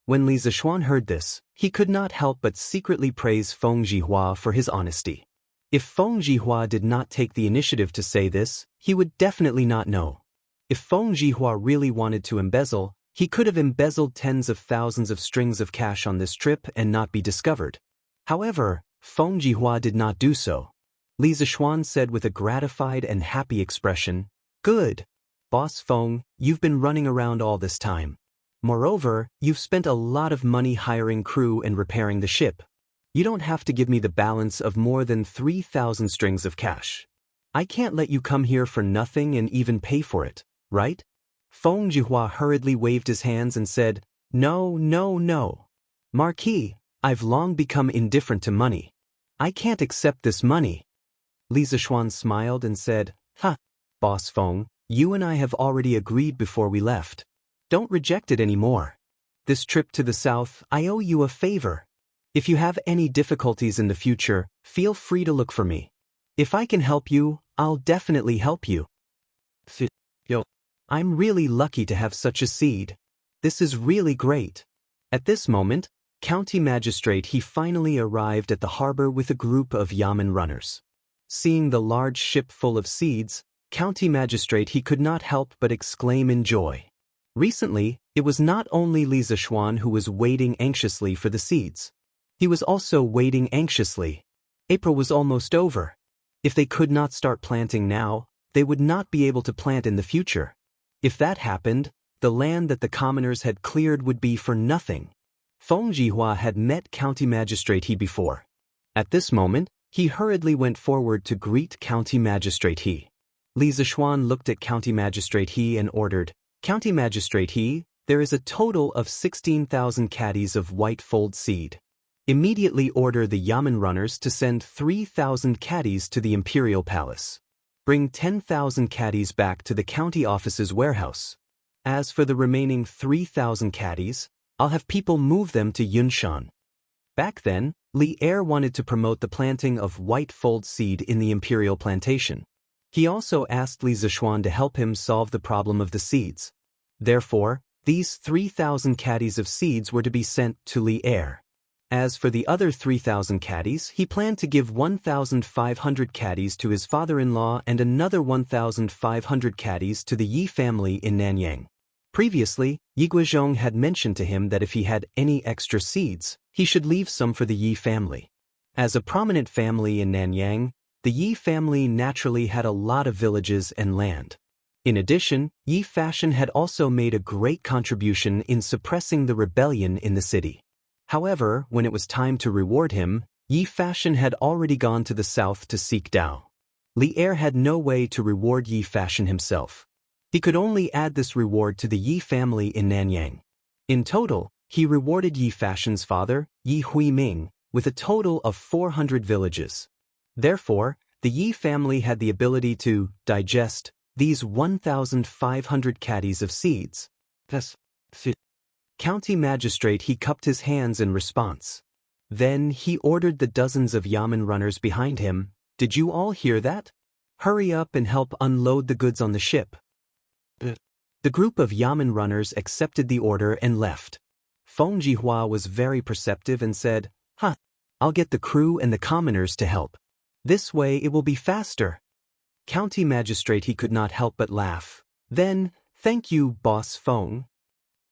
When Li Zishuan heard this, he could not help but secretly praise Feng Jihua for his honesty. If Feng Jihua did not take the initiative to say this, he would definitely not know. If Feng Jihua really wanted to embezzle, he could have embezzled tens of thousands of strings of cash on this trip and not be discovered. However, Feng Jihua did not do so. Li Zishuan said with a gratified and happy expression, "Good. Boss Feng, you've been running around all this time. Moreover, you've spent a lot of money hiring crew and repairing the ship. You don't have to give me the balance of more than 3,000 strings of cash. I can't let you come here for nothing and even pay for it, right?" Feng Jihua hurriedly waved his hands and said, "No, no, no. Marquis, I've long become indifferent to money. I can't accept this money." Li Zishuan smiled and said, "Ha, Boss Feng, you and I have already agreed before we left. Don't reject it anymore. This trip to the south, I owe you a favor. If you have any difficulties in the future, feel free to look for me. If I can help you, I'll definitely help you. I'm really lucky to have such a seed. This is really great." At this moment, County Magistrate he finally arrived at the harbor with a group of yamen runners. Seeing the large ship full of seeds, County Magistrate he could not help but exclaim in joy. Recently, it was not only Li Zishuan who was waiting anxiously for the seeds. He was also waiting anxiously. April was almost over. If they could not start planting now, they would not be able to plant in the future. If that happened, the land that the commoners had cleared would be for nothing. Feng Jihua had met County Magistrate he before. At this moment, he hurriedly went forward to greet County Magistrate he. Li Zishuan looked at County Magistrate he and ordered, "County Magistrate he, there is a total of 16,000 caddies of white fold seed. Immediately order the yamen runners to send 3,000 caddies to the Imperial Palace. Bring 10,000 caddies back to the county office's warehouse. As for the remaining 3,000 caddies, I'll have people move them to Yunshan." Back then, Li Er wanted to promote the planting of white fold seed in the Imperial Plantation. He also asked Li Zishuan to help him solve the problem of the seeds. Therefore, these 3,000 caddies of seeds were to be sent to Li Er. As for the other 3,000 caddies, he planned to give 1,500 caddies to his father-in-law and another 1,500 caddies to the Yi family in Nanyang. Previously, Yi Guizhong had mentioned to him that if he had any extra seeds, he should leave some for the Yi family. As a prominent family in Nanyang, the Yi family naturally had a lot of villages and land. In addition, Yi Fashion had also made a great contribution in suppressing the rebellion in the city. However, when it was time to reward him, Yi Fashion had already gone to the south to seek Dao. Li Er had no way to reward Yi Fashion himself. He could only add this reward to the Yi family in Nanyang. In total, He rewarded Yi Fashion's father, Yi Huiming, with a total of 400 villages. Therefore, the Yi family had the ability to digest these 1,500 caddies of seeds. Thus, County magistrate he cupped his hands in response. Then he ordered the dozens of yamen runners behind him, "Did you all hear that? Hurry up and help unload the goods on the ship." The group of yamen runners accepted the order and left. Feng Jihua was very perceptive and said, I'll get the crew and the commoners to help. This way it will be faster." County magistrate he could not help but laugh. Then, "Thank you, Boss Feng."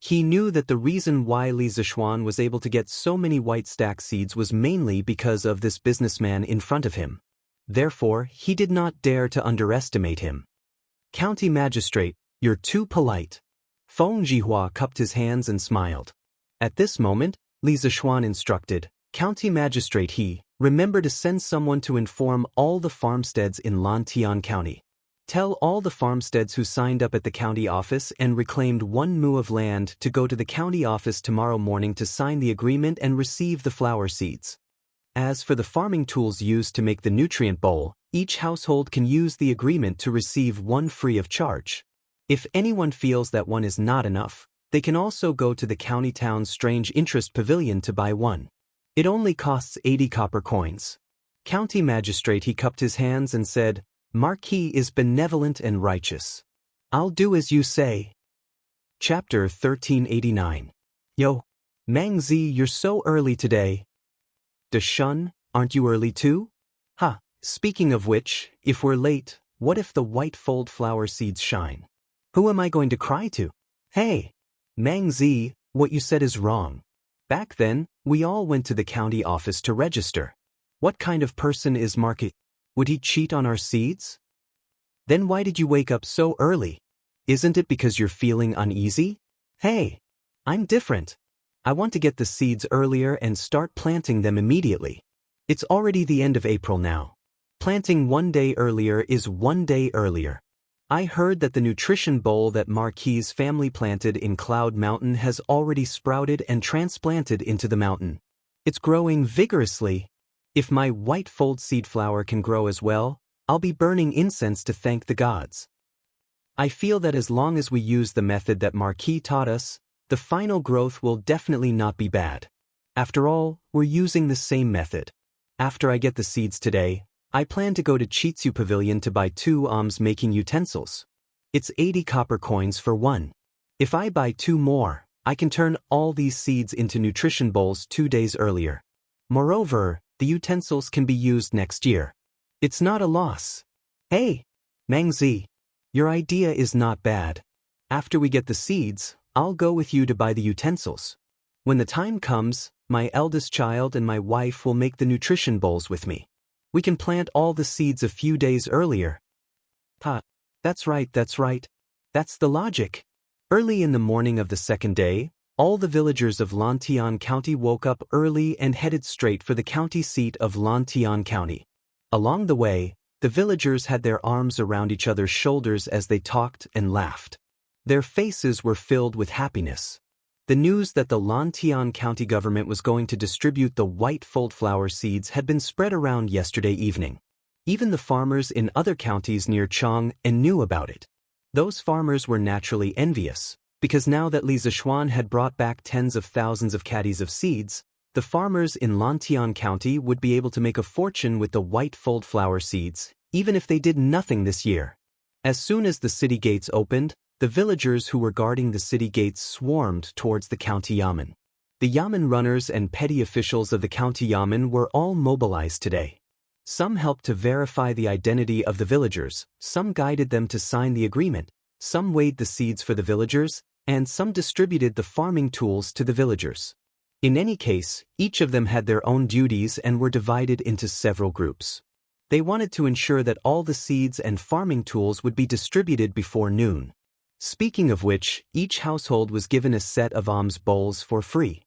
He knew that the reason why Li Zishuan was able to get so many white stack seeds was mainly because of this businessman in front of him. Therefore, he did not dare to underestimate him. "County magistrate, you're too polite." Feng Jihua cupped his hands and smiled. At this moment, Li Zishuan instructed, "County magistrate he, remember to send someone to inform all the farmsteads in Lantian County. Tell all the farmsteads who signed up at the county office and reclaimed 1 mu of land to go to the county office tomorrow morning to sign the agreement and receive the flower seeds. As for the farming tools used to make the nutrient bowl, each household can use the agreement to receive 1 free of charge. If anyone feels that 1 is not enough, they can also go to the county town's strange interest pavilion to buy 1. It only costs 80 copper coins." County magistrate he cupped his hands and said, "Marquis is benevolent and righteous. I'll do as you say." Chapter 1389. Yo, Mang Zi, you're so early today. De Shun, aren't you early too? Speaking of which, if we're late, what if the white fold flower seeds shine? Who am I going to cry to? Hey, Mang Zi, what you said is wrong. Back then, we all went to the county office to register. What kind of person is Marquis? Would he cheat on our seeds? Then why did you wake up so early? Isn't it because you're feeling uneasy? Hey, I'm different. I want to get the seeds earlier and start planting them immediately. It's already the end of April now. Planting 1 day earlier is 1 day earlier. I heard that the nutrition bowl that Marquis' family planted in Cloud Mountain has already sprouted and transplanted into the mountain. It's growing vigorously. If my white fold seed flower can grow as well, I'll be burning incense to thank the gods. I feel that as long as we use the method that Marquis taught us, the final growth will definitely not be bad. After all, we're using the same method. After I get the seeds today, I plan to go to Chitsu Pavilion to buy 2 making utensils. It's 80 copper coins for 1. If I buy 2 more, I can turn all these seeds into nutrition bowls 2 days earlier. Moreover, the utensils can be used next year. It's not a loss. Hey, Mang Zi, your idea is not bad. After we get the seeds, I'll go with you to buy the utensils. When the time comes, my eldest child and my wife will make the nutrition bowls with me. We can plant all the seeds a few days earlier. That's right. That's the logic. Early in the morning of the second day, all the villagers of Lantian County woke up early and headed straight for the county seat of Lantian County. Along the way, the villagers had their arms around each other's shoulders as they talked and laughed. Their faces were filled with happiness. The news that the Lantian County government was going to distribute the white fold flower seeds had been spread around yesterday evening. Even the farmers in other counties near Chang knew about it. Those farmers were naturally envious, because now that Li Zishuan had brought back tens of thousands of caddies of seeds, the farmers in Lantian County would be able to make a fortune with the white fold flower seeds, even if they did nothing this year. As soon as the city gates opened, the villagers who were guarding the city gates swarmed towards the county yamen. The yamen runners and petty officials of the county yamen were all mobilized today. Some helped to verify the identity of the villagers, some guided them to sign the agreement, some weighed the seeds for the villagers, and some distributed the farming tools to the villagers. In any case, each of them had their own duties and were divided into several groups. They wanted to ensure that all the seeds and farming tools would be distributed before noon. Speaking of which, each household was given a set of alms bowls for free.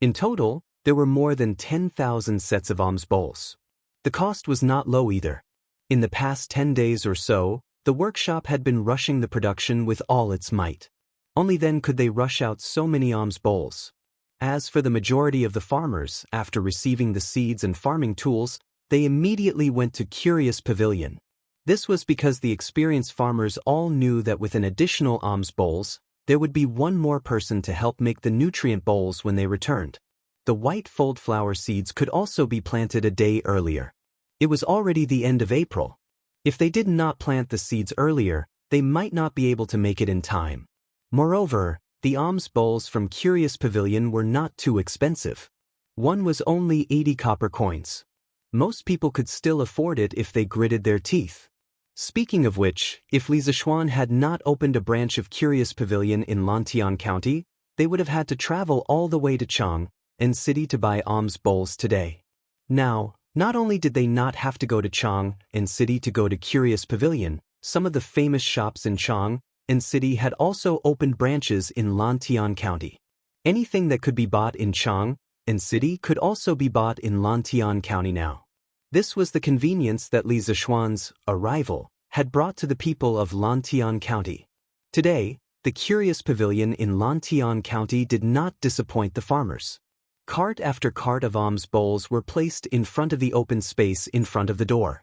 In total, there were more than 10,000 sets of alms bowls. The cost was not low either. In the past 10 days or so, the workshop had been rushing the production with all its might. Only then could they rush out so many alms bowls. As for the majority of the farmers, after receiving the seeds and farming tools, they immediately went to Curious Pavilion. This was because the experienced farmers all knew that with an additional alms bowls, there would be one more person to help make the nutrient bowls when they returned. The white fold flower seeds could also be planted a day earlier. It was already the end of April. If they did not plant the seeds earlier, they might not be able to make it in time. Moreover, the alms bowls from Curious Pavilion were not too expensive. One was only 80 copper coins. Most people could still afford it if they gritted their teeth. Speaking of which, if Li Zishuan had not opened a branch of Curious Pavilion in Lantian County, they would have had to travel all the way to Chang and city to buy alms bowls today. Now, not only did they not have to go to Chang and city to go to Curious Pavilion, some of the famous shops in Chang and city had also opened branches in Lantian County. Anything that could be bought in Chang and city could also be bought in Lantian County now. This was the convenience that Li Zishuan's arrival had brought to the people of Lantian County. Today, the Curious Pavilion in Lantian County did not disappoint the farmers. Cart after cart of alms bowls were placed in front of the open space in front of the door.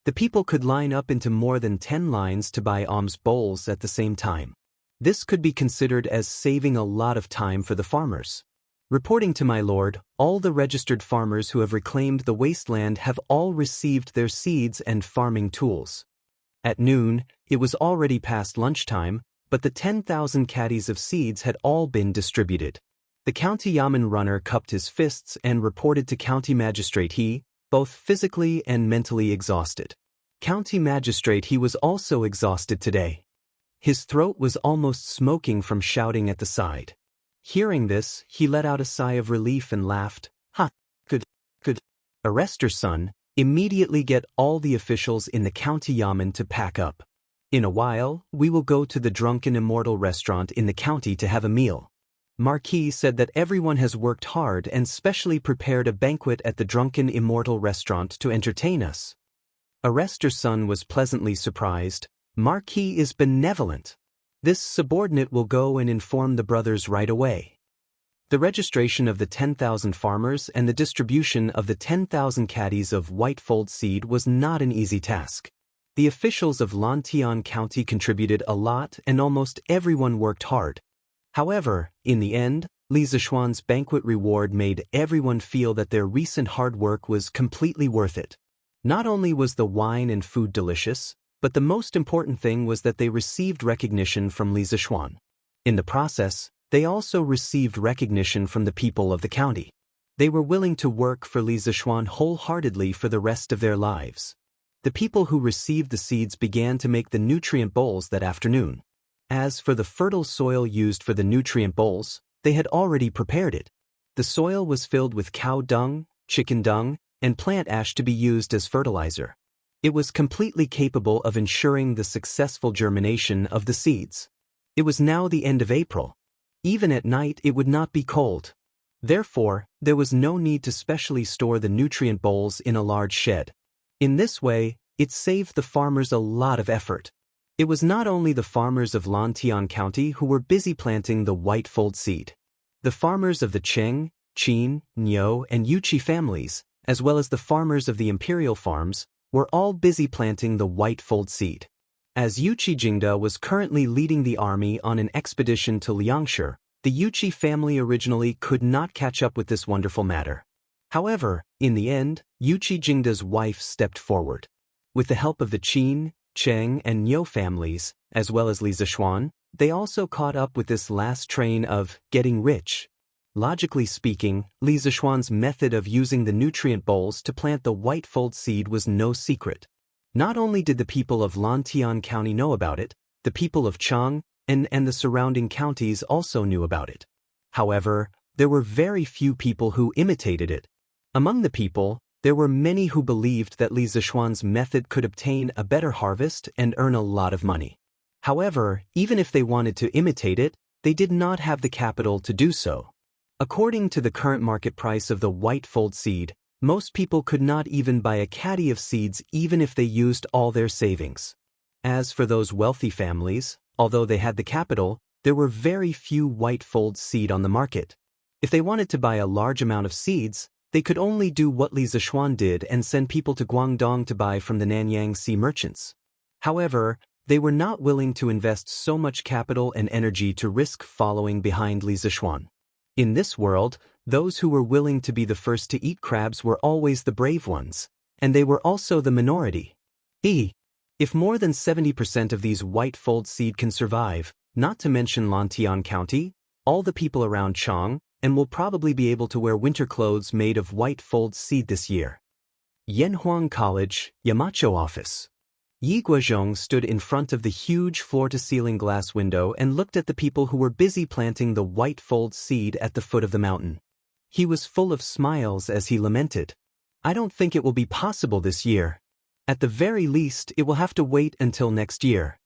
The people could line up into more than 10 lines to buy alms bowls at the same time. This could be considered as saving a lot of time for the farmers. Reporting to my lord, all the registered farmers who have reclaimed the wasteland have all received their seeds and farming tools. At noon, it was already past lunchtime, but the 10,000 caddies of seeds had all been distributed. The county yamen runner cupped his fists and reported to county magistrate he, both physically and mentally exhausted. County magistrate he was also exhausted today. His throat was almost smoking from shouting at the side. Hearing this, he let out a sigh of relief and laughed. Ha, good. Arrest her, son. Immediately get all the officials in the county yamen to pack up. In a while, we will go to the Drunken Immortal restaurant in the county to have a meal. Marquis said that everyone has worked hard and specially prepared a banquet at the Drunken Immortal restaurant to entertain us. Arrest her, son was pleasantly surprised. Marquis is benevolent. This subordinate will go and inform the brothers right away. The registration of the 10,000 farmers and the distribution of the 10,000 caddies of white fold seed was not an easy task. The officials of Lantian County contributed a lot and almost everyone worked hard. However, in the end, Li Zishuan's banquet reward made everyone feel that their recent hard work was completely worth it. Not only was the wine and food delicious, but the most important thing was that they received recognition from Li Zishuan. In the process, they also received recognition from the people of the county. They were willing to work for Li Zishuan wholeheartedly for the rest of their lives. The people who received the seeds began to make the nutrient bowls that afternoon. As for the fertile soil used for the nutrient bowls, they had already prepared it. The soil was filled with cow dung, chicken dung, and plant ash to be used as fertilizer. It was completely capable of ensuring the successful germination of the seeds. It was now the end of April. Even at night it would not be cold. Therefore, there was no need to specially store the nutrient bowls in a large shed. In this way, it saved the farmers a lot of effort. It was not only the farmers of Lantian County who were busy planting the white fold seed. The farmers of the Cheng, Qin, Niu, and Yuchi families, as well as the farmers of the imperial farms, were all busy planting the white fold seed. As Yuchi Jingda was currently leading the army on an expedition to Xianxia, the Yuchi family originally could not catch up with this wonderful matter. However, in the end, Yuchi Jingda's wife stepped forward. With the help of the Qin, Cheng, and Niu families, as well as Li Zishuan, they also caught up with this last train of getting rich. Logically speaking, Li Zishuan's method of using the nutrient bowls to plant the white fold seed was no secret. Not only did the people of Lantian County know about it, the people of Chang and the surrounding counties also knew about it. However, there were very few people who imitated it. Among the people, there were many who believed that Li Zishuan's method could obtain a better harvest and earn a lot of money. However, even if they wanted to imitate it, they did not have the capital to do so. According to the current market price of the white fold seed, most people could not even buy a caddy of seeds even if they used all their savings. As for those wealthy families, although they had the capital, there were very few white fold seed on the market. If they wanted to buy a large amount of seeds, they could only do what Li Zixuan did and send people to Guangdong to buy from the Nanyang Sea merchants. However, they were not willing to invest so much capital and energy to risk following behind Li Zixuan. In this world, those who were willing to be the first to eat crabs were always the brave ones, and they were also the minority. If more than 70% of these white fold seed can survive, not to mention Lantian County, all the people around Chang, and will probably be able to wear winter clothes made of white fold seed this year. Yanhuang College, Yamacho office. Yi Guozhong stood in front of the huge floor-to-ceiling glass window and looked at the people who were busy planting the white fold seed at the foot of the mountain. He was full of smiles as he lamented. I don't think it will be possible this year. At the very least, it will have to wait until next year.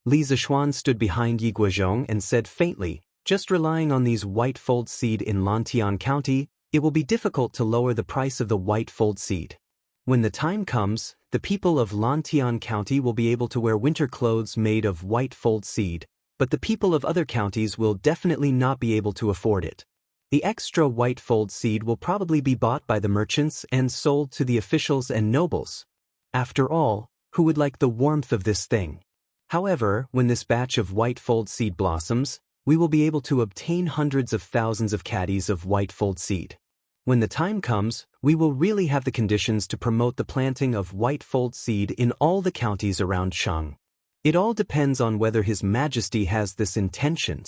Li Zixuan stood behind Yi Guozhong and said faintly, just relying on these white fold seed in Lantian County, it will be difficult to lower the price of the white fold seed. When the time comes, the people of Lantian County will be able to wear winter clothes made of white fold seed, but the people of other counties will definitely not be able to afford it. The extra white fold seed will probably be bought by the merchants and sold to the officials and nobles. After all, who would like the warmth of this thing? However, when this batch of white fold seed blossoms, we will be able to obtain hundreds of thousands of caddies of white fold seed. When the time comes, we will really have the conditions to promote the planting of white fold seed in all the counties around Chang. It all depends on whether His Majesty has this intention.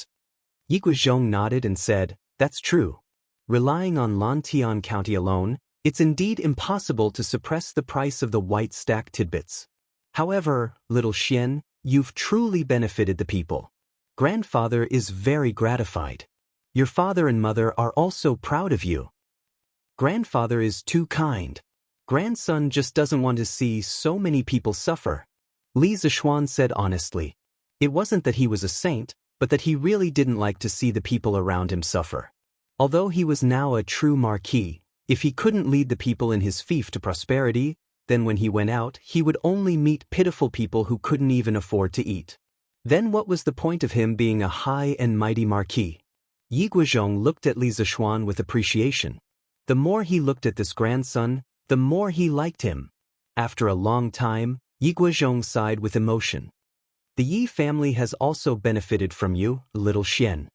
Yi Guozhong nodded and said, that's true. Relying on Lantian County alone, it's indeed impossible to suppress the price of the white stack tidbits. However, little Xian, you've truly benefited the people. Grandfather is very gratified. Your father and mother are also proud of you. Grandfather is too kind. Grandson just doesn't want to see so many people suffer. Li Zixuan said honestly. It wasn't that he was a saint, but that he really didn't like to see the people around him suffer. Although he was now a true marquis, if he couldn't lead the people in his fief to prosperity, then when he went out, he would only meet pitiful people who couldn't even afford to eat. Then what was the point of him being a high and mighty marquis? Yi Guozhong looked at Li Zixuan with appreciation. The more he looked at this grandson, the more he liked him. After a long time, Yi Guozhong sighed with emotion. The Yi family has also benefited from you, little Xian.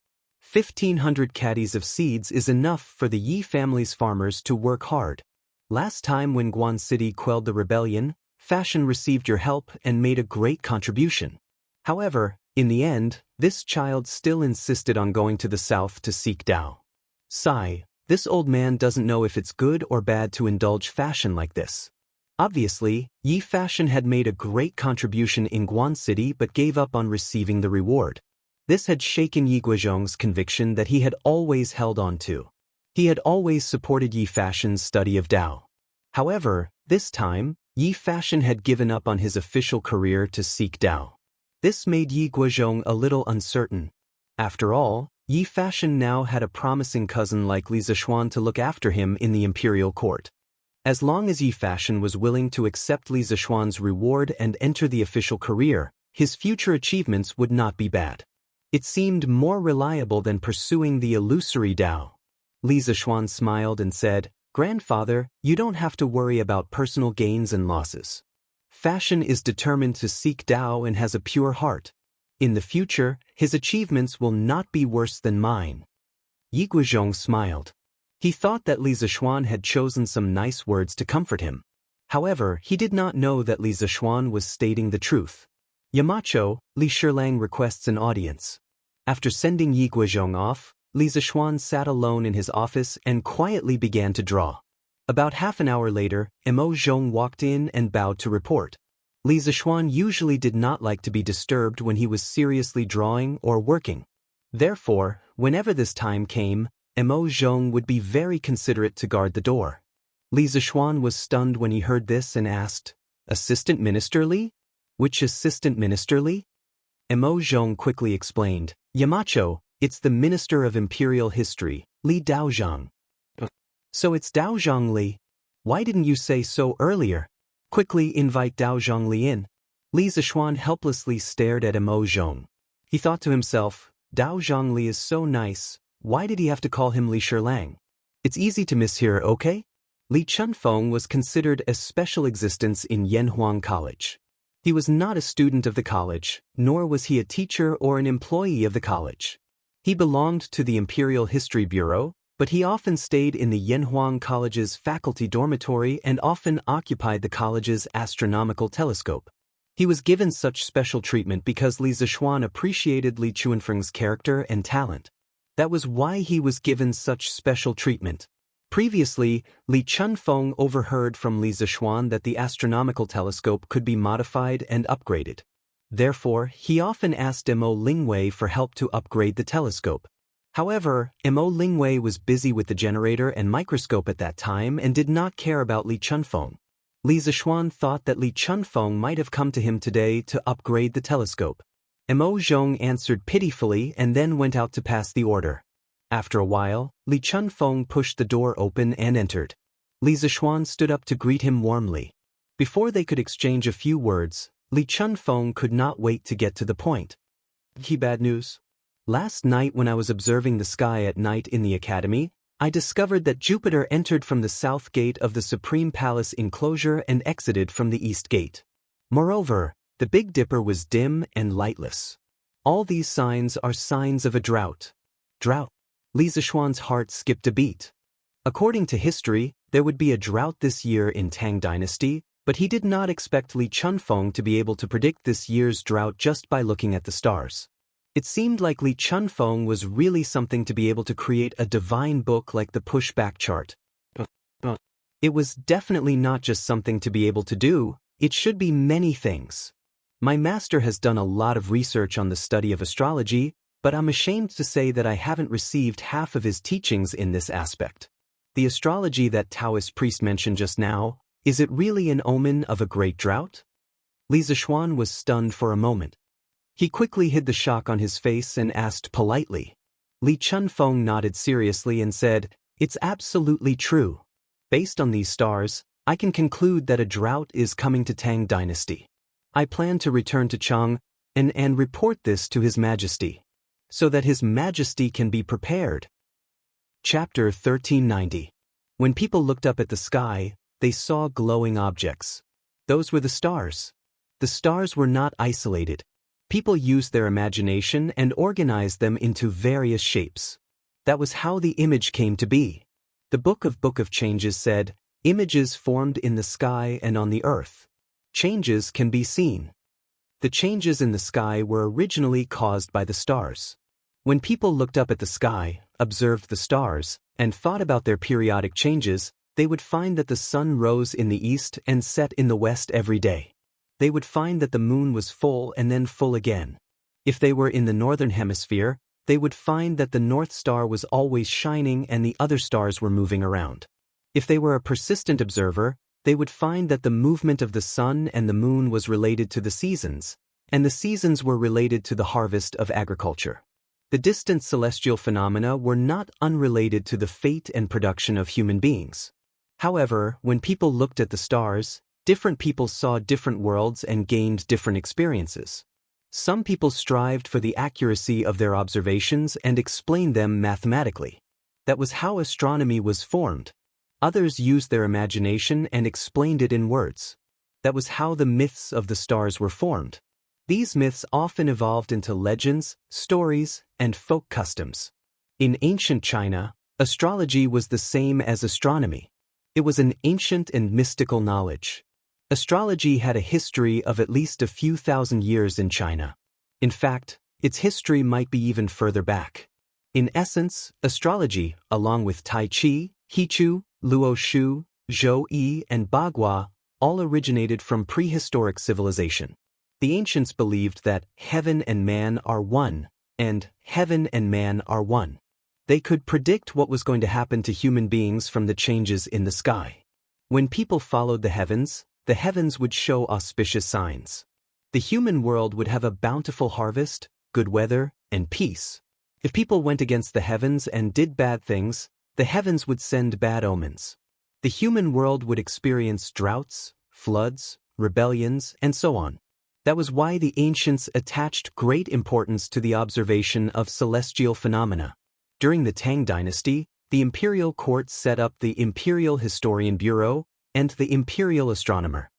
1,500 caddies of seeds is enough for the Yi family's farmers to work hard. Last time when Guan City quelled the rebellion, Fashion received your help and made a great contribution. However, in the end, this child still insisted on going to the south to seek Tao. Sigh, this old man doesn't know if it's good or bad to indulge Fashion like this. Obviously, Yi Fashion had made a great contribution in Guan City but gave up on receiving the reward. This had shaken Yi Guozhong's conviction that he had always held on to. He had always supported Yi Fashion's study of Tao. However, this time, Yi Fashion had given up on his official career to seek Tao. This made Yi Guozhong a little uncertain. After all, Yi Fashion now had a promising cousin like Li Zixuan to look after him in the imperial court. As long as Yi Fashion was willing to accept Li Zixuan's reward and enter the official career, his future achievements would not be bad. It seemed more reliable than pursuing the illusory Tao. Li Zixuan smiled and said, Grandfather, you don't have to worry about personal gains and losses. Fashion is determined to seek Tao and has a pure heart. In the future, his achievements will not be worse than mine. Yi Guozhong smiled. He thought that Li Zixuan had chosen some nice words to comfort him. However, he did not know that Li Zixuan was stating the truth. Yamacho, Li Shilang requests an audience. After sending Yi Guozhong off, Li Zixuan sat alone in his office and quietly began to draw. About half an hour later, Mo Zhong walked in and bowed to report. Li Zixuan usually did not like to be disturbed when he was seriously drawing or working. Therefore, whenever this time came, Mo Zhong would be very considerate to guard the door. Li Zixuan was stunned when he heard this and asked, Assistant Minister Li? Which Assistant Minister Li? Mo Zhong quickly explained, Yamacho, it's the Minister of Imperial History, Li Daozhang. So it's Daozhang Li. Why didn't you say so earlier? Quickly invite Daozhang Li in. Li Zixuan helplessly stared at Mo Zhong. He thought to himself, Daozhang Li is so nice, Why did he have to call him Li Shilang? It's easy to miss here, okay? Li Chunfeng was considered a special existence in Yanhuang College. He was not a student of the college, nor was he a teacher or an employee of the college. He belonged to the Imperial History Bureau, but he often stayed in the Yanhuang College's faculty dormitory and often occupied the college's astronomical telescope. He was given such special treatment because Li Zishuan appreciated Li Chunfeng's character and talent. That was why he was given such special treatment. Previously, Li Chunfeng overheard from Li Zishuan that the astronomical telescope could be modified and upgraded. Therefore, he often asked Mo Lingwei for help to upgrade the telescope. However, Mo Lingwei was busy with the generator and microscope at that time and did not care about Li Chunfeng. Li Zishuan thought that Li Chunfeng might have come to him today to upgrade the telescope. Mo Zhong answered pitifully and then went out to pass the order. After a while, Li Chunfeng pushed the door open and entered. Li Zishuan stood up to greet him warmly. Before they could exchange a few words, Li Chunfeng could not wait to get to the point. Bad news? Last night when I was observing the sky at night in the academy, I discovered that Jupiter entered from the south gate of the Supreme Palace enclosure and exited from the east gate. Moreover, the Big Dipper was dim and lightless. All these signs are signs of a drought. Drought. Li Zishuan's heart skipped a beat. According to history, there would be a drought this year in Tang Dynasty, but he did not expect Li Chunfeng to be able to predict this year's drought just by looking at the stars. It seemed like Li Chunfeng was really something to be able to create a divine book like the pushback chart. But it was definitely not just something to be able to do, it should be many things. My master has done a lot of research on the study of astrology, but I'm ashamed to say that I haven't received half of his teachings in this aspect. The astrology that Taoist priest mentioned just now, is it really an omen of a great drought? Li Zishuan was stunned for a moment. He quickly hid the shock on his face and asked politely. Li Chunfeng nodded seriously and said, "It's absolutely true. Based on these stars, I can conclude that a drought is coming to Tang Dynasty. I plan to return to Chang and report this to His Majesty, so that His Majesty can be prepared." Chapter 1390. When people looked up at the sky, they saw glowing objects. Those were the stars. The stars were not isolated. People used their imagination and organized them into various shapes. That was how the image came to be. The Book of Changes said, "Images formed in the sky and on the earth. Changes can be seen." The changes in the sky were originally caused by the stars. When people looked up at the sky, observed the stars, and thought about their periodic changes, they would find that the sun rose in the east and set in the west every day. They would find that the moon was full and then full again. If they were in the northern hemisphere, they would find that the North Star was always shining and the other stars were moving around. If they were a persistent observer, they would find that the movement of the sun and the moon was related to the seasons, and the seasons were related to the harvest of agriculture. The distant celestial phenomena were not unrelated to the fate and production of human beings. However, when people looked at the stars, different people saw different worlds and gained different experiences. Some people strived for the accuracy of their observations and explained them mathematically. That was how astronomy was formed. Others used their imagination and explained it in words. That was how the myths of the stars were formed. These myths often evolved into legends, stories, and folk customs. In ancient China, astrology was the same as astronomy. It was an ancient and mystical knowledge. Astrology had a history of at least a few thousand years in China. In fact, its history might be even further back. In essence, astrology, along with Tai Chi, Hichu, Luo Shu, Zhou Yi, and Bagua, all originated from prehistoric civilization. The ancients believed that heaven and man are one, and heaven and man are one. They could predict what was going to happen to human beings from the changes in the sky. When people followed the heavens would show auspicious signs. The human world would have a bountiful harvest, good weather, and peace. If people went against the heavens and did bad things, the heavens would send bad omens. The human world would experience droughts, floods, rebellions, and so on. That was why the ancients attached great importance to the observation of celestial phenomena. During the Tang dynasty, the imperial court set up the Imperial Historian Bureau and the Imperial Astronomer.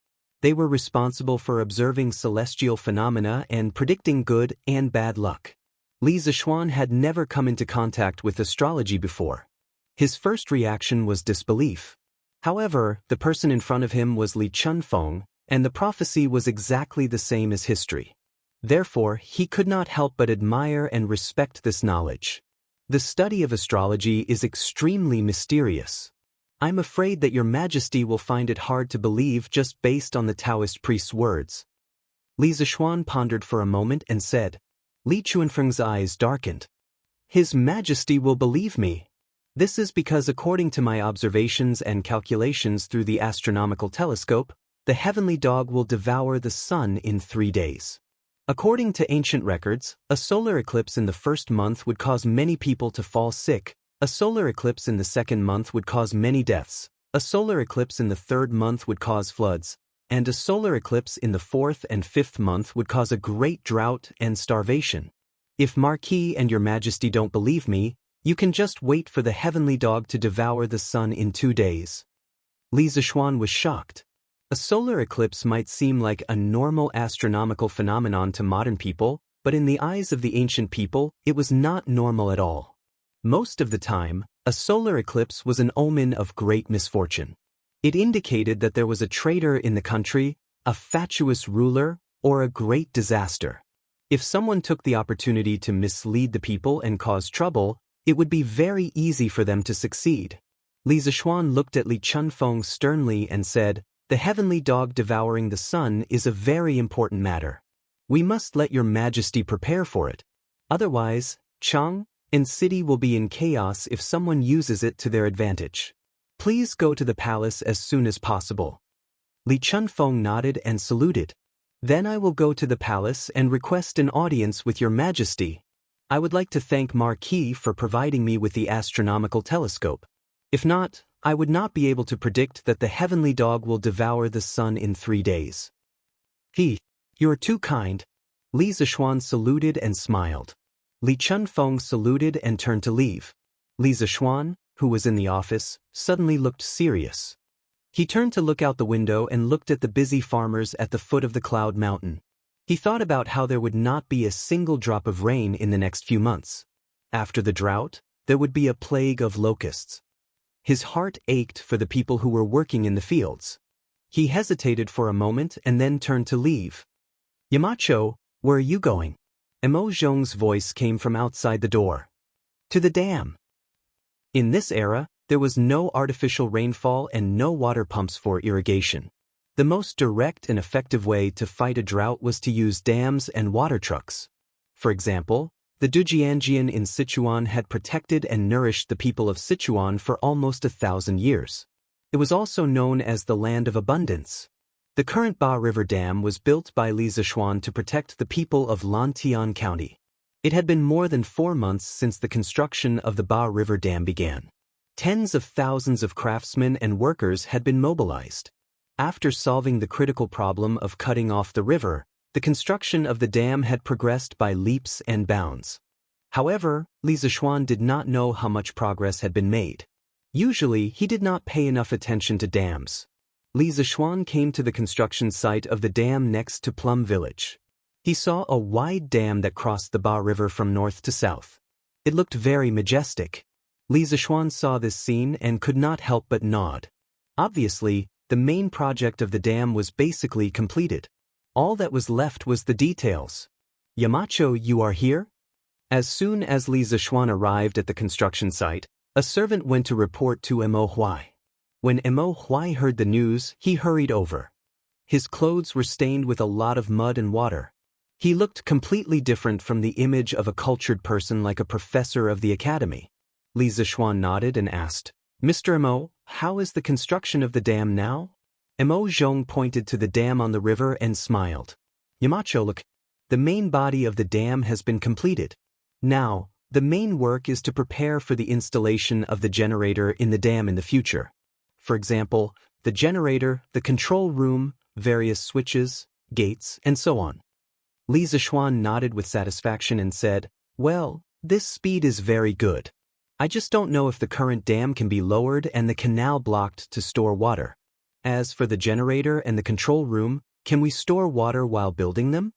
They were responsible for observing celestial phenomena and predicting good and bad luck. Li Zixuan had never come into contact with astrology before. His first reaction was disbelief. However, the person in front of him was Li Chunfeng, and the prophecy was exactly the same as history. Therefore, he could not help but admire and respect this knowledge. The study of astrology is extremely mysterious. I'm afraid that your majesty will find it hard to believe just based on the Taoist priest's words. Li Zixuan pondered for a moment and said. Li Chunfeng's eyes darkened. His majesty will believe me. This is because according to my observations and calculations through the astronomical telescope, the heavenly dog will devour the sun in 3 days. According to ancient records, a solar eclipse in the first month would cause many people to fall sick, a solar eclipse in the second month would cause many deaths, a solar eclipse in the third month would cause floods, and a solar eclipse in the fourth and fifth month would cause a great drought and starvation. If Marquis and your majesty don't believe me, you can just wait for the heavenly dog to devour the sun in 2 days. Li Zixuan was shocked. A solar eclipse might seem like a normal astronomical phenomenon to modern people, but in the eyes of the ancient people, it was not normal at all. Most of the time, a solar eclipse was an omen of great misfortune. It indicated that there was a traitor in the country, a fatuous ruler, or a great disaster. If someone took the opportunity to mislead the people and cause trouble, it would be very easy for them to succeed. Li Zixuan looked at Li Chunfeng sternly and said, "The heavenly dog devouring the sun is a very important matter. We must let your majesty prepare for it. Otherwise, Chang and city will be in chaos if someone uses it to their advantage. Please go to the palace as soon as possible." Li Chunfeng nodded and saluted. "Then I will go to the palace and request an audience with your majesty. I would like to thank Marquis for providing me with the astronomical telescope. If not, I would not be able to predict that the heavenly dog will devour the sun in 3 days." You are too kind." Li Zixuan saluted and smiled. Li Chunfeng saluted and turned to leave. Li Zixuan, who was in the office, suddenly looked serious. He turned to look out the window and looked at the busy farmers at the foot of the cloud mountain. He thought about how there would not be a single drop of rain in the next few months. After the drought, there would be a plague of locusts. His heart ached for the people who were working in the fields. He hesitated for a moment and then turned to leave. "Yamacho, where are you going?" Mo Zhong's voice came from outside the door. "To the dam." In this era, there was no artificial rainfall and no water pumps for irrigation. The most direct and effective way to fight a drought was to use dams and water trucks. For example, the Dujianjian in Sichuan had protected and nourished the people of Sichuan for almost 1,000 years. It was also known as the Land of Abundance. The current Ba River Dam was built by Li Zixuan to protect the people of Lantian County. It had been more than 4 months since the construction of the Ba River Dam began. Tens of thousands of craftsmen and workers had been mobilized. After solving the critical problem of cutting off the river, the construction of the dam had progressed by leaps and bounds. However, Li Zixuan did not know how much progress had been made. Usually, he did not pay enough attention to dams. Li Zixuan came to the construction site of the dam next to Plum Village. He saw a wide dam that crossed the Ba River from north to south. It looked very majestic. Li Zixuan saw this scene and could not help but nod. Obviously, the main project of the dam was basically completed. All that was left was the details. "Yamacho, you are here?" As soon as Li Zixuan arrived at the construction site, a servant went to report to Mo Huai. When Mo Huai heard the news, he hurried over. His clothes were stained with a lot of mud and water. He looked completely different from the image of a cultured person like a professor of the academy. Li Zixuan nodded and asked, "Mr. Mo, how is the construction of the dam now?" Mo Zhong pointed to the dam on the river and smiled. "Yamacho, look. The main body of the dam has been completed. Now, the main work is to prepare for the installation of the generator in the dam in the future. For example, the generator, the control room, various switches, gates, and so on." Li Zixuan nodded with satisfaction and said, "Well, this speed is very good. I just don't know if the current dam can be lowered and the canal blocked to store water. As for the generator and the control room, can we store water while building them?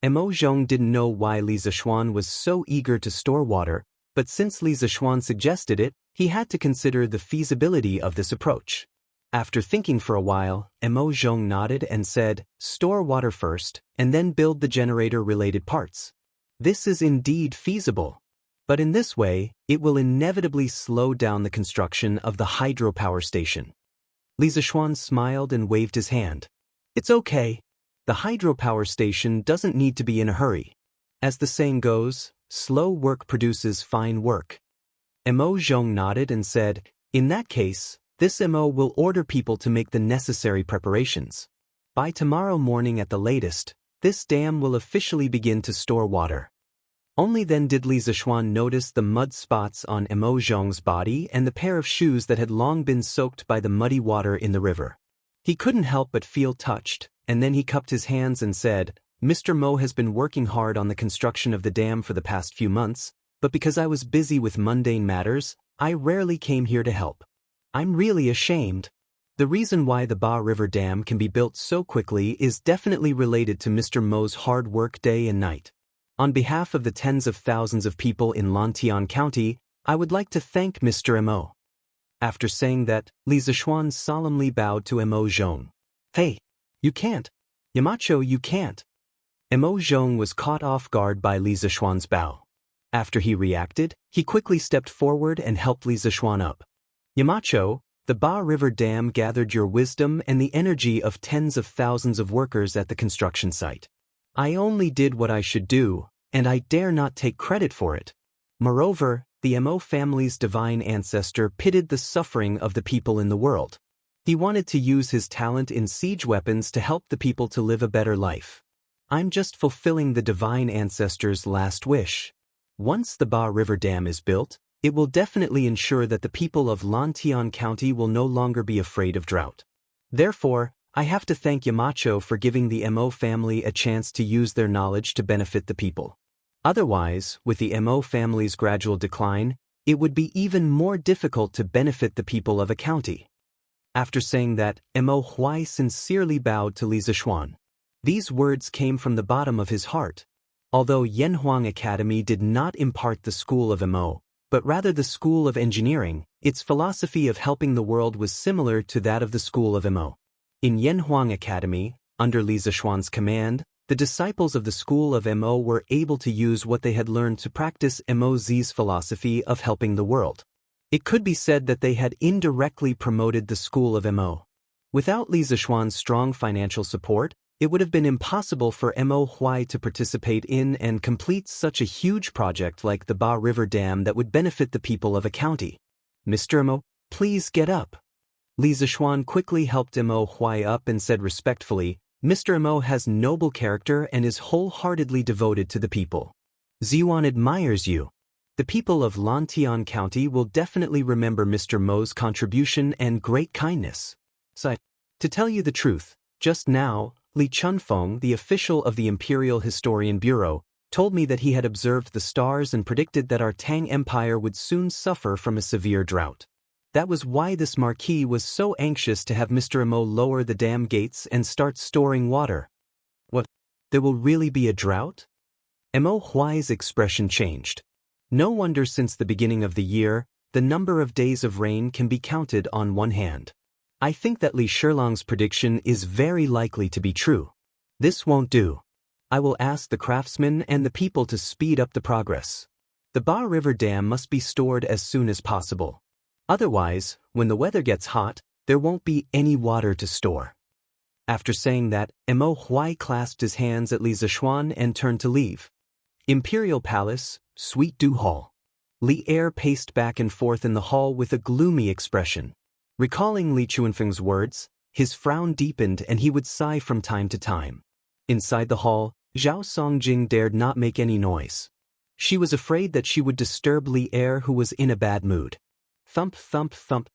Mo Zhong didn't know why Li Zishuan was so eager to store water, but since Li Zishuan suggested it, he had to consider the feasibility of this approach. After thinking for a while, Mo Zhong nodded and said, "Store water first, and then build the generator-related parts. This is indeed feasible. But in this way, it will inevitably slow down the construction of the hydropower station." Li Zishuan smiled and waved his hand. "It's okay. The hydropower station doesn't need to be in a hurry. As the saying goes, slow work produces fine work." Mo Zhong nodded and said, "In that case, this Mo will order people to make the necessary preparations. By tomorrow morning at the latest, this dam will officially begin to store water." Only then did Li Zishuan notice the mud spots on Mo Zhong's body and the pair of shoes that had long been soaked by the muddy water in the river. He couldn't help but feel touched, and then he cupped his hands and said, "Mr. Mo has been working hard on the construction of the dam for the past few months, but because I was busy with mundane matters, I rarely came here to help. I'm really ashamed." The reason why the Ba River Dam can be built so quickly is definitely related to Mr. Mo's hard work day and night. On behalf of the tens of thousands of people in Lantian County, I would like to thank Mr. Mo. After saying that, Li Zishuan solemnly bowed to Mo Zhong. "Hey, you can't. Yamacho, you can't." Mo Zhong was caught off guard by Li Zishuan's bow. After he reacted, he quickly stepped forward and helped Li Zishuan up. "Yamacho, the Ba River Dam gathered your wisdom and the energy of tens of thousands of workers at the construction site. I only did what I should do, and I dare not take credit for it. Moreover, the Mo family's divine ancestor pitied the suffering of the people in the world. He wanted to use his talent in siege weapons to help the people to live a better life. I'm just fulfilling the divine ancestor's last wish. Once the Ba River Dam is built, it will definitely ensure that the people of Lantian County will no longer be afraid of drought. Therefore, I have to thank Yamacho for giving the Mo family a chance to use their knowledge to benefit the people. Otherwise, with the Mo family's gradual decline, it would be even more difficult to benefit the people of a county." After saying that, Mo Huai sincerely bowed to Li Zishuan. These words came from the bottom of his heart. Although Yanhuang Academy did not impart the school of Mo, but rather the school of engineering, its philosophy of helping the world was similar to that of the school of Mo. In Yanhuang Academy, under Li Zishuan's command, the disciples of the school of Mo were able to use what they had learned to practice Mo's philosophy of helping the world. It could be said that they had indirectly promoted the school of Mo. Without Li Zishuan's strong financial support, it would have been impossible for Mo Huai to participate in and complete such a huge project like the Ba River Dam that would benefit the people of a county. "Mr. Mo, please get up." Li Zishuan quickly helped Mo Huai up and said respectfully, "Mr. Mo has noble character and is wholeheartedly devoted to the people. Ziyuan admires you. The people of Lantian County will definitely remember Mr. Mo's contribution and great kindness." So, to tell you the truth, just now, Li Chunfeng, the official of the Imperial Historian Bureau, told me that he had observed the stars and predicted that our Tang Empire would soon suffer from a severe drought. That was why this marquis was so anxious to have Mr. Mo lower the dam gates and start storing water. What? There will really be a drought? Mo Huai's expression changed. No wonder since the beginning of the year, the number of days of rain can be counted on one hand. I think that Li Shilong's prediction is very likely to be true. This won't do. I will ask the craftsmen and the people to speed up the progress. The Ba River Dam must be stored as soon as possible. Otherwise, when the weather gets hot, there won't be any water to store. After saying that, Mo Huai clasped his hands at Li Zishuan and turned to leave. Imperial Palace, Suite Du Hall. Li Er paced back and forth in the hall with a gloomy expression. Recalling Li Chunfeng's words, his frown deepened and he would sigh from time to time. Inside the hall, Zhao Songjing dared not make any noise. She was afraid that she would disturb Li Er, who was in a bad mood. Thump, thump, thump.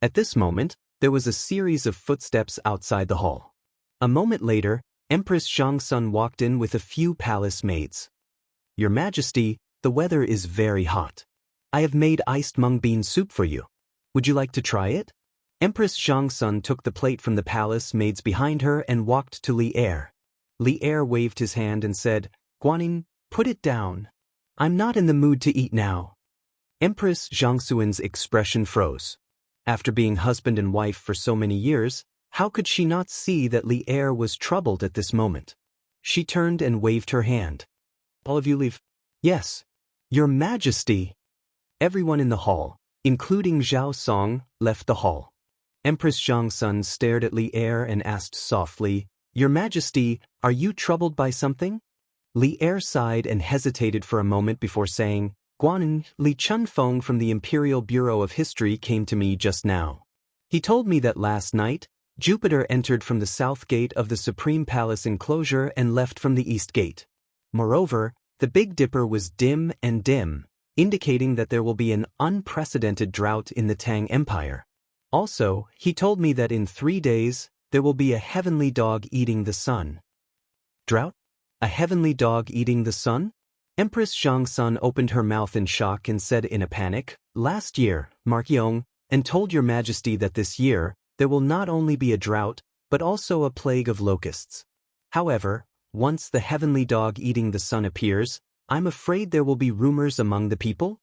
At this moment, there was a series of footsteps outside the hall. A moment later, Empress Zhangsun walked in with a few palace maids. "Your Majesty, the weather is very hot. I have made iced mung bean soup for you. Would you like to try it? Empress Xianxia took the plate from the palace maids behind her and walked to Li Er. Li Er waved his hand and said, Guanyin, put it down. I'm not in the mood to eat now. Empress Xiangxuan's expression froze. After being husband and wife for so many years, how could she not see that Li Er was troubled at this moment? She turned and waved her hand. All of you leave? Yes. Your Majesty. Everyone in the hall, including Zhao Song, left the hall. Empress Xiangxun stared at Li Er and asked softly, Your Majesty, are you troubled by something? Li Er sighed and hesitated for a moment before saying, Guanyin, Li Chunfeng from the Imperial Bureau of History came to me just now. He told me that last night, Jupiter entered from the south gate of the Supreme Palace enclosure and left from the east gate. Moreover, the Big Dipper was dim and dim, indicating that there will be an unprecedented drought in the Tang Empire. Also, he told me that in 3 days, there will be a heavenly dog eating the sun. Drought? A heavenly dog eating the sun? Empress Xiangxun opened her mouth in shock and said in a panic, Last year, Mark Yong, and told your Majesty that this year, there will not only be a drought, but also a plague of locusts. However, once the heavenly dog eating the sun appears, I'm afraid there will be rumors among the people?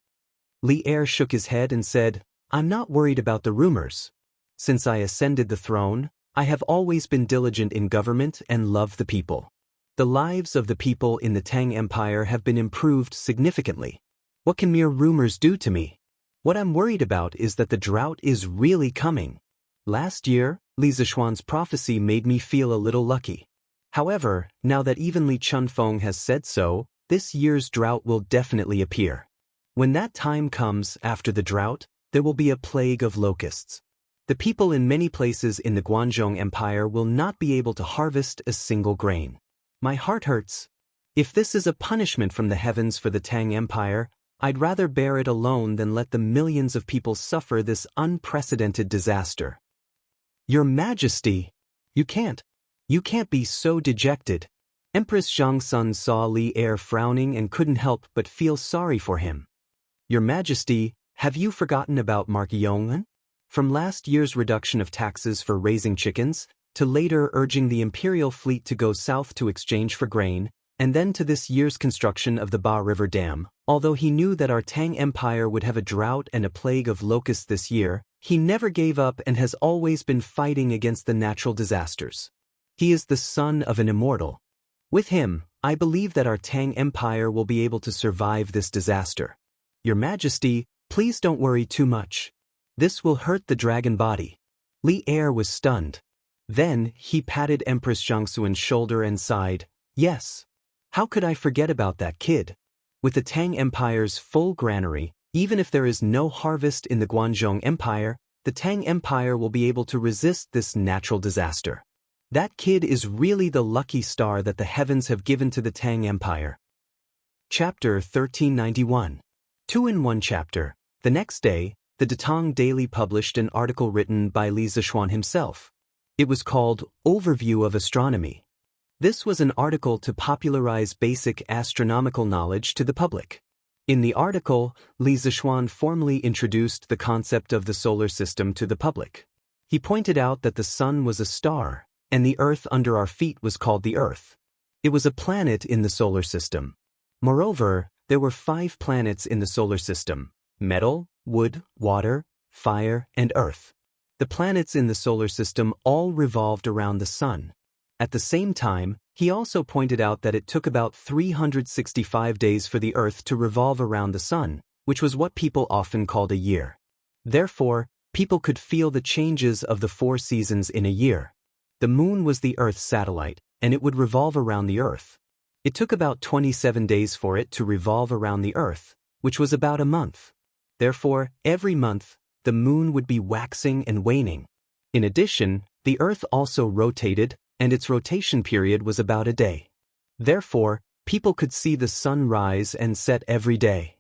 Li Er shook his head and said, I'm not worried about the rumors. Since I ascended the throne, I have always been diligent in government and love the people. The lives of the people in the Tang Empire have been improved significantly. What can mere rumors do to me? What I'm worried about is that the drought is really coming. Last year, Li Zishuan's prophecy made me feel a little lucky. However, now that even Li Chunfeng has said so, this year's drought will definitely appear. When that time comes after the drought, there will be a plague of locusts. The people in many places in the Guanzhong Empire will not be able to harvest a single grain. My heart hurts. If this is a punishment from the heavens for the Tang Empire, I'd rather bear it alone than let the millions of people suffer this unprecedented disaster. Your Majesty, you can't be so dejected. Empress Xiangxun saw Li Er frowning and couldn't help but feel sorry for him. Your Majesty, have you forgotten about Mark Yong'an? From last year's reduction of taxes for raising chickens, to later urging the imperial fleet to go south to exchange for grain, and then to this year's construction of the Ba River Dam, although he knew that our Tang Empire would have a drought and a plague of locusts this year, he never gave up and has always been fighting against the natural disasters. He is the son of an immortal. With him, I believe that our Tang Empire will be able to survive this disaster. Your Majesty, please don't worry too much. This will hurt the dragon body. Li Er was stunned. Then, he patted Empress Xiangxuan's shoulder and sighed, Yes. How could I forget about that kid? With the Tang Empire's full granary, even if there is no harvest in the Guanzhong Empire, the Tang Empire will be able to resist this natural disaster. That kid is really the lucky star that the heavens have given to the Tang Empire. Chapter 1391. 2-in-1 chapter. The next day, the Datong Daily published an article written by Li Zishuan himself. It was called Overview of Astronomy. This was an article to popularize basic astronomical knowledge to the public. In the article, Li Zishuan formally introduced the concept of the solar system to the public. He pointed out that the sun was a star, and the earth under our feet was called the earth. It was a planet in the solar system. Moreover, there were 5 planets in the solar system: metal, wood, water, fire, and earth. The planets in the solar system all revolved around the sun. At the same time, he also pointed out that it took about 365 days for the earth to revolve around the sun, which was what people often called a year. Therefore, people could feel the changes of the 4 seasons in a year. The moon was the earth's satellite, and it would revolve around the earth. It took about 27 days for it to revolve around the earth, which was about a month. Therefore, every month, the moon would be waxing and waning. In addition, the earth also rotated, and its rotation period was about a day. Therefore, people could see the sun rise and set every day.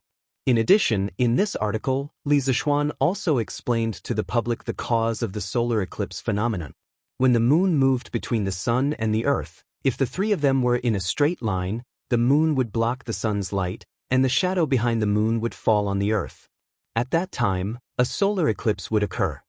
In addition, in this article, Li Zishuan also explained to the public the cause of the solar eclipse phenomenon. When the moon moved between the sun and the earth, if the 3 of them were in a straight line, the moon would block the sun's light, and the shadow behind the moon would fall on the earth. At that time, a solar eclipse would occur.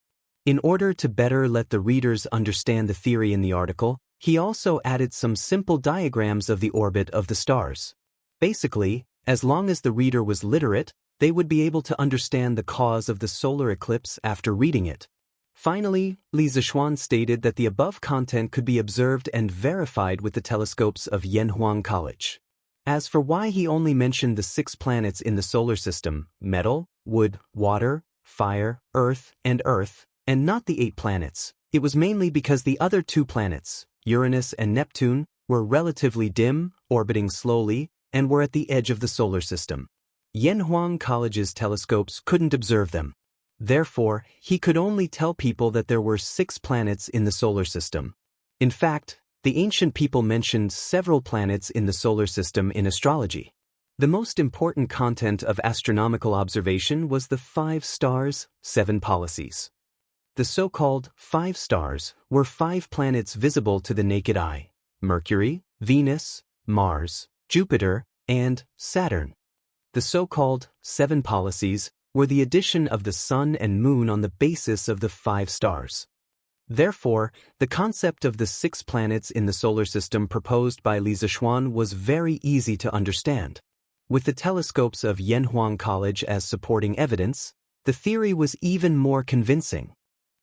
In order to better let the readers understand the theory in the article, he also added some simple diagrams of the orbit of the stars. Basically, as long as the reader was literate, they would be able to understand the cause of the solar eclipse after reading it. Finally, Li Zixuan stated that the above content could be observed and verified with the telescopes of Yanhuang College. As for why he only mentioned the 6 planets in the solar system, metal, wood, water, fire, and not the 8 planets, it was mainly because the other 2 planets, Uranus and Neptune, were relatively dim, orbiting slowly, and were at the edge of the solar system. Yanhuang College's telescopes couldn't observe them. Therefore, he could only tell people that there were 6 planets in the solar system. In fact, the ancient people mentioned several planets in the solar system in astrology. The most important content of astronomical observation was the 5 stars, 7 policies. The so-called 5 stars were 5 planets visible to the naked eye: Mercury, Venus, Mars, Jupiter, and Saturn. The so-called 7 policies were the addition of the Sun and Moon on the basis of the 5 stars. Therefore, the concept of the 6 planets in the solar system proposed by Li Zixuan was very easy to understand. With the telescopes of Yanhuang College as supporting evidence, the theory was even more convincing.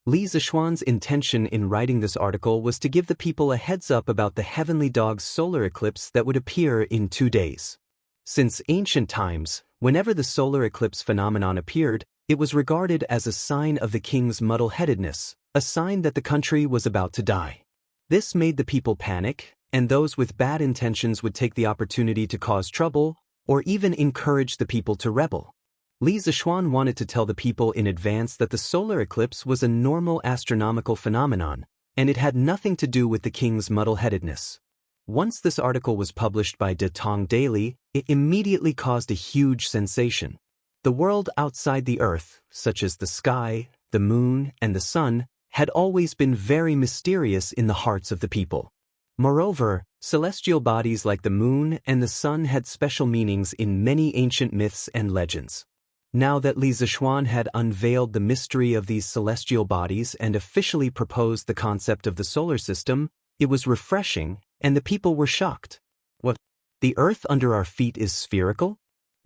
Li Zixuan's intention in writing this article was to give the people a heads up about the Heavenly Dog's solar eclipse that would appear in 2 days. Since ancient times, whenever the solar eclipse phenomenon appeared, it was regarded as a sign of the king's muddle-headedness, a sign that the country was about to die. This made the people panic, and those with bad intentions would take the opportunity to cause trouble, or even encourage the people to rebel. Li Zixuan wanted to tell the people in advance that the solar eclipse was a normal astronomical phenomenon, and it had nothing to do with the king's muddle-headedness. Once this article was published by De Tong Daily, it immediately caused a huge sensation. The world outside the earth, such as the sky, the moon, and the sun, had always been very mysterious in the hearts of the people. Moreover, celestial bodies like the moon and the sun had special meanings in many ancient myths and legends. Now that Li Zixuan had unveiled the mystery of these celestial bodies and officially proposed the concept of the solar system, it was refreshing, and the people were shocked. What? The earth under our feet is spherical?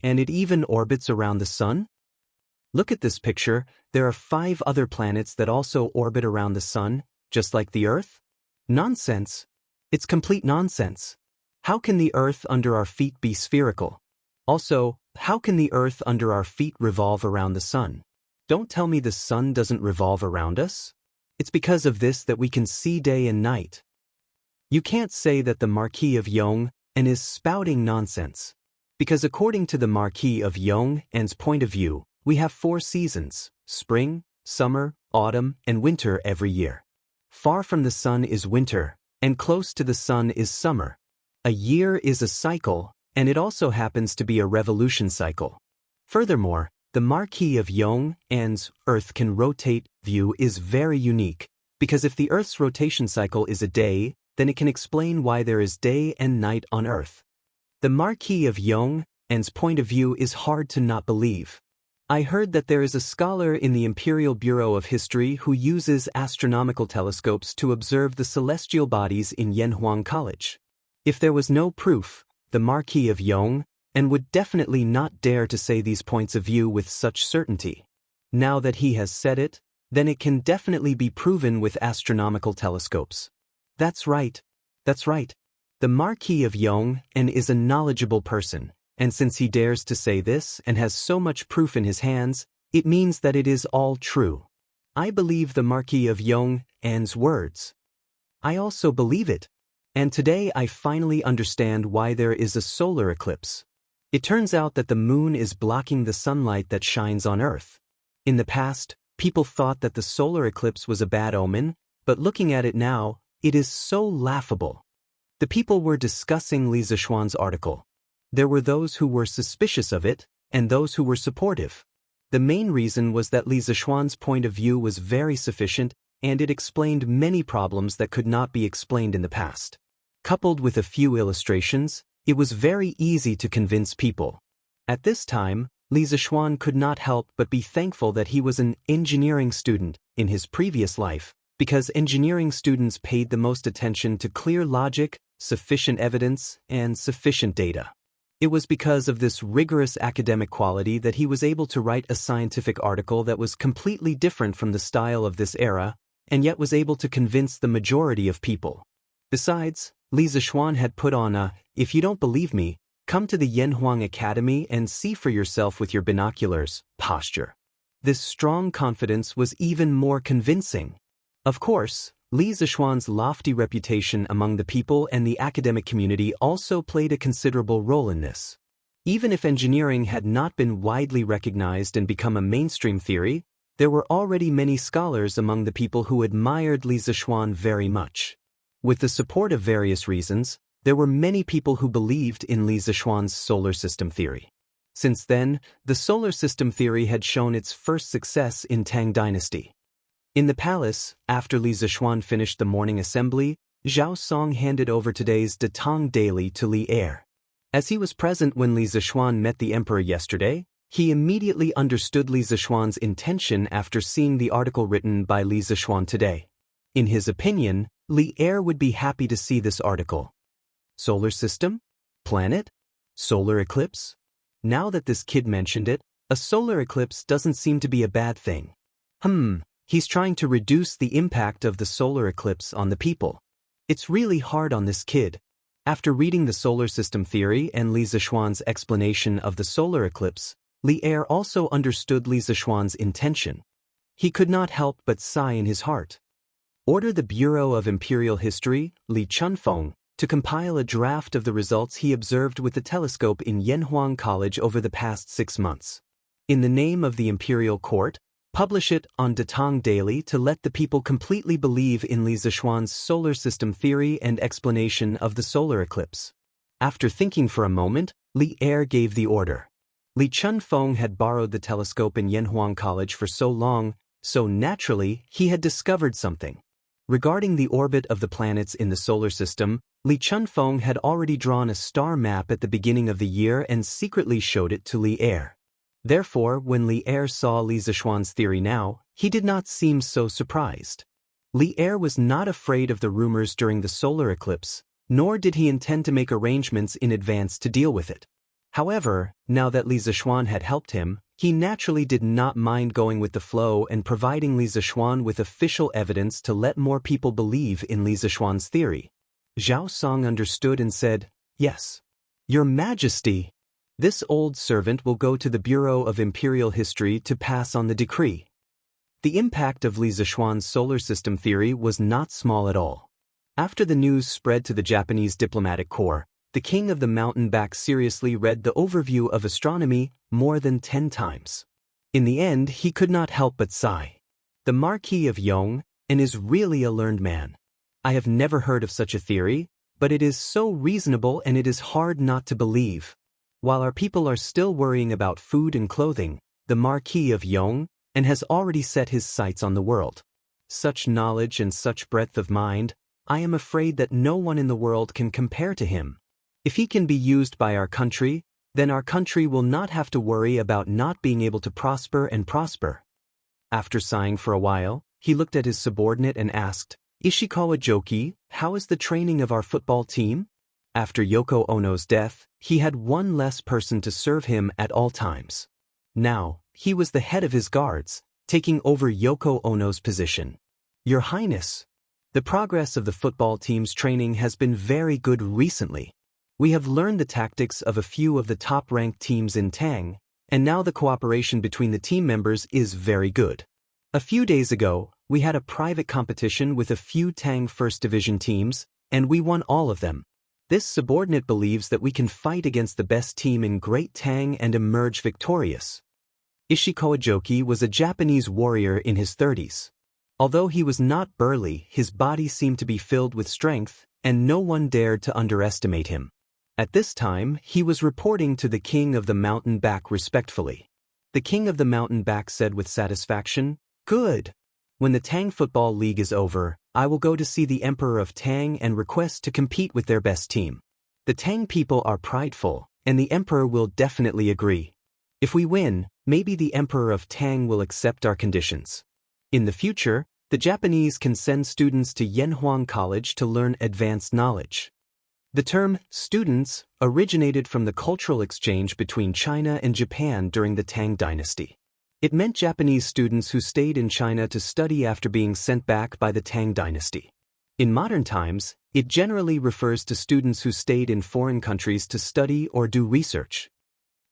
And it even orbits around the sun? Look at this picture. There are 5 other planets that also orbit around the sun, just like the earth? Nonsense. It's complete nonsense. How can the earth under our feet be spherical? Also, how can the earth under our feet revolve around the sun? Don't tell me the sun doesn't revolve around us? It's because of this that we can see day and night. You can't say that the Marquis of Yong and is spouting nonsense. Because according to the Marquis of Yong and's point of view, we have 4 seasons: spring, summer, autumn, and winter every year. Far from the sun is winter, and close to the sun is summer. A year is a cycle, and it also happens to be a revolution cycle. Furthermore, the Marquis of Yong and's Earth can rotate view is very unique, because if the Earth's rotation cycle is a day, then it can explain why there is day and night on Earth. The Marquis of Yong and's point of view is hard to not believe. I heard that there is a scholar in the Imperial Bureau of History who uses astronomical telescopes to observe the celestial bodies in Yanhuang College. If there was no proof, the Marquis of Yong and would definitely not dare to say these points of view with such certainty. Now that he has said it, then it can definitely be proven with astronomical telescopes. That's right. That's right. The Marquis of Yong and is a knowledgeable person, and since he dares to say this and has so much proof in his hands, it means that it is all true. I believe the Marquis of Yong and's words. I also believe it. And today I finally understand why there is a solar eclipse. It turns out that the moon is blocking the sunlight that shines on Earth. In the past, people thought that the solar eclipse was a bad omen, but looking at it now, it is so laughable. The people were discussing Li Zixuan's article. There were those who were suspicious of it, and those who were supportive. The main reason was that Li Zixuan's point of view was very sufficient, and it explained many problems that could not be explained in the past. Coupled with a few illustrations, it was very easy to convince people. At this time, Li Zixuan could not help but be thankful that he was an engineering student in his previous life, because engineering students paid the most attention to clear logic, sufficient evidence, and sufficient data. It was because of this rigorous academic quality that he was able to write a scientific article that was completely different from the style of this era, and yet was able to convince the majority of people. Besides, Li Zixuan had put on a, "If you don't believe me, come to the Yanhuang Academy and see for yourself with your binoculars" posture. This strong confidence was even more convincing. Of course, Li Zixuan's lofty reputation among the people and the academic community also played a considerable role in this. Even if engineering had not been widely recognized and become a mainstream theory, there were already many scholars among the people who admired Li Zixuan very much. With the support of various reasons, there were many people who believed in Li Zixuan's solar system theory. Since then, the solar system theory had shown its first success in Tang Dynasty. In the palace, after Li Zixuan finished the morning assembly, Zhao Song handed over today's De Tang Daily to Li Er. As he was present when Li Zixuan met the emperor yesterday, he immediately understood Li Zixuan's intention after seeing the article written by Li Zixuan today. In his opinion, Li Er would be happy to see this article. Solar system? Planet? Solar eclipse? Now that this kid mentioned it, a solar eclipse doesn't seem to be a bad thing. He's trying to reduce the impact of the solar eclipse on the people. It's really hard on this kid. After reading the solar system theory and Li Zixuan's explanation of the solar eclipse, Li Er also understood Li Zixuan's intention. He could not help but sigh in his heart. Order the Bureau of Imperial History, Li Chunfeng, to compile a draft of the results he observed with the telescope in Yanhuang College over the past 6 months. In the name of the Imperial Court, publish it on De Tang Daily to let the people completely believe in Li Zixuan's solar system theory and explanation of the solar eclipse. After thinking for a moment, Li Er gave the order. Li Chunfeng had borrowed the telescope in Yanhuang College for so long, so naturally he had discovered something. Regarding the orbit of the planets in the solar system, Li Chunfeng had already drawn a star map at the beginning of the year and secretly showed it to Li Er. Therefore, when Li Er saw Li Zixuan's theory now, he did not seem so surprised. Li Er was not afraid of the rumors during the solar eclipse, nor did he intend to make arrangements in advance to deal with it. However, now that Li Zixuan had helped him, he naturally did not mind going with the flow and providing Li Zixuan with official evidence to let more people believe in Li Zixuan's theory. Zhao Song understood and said, "Yes, Your Majesty. This old servant will go to the Bureau of Imperial History to pass on the decree." The impact of Li Zixuan's solar system theory was not small at all. After the news spread to the Japanese diplomatic corps, the king of the mountain back seriously read the overview of astronomy more than 10 times. In the end, he could not help but sigh. The Marquis of Yong, and is really a learned man. I have never heard of such a theory, but it is so reasonable and it is hard not to believe. While our people are still worrying about food and clothing, the Marquis of Yong, and has already set his sights on the world. Such knowledge and such breadth of mind, I am afraid that no one in the world can compare to him. If he can be used by our country, then our country will not have to worry about not being able to prosper and prosper. After sighing for a while, he looked at his subordinate and asked, "Ishikawa Joki, how is the training of our football team?" After Yoko Ono's death, he had one less person to serve him at all times. Now, he was the head of his guards, taking over Yoko Ono's position. "Your Highness, the progress of the football team's training has been very good recently. We have learned the tactics of a few of the top-ranked teams in Tang, and now the cooperation between the team members is very good. A few days ago, we had a private competition with a few Tang First Division teams, and we won all of them. This subordinate believes that we can fight against the best team in Great Tang and emerge victorious." Ishikawa Joki was a Japanese warrior in his 30s. Although he was not burly, his body seemed to be filled with strength, and no one dared to underestimate him. At this time, he was reporting to the King of the Mountain Back respectfully. The King of the Mountain Back said with satisfaction, "Good. When the Tang Football League is over, I will go to see the Emperor of Tang and request to compete with their best team. The Tang people are prideful, and the Emperor will definitely agree." If we win, maybe the Emperor of Tang will accept our conditions. In the future, the Japanese can send students to Yanhuang College to learn advanced knowledge. The term students originated from the cultural exchange between China and Japan during the Tang dynasty. It meant Japanese students who stayed in China to study after being sent back by the Tang dynasty. In modern times, it generally refers to students who stayed in foreign countries to study or do research.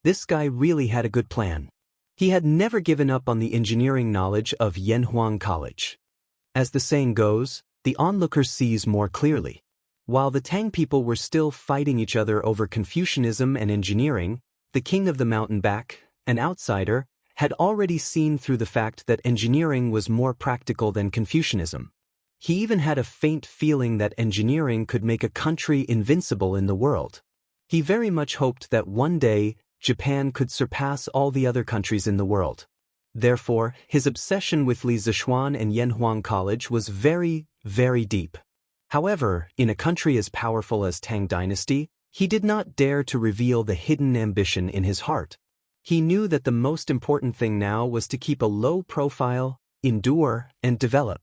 This guy really had a good plan. He had never given up on the engineering knowledge of Yanhuang College. As the saying goes, the onlooker sees more clearly. While the Tang people were still fighting each other over Confucianism and engineering, the king of the mountain back, an outsider, had already seen through the fact that engineering was more practical than Confucianism. He even had a faint feeling that engineering could make a country invincible in the world. He very much hoped that one day, Japan could surpass all the other countries in the world. Therefore, his obsession with Li Zixuan and Yanhuang College was very, very deep. However, in a country as powerful as Tang Dynasty, he did not dare to reveal the hidden ambition in his heart. He knew that the most important thing now was to keep a low profile, endure, and develop.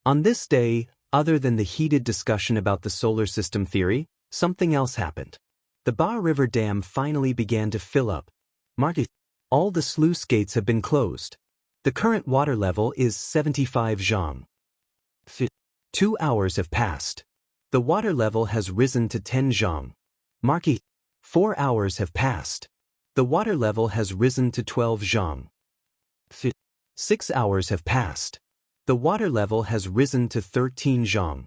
On this day, other than the heated discussion about the solar system theory, something else happened. The Ba River Dam finally began to fill up. All the sluice gates have been closed. The current water level is 75 zhang. 2 hours have passed. The water level has risen to 10 zhang. 4 hours have passed. The water level has risen to 12 zhang. 6 hours have passed. The water level has risen to 13 zhang.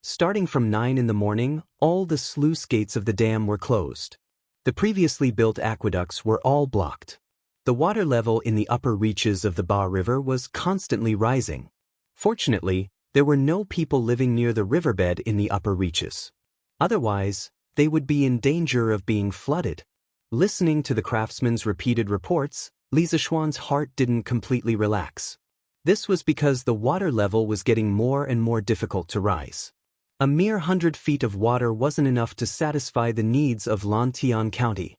Starting from 9 in the morning, all the sluice gates of the dam were closed. The previously built aqueducts were all blocked. The water level in the upper reaches of the Ba River was constantly rising. Fortunately, there were no people living near the riverbed in the upper reaches. Otherwise, they would be in danger of being flooded. Listening to the craftsman's repeated reports, Li Zixuan's heart didn't completely relax. This was because the water level was getting more and more difficult to rise. A mere 100 feet of water wasn't enough to satisfy the needs of Lantian County.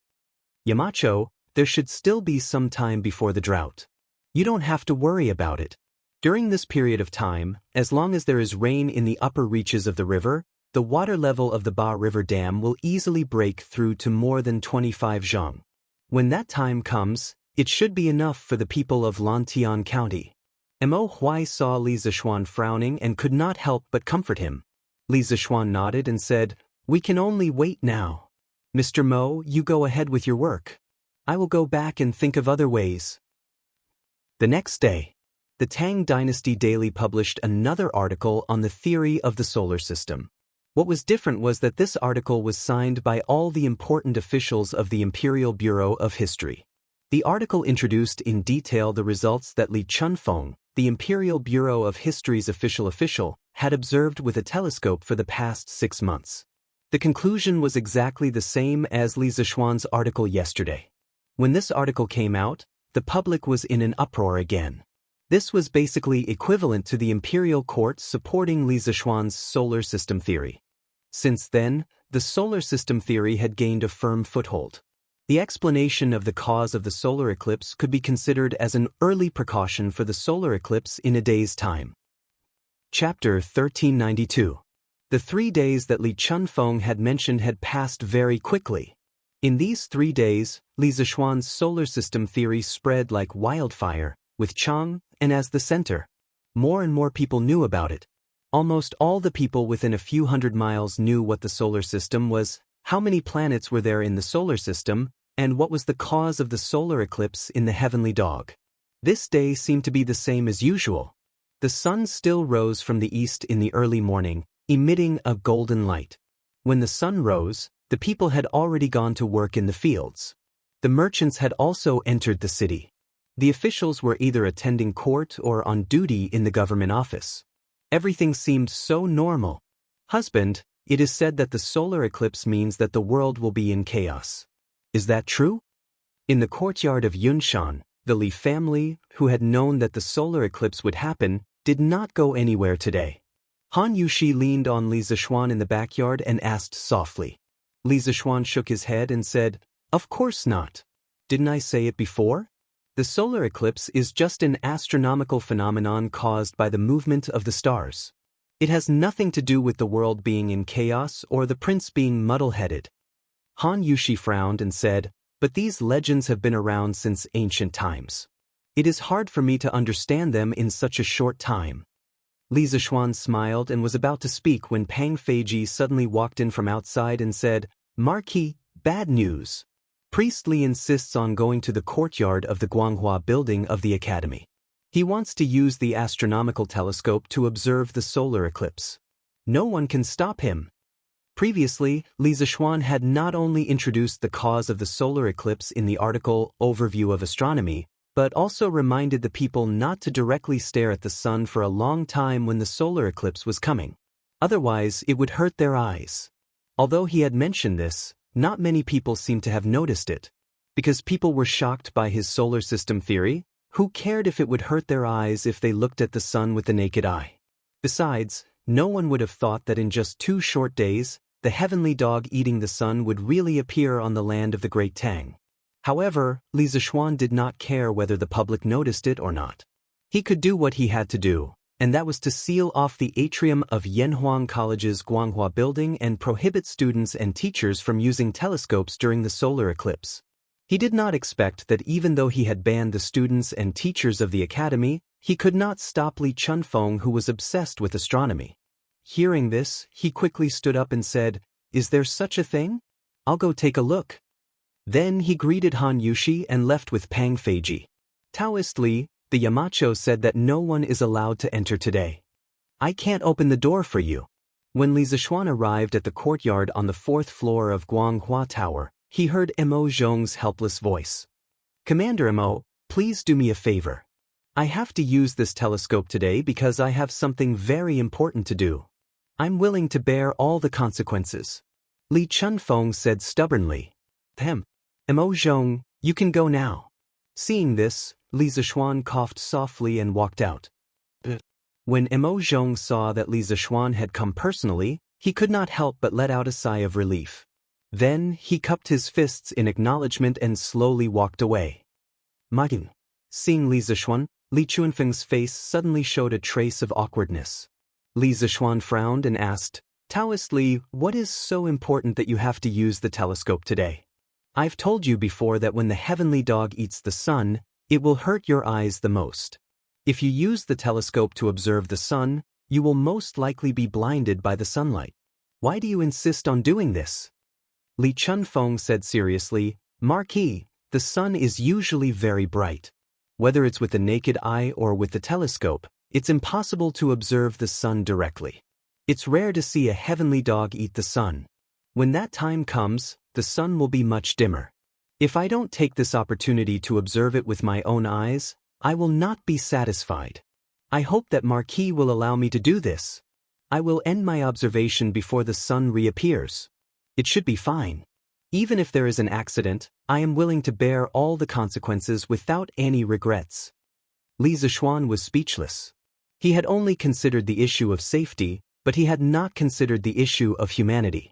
Yamacho, there should still be some time before the drought. You don't have to worry about it. During this period of time, as long as there is rain in the upper reaches of the river, the water level of the Ba River Dam will easily break through to more than 25 zhang. When that time comes, it should be enough for the people of Lantian County. Mo Huai saw Li Zixuan frowning and could not help but comfort him. Li Zixuan nodded and said, "We can only wait now. Mr. Mo, you go ahead with your work. I will go back and think of other ways." The next day, the Tang Dynasty Daily published another article on the theory of the solar system. What was different was that this article was signed by all the important officials of the Imperial Bureau of History. The article introduced in detail the results that Li Chunfeng, the Imperial Bureau of History's official, had observed with a telescope for the past 6 months. The conclusion was exactly the same as Li Zixuan's article yesterday. When this article came out, the public was in an uproar again. This was basically equivalent to the imperial court supporting Li Zixuan's solar system theory. Since then, the solar system theory had gained a firm foothold. The explanation of the cause of the solar eclipse could be considered as an early precaution for the solar eclipse in a day's time. Chapter 1392. The 3 days that Li Chunfeng had mentioned had passed very quickly. In these 3 days, Li Zixuan's solar system theory spread like wildfire, with Chang and as the center. More and more people knew about it. Almost all the people within a few hundred miles knew what the solar system was, how many planets were there in the solar system, and what was the cause of the solar eclipse in the heavenly dog. This day seemed to be the same as usual. The sun still rose from the east in the early morning, emitting a golden light. When the sun rose, the people had already gone to work in the fields. The merchants had also entered the city. The officials were either attending court or on duty in the government office. Everything seemed so normal. Husband, it is said that the solar eclipse means that the world will be in chaos. Is that true? In the courtyard of Yunshan, the Li family, who had known that the solar eclipse would happen, did not go anywhere today. Han Yushi leaned on Li Zixuan in the backyard and asked softly. Li Zixuan shook his head and said, "Of course not. Didn't I say it before? The solar eclipse is just an astronomical phenomenon caused by the movement of the stars. It has nothing to do with the world being in chaos or the prince being muddle-headed. Han Yushi frowned and said, but these legends have been around since ancient times. It is hard for me to understand them in such a short time. Li Zishuan smiled and was about to speak when Pang Feiji suddenly walked in from outside and said, Marquis, bad news. Priest Li insists on going to the courtyard of the Guanghua building of the academy. He wants to use the astronomical telescope to observe the solar eclipse. No one can stop him. Previously, Li Zishuan had not only introduced the cause of the solar eclipse in the article Overview of Astronomy, but also reminded the people not to directly stare at the sun for a long time when the solar eclipse was coming. Otherwise, it would hurt their eyes. Although he had mentioned this, not many people seemed to have noticed it. Because people were shocked by his solar system theory, who cared if it would hurt their eyes if they looked at the sun with the naked eye? Besides, no one would have thought that in just 2 short days, the heavenly dog eating the sun would really appear on the land of the Great Tang. However, Li Zishuan did not care whether the public noticed it or not. He could do what he had to do, and that was to seal off the atrium of Yanhuang College's Guanghua building and prohibit students and teachers from using telescopes during the solar eclipse. He did not expect that even though he had banned the students and teachers of the academy, he could not stop Li Chunfeng, who was obsessed with astronomy. Hearing this, he quickly stood up and said, Is there such a thing? I'll go take a look. Then he greeted Han Yushi and left with Pang Feiji. Taoist Li, the Yamacho, said that no one is allowed to enter today. I can't open the door for you. When Li Zishuan arrived at the courtyard on the 4th floor of Guanghua Tower, he heard Mo Zhong's helpless voice. Commander Mo, please do me a favor. I have to use this telescope today because I have something very important to do. I'm willing to bear all the consequences. Li Chunfeng said stubbornly. Mo Zhong, you can go now. Seeing this, Li Zishuan coughed softly and walked out. When Mo Zhong saw that Li Zishuan had come personally, he could not help but let out a sigh of relief. Then he cupped his fists in acknowledgement and slowly walked away. Martin. Seeing Li Zishuan, Li Chunfeng's face suddenly showed a trace of awkwardness. Li Zishuan frowned and asked, Taoist Li, what is so important that you have to use the telescope today? I've told you before that when the heavenly dog eats the sun, it will hurt your eyes the most. If you use the telescope to observe the sun, you will most likely be blinded by the sunlight. Why do you insist on doing this? Li Chunfeng said seriously, Marquis, the sun is usually very bright. Whether it's with the naked eye or with the telescope, it's impossible to observe the sun directly. It's rare to see a heavenly dog eat the sun. When that time comes, the sun will be much dimmer. If I don't take this opportunity to observe it with my own eyes, I will not be satisfied. I hope that Marquis will allow me to do this. I will end my observation before the sun reappears. It should be fine. Even if there is an accident, I am willing to bear all the consequences without any regrets. Li Zishuan was speechless. He had only considered the issue of safety, but he had not considered the issue of humanity.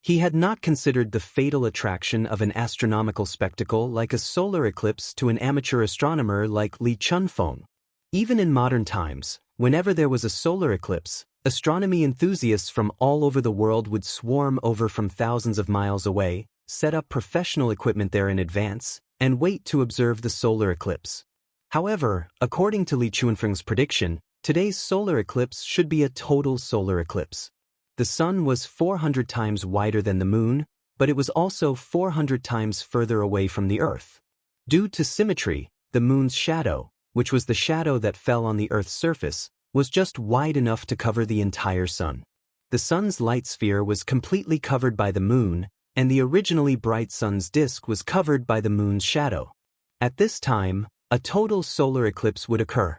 He had not considered the fatal attraction of an astronomical spectacle like a solar eclipse to an amateur astronomer like Li Chunfeng. Even in modern times, whenever there was a solar eclipse, astronomy enthusiasts from all over the world would swarm over from thousands of miles away, set up professional equipment there in advance, and wait to observe the solar eclipse. However, according to Li Chunfeng's prediction, today's solar eclipse should be a total solar eclipse. The sun was 400 times wider than the moon, but it was also 400 times further away from the Earth. Due to symmetry, the moon's shadow, which was the shadow that fell on the Earth's surface, was just wide enough to cover the entire sun. The sun's light sphere was completely covered by the moon, and the originally bright sun's disk was covered by the moon's shadow. At this time, a total solar eclipse would occur.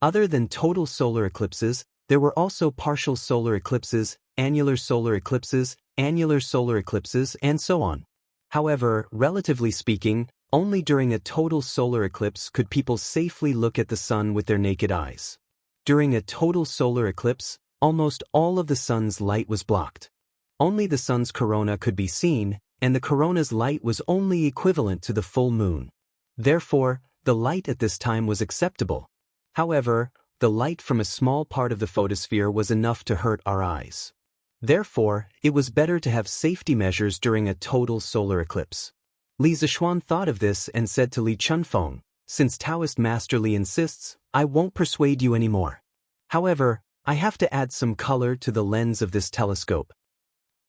Other than total solar eclipses, there were also partial solar eclipses, annular solar eclipses, and so on. However, relatively speaking, only during a total solar eclipse could people safely look at the sun with their naked eyes. During a total solar eclipse, almost all of the sun's light was blocked. Only the sun's corona could be seen, and the corona's light was only equivalent to the full moon. Therefore, the light at this time was acceptable. However, the light from a small part of the photosphere was enough to hurt our eyes. Therefore, it was better to have safety measures during a total solar eclipse. Li Zishuan thought of this and said to Li Chunfeng, "Since Taoist Master Li insists, I won't persuade you anymore. However, I have to add some color to the lens of this telescope."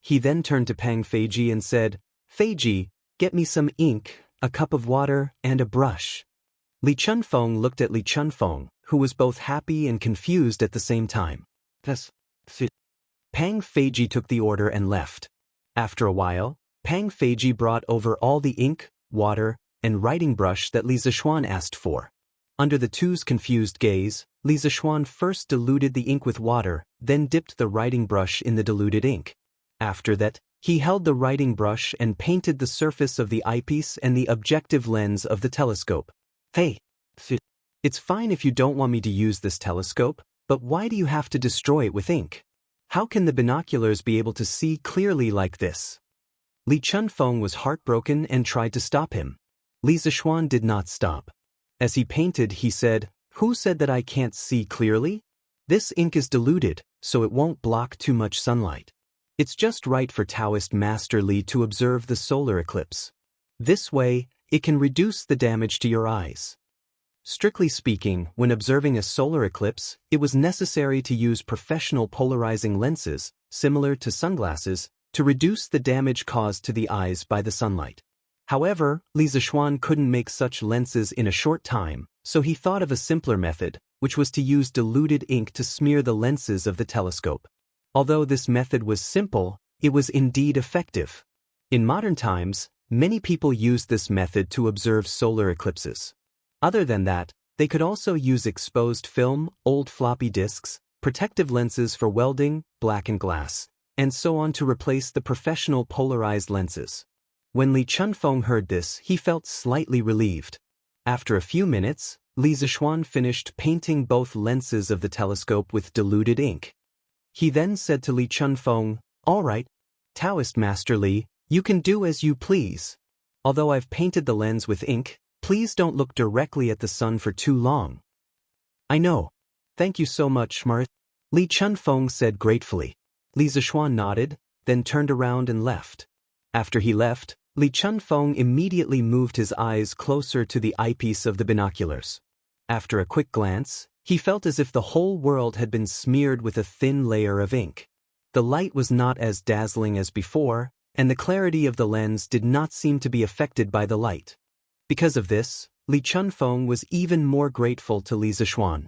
He then turned to Pang Feiji and said, "Feiji, get me some ink, a cup of water, and a brush." Li Chunfeng looked at Li Chunfeng, who was both happy and confused at the same time. Pang Feiji took the order and left. After a while, Pang Feiji brought over all the ink, water, and writing brush that Li Zishuan asked for. Under the two's confused gaze, Li Zishuan first diluted the ink with water, then dipped the writing brush in the diluted ink. After that, he held the writing brush and painted the surface of the eyepiece and the objective lens of the telescope. "Hey, it's fine if you don't want me to use this telescope, but why do you have to destroy it with ink? How can the binoculars be able to see clearly like this?" Li Chunfeng was heartbroken and tried to stop him. Li Zishuan did not stop. As he painted, he said, "Who said that I can't see clearly? This ink is diluted, so it won't block too much sunlight. It's just right for Taoist Master Li to observe the solar eclipse. This way, it can reduce the damage to your eyes." Strictly speaking, when observing a solar eclipse, it was necessary to use professional polarizing lenses, similar to sunglasses, to reduce the damage caused to the eyes by the sunlight. However, Li Zishuan couldn't make such lenses in a short time, so he thought of a simpler method, which was to use diluted ink to smear the lenses of the telescope. Although this method was simple, it was indeed effective. In modern times, many people use this method to observe solar eclipses. Other than that, they could also use exposed film, old floppy disks, protective lenses for welding, blackened glass, and so on to replace the professional polarized lenses. When Li Chunfeng heard this, he felt slightly relieved. After a few minutes, Li Zishuan finished painting both lenses of the telescope with diluted ink. He then said to Li Chunfeng, "All right, Taoist Master Li, you can do as you please. Although I've painted the lens with ink, please don't look directly at the sun for too long." "I know. Thank you so much, Smart," Li Chunfeng said gratefully. Li Zishuan nodded, then turned around and left. After he left, Li Chunfeng immediately moved his eyes closer to the eyepiece of the binoculars. After a quick glance, he felt as if the whole world had been smeared with a thin layer of ink. The light was not as dazzling as before, and the clarity of the lens did not seem to be affected by the light. Because of this, Li Chunfeng was even more grateful to Li Zishuan.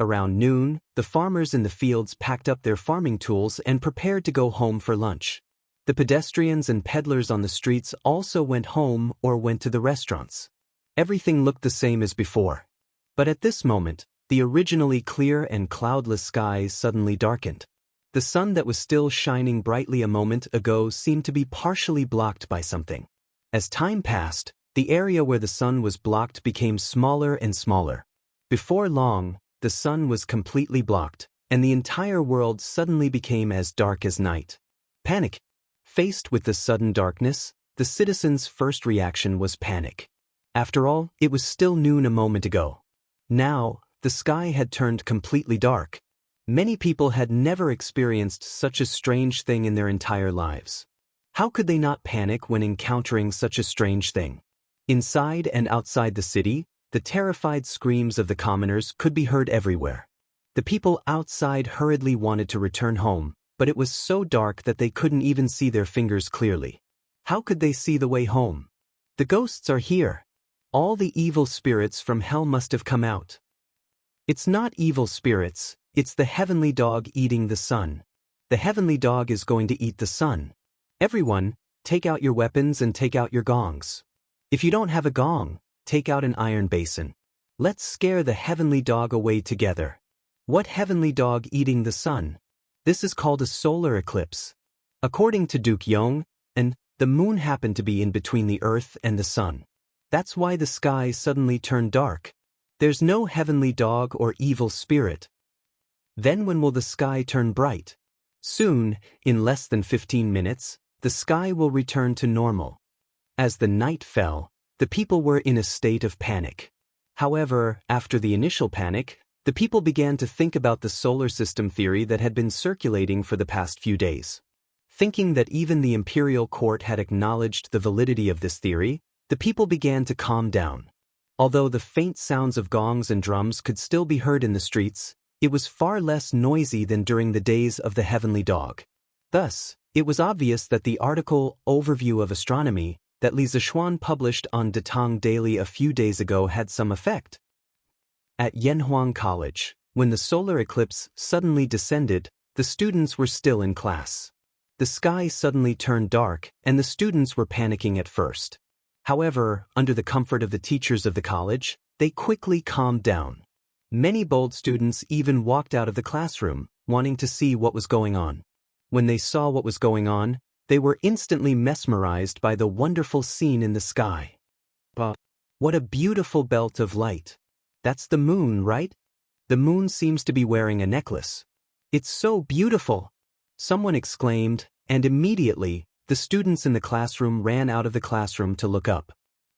Around noon, the farmers in the fields packed up their farming tools and prepared to go home for lunch. The pedestrians and peddlers on the streets also went home or went to the restaurants. Everything looked the same as before. But at this moment, the originally clear and cloudless sky suddenly darkened. The sun that was still shining brightly a moment ago seemed to be partially blocked by something. As time passed, the area where the sun was blocked became smaller and smaller. Before long, the sun was completely blocked, and the entire world suddenly became as dark as night. Panic. Faced with the sudden darkness, the citizens' first reaction was panic. After all, it was still noon a moment ago. Now, the sky had turned completely dark. Many people had never experienced such a strange thing in their entire lives. How could they not panic when encountering such a strange thing? Inside and outside the city, the terrified screams of the commoners could be heard everywhere. The people outside hurriedly wanted to return home, but it was so dark that they couldn't even see their fingers clearly. How could they see the way home? "The ghosts are here. All the evil spirits from hell must have come out." It's not evil spirits, it's the heavenly dog eating the sun. The heavenly dog is going to eat the sun. Everyone, take out your weapons and take out your gongs. If you don't have a gong, take out an iron basin. Let's scare the heavenly dog away together. What heavenly dog eating the sun? This is called a solar eclipse. According to Duke Yong, the moon happened to be in between the earth and the sun. That's why the sky suddenly turned dark. There's no heavenly dog or evil spirit. Then when will the sky turn bright? Soon, in less than 15 minutes, the sky will return to normal. As the night fell, the people were in a state of panic. However, after the initial panic, the people began to think about the solar system theory that had been circulating for the past few days. Thinking that even the imperial court had acknowledged the validity of this theory, the people began to calm down. Although the faint sounds of gongs and drums could still be heard in the streets, it was far less noisy than during the days of the Heavenly Dog. Thus, it was obvious that the article Overview of Astronomy that Li Zixuan published on Datang Daily a few days ago had some effect. At Yanhuang College, when the solar eclipse suddenly descended, the students were still in class. The sky suddenly turned dark, and the students were panicking at first. However, under the comfort of the teachers of the college, they quickly calmed down. Many bold students even walked out of the classroom, wanting to see what was going on. When they saw what was going on, they were instantly mesmerized by the wonderful scene in the sky. What a beautiful belt of light! That's the moon, right? The moon seems to be wearing a necklace. It's so beautiful! Someone exclaimed, and immediately, the students in the classroom ran out of the classroom to look up.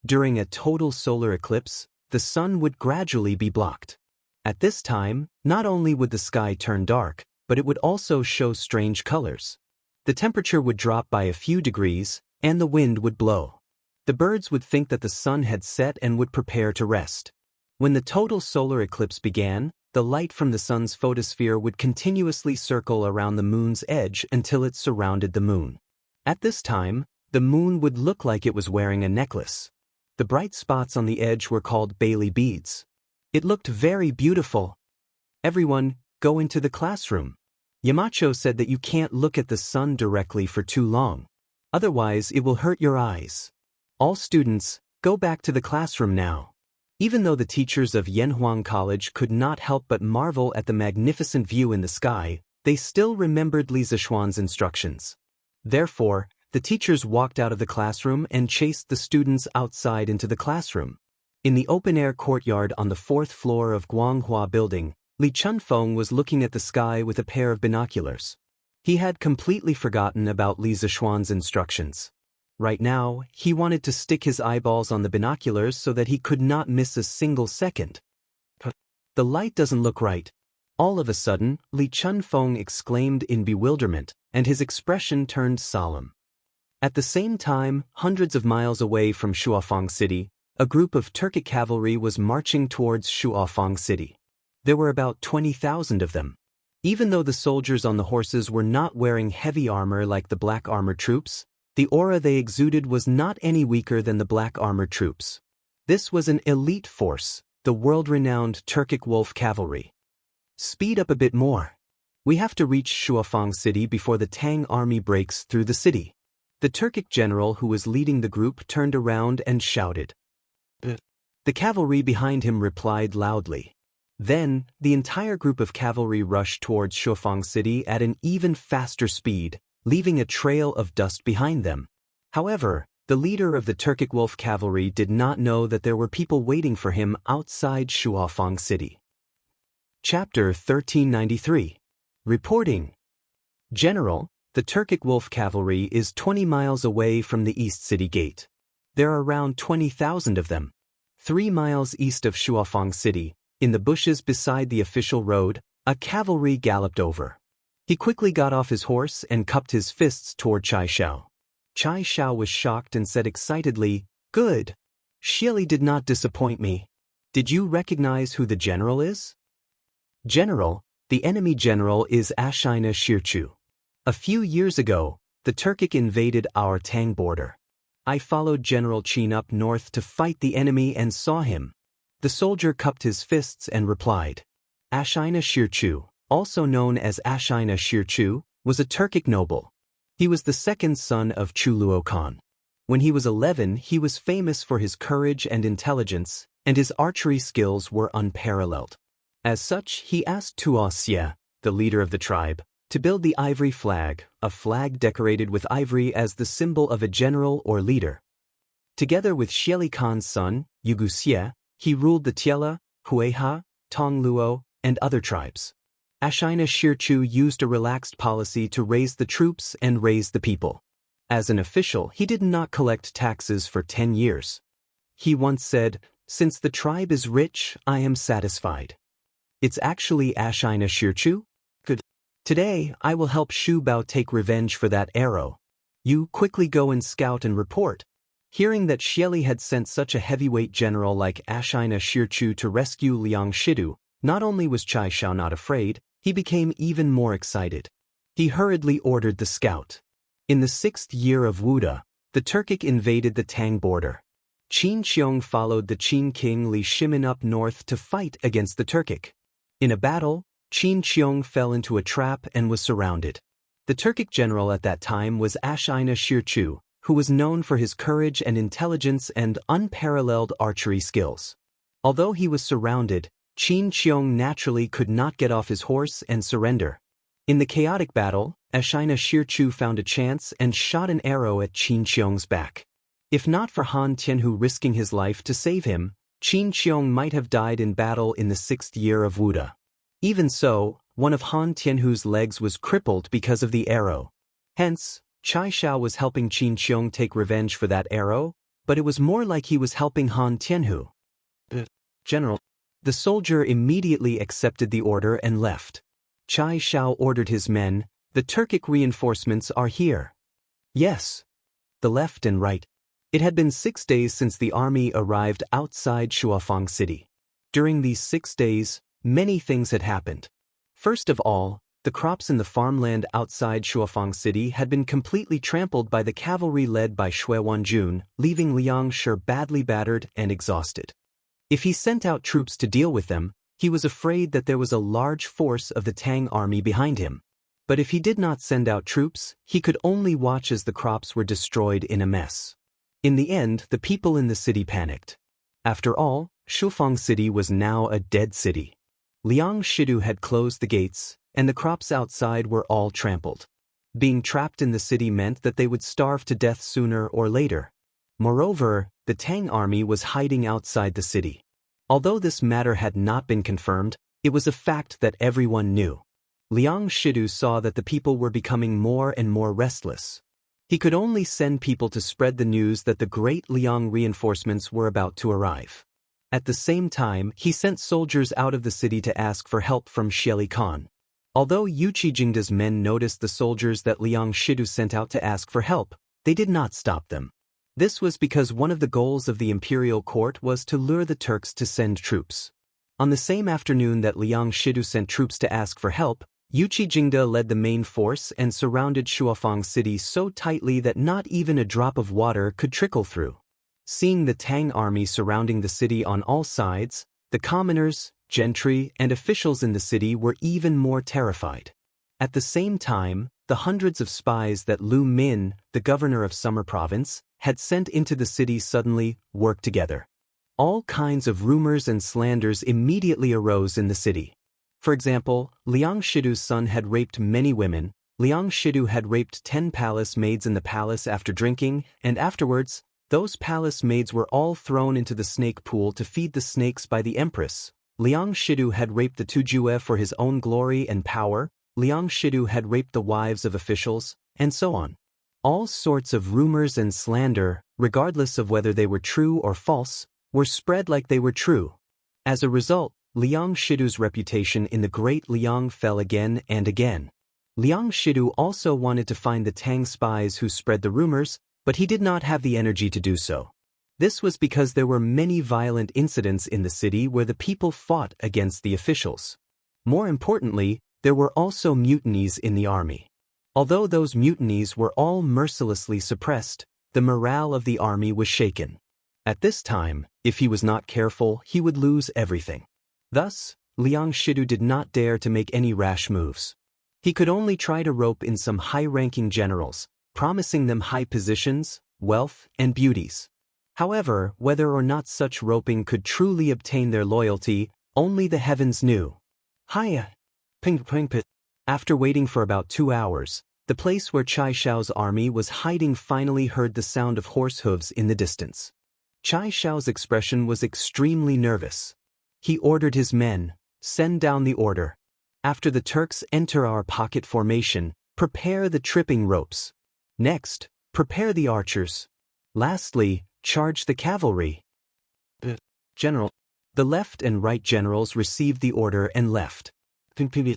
During a total solar eclipse, the sun would gradually be blocked. At this time, not only would the sky turn dark, but it would also show strange colors. The temperature would drop by a few degrees, and the wind would blow. The birds would think that the sun had set and would prepare to rest. When the total solar eclipse began, the light from the sun's photosphere would continuously circle around the moon's edge until it surrounded the moon. At this time, the moon would look like it was wearing a necklace. The bright spots on the edge were called Bailey beads. It looked very beautiful. Everyone, go into the classroom. Yamacho said that you can't look at the sun directly for too long. Otherwise, it will hurt your eyes. All students, go back to the classroom now. Even though the teachers of Yanhuang College could not help but marvel at the magnificent view in the sky, they still remembered Li Zixuan's instructions. Therefore, the teachers walked out of the classroom and chased the students outside into the classroom. In the open-air courtyard on the 4th floor of Guanghua Building, Li Chunfeng was looking at the sky with a pair of binoculars. He had completely forgotten about Li Zixuan's instructions. Right now, he wanted to stick his eyeballs on the binoculars so that he could not miss a single second. The light doesn't look right. All of a sudden, Li Chunfeng exclaimed in bewilderment, and his expression turned solemn. At the same time, hundreds of miles away from Shuofang City, a group of Turkic cavalry was marching towards Shuofang City. There were about 20,000 of them. Even though the soldiers on the horses were not wearing heavy armor like the black armor troops, the aura they exuded was not any weaker than the black armor troops. This was an elite force, the world-renowned Turkic Wolf Cavalry. Speed up a bit more. We have to reach Shuofang City before the Tang army breaks through the city. The Turkic general who was leading the group turned around and shouted. The cavalry behind him replied loudly. Then, the entire group of cavalry rushed towards Shuofang City at an even faster speed, leaving a trail of dust behind them. However, the leader of the Turkic Wolf Cavalry did not know that there were people waiting for him outside Shuofang City. Chapter 1393. Reporting. General, the Turkic Wolf Cavalry is 20 miles away from the East City Gate. There are around 20,000 of them. 3 miles east of Shuofang City, in the bushes beside the official road, a cavalry galloped over. He quickly got off his horse and cupped his fists toward Chai Xiao. Chai Xiao was shocked and said excitedly, "Good. Xieli did not disappoint me. Did you recognize who the general is?" "General, the enemy general is Ashina Shirchu. A few years ago, the Turkic invaded our Tang border. I followed General Qin up north to fight the enemy and saw him." The soldier cupped his fists and replied. Ashina Shirchu, also known as Ashina Shirchu, was a Turkic noble. He was the second son of Chuluo Khan. When he was 11, he was famous for his courage and intelligence, and his archery skills were unparalleled. As such, he asked Tuo Xie, the leader of the tribe, to build the ivory flag, a flag decorated with ivory as the symbol of a general or leader. Together with Xieli Khan's son, Yugu Xie, he ruled the Tiela, Hueha, Tongluo, and other tribes. Ashina Shirchu used a relaxed policy to raise the troops and raise the people. As an official, he did not collect taxes for 10 years. He once said, "Since the tribe is rich, I am satisfied." It's actually Ashina Shirchu? Good. Today, I will help Shu Bao take revenge for that arrow. You quickly go and scout and report. Hearing that Xieli had sent such a heavyweight general like Ashina Shirchu to rescue Liang Shidu, not only was Chai Shao not afraid, he became even more excited. He hurriedly ordered the scout. In the 6th year of Wuda, the Turkic invaded the Tang border. Qin Xiong followed the Qin king Li Shimin up north to fight against the Turkic. In a battle, Qin Xiong fell into a trap and was surrounded. The Turkic general at that time was Ashina Shirchu, who was known for his courage and intelligence and unparalleled archery skills. Although he was surrounded, Qin Xiong naturally could not get off his horse and surrender. In the chaotic battle, Ashina Shirchu found a chance and shot an arrow at Qin Xiong's back. If not for Han Tianhu risking his life to save him, Qin Xiong might have died in battle in the 6th year of Wuda. Even so, one of Han Tianhu's legs was crippled because of the arrow. Hence, Chai Shao was helping Qin Xiong take revenge for that arrow, but it was more like he was helping Han Tianhu. General. The soldier immediately accepted the order and left. Chai Shao ordered his men, "The Turkic reinforcements are here." Yes. The left and right. It had been 6 days since the army arrived outside Shuafang City. During these 6 days, many things had happened. First of all, the crops in the farmland outside Shuafang City had been completely trampled by the cavalry led by Shui Wanjun, leaving Liang Shi badly battered and exhausted. If he sent out troops to deal with them, he was afraid that there was a large force of the Tang army behind him. But if he did not send out troops, he could only watch as the crops were destroyed in a mess. In the end, the people in the city panicked. After all, Shufang City was now a dead city. Liang Shidu had closed the gates, and the crops outside were all trampled. Being trapped in the city meant that they would starve to death sooner or later. Moreover, the Tang army was hiding outside the city. Although this matter had not been confirmed, it was a fact that everyone knew. Liang Shidu saw that the people were becoming more and more restless. He could only send people to spread the news that the great Liang reinforcements were about to arrive. At the same time, he sent soldiers out of the city to ask for help from Xieli Khan. Although Yuqi Jingda's men noticed the soldiers that Liang Shidu sent out to ask for help, they did not stop them. This was because one of the goals of the imperial court was to lure the Turks to send troops. On the same afternoon that Liang Shidu sent troops to ask for help, Yuqi Jingda led the main force and surrounded Shuafang City so tightly that not even a drop of water could trickle through. Seeing the Tang army surrounding the city on all sides, the commoners, gentry, and officials in the city were even more terrified. At the same time, the hundreds of spies that Lu Min, the governor of Summer Province, had sent into the city suddenly worked together. All kinds of rumors and slanders immediately arose in the city. For example, Liang Shidu's son had raped many women, Liang Shidu had raped 10 palace maids in the palace after drinking, and afterwards, those palace maids were all thrown into the snake pool to feed the snakes by the empress. Liang Shidu had raped the Tujue for his own glory and power, Liang Shidu had raped the wives of officials, and so on. All sorts of rumors and slander, regardless of whether they were true or false, were spread like they were true. As a result, Liang Shidu's reputation in the Great Liang fell again and again. Liang Shidu also wanted to find the Tang spies who spread the rumors, but he did not have the energy to do so. This was because there were many violent incidents in the city where the people fought against the officials. More importantly, there were also mutinies in the army. Although those mutinies were all mercilessly suppressed, the morale of the army was shaken. At this time, if he was not careful, he would lose everything. Thus, Liang Shidu did not dare to make any rash moves. He could only try to rope in some high-ranking generals, promising them high positions, wealth, and beauties. However, whether or not such roping could truly obtain their loyalty, only the heavens knew. Hiya! Ping ping pit. After waiting for about 2 hours, the place where Chai Shao's army was hiding finally heard the sound of horse hooves in the distance. Chai Shao's expression was extremely nervous. He ordered his men, "Send down the order. After the Turks enter our pocket formation, prepare the tripping ropes. Next, Prepare the archers. Lastly, charge the cavalry. General. The left and right generals received the order and left. The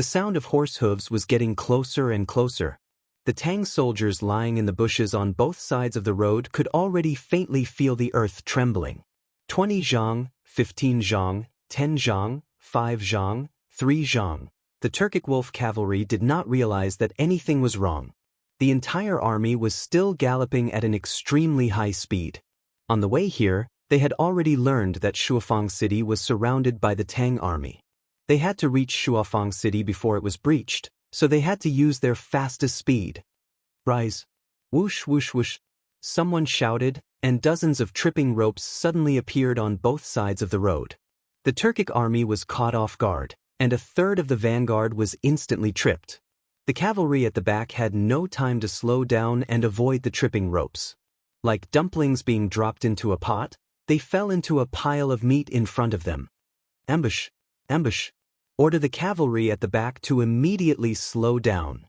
sound of horse hooves was getting closer and closer. The Tang soldiers lying in the bushes on both sides of the road could already faintly feel the earth trembling. 20 zhang, 15 zhang, 10 zhang, 5 zhang, 3 zhang. The Turkic wolf cavalry did not realize that anything was wrong. The entire army was still galloping at an extremely high speed. On the way here, they had already learned that Shuafang City was surrounded by the Tang army. They had to reach Shuafang City before it was breached, so they had to use their fastest speed. Rise! Whoosh whoosh whoosh! Someone shouted, and dozens of tripping ropes suddenly appeared on both sides of the road. The Turkic army was caught off guard, and a third of the vanguard was instantly tripped. The cavalry at the back had no time to slow down and avoid the tripping ropes. Like dumplings being dropped into a pot, they fell into a pile of meat in front of them. Ambush! Ambush! Order the cavalry at the back to immediately slow down.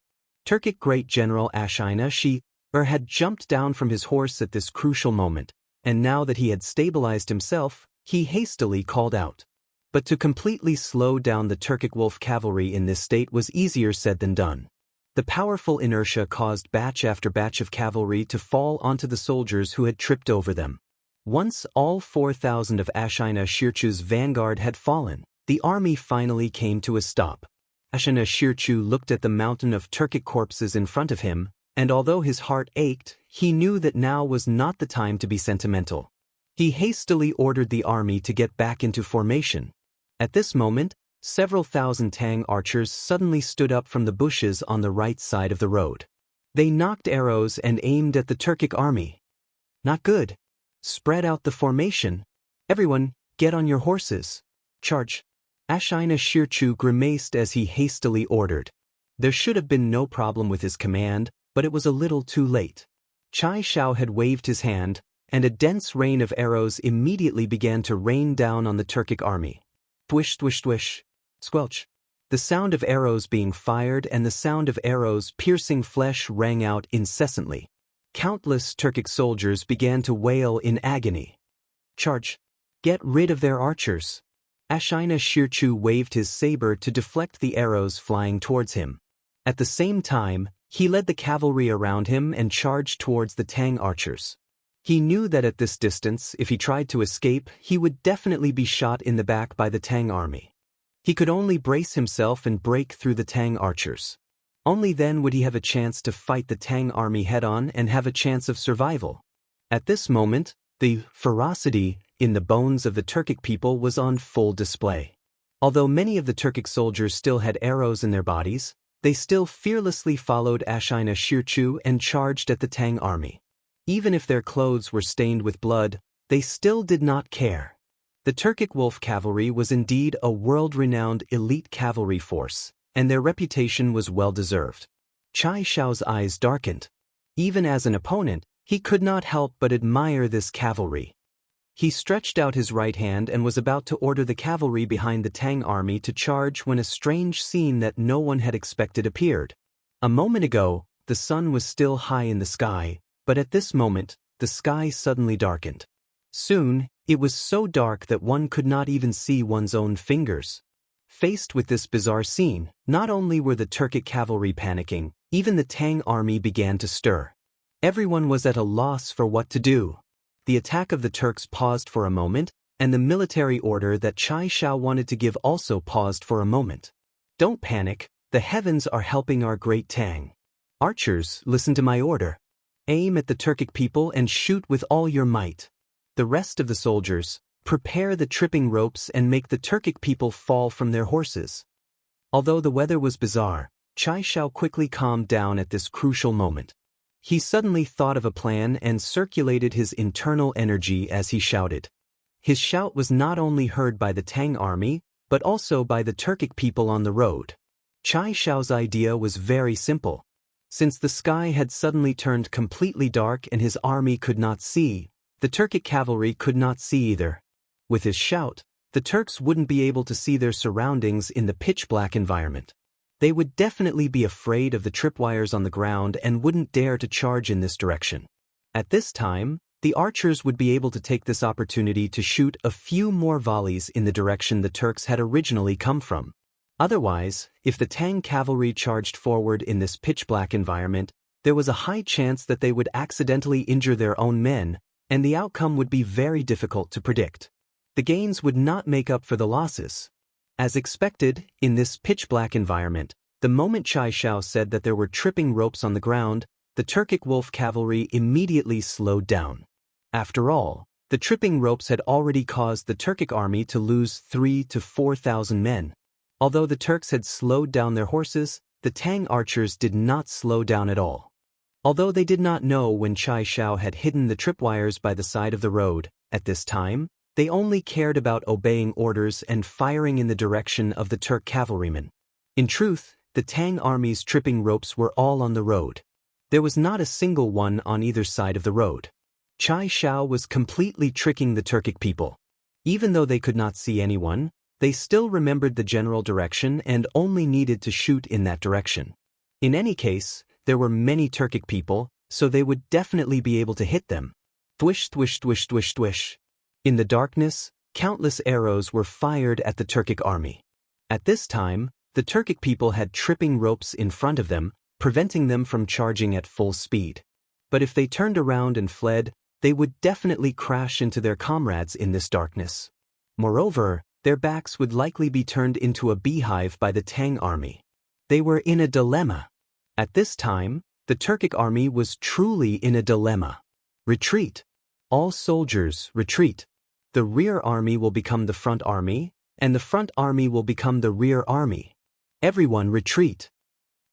Turkic Great General Xianxia had jumped down from his horse at this crucial moment, and now that he had stabilized himself, he hastily called out. But to completely slow down the Turkic wolf cavalry in this state was easier said than done. The powerful inertia caused batch after batch of cavalry to fall onto the soldiers who had tripped over them. Once all 4,000 of Xianxia's vanguard had fallen, the army finally came to a stop. Xianxia looked at the mountain of Turkic corpses in front of him, and although his heart ached, he knew that now was not the time to be sentimental. He hastily ordered the army to get back into formation. At this moment, several thousand Tang archers suddenly stood up from the bushes on the right side of the road. They knocked arrows and aimed at the Turkic army. Not good. Spread out the formation. Everyone, get on your horses. Charge. Xianxia grimaced as he hastily ordered. There should have been no problem with his command, but it was a little too late. Chai Shao had waved his hand, and a dense rain of arrows immediately began to rain down on the Turkic army. Thwish thwish thwish. Squelch. The sound of arrows being fired and the sound of arrows piercing flesh rang out incessantly. Countless Turkic soldiers began to wail in agony. Charge. Get rid of their archers. Xianxia waved his saber to deflect the arrows flying towards him. At the same time, he led the cavalry around him and charged towards the Tang archers. He knew that at this distance, if he tried to escape, he would definitely be shot in the back by the Tang army. He could only brace himself and break through the Tang archers. Only then would he have a chance to fight the Tang army head-on and have a chance of survival. At this moment, the ferocity in the bones of the Turkic people was on full display. Although many of the Turkic soldiers still had arrows in their bodies, they still fearlessly followed Xianxia and charged at the Tang army. Even if their clothes were stained with blood, they still did not care. The Turkic wolf cavalry was indeed a world-renowned elite cavalry force, and their reputation was well-deserved. Chai Shao's eyes darkened. Even as an opponent, he could not help but admire this cavalry. He stretched out his right hand and was about to order the cavalry behind the Tang army to charge when a strange scene that no one had expected appeared. A moment ago, the sun was still high in the sky, but at this moment, the sky suddenly darkened. Soon, it was so dark that one could not even see one's own fingers. Faced with this bizarre scene, not only were the Turkic cavalry panicking, even the Tang army began to stir. Everyone was at a loss for what to do. The attack of the Turks paused for a moment, and the military order that Chai Shao wanted to give also paused for a moment. Don't panic, the heavens are helping our great Tang. Archers, listen to my order. Aim at the Turkic people and shoot with all your might. The rest of the soldiers, prepare the tripping ropes and make the Turkic people fall from their horses. Although the weather was bizarre, Chai Shao quickly calmed down at this crucial moment. He suddenly thought of a plan and circulated his internal energy as he shouted. His shout was not only heard by the Tang army, but also by the Turkic people on the road. Chai Shao's idea was very simple. Since the sky had suddenly turned completely dark and his army could not see, the Turkic cavalry could not see either. With his shout, the Turks wouldn't be able to see their surroundings in the pitch-black environment. They would definitely be afraid of the tripwires on the ground and wouldn't dare to charge in this direction. At this time, the archers would be able to take this opportunity to shoot a few more volleys in the direction the Turks had originally come from. Otherwise, if the Tang cavalry charged forward in this pitch-black environment, there was a high chance that they would accidentally injure their own men, and the outcome would be very difficult to predict. The gains would not make up for the losses. As expected, in this pitch-black environment, the moment Xianxia said that there were tripping ropes on the ground, the Turkic wolf cavalry immediately slowed down. After all, the tripping ropes had already caused the Turkic army to lose 3,000 to 4,000 men. Although the Turks had slowed down their horses, the Tang archers did not slow down at all. Although they did not know when Xianxia had hidden the tripwires by the side of the road, at this time, they only cared about obeying orders and firing in the direction of the Turk cavalrymen. In truth, the Tang army's tripping ropes were all on the road. There was not a single one on either side of the road. Xianxia was completely tricking the Turkic people. Even though they could not see anyone, they still remembered the general direction and only needed to shoot in that direction. In any case, there were many Turkic people, so they would definitely be able to hit them. Thwish, thwish, thwish, thwish, thwish. In the darkness, countless arrows were fired at the Turkic army. At this time, the Turkic people had tripping ropes in front of them, preventing them from charging at full speed. But if they turned around and fled, they would definitely crash into their comrades in this darkness. Moreover, their backs would likely be turned into a beehive by the Tang army. They were in a dilemma. At this time, the Turkic army was truly in a dilemma. Retreat. All soldiers, retreat. The rear army will become the front army, and the front army will become the rear army. Everyone retreat.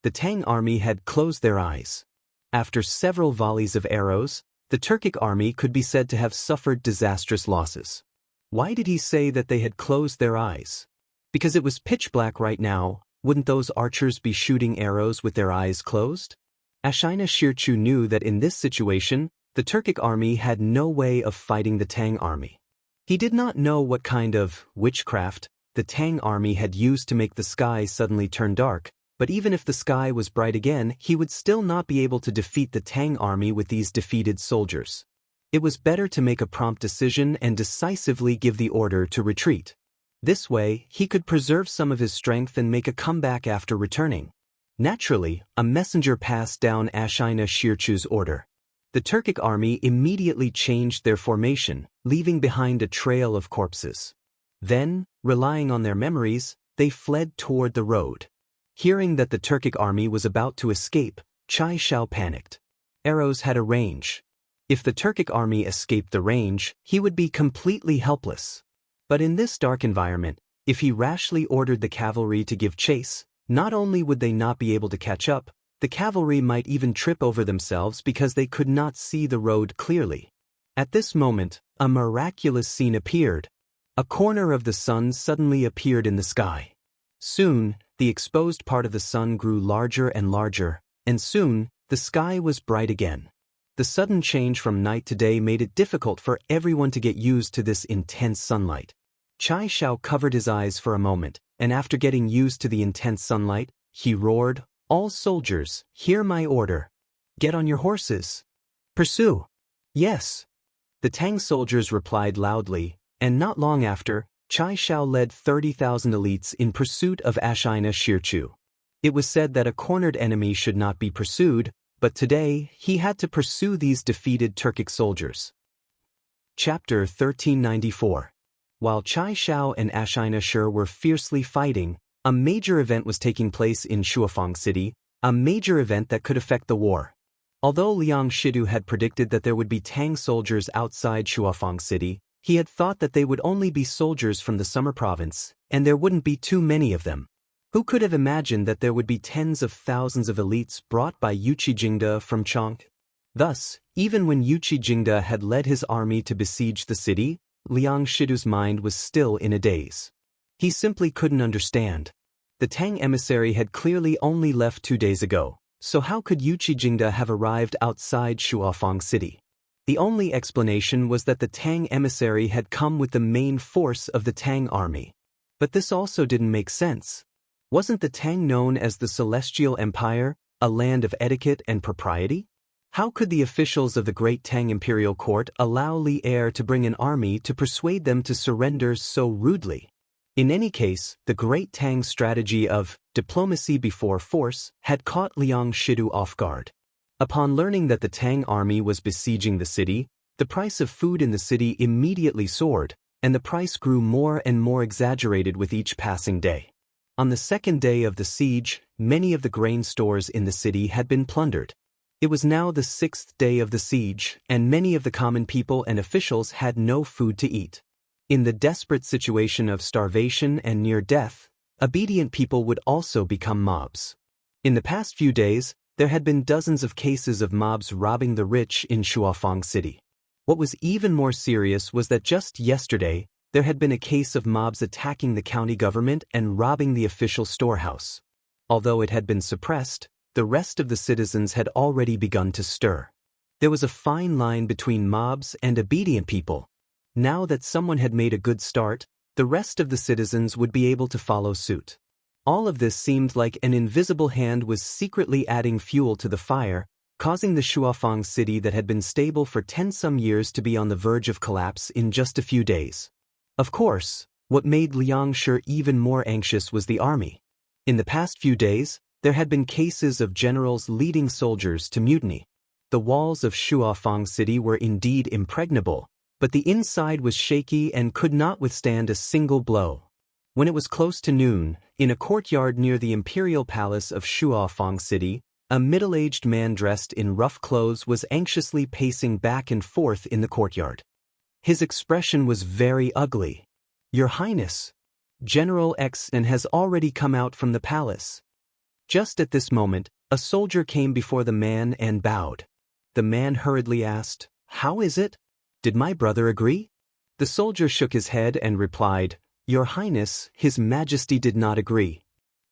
The Tang army had closed their eyes. After several volleys of arrows, the Turkic army could be said to have suffered disastrous losses. Why did he say that they had closed their eyes? Because it was pitch black right now, wouldn't those archers be shooting arrows with their eyes closed? Xianxia knew that in this situation, the Turkic army had no way of fighting the Tang army. He did not know what kind of witchcraft the Tang army had used to make the sky suddenly turn dark, but even if the sky was bright again, he would still not be able to defeat the Tang army with these defeated soldiers. It was better to make a prompt decision and decisively give the order to retreat. This way, he could preserve some of his strength and make a comeback after returning. Naturally, a messenger passed down Xianxia's order. The Turkic army immediately changed their formation, leaving behind a trail of corpses. Then, relying on their memories, they fled toward the road. Hearing that the Turkic army was about to escape, Xianxia panicked. Arrows had a range. If the Turkic army escaped the range, he would be completely helpless. But in this dark environment, if he rashly ordered the cavalry to give chase, not only would they not be able to catch up, the cavalry might even trip over themselves because they could not see the road clearly. At this moment, a miraculous scene appeared. A corner of the sun suddenly appeared in the sky. Soon, the exposed part of the sun grew larger and larger, and soon, the sky was bright again. The sudden change from night to day made it difficult for everyone to get used to this intense sunlight. Xianxia covered his eyes for a moment, and after getting used to the intense sunlight, he roared, "All soldiers, hear my order. Get on your horses. Pursue." "Yes." The Tang soldiers replied loudly, and not long after, Xianxia led 30,000 elites in pursuit of Xianxia. It was said that a cornered enemy should not be pursued, but today, he had to pursue these defeated Turkic soldiers. Chapter 1394. While Xianxia and Xianxia were fiercely fighting, a major event was taking place in Shuafang City, a major event that could affect the war. Although Liang Shidu had predicted that there would be Tang soldiers outside Shuafang City, he had thought that they would only be soldiers from the Summer Province, and there wouldn't be too many of them. Who could have imagined that there would be tens of thousands of elites brought by Yuqi Jingde from Chang? Thus, even when Yuqi Jingde had led his army to besiege the city, Liang Shidu's mind was still in a daze. He simply couldn't understand. The Tang emissary had clearly only left 2 days ago, so how could Yuqi Jingde have arrived outside Shuafang City? The only explanation was that the Tang emissary had come with the main force of the Tang army. But this also didn't make sense. Wasn't the Tang known as the Celestial Empire, a land of etiquette and propriety? How could the officials of the Great Tang Imperial Court allow Li Er to bring an army to persuade them to surrender so rudely? In any case, the Great Tang strategy of diplomacy before force had caught Liang Shidu off guard. Upon learning that the Tang army was besieging the city, the price of food in the city immediately soared, and the price grew more and more exaggerated with each passing day. On the second day of the siege, many of the grain stores in the city had been plundered. It was now the 6th day of the siege, and many of the common people and officials had no food to eat. In the desperate situation of starvation and near death, obedient people would also become mobs. In the past few days, there had been dozens of cases of mobs robbing the rich in Shuafang City. What was even more serious was that just yesterday, there had been a case of mobs attacking the county government and robbing the official storehouse. Although it had been suppressed, the rest of the citizens had already begun to stir. There was a fine line between mobs and obedient people. Now that someone had made a good start, the rest of the citizens would be able to follow suit. All of this seemed like an invisible hand was secretly adding fuel to the fire, causing the Shuafang city that had been stable for 10-some years to be on the verge of collapse in just a few days. Of course, what made Liang Shi even more anxious was the army. In the past few days, there had been cases of generals leading soldiers to mutiny. The walls of Shuafang city were indeed impregnable, but the inside was shaky and could not withstand a single blow. When it was close to noon, in a courtyard near the imperial palace of Shuafang city, a middle-aged man dressed in rough clothes was anxiously pacing back and forth in the courtyard. His expression was very ugly. "Your Highness, General Xen has already come out from the palace." Just at this moment, a soldier came before the man and bowed. The man hurriedly asked, "How is it? Did my brother agree?" The soldier shook his head and replied, "Your Highness, His Majesty did not agree.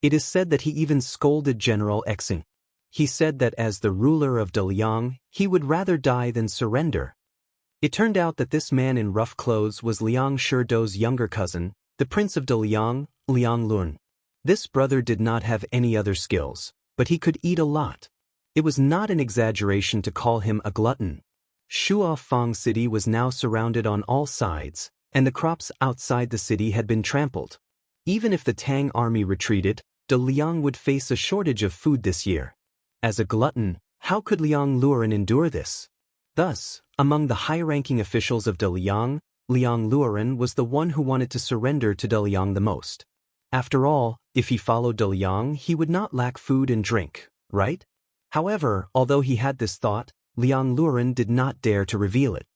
It is said that he even scolded General Xen. He said that as the ruler of Daliang, he would rather die than surrender." It turned out that this man in rough clothes was Liang Shido's younger cousin, the Prince of Daliang, Liang Lun. This brother did not have any other skills, but he could eat a lot. It was not an exaggeration to call him a glutton. Shuafang city was now surrounded on all sides, and the crops outside the city had been trampled. Even if the Tang army retreated, Daliang would face a shortage of food this year. As a glutton, how could Liang Luoren endure this? Thus, among the high-ranking officials of Daliang, Liang Luoren was the one who wanted to surrender to Daliang the most. After all, if he followed Daliang, he would not lack food and drink, right? However, although he had this thought, Liang Luoren did not dare to reveal it.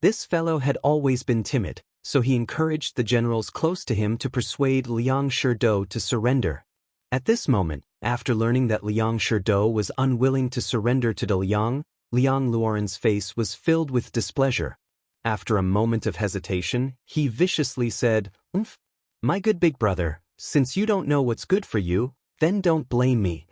This fellow had always been timid, so he encouraged the generals close to him to persuade Liang Shido to surrender. At this moment, after learning that Liang Shido was unwilling to surrender to Daliang, Liang Luoren's face was filled with displeasure. After a moment of hesitation, he viciously said, "Umph, my good big brother, since you don't know what's good for you, then don't blame me."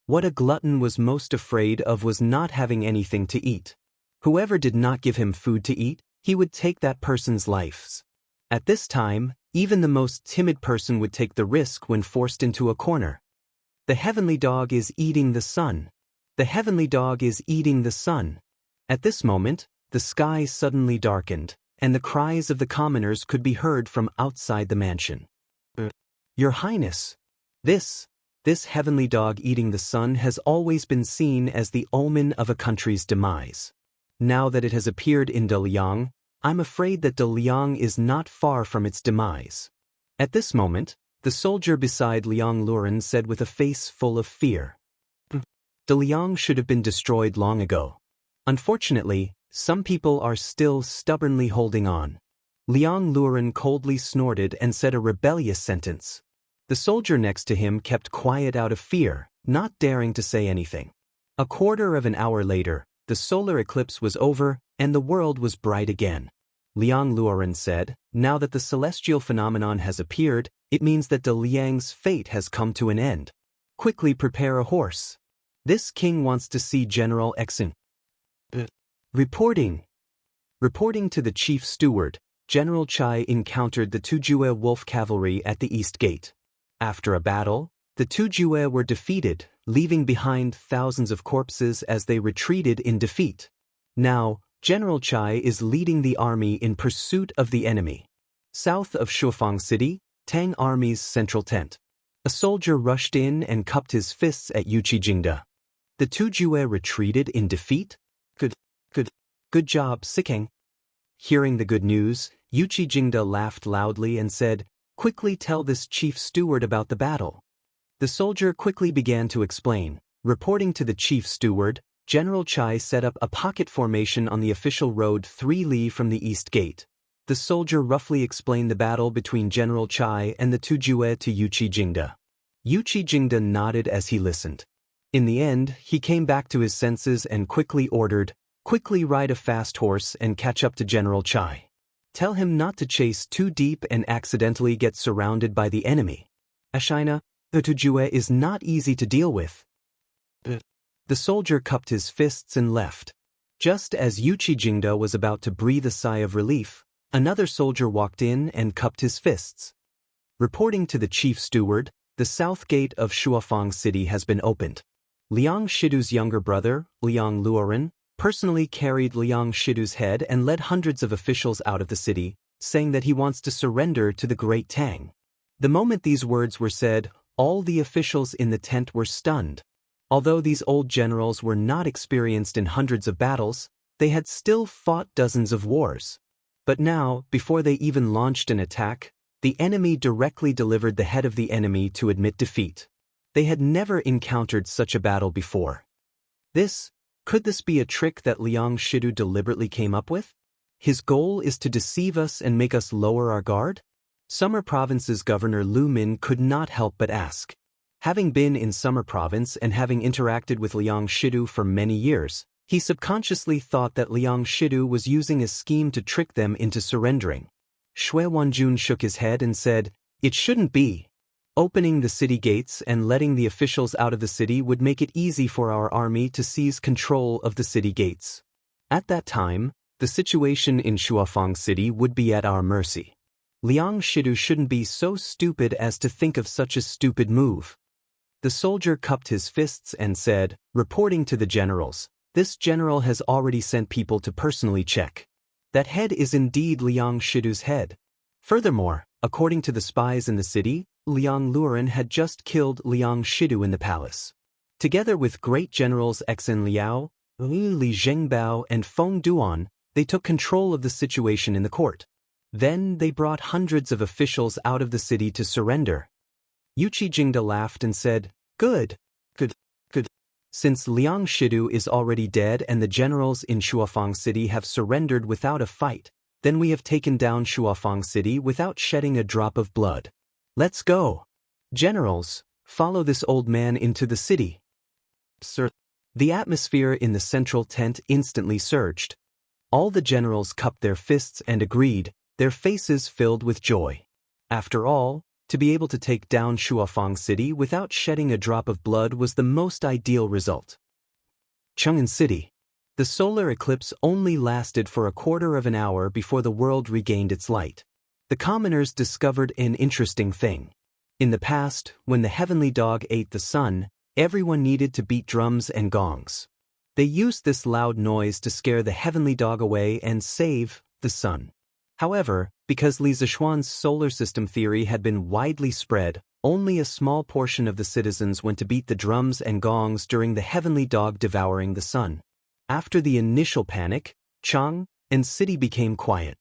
What a glutton was most afraid of was not having anything to eat. Whoever did not give him food to eat, he would take that person's lives. At this time, even the most timid person would take the risk when forced into a corner. The heavenly dog is eating the sun. The heavenly dog is eating the sun. At this moment, the sky suddenly darkened, and the cries of the commoners could be heard from outside the mansion. "Your Highness, this heavenly dog eating the sun has always been seen as the omen of a country's demise. Now that it has appeared in Daliang, I'm afraid that Daliang is not far from its demise." At this moment, the soldier beside Liang Luoren said with a face full of fear, "Daliang should have been destroyed long ago. Unfortunately, some people are still stubbornly holding on." Liang Luoren coldly snorted and said a rebellious sentence. The soldier next to him kept quiet out of fear, not daring to say anything. A quarter of an hour later, the solar eclipse was over, and the world was bright again. Liang Luoren said, "Now that the celestial phenomenon has appeared, it means that Daliang's fate has come to an end. Quickly prepare a horse. This king wants to see General Xen." Reporting to the chief steward, General Chai encountered the Tujue wolf cavalry at the east gate. After a battle, The Tujue were defeated, leaving behind thousands of corpses as they retreated in defeat. Now, General Chai is leading the army in pursuit of the enemy. South of Shuofang City, Tang Army's central tent. A soldier rushed in and cupped his fists at Yuqi Jingda. The Tujue retreated in defeat? Good job, Sikeng. Hearing the good news, Yuqi Jingda laughed loudly and said, "Quickly tell this chief steward about the battle." The soldier quickly began to explain. Reporting to the chief steward, General Chai set up a pocket formation on the official road 3 li from the east gate. The soldier roughly explained the battle between General Chai and the Tujue to Yuqi Jingda. Yuqi Jingda nodded as he listened. In the end, he came back to his senses and quickly ordered, "Quickly ride a fast horse and catch up to General Chai. Tell him not to chase too deep and accidentally get surrounded by the enemy. Ashina, the Tujue is not easy to deal with." The soldier cupped his fists and left. Just as Yuqi Jingda was about to breathe a sigh of relief, another soldier walked in and cupped his fists. Reporting to the chief steward, the south gate of Shuofang City has been opened. Liang Shidu's younger brother, Liang Luoren, personally carried Liang Shidu's head and led hundreds of officials out of the city, saying that he wants to surrender to the Great Tang. The moment these words were said, all the officials in the tent were stunned. Although these old generals were not experienced in hundreds of battles, they had still fought dozens of wars. But now, before they even launched an attack, the enemy directly delivered the head of the enemy to admit defeat. They had never encountered such a battle before. Could this be a trick that Liang Shidu deliberately came up with? His goal is to deceive us and make us lower our guard? Summer Province's Governor Lu Min could not help but ask. Having been in Summer Province and having interacted with Liang Shidu for many years, he subconsciously thought that Liang Shidu was using a scheme to trick them into surrendering. Shui Wanjun shook his head and said, "It shouldn't be. Opening the city gates and letting the officials out of the city would make it easy for our army to seize control of the city gates. At that time, the situation in Shuofang City would be at our mercy. Liang Shidu shouldn't be so stupid as to think of such a stupid move." The soldier cupped his fists and said, reporting to the generals, "This general has already sent people to personally check. That head is indeed Liang Shidu's head. Furthermore, according to the spies in the city, Liang Luoren had just killed Liang Shidu in the palace. Together with great generals Xen Liao, Li Zhengbao, and Feng Duan, they took control of the situation in the court. Then they brought hundreds of officials out of the city to surrender." Yuqi Jingda laughed and said, Good. Since Liang Shidu is already dead and the generals in Shuofang City have surrendered without a fight, then we have taken down Shuofang City without shedding a drop of blood. Let's go. Generals, follow this old man into the city. Sir. The atmosphere in the central tent instantly surged. All the generals cupped their fists and agreed, their faces filled with joy. After all, to be able to take down Shuofang City without shedding a drop of blood was the most ideal result. Chang'an City. The solar eclipse only lasted for a quarter of an hour before the world regained its light. The commoners discovered an interesting thing. In the past, when the heavenly dog ate the sun, everyone needed to beat drums and gongs. They used this loud noise to scare the heavenly dog away and save the sun. However, because Li Zishuan's solar system theory had been widely spread, only a small portion of the citizens went to beat the drums and gongs during the heavenly dog devouring the sun. After the initial panic, Chang'an City became quiet.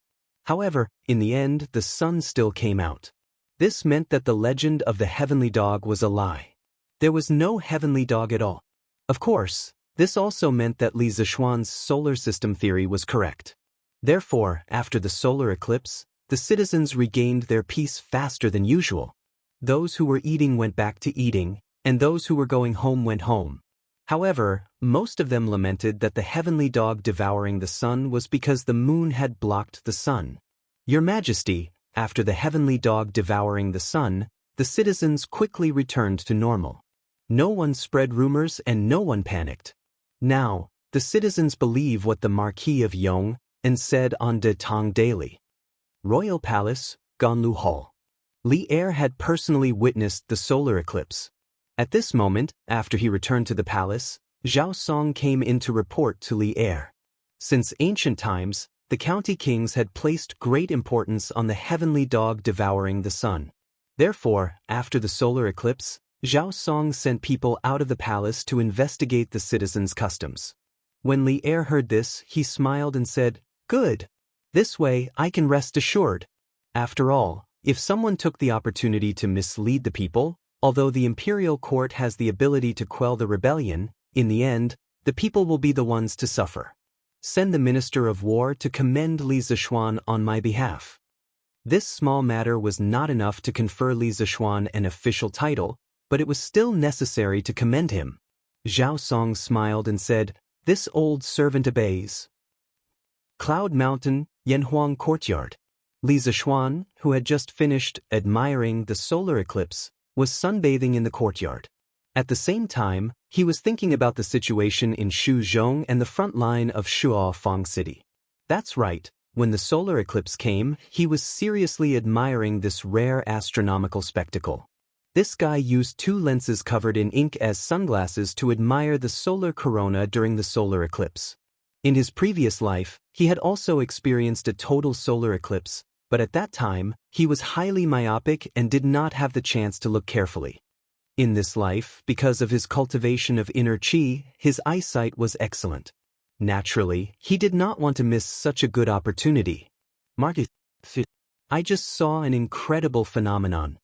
However, in the end, the sun still came out. This meant that the legend of the heavenly dog was a lie. There was no heavenly dog at all. Of course, this also meant that Li Zishuan's solar system theory was correct. Therefore, after the solar eclipse, the citizens regained their peace faster than usual. Those who were eating went back to eating, and those who were going home went home. However, most of them lamented that the heavenly dog devouring the sun was because the moon had blocked the sun. Your Majesty, after the heavenly dog devouring the sun, the citizens quickly returned to normal. No one spread rumors and no one panicked. Now, the citizens believe what the Marquis of Yong said on De Tong Daily. Royal Palace, Ganlu Hall. Li Er had personally witnessed the solar eclipse. At this moment, after he returned to the palace, Zhao Song came in to report to Li Er. Since ancient times, the county kings had placed great importance on the heavenly dog devouring the sun. Therefore, after the solar eclipse, Zhao Song sent people out of the palace to investigate the citizens' customs. When Li Er heard this, he smiled and said, "Good. This way I can rest assured." After all, if someone took the opportunity to mislead the people, although the imperial court has the ability to quell the rebellion, in the end, the people will be the ones to suffer. Send the Minister of War to commend Li Zishuan on my behalf. This small matter was not enough to confer Li Zishuan an official title, but it was still necessary to commend him. Zhao Song smiled and said, "This old servant obeys." Cloud Mountain, Yanhuang Courtyard. Li Zishuan, who had just finished admiring the solar eclipse, was sunbathing in the courtyard. At the same time, he was thinking about the situation in Shuzhong and the front line of Shuofang City. That's right, when the solar eclipse came, he was seriously admiring this rare astronomical spectacle. This guy used 2 lenses covered in ink as sunglasses to admire the solar corona during the solar eclipse. In his previous life, he had also experienced a total solar eclipse, but at that time, he was highly myopic and did not have the chance to look carefully. In this life, because of his cultivation of inner qi, his eyesight was excellent. Naturally, he did not want to miss such a good opportunity. I just saw an incredible phenomenon.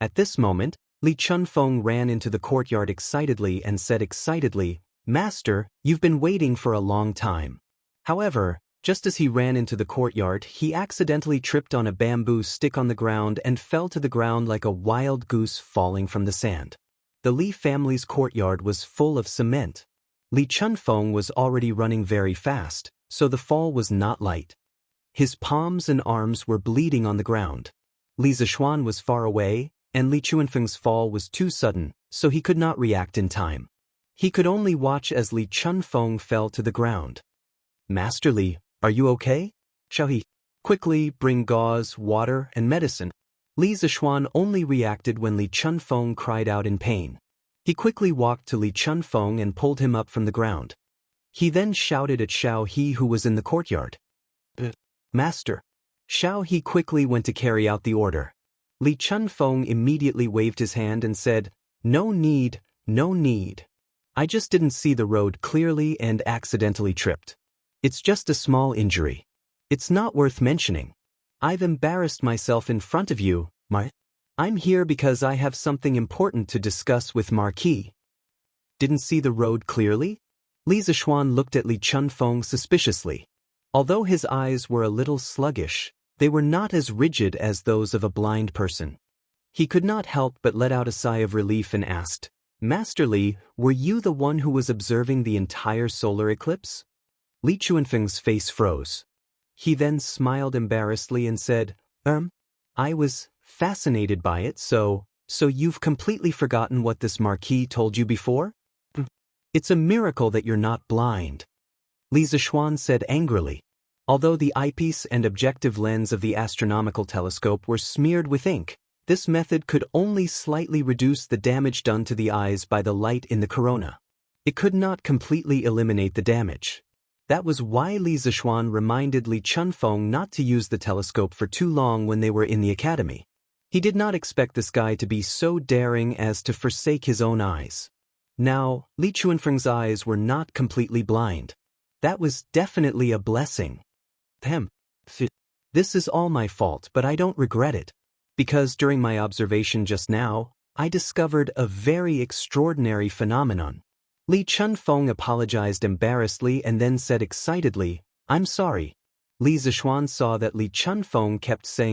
At this moment, Li Chunfeng ran into the courtyard excitedly and said excitedly, "Master, you've been waiting for a long time." However, just as he ran into the courtyard, he accidentally tripped on a bamboo stick on the ground and fell to the ground like a wild goose falling from the sand. The Li family's courtyard was full of cement. Li Chunfeng was already running very fast, so the fall was not light. His palms and arms were bleeding on the ground. Li Zishuan was far away, and Li Chunfeng's fall was too sudden, so he could not react in time. He could only watch as Li Chunfeng fell to the ground. "Master Li, are you okay? Shall he quickly bring gauze, water, and medicine?" Li Zishuan only reacted when Li Chunfeng cried out in pain. He quickly walked to Li Chunfeng and pulled him up from the ground. He then shouted at Xiao He, who was in the courtyard. "Master." Xiao He quickly went to carry out the order. Li Chunfeng immediately waved his hand and said, "No need, no need. I just didn't see the road clearly and accidentally tripped. It's just a small injury. It's not worth mentioning. I've embarrassed myself in front of you, I'm here because I have something important to discuss with Marquis." "Didn't see the road clearly?" Li Zishuan looked at Li Chunfeng suspiciously. Although his eyes were a little sluggish, they were not as rigid as those of a blind person. He could not help but let out a sigh of relief and asked, "Master Li, were you the one who was observing the entire solar eclipse?" Li Chunfeng's face froze. He then smiled embarrassedly and said, I was fascinated by it, so you've completely forgotten what this Marquis told you before? It's a miracle that you're not blind." Li Zishuan said angrily. Although the eyepiece and objective lens of the astronomical telescope were smeared with ink, this method could only slightly reduce the damage done to the eyes by the light in the corona. It could not completely eliminate the damage. That was why Li Zishuan reminded Li Chunfeng not to use the telescope for too long when they were in the academy. He did not expect this guy to be so daring as to forsake his own eyes. Now, Li Chunfeng's eyes were not completely blind. That was definitely a blessing. This is all my fault, but I don't regret it. Because during my observation just now, I discovered a very extraordinary phenomenon. Li Chunfeng apologized embarrassedly and then said excitedly, "I'm sorry." Li Zishuan saw that Li Chunfeng kept saying